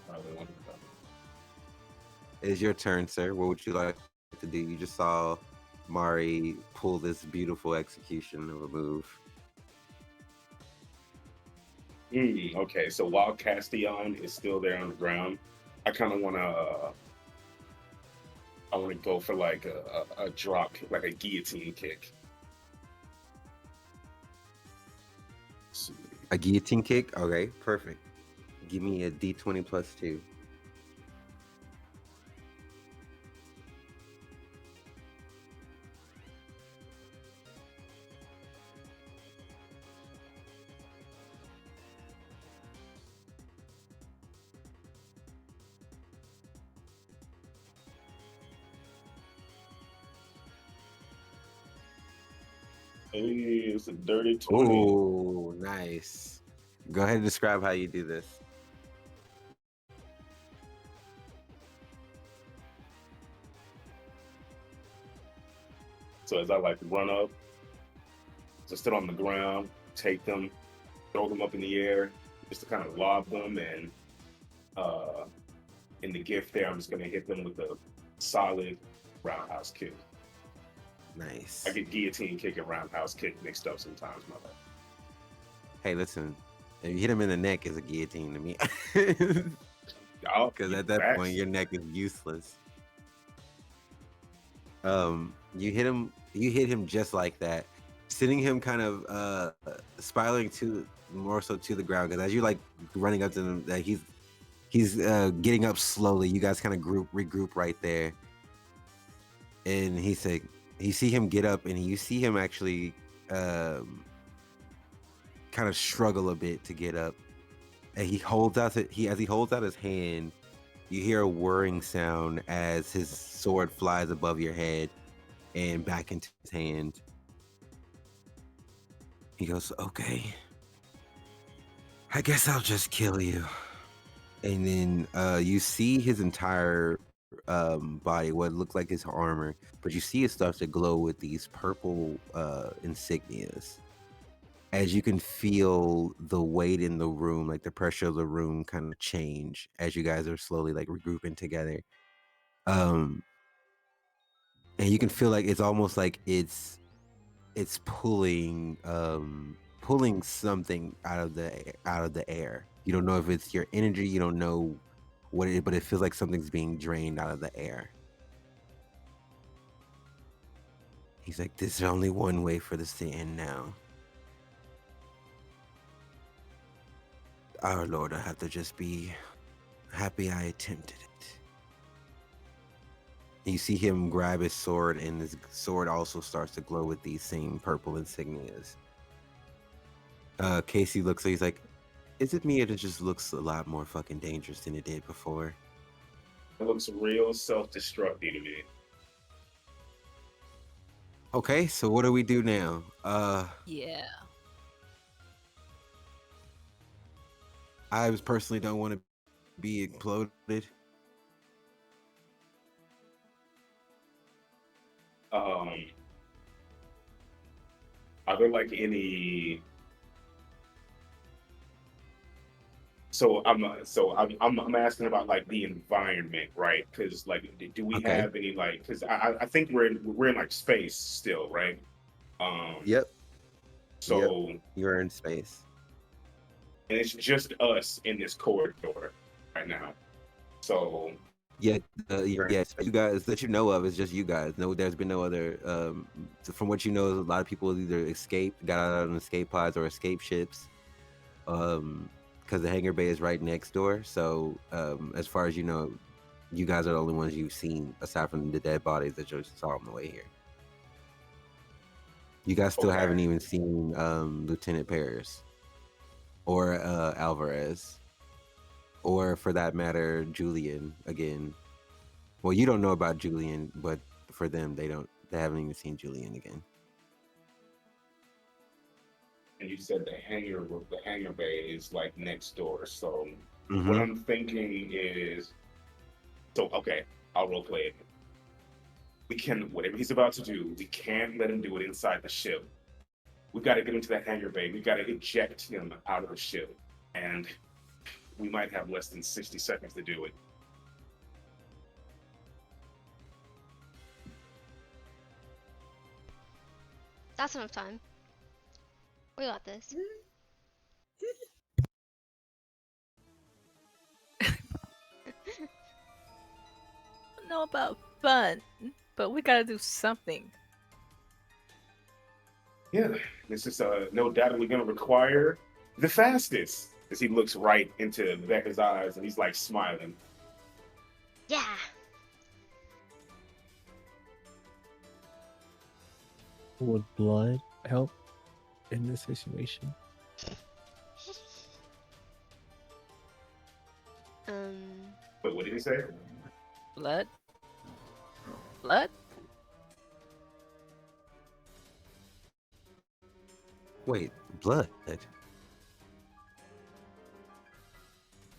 Solid 100. It's your turn, sir. What would you like to do? You just saw Mari pull this beautiful execution of a move. Okay, so while Castillon is still there on the ground, I kind of want to. I want to go for like a drop kick, like a guillotine kick. Let's see. A guillotine kick? Okay, perfect. Give me a d20 plus 2. Hey, it's a dirty 20. Oh, nice. Go ahead and describe how you do this. So as I like run up, just sit on the ground, take them, throw them up in the air, just to kind of lob them, and in the gift there, I'm just gonna hit them with a solid roundhouse kick. Nice. I get guillotine kick and roundhouse kick mixed up sometimes, my bad. Hey, listen. If you hit him in the neck, it's a guillotine to me. Oh, Because at that point, your neck is useless. You hit him just like that, sending him kind of spiraling to more so to the ground. Because as you're like running up to him, that he's getting up slowly. You guys kind of regroup right there, and he's like, you see him get up, and you see him actually kind of struggle a bit to get up. And as he holds out his hand, you hear a whirring sound as his sword flies above your head and back into his hand. He goes, "Okay, I guess I'll just kill you." And then you see his entire body, what looked like his armor, but you see it starts to glow with these purple insignias. As you can feel the weight in the room, like the pressure of the room kind of change as you guys are slowly like regrouping together. And you can feel like it's almost like it's pulling something out of the air. You don't know if it's your energy, you don't know what it is, but it feels like something's being drained out of the air. He's like, "There's only one way for this to end now. Our Lord, I have to just be happy I attempted it." You see him grab his sword, and his sword also starts to glow with these same purple insignias. Casey looks, he's like, "Is it me, or it just looks a lot more fucking dangerous than it did before?" It looks real self-destructive to me. Okay, so what do we do now? Yeah. I personally don't want to be imploded. Um, are there like any? I'm asking about like the environment, right? Because like, do we Okay. have any like? Because I think we're in like space still, right? Um, Yep. Yep. so You're in space. and it's just us in this corridor right now. So Yeah, yes, you guys that you know of is just you guys. No, there's been no other. From what you know, a lot of people either escaped, got out on escape pods or escape ships. Because the hangar bay is right next door. So, as far as you know, you guys are the only ones you've seen aside from the dead bodies that you saw on the way here. You guys still Okay. haven't even seen Lieutenant Paris or Alvarez, or for that matter, Julian again. Well, you don't know about Julian, but for them, they haven't even seen Julian again. and you said the hangar bay is like next door. So what Mm-hmm. I'm thinking is, so okay, I'll role play it. We can whatever he's about to do, we can't let him do it inside the ship. We've got to get him to that hangar bay. We've got to eject him out of the ship, and we might have less than 60 seconds to do it. That's enough time. We got this. I don't know about fun, but we gotta do something. Yeah, this is no doubt we're gonna require the fastest. As he looks right into Becca's eyes and he's like smiling. Yeah. Would blood help in this situation? But what did he say? Blood? Blood? Wait, blood?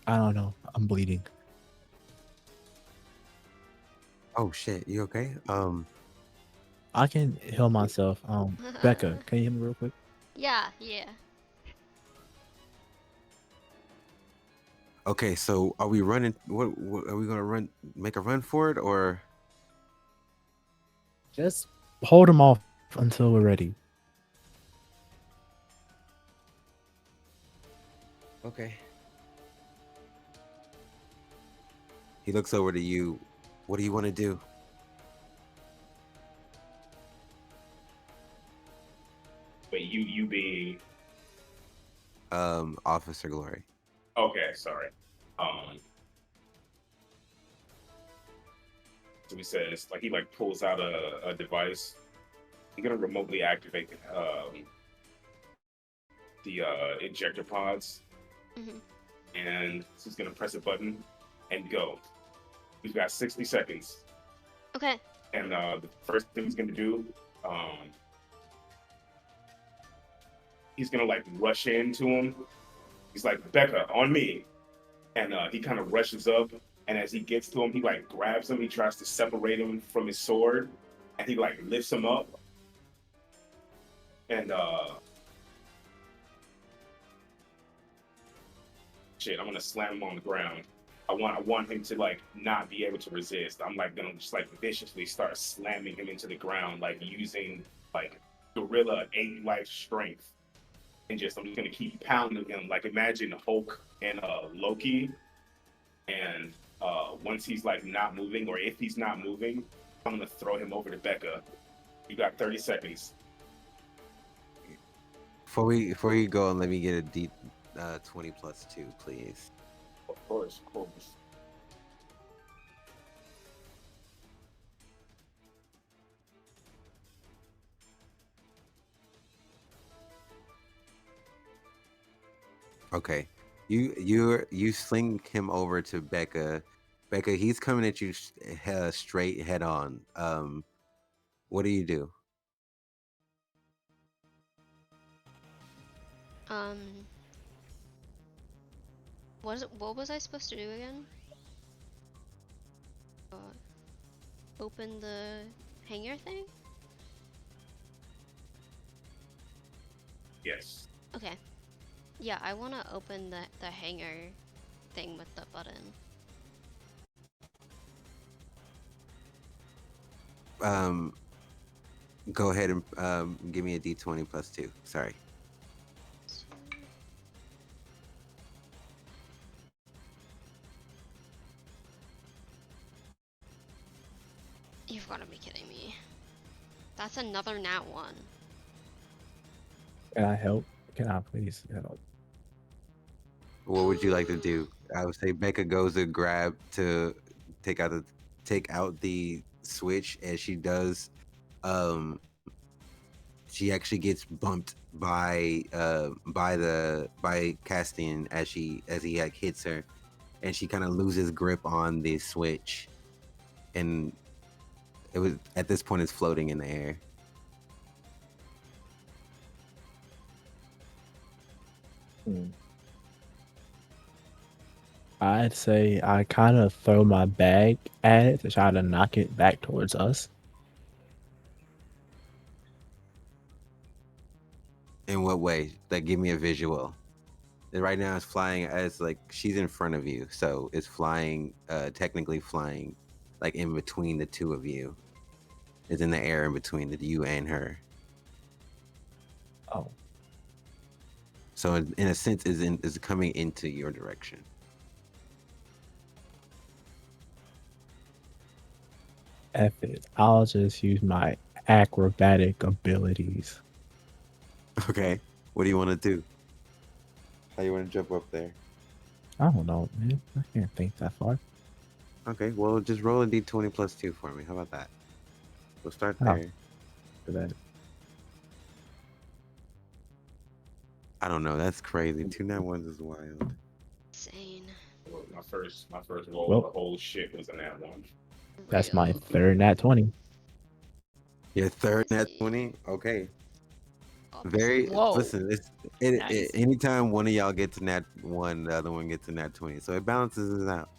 I don't know. I'm bleeding. Oh shit, you okay? I can heal myself. Becca, can you hear me real quick? Yeah, yeah. Okay, so are we running? What are we gonna run? Make a run for it, or Just hold him off until we're ready. okay? He looks over to you. What do you want to do? But you being Officer Glory. okay, sorry. So he says like he like pulls out a device. He's gonna remotely activate the ejector pods, Mhm. and he's gonna press a button and go. We've got 60 seconds, Okay. and the first thing he's gonna do, um, he's gonna like rush into him. He's like, Becca, on me. And he kind of rushes up. And as he gets to him, he like grabs him. He tries to separate him from his sword. And he like lifts him up. And shit, I'm gonna slam him on the ground. I want him to like not be able to resist. I'm like gonna just like viciously start slamming him into the ground, like using like gorilla ape life strength. And just I'm just gonna keep pounding him. Like imagine Hulk and Loki. And once he's like not moving, or if he's not moving, I'm gonna throw him over to Becca. You got 30 seconds. Before you go, let me get a D 20 plus 2, please. Of course, of course. Okay, you sling him over to Becca. Becca, he's coming at you straight head on. What do you do? Um. What was I supposed to do again? Open the hangar thing? Yes. Okay. Yeah, I want to open the hangar thing with the button. Go ahead and give me a d20 plus 2. Sorry. You've got to be kidding me. That's another nat 1. Can I help? Can I please help? What would you like to do? I would say Becca goes to grab to take out the switch. As she does, she actually gets bumped by Castian as he like hits her, and she kind of loses grip on the switch, and it was at this point it's floating in the air. I'd say I kind of throw my bag at it to try to knock it back towards us. In what way? Like, give me a visual. Right now it's flying as like she's in front of you, so it's flying, technically flying like in between the two of you. It's in the air in between you and her. Oh. So in a sense is coming into your direction. F it. I'll just use my acrobatic abilities. Okay. What do you want to do? How you want to jump up there? I don't know, man. I can't think that far. Okay, well just roll a d20 plus 2 for me. How about that? We'll start Oh. there. For that. I don't know. That's crazy. 2 nat 1s is wild. Insane. Well, my first roll Well- of the whole shit was an nat 1. That's my Real. third nat 20. Your third nat Crazy. 20? Okay. Oh, Very. Whoa. Listen, Nice. anytime one of y'all gets a nat 1, the other one gets a nat 20. So it balances it out.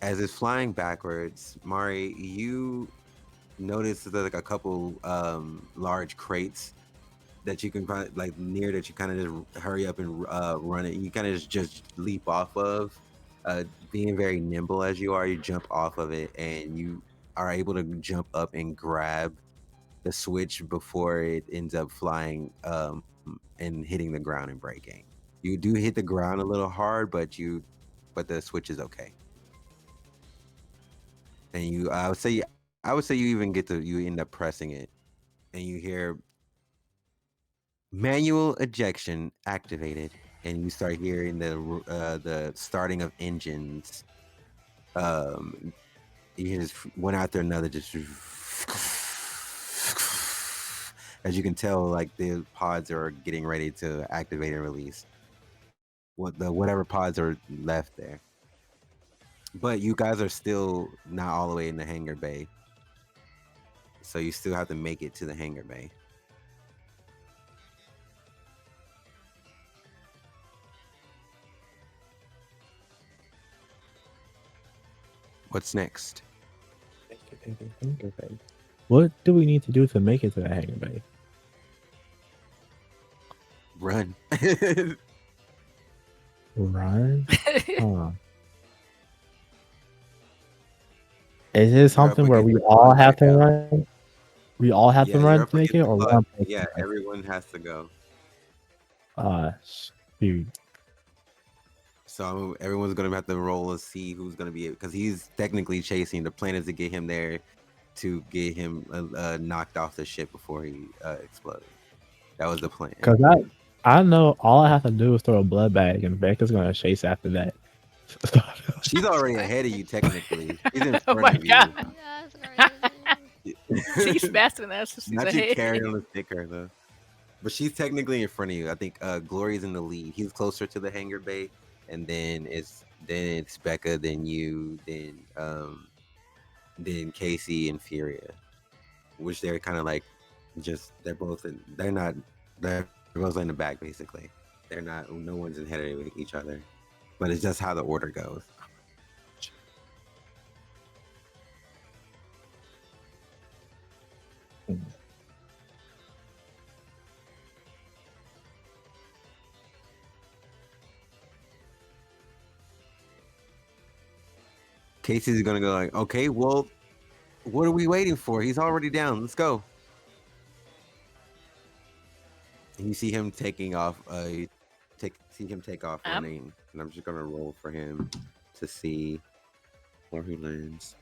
As it's flying backwards, Mari, you notice there's like a couple large crates that you can find like near that you kind of just hurry up and run it. You kind of just leap off of. Being very nimble as you are, you jump off of it and you are able to jump up and grab the switch before it ends up flying and hitting the ground and breaking. You do hit the ground a little hard, but the switch is okay. And I would say you end up pressing it, and you hear manual ejection activated, and you start hearing the starting of engines. You hear this one after another, just as you can tell, like the pods are getting ready to activate and release. Whatever pods are left there. But you guys are still not all the way in the hangar bay. So you still have to make it to the hangar bay. What's next? Hangar bay. What do we need to do to make it to the hangar bay? Run. Run? Huh. Is it You're up something where we against the all clock have to checkout. run? We all have Yeah, to you're run up to make against it, the or clock. one person? Yeah, everyone has to go. Shoot. So everyone's gonna have to roll and see who's gonna be, because he's technically chasing. The plan is to get him there, to get him knocked off the ship before he exploded. That was the plan. Cause I know all I have to do is throw a blood bag, and Becca's gonna chase after that. She's already ahead of you technically. She's in Oh front my of you. God. Yes, She's faster than us. So she's Not you ahead. carrying on the sticker though. But she's technically in front of you. I think Glory's in the lead. He's closer to the hangar bay, and then it's Becca, then you, then Casey and Furia, which they're kind of like they're both in the back basically. They're not. No one's ahead of each other, but it's just how the order goes. Casey's gonna go like, okay, well, what are we waiting for? He's already down. Let's go. And you see him taking off. See him take off running, and I'm just gonna roll for him to see where he lands.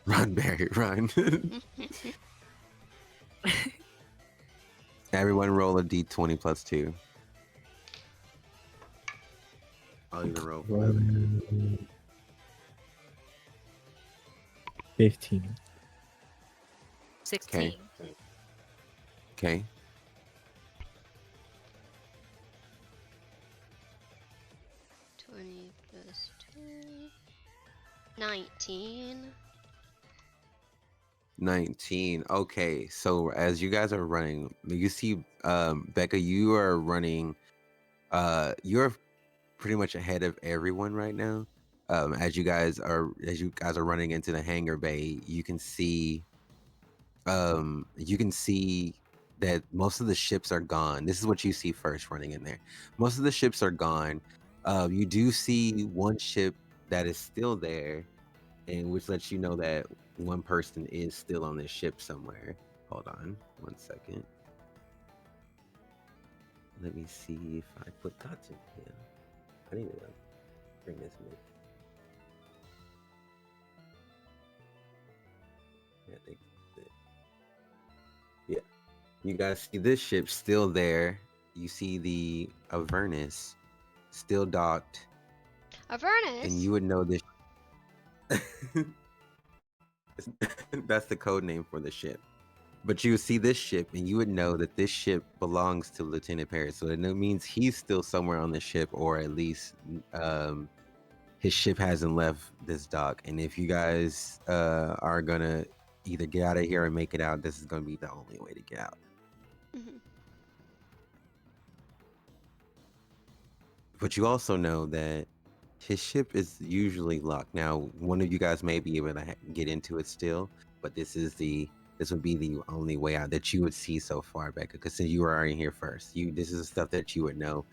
Run, Barry, run! Everyone roll a d20 plus 2. I'll even roll for them. 15. 16. Okay. Plus 19. 19. Okay, so as you guys are running, you see, Becca, you are running. You're pretty much ahead of everyone right now. As you guys are running into the hangar bay, you can see that most of the ships are gone. This is what you see first running in there. Most of the ships are gone. You do see one ship that is still there, and which lets you know that one person is still on this ship somewhere. Hold on 1 second. Let me see if I put that in here. I need to bring this in. Yeah, you guys see this ship still there. You see the Avernus still docked, Avernus. and you would know this. That's the code name for the ship. But you would see this ship, and you would know that this ship belongs to Lieutenant Paris. So it means he's still somewhere on the ship, or at least his ship hasn't left this dock. And if you guys are gonna either get out of here or make it out, this is gonna be the only way to get out. Mhm. But you also know that his ship is usually locked. Now, one of you guys may be able to get into it still, but this would be the only way out that you would see so far, Becca, because since you were already here first, this is the stuff that you would know.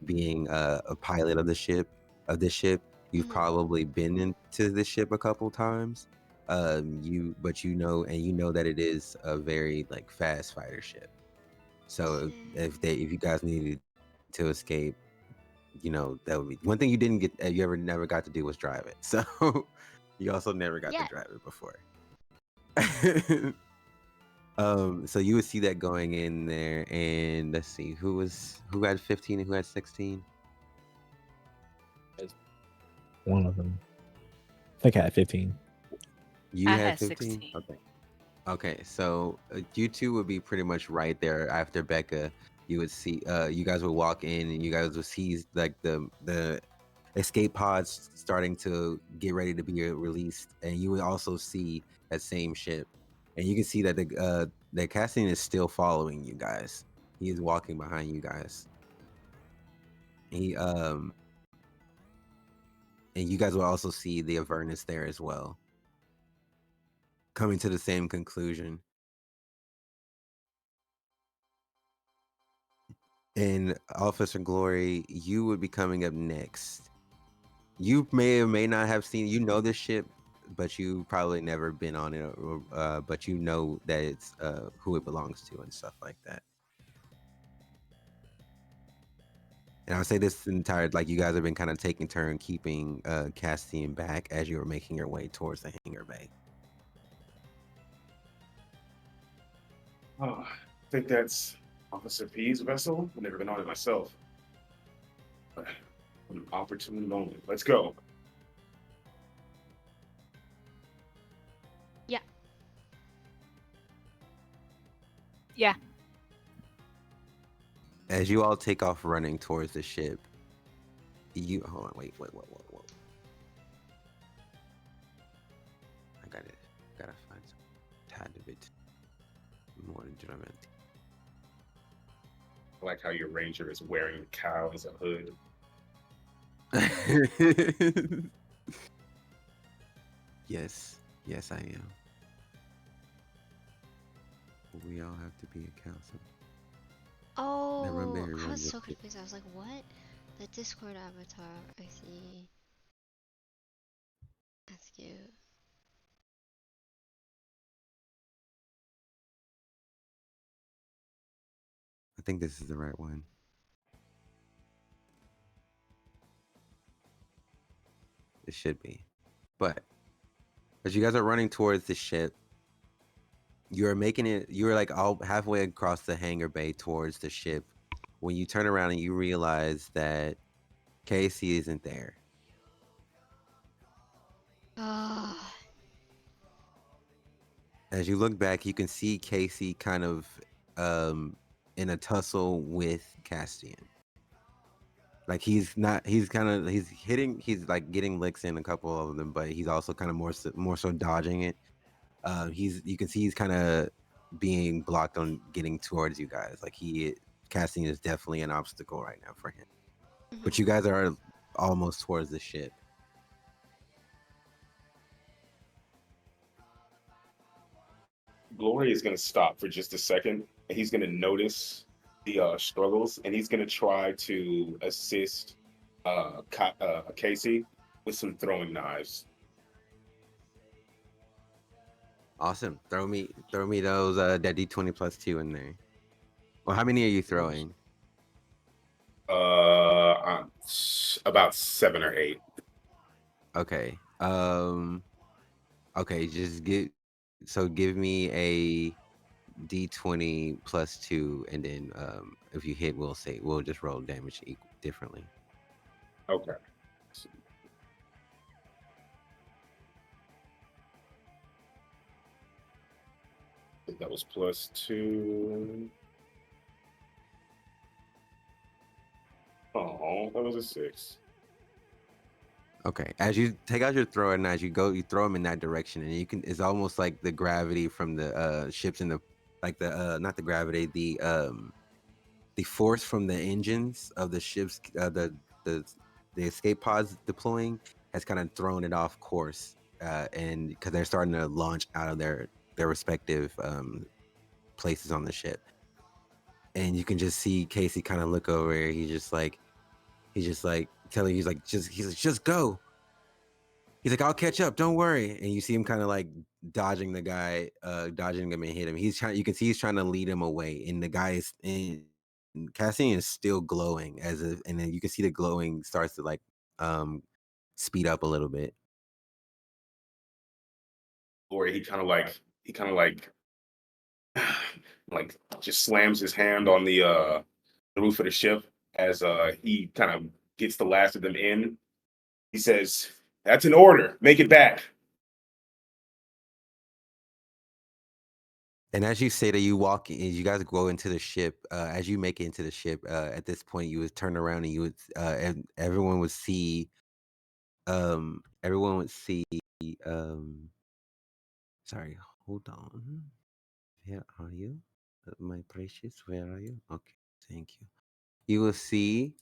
Being a pilot of this ship, you've Mhm. probably been into this ship a couple times. You know that it is a very like fast fighter ship. So if you guys needed to escape, that would be one thing you didn't get. You never got to do was drive it. So you also never got to drive it before. So you would see that going in there, and let's see who had 15 and who had 16. One of them. I think I had 15. You I had had 15. 16. Okay. So you two would be pretty much right there after Becca. You would see, you guys would walk in, and you guys would see like the escape pods starting to get ready to be released, and you would also see that same ship, and you can see that the Cassian is still following you guys. He is walking behind you guys. And you guys will also see the Avernus there as well, coming to the same conclusion. And Officer Glory, you would be coming up next. You may or may not have seen, this ship, but you probably never been on it, but you know that it's who it belongs to and stuff like that. And I'll say this entire, like, you guys have been kind of taking turn keeping Castian back as you were making your way towards the hangar bay. Oh, I think that's Officer P's vessel. I've never been on it myself. But an opportune moment. Let's go. Yeah. Yeah. As you all take off running towards the ship, hold on, wait. I gotta find some tad bit more enjoyment. like how your ranger is wearing the cow as a hood. Yes, yes, I am. We all have to be a council. Never Oh, marry I was one so with it. confused. I was like, what? The Discord avatar. I see. That's cute. I think this is the right one. It should be. But as you guys are running towards the ship, you're making it, you're like all halfway across the hangar bay towards the ship when you turn around and you realize that Casey isn't there. Ah, As you look back, you can see Casey kind of in a tussle with Castian. Like he's not, he's kind of, he's hitting, he's like getting licks in a couple of them, but he's also kind of more so dodging it. You can see he's kind of being blocked on getting towards you guys. Like Castian is definitely an obstacle right now for him. But you guys are almost towards the ship. Glory is going to stop for just a second, and he's going to notice the struggles, and he's going to try to assist Casey with some throwing knives. Awesome. Throw me those that D20 plus 2 in there. Well, how many are you throwing? About 7 or 8. Okay. Okay, give me a D20 plus 2, and then if you hit, we'll just roll damage differently. Okay. That was plus 2. Oh, that was a 6. Okay. As you take out your thrower and as you throw them in that direction, and it's almost like the gravity from the ships in the, like the not the gravity, the force from the engines of the ships, the escape pods deploying has kind of thrown it off course, and because they're starting to launch out of their respective places on the ship, and you can just see Casey kind of look over here. He's just like telling, he's like, just go. He's like, I'll catch up, don't worry. And you see him kind of like dodging the guy, dodging him and hit him. You can see he's trying to lead him away, and the guy is in. Cassian is still glowing and then you can see the glowing starts to like speed up a little bit. Glory, he kind of like like just slams his hand on the roof of the ship as he kind of gets the last of them in. He says, "That's an order. Make it back." And as you say that, you guys go into the ship. As you make it into the ship, at this point, you would turn around and you would, and everyone would see, everyone would see, um, sorry, hold on. Where are you? My precious, where are you? Okay, thank you. You will see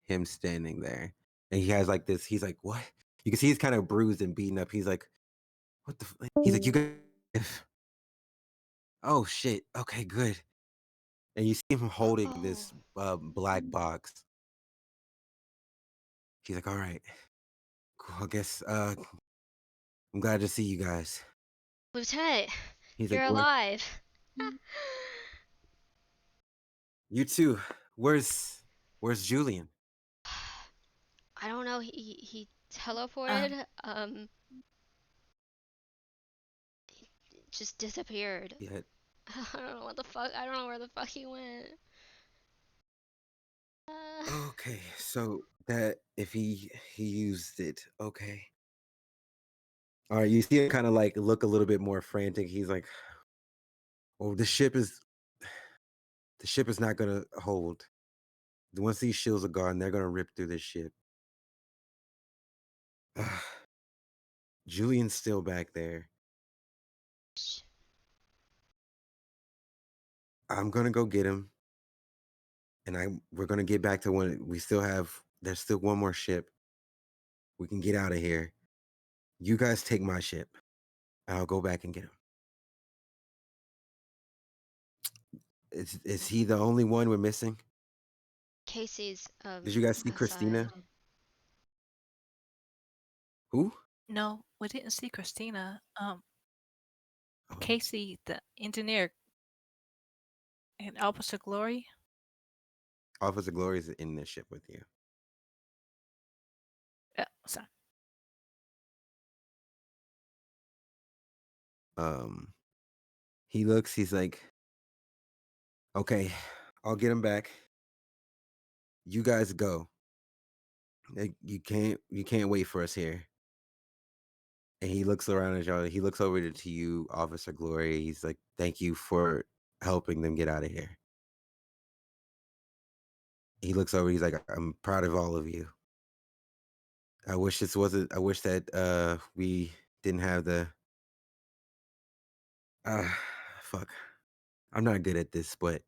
him standing there. And he has like this, he's like, what? You can see he's kind of bruised and beaten up. He's like, what the he's like, you guys, oh shit. Okay, good. And you see him holding this black box. He's like, all right, cool. I guess I'm glad to see you guys. Lieutenant, He's you're like, alive. you too. Where's Julian? I don't know. He teleported. He just disappeared. Yeah. I don't know what the fuck. I don't know where the fuck he went. Okay, so that if he used it, okay. All right, you see him kind of like look a little bit more frantic. He's like, "Oh, the ship is not gonna hold. Once these shields are gone, they're gonna rip through this ship." Julian's still back there. I'm gonna go get him. and we're gonna get back to when we still have. There's still one more ship. We can get out of here. You guys take my ship. I'll go back and get him. Is he the only one we're missing? Casey's Did you guys see Christina? aside. Who? No, we didn't see Christina. Oh, Casey, the engineer, and Officer Glory. Officer Glory's in this ship with you. Sorry. He looks. He's like, okay, I'll get him back. You guys go. You can't wait for us here. And he looks around at y'all. He looks over to you, Officer Glory. He's like, thank you for helping them get out of here. He looks over. He's like, I'm proud of all of you. I wish this wasn't. I wish that we didn't have the. Fuck. I'm not good at this, but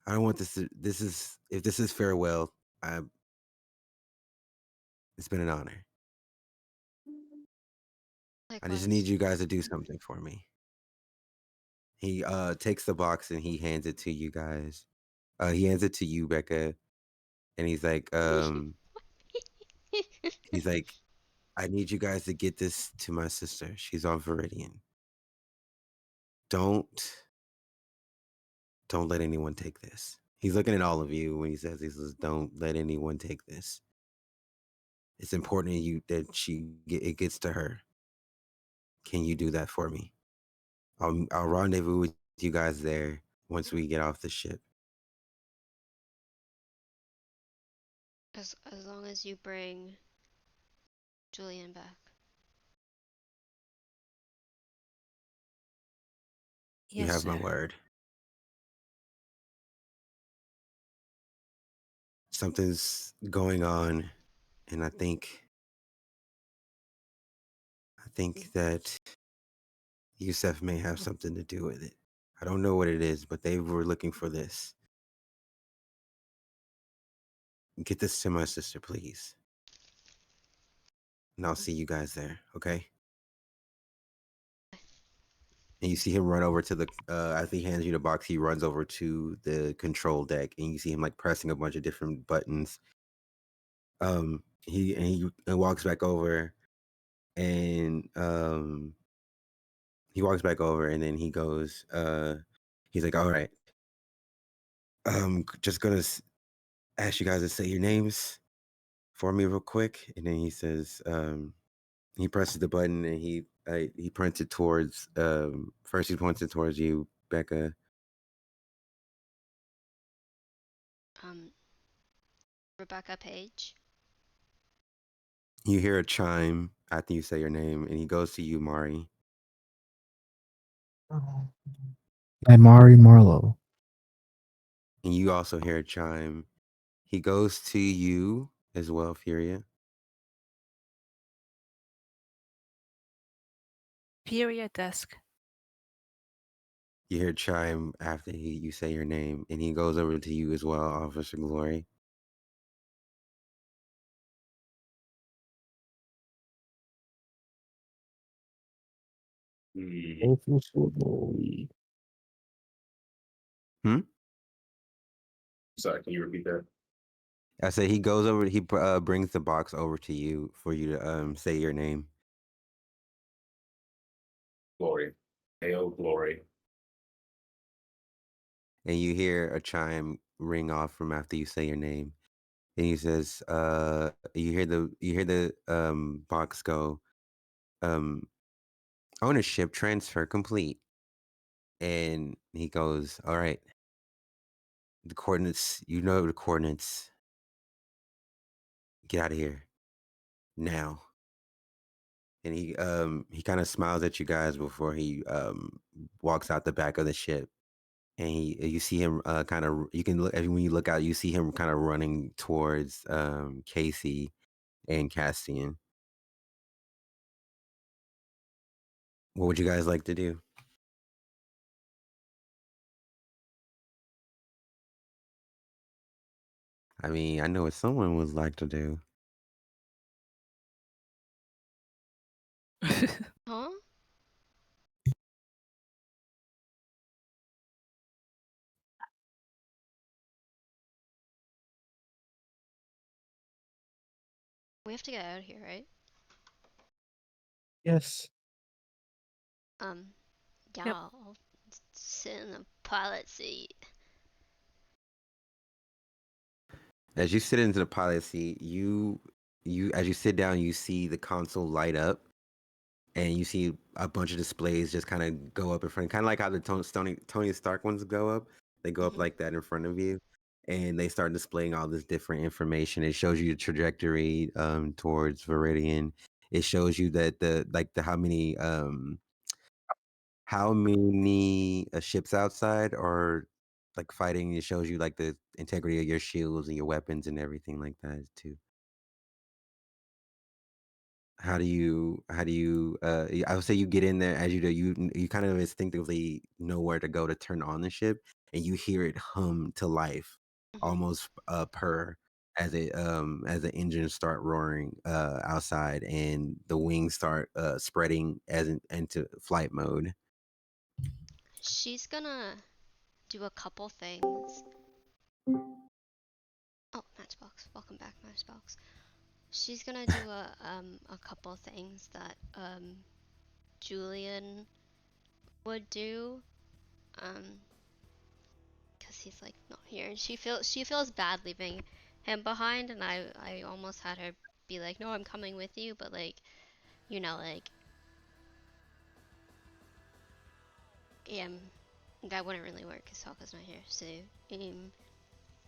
I don't want this to. This is if this is farewell. I. It's been an honor. I just need Likewise. you guys to do something for me. He takes the box and he hands it to you guys. He hands it to you, Becca, and he's like, I need you guys to get this to my sister. She's on Viridian. Don't let anyone take this. He's looking at all of you when he says don't let anyone take this. It's important that it gets to her. Can you do that for me? I'll rendezvous with you guys there once we get off the ship. As long as you bring Julian back. You Yes, have my sir. word. Something's going on, and I think that Yusef may have something to do with it. I don't know what it is, but they were looking for this. Get this to my sister, please. And I'll see you guys there, okay? And you see him run over to the after he hands you the box, he runs over to the control deck and you see him like pressing a bunch of different buttons. He walks back over and he walks back over and then he goes, he's like, all right. Just gonna ask you guys to say your names for me real quick. And then he says, he presses the button and he points it towards first he points it towards you, Becca. Rebecca Page. You hear a chime after you say your name, and he goes to you, Mari. Hi, Mari Marlowe. And you also hear a chime. He goes to you as well, Furia. Furia desk. You hear a chime after you say your name, and he goes over to you as well, Officer Glory. Officer Glory. Sorry, can you repeat that? I said he goes over. He brings the box over to you for you to say your name. Glory. Hail, Glory. And you hear a chime ring off from after you say your name. And he says, you hear the box go, ownership transfer complete. And he goes, all right, the coordinates, you know the coordinates. Get out of here now. And he kind of smiles at you guys before he walks out the back of the ship. And you see him kind of, you can look when you look out, you see him kind of running towards Casey and Castian. What would you guys like to do? I mean, I know what someone would like to do. Huh? We have to get out of here, right? Yes. Yeah, Yep. I'll sit in the pilot seat. As you sit into the pilot seat, you as you sit down, you see the console light up, and you see a bunch of displays just kind of go up in front, kind of like how the Tony Stark ones go up. They go up Mhm. like that in front of you, and they start displaying all this different information. It shows you the trajectory towards Viridian. It shows you that how many ships outside are like fighting. It shows you like the integrity of your shields and your weapons and everything like that too. I would say you get in there as you do, you kind of instinctively know where to go to turn on the ship, and you hear it hum to life, Mhm. almost purr as the engines start roaring outside, and the wings start spreading into flight mode. She's gonna do a couple things. Oh, Matchbox, welcome back, Matchbox. She's gonna do a couple things that Julian would do, because he's like not here, and she feels bad leaving him behind, and I almost had her be like, no, I'm coming with you, but like, like, yeah, that wouldn't really work because Sokka's not here, so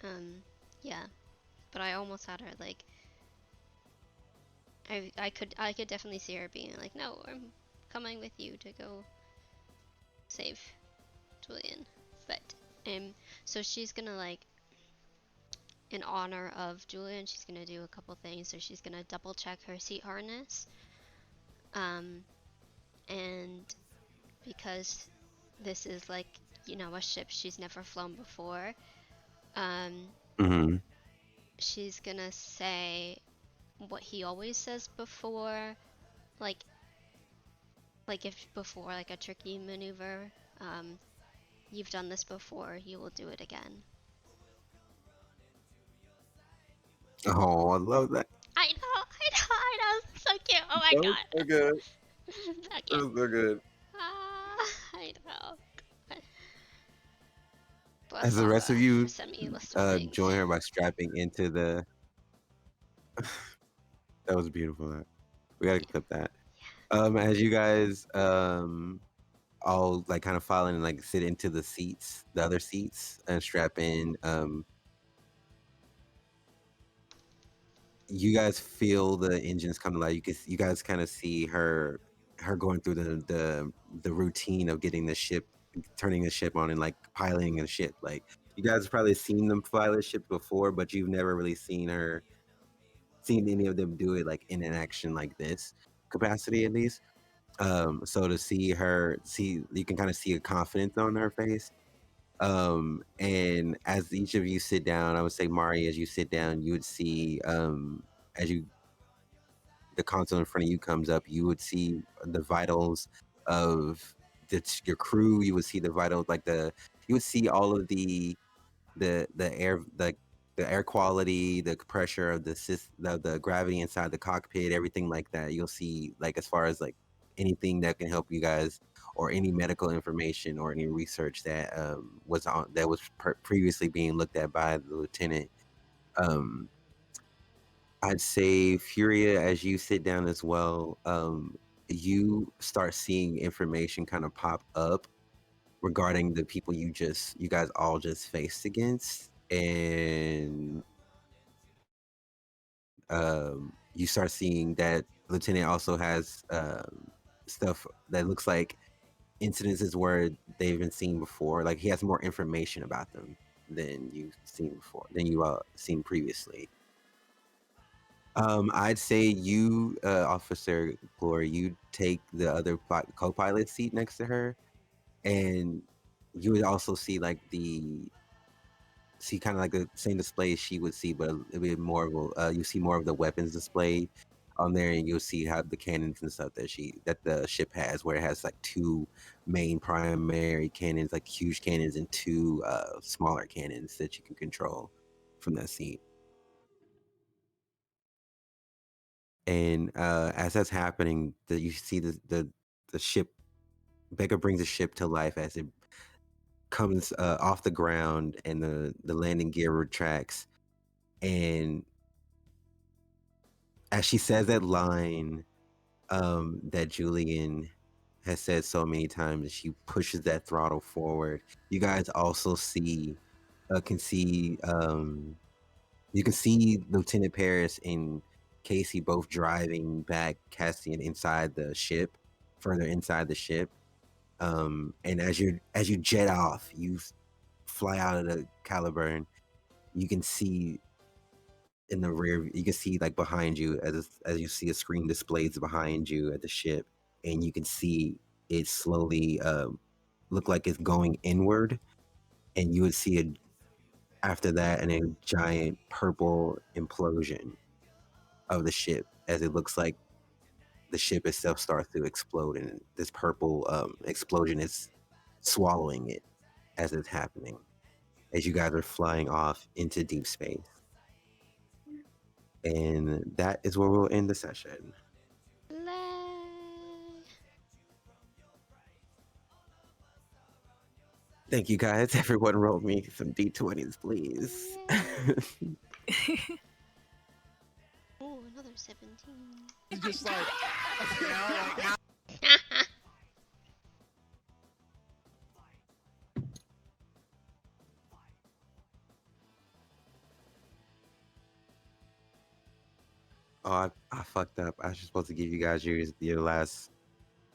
um, yeah, but I almost had her like, I could definitely see her being like, no, I'm coming with you to go save Julian, but so she's gonna like, in honor of Julian, she's gonna do a couple things. So she's gonna double check her seat harness, and because this is like, a ship she's never flown before, Hmm. she's gonna say what he always says before, like if before like a tricky maneuver, you've done this before, you will do it again. Oh, I love that. I know, so cute. Oh my That was god. so good. So That cute. was so good. I know. As the rest of you Send me a list of things. join her by strapping into the. That was beautiful. We gotta Yeah. clip that. As you guys all like kind of file in and like sit into the other seats, and strap in. You guys feel the engines come to life. You guys kind of see her going through the routine of getting the ship, turning the ship on, and like piloting the ship. Like you guys have probably seen them pilot ships before, but you've never really seen any of them do it like in an action like this capacity at least. So to see you can kind of see a confidence on her face. And as each of you sit down, I would say Mari, as you sit down, you would see as you the console in front of you comes up, you would see the vitals of your crew. You would see the vitals, you would see all of the air the air quality, the pressure of the gravity inside the cockpit, everything like that. You'll see like as far as like anything that can help you guys, or any medical information or any research that was previously being looked at by the lieutenant. Um, I'd say Furia, as you sit down as well, you start seeing information kind of pop up regarding the people you guys all just faced against, and you start seeing that Lieutenant also has stuff that looks like incidences where they've been seen before. Like he has more information about them than you seen previously. I'd say you, Officer Glory, you take the other co-pilot seat next to her, and you would also see like see kind of like the same display she would see, but a little bit more of you see more of the weapons displayed on there, and you'll see how the cannons and stuff that the ship has, where it has like two main primary cannons, like huge cannons, and two smaller cannons that you can control from that seat. And as that's happening, you see the ship. Becca brings the ship to life as it comes off the ground, and the landing gear retracts. And as she says that line that Julian has said so many times, she pushes that throttle forward. You guys also can see you can see Lieutenant Paris and Casey both driving back Cassian inside the ship, further inside the ship. And as you jet off, you fly out of the Caliburn. You can see in the rear, you can see like behind you, as you see a screen displays behind you at the ship, and you can see it slowly look like it's going inward, and you would see it after that, and a giant purple implosion of the ship, as it looks like the ship itself starts to explode, and this purple explosion is swallowing it as it's happening, as you guys are flying off into deep space. And that is where we'll end the session. Lay. Thank you guys. Everyone roll me some D20s, please. Oh, another 17. It's just like, you know, like how Oh, I fucked up. I was just supposed to give you guys your last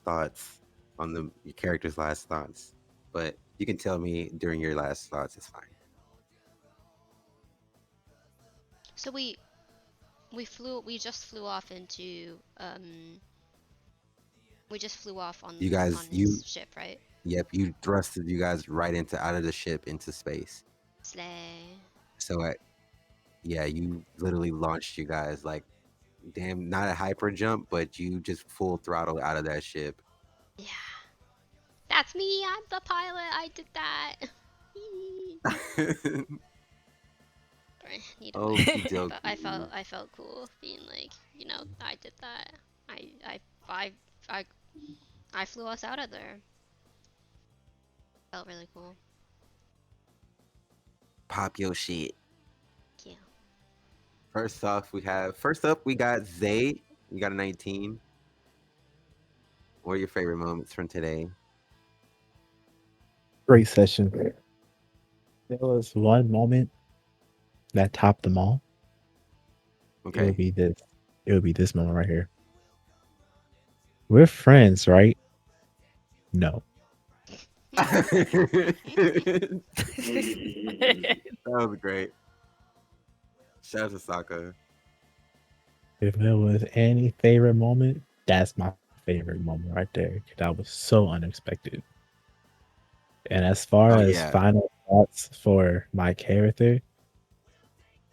thoughts on your character's last thoughts, but you can tell me during your last thoughts. It's fine. So we just flew off into we just flew off on You guys, on this ship, right? Yep, you thrusted you guys right out of the ship into space. Slay. So yeah, you literally launched you guys like, damn, not a hyper jump, but you just full throttle out of that ship. Yeah. That's me. I'm the pilot. I did that. Okey dokey. I felt cool being like, you know, I did that. I flew us out of there. Felt really cool. Pop your shit. Yeah. First up, we got Zay. We got a 19. What are your favorite moments from today? Great session. There was one moment that topped them all. It Okay. would be this. It would be this moment right here. We're friends, right? No. That was great. Shout out to Sokka. If there was any favorite moment, that's my favorite moment right there. That was so unexpected. And as far Oh, as yeah. final thoughts for my character,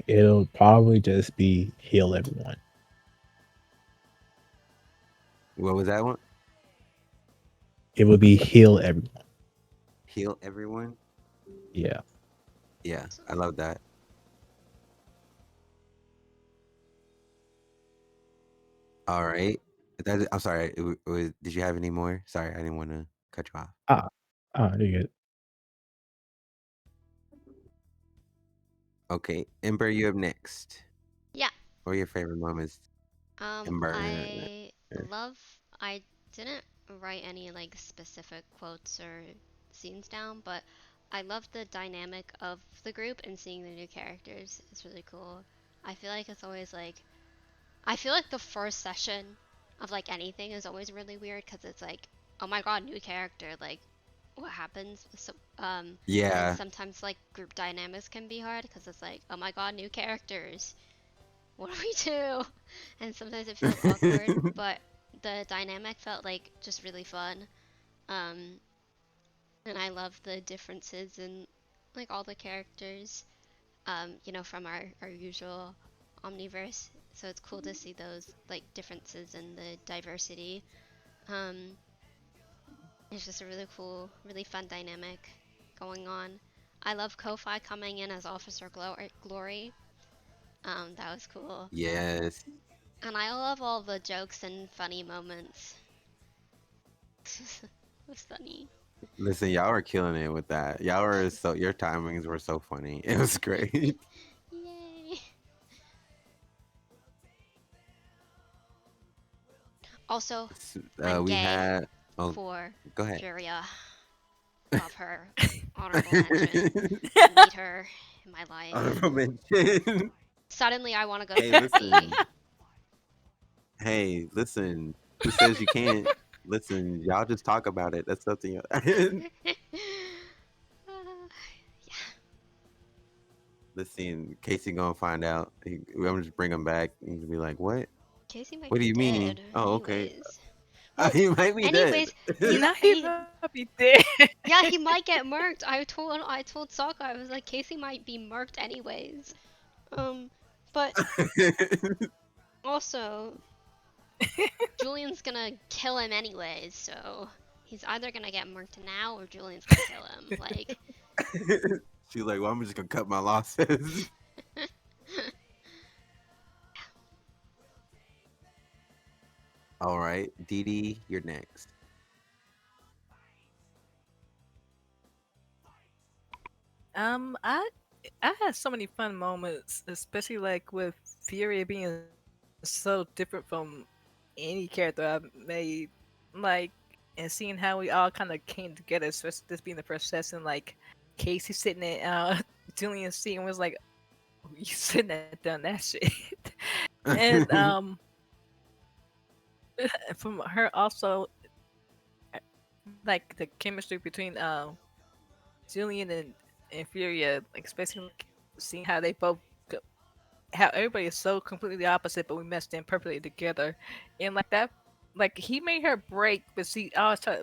it'll probably just be heal everyone. What was that one? It would be heal everyone. Heal everyone? Yeah. Yeah, I love that. All right. I'm sorry. Did you have any more? Sorry, I didn't want to cut you off. You're good. Okay, Ember, you up next. Yeah. What are your favorite moments? Ember. I didn't write any like specific quotes or scenes down, but I love the dynamic of the group and seeing the new characters. It's really cool. I feel like it's always like, I feel like the first session of like anything is always really weird because it's like, oh my god, new character, like what happens? So Yeah. and sometimes like group dynamics can be hard because it's like, oh my god, new characters, what do we do? And sometimes it feels awkward, but the dynamic felt like just really fun. And I love the differences in like all the characters. from our usual omniverse. So it's cool to see those like differences in the diversity. Um, it's just a really cool, really fun dynamic going on. I love Ko-Fi coming in as Officer Glory. That was cool. Yes. And I love all the jokes and funny moments. It was funny. Listen, y'all were killing it with that. Y'all were your timings were so funny. It was great. Yay. Also, I'm we gay had. Oh, for go ahead. Furia. Love her. Honorable mention. Need her in my life. Honorable mention. Suddenly, I want to go Hey, to listen. therapy. Hey, listen. Who says you can't? Listen, y'all just talk about it. That's something. Yeah. Listen, Casey gonna find out. I'm gonna just bring him back and be like, "What? Casey might What be do you mean?" dead. Oh, okay. Anyways. He might be Anyways, dead. Now he might be dead. yeah, he might get murked. I told Sokka, I was like, Casey might be murked anyways. But also, Julian's gonna kill him anyways, so he's either gonna get murked now or Julian's gonna kill him. Like, She's like, "Well, I'm just gonna cut my losses." All right, Dee Dee, you're next. I had so many fun moments, especially like with Fury being so different from any character I've made, like, and seeing how we all kind of came together, especially this being the first session, like Casey sitting in Julian's seat and was like, oh, "You shouldn't have done that shit," and from her also, like the chemistry between Julian and Furia, like especially like, seeing how they both how everybody is so completely opposite, but we meshed in perfectly together, and like that, like he made her break, but she always try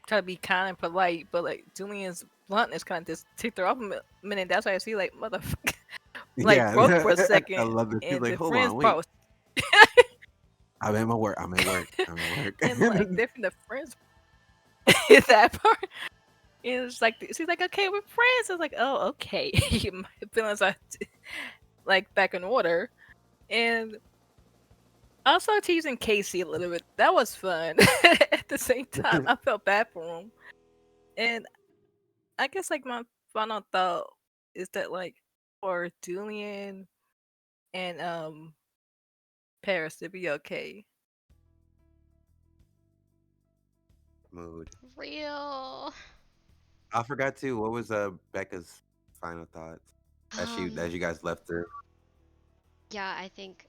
to be kind and polite, but like Julian's bluntness kind of just ticked her off a minute. That's why I see like motherfucker, like Yeah, broke for a I second, love it. She's and like, the "Hold friends on, part wait. was, I'm at work. I'm at work. and like different the friends that part. And it's like she's like, okay, we're friends. I was like, oh, okay. My feelings are like back in order, and also teasing Casey a little bit. That was fun. At the same time, I felt bad for him. And I guess like my final thought is that like for Julian and Paris to be okay. Mood." real. I forgot too. What was Becca's final thoughts as you guys left her? Yeah, I think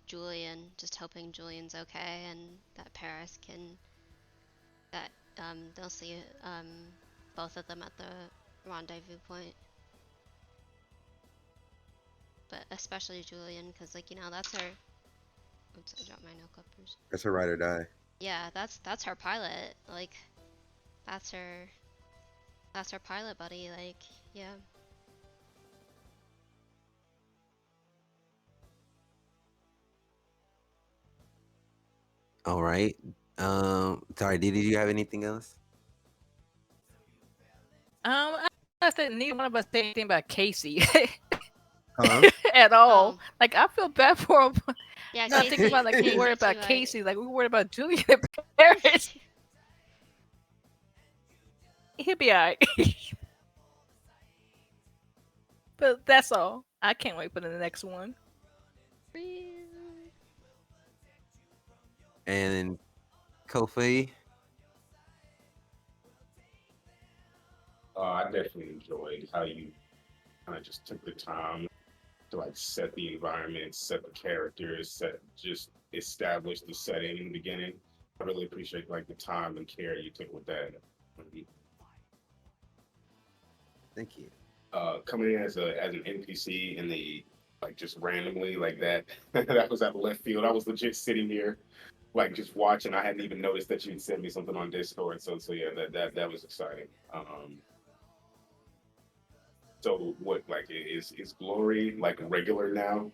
Julian, just hoping Julian's okay and that Paris can that they'll see both of them at the rendezvous point. But especially Julian, because like that's her. Oops, I dropped my nail clippers. That's her ride or die. Yeah, that's her pilot. Like, that's her pilot buddy. Like, yeah. All right. Sorry, did you have anything else? I said neither one of us said anything about Casey Huh? at all. Oh. Like I feel bad for him. Yeah, Not thinking about like we worried about Casey, like we worried about Julian and Paris. He'll be alright. But that's all. I can't wait for the next one. And Kofi. I definitely enjoyed how you kind of just took the time to like set the environment, set the characters, just establish the setting in the beginning. I really appreciate like the time and care you took with that. Thank you. Coming in as an NPC in the like just randomly like that that was out of left field. I was legit sitting here like just watching. I hadn't even noticed that you'd sent me something on Discord. So yeah, that was exciting. So what, like, is Glory like regular now?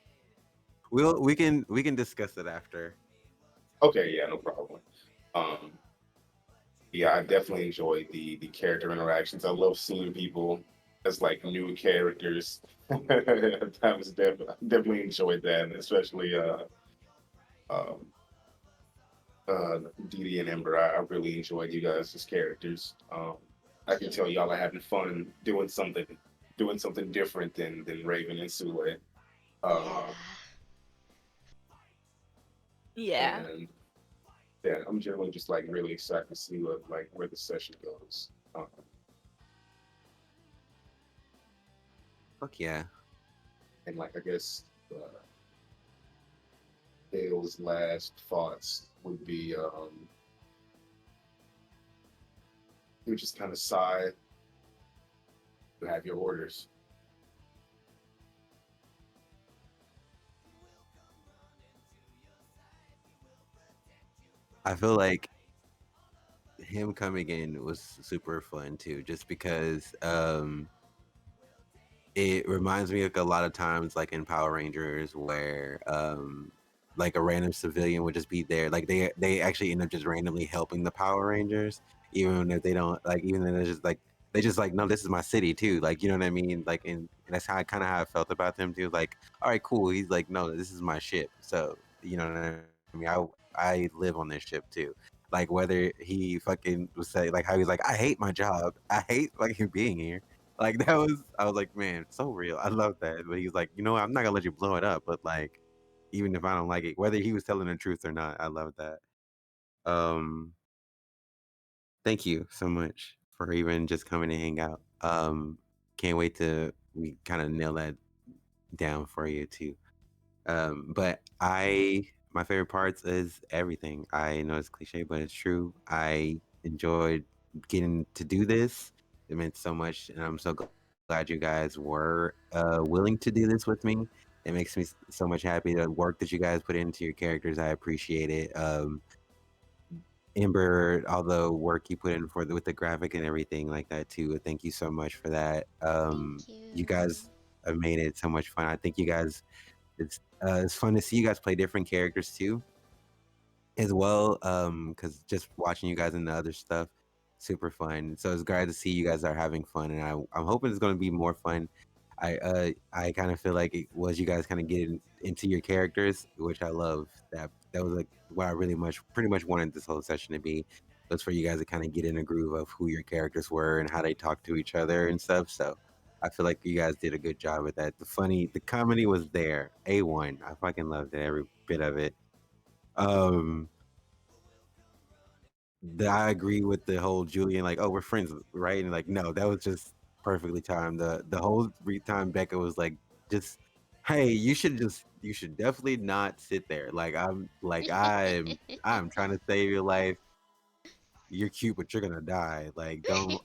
We can discuss it after. Okay, yeah, no problem. Um, yeah, I definitely enjoyed the character interactions. I love seeing people as like new characters. That was definitely enjoyed that, and especially um Didi and Ember. I really enjoyed you guys as characters. I can tell y'all are having fun doing something different than Raven and Sule. Yeah. Uh, Yeah. and yeah, I'm generally just like really excited to see what like where the session goes. Fuck yeah. And like I guess Dale's last thoughts would be he would just kind of sigh. You have your orders. I feel like him coming in was super fun too, just because it reminds me of a lot of times like in Power Rangers where like a random civilian would just be there. Like they actually end up just randomly helping the Power Rangers, even if they don't like even then it's just like they just like, no, this is my city too. Like, you know what I mean? Like, and that's how I felt about them too. Like, all right, cool. He's like, no, this is my ship. So, you know what I mean? I live on this ship too. Like whether he fucking was say like how he's like, I hate my job. I hate fucking being here. Like that was, I was like, man, so real. I love that. But he's like, you know what? I'm not gonna let you blow it up. But like, even if I don't like it, whether he was telling the truth or not, I love that. Um, Thank you so much for even just coming to hang out. Can't wait to we kind of nail that down for you too. But my favorite parts is everything. I know it's cliche, but it's true. I enjoyed getting to do this. It meant so much, and I'm so glad you guys were willing to do this with me. It makes me so much happy. The work that you guys put into your characters, I appreciate it. Ember, all the work you put in for with the graphic and everything like that too. Thank you so much for that. Thank You you. guys have made it so much fun. I think you guys, it's fun to see you guys play different characters too, as well. Because just watching you guys in the other stuff, super fun. So it's glad to see you guys are having fun, and I'm hoping it's going to be more fun. I kind of feel like it was you guys kind of getting into your characters, which I love. That was like what I really pretty much wanted this whole session to be. Was for you guys to kind of get in a groove of who your characters were and how they talk to each other and stuff. So I feel like you guys did a good job with that. The comedy was there. A1. I fucking loved it, every bit of it. Um, I agree with the whole Julian, like, oh, we're friends, right? And like, no, that was just perfectly timed. The whole time Becca was like, just, hey, you should definitely not sit there. Like I'm trying to save your life. You're cute, but you're gonna die. Like, don't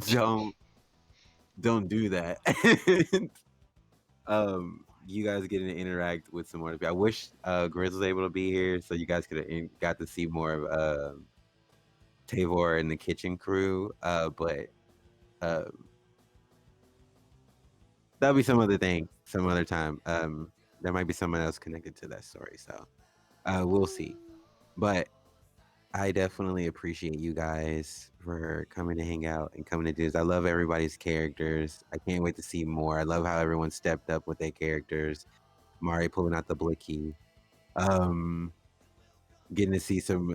don't don't do that. You guys getting to interact with some more people. I wish Grizz was able to be here so you guys could have got to see more of Tavor and the kitchen crew. But uh, that'll be some other thing, some other time. There might be someone else connected to that story. So we'll see. But I definitely appreciate you guys for coming to hang out and coming to do this. I love everybody's characters. I can't wait to see more. I love how everyone stepped up with their characters. Mari pulling out the blicky. Um, Getting to see some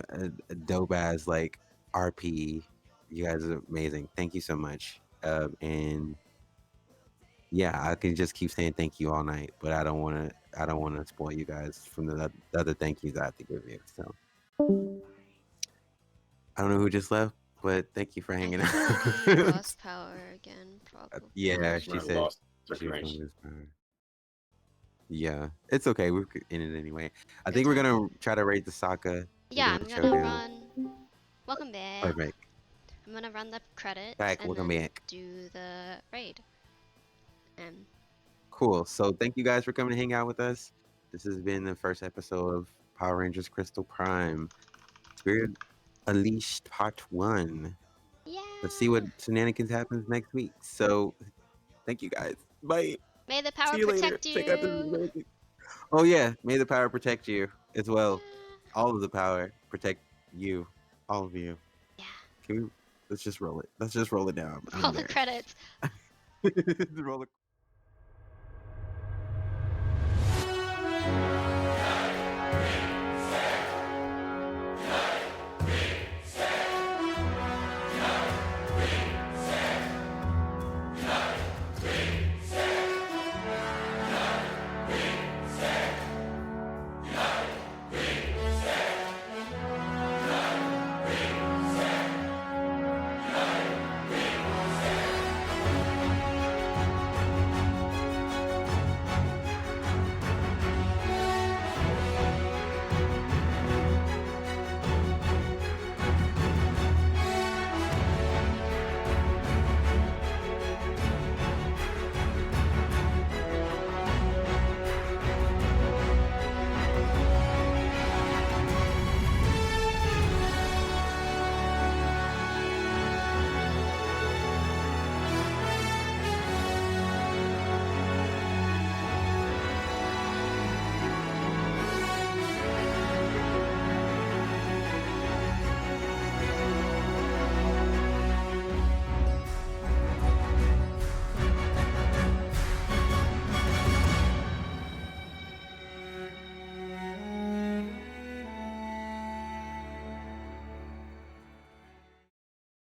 dope ass like RP. You guys are amazing. Thank you so much. And yeah, I can just keep saying thank you all night, but I don't want to. I don't want to spoil you guys from the other thank yous I have to give you. So I don't know who just left, but thank you for I hanging think they out. lost power again, probably. Yeah, Just she might have said lost she was gonna circulation. lose power. Yeah, it's okay. We're in it anyway. I Good think we're time. gonna try to rate the Sokka and Yeah, do a I'm gonna Chodo. run. Welcome back. Perfect. I'm gonna run the credits Back. and Welcome then back. do the raid. And Cool. So thank you guys for coming to hang out with us. This has been the first episode of Power Rangers Crystal Prime Spirit Unleashed Part 1. yeah. Let's see what shenanigans happens next week. So Thank you guys. Bye. May the power See you later. protect Check out this you. amazing- Oh yeah, may the power protect you as well. All of the power protect you, all of you. Yeah. Can we? Let's just roll it. Let's just roll it down. I'm Roll the embarrassed. credits. Roll the